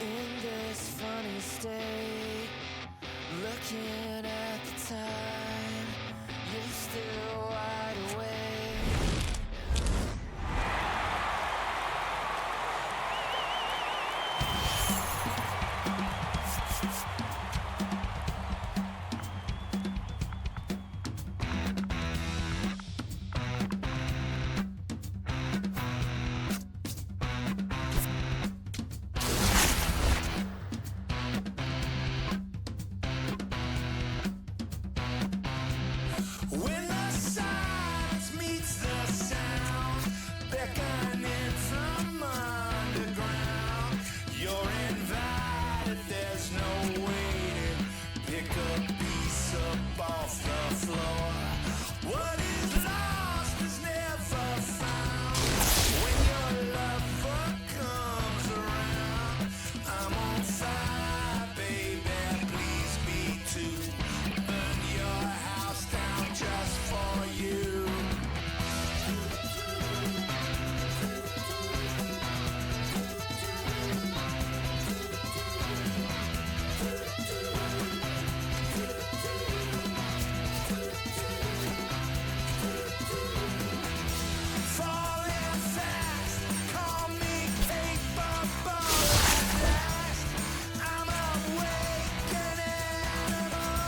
In this funny state, looking at the time, you're still wide awake. When the silence meets the sound, beckoning from underground, you're invited, there's no waiting. Pick a piece up off the floor. What is lost is never found. When your lover comes around, I'm on fire, baby, please me too. Burn your house down just for you. Falling fast, call me capable at last. I'm awakening animal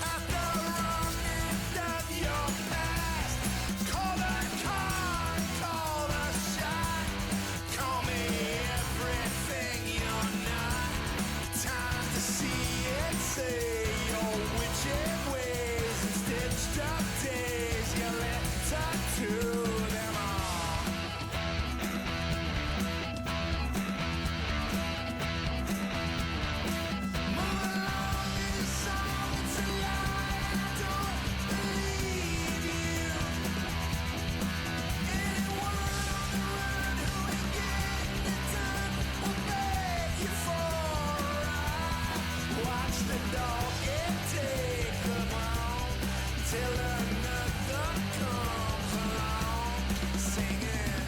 after running of your past. Call the car, call the shot. Call me everything you're not. Time to see it, say your witching ways and stitched up days. You let tattoo them all. Move along in silence and lie. I don't believe you. Anyone on the run who ain't getting it done will beg you for a ride. Watch the dog get taken home till another comes along singing.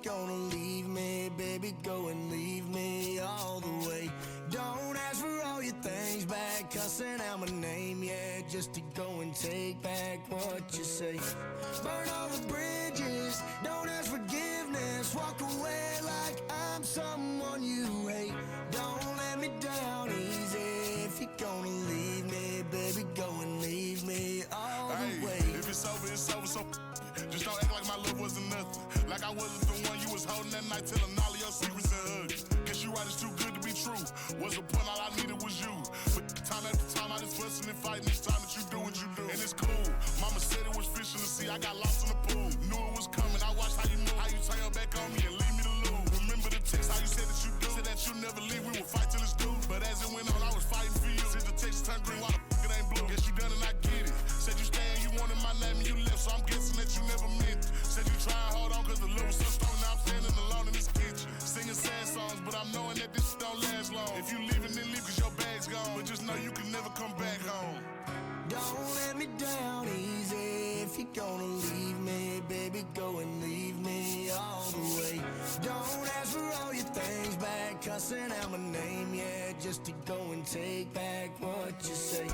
gonna leave me, baby, go and leave me all the way. Don't ask for all your things back, cussing out my name, yeah, just to go and take back what you say. Burn all the bridges, don't ask forgiveness, walk away like I'm someone you hate. Don't let me down easy, if you're gonna leave me, baby, go and leave me all the way. If it's over, so just don't act like my love wasn't nothing. Like I wasn't the one you was holding that night, telling all of your secrets and hugs. Guess you right, it's too good to be true. Was the point, all I needed was you. But time after time, I just fussing and fighting each time that you do what you do. And it's cool. Mama said it was fish in the sea, I got lost in the pool. Knew it was coming, I watched how you move, how you turn your back on me and leave me to lose. Remember the text, how you said that you do, said that you never leave, we would fight till it's due. But as it went on, I was fighting for you. Since the text turned green, why the f it ain't blue? Guess you done and I get it. Said you stay and you wanted my name and you left, so I'm guessing that you never meant it. Said you try and hold on cause the love was so strong, now I'm standing alone in this kitchen. Singing sad songs, but I'm knowing that this don't last long. If you leaving, then leave cause your bag's gone. But just know you can never come back home. Don't let me down easy, if you're gonna leave me, baby, go and leave me all the way. Don't ask for all your things back, cussing out my name, yeah, just to go and take back what you say.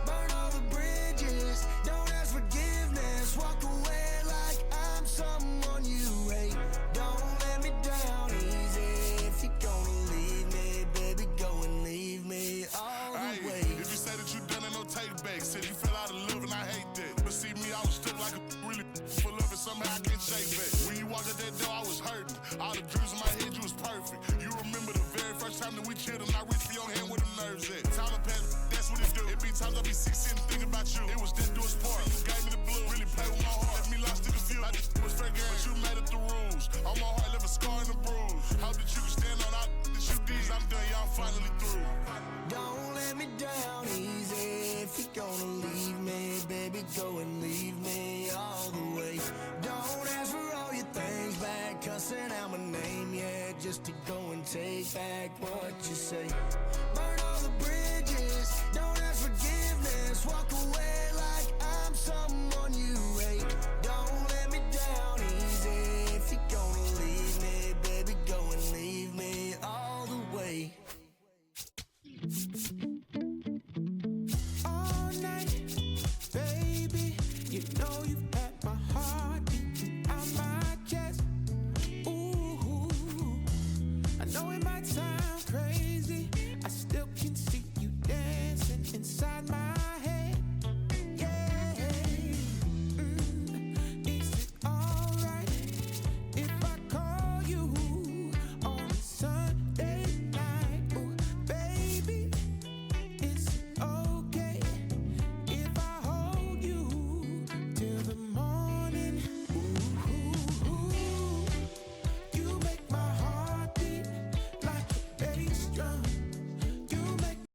Burn all the bridges, don't ask forgiveness, walk away like I'm someone you hate. Don't let me down easy, if you're gonna leave me, baby, go and leave me all the way. If you say that you done it, no take back. Said you fell out of love and I hate that. But see me, I was stuck like a really full of it, somehow I can't shake back. When you walked out that door, I was hurting. All the dreams in my head, you was perfect. You remember the very first time that we chilled and I reached for your hand where the nerves at. Time to pass, that's what it do. It be times I be sick sitting thinking about you. It was that do us part. You gave me the blue, really play with my heart. Left me lost in the field. I was fair game, but you made up the rules. On my heart, left a scar and a bruise. Hope that you can stand on all that you did. Cause I'm done, yeah, I'm finally through. Don't let me down easy, if you're gonna leave me, baby, go and leave me all the way. Don't ask for all your things back, cussing out my name, yeah, just to go and take back what you say. Burn all the bridges, don't ask forgiveness, walk away like I'm someone you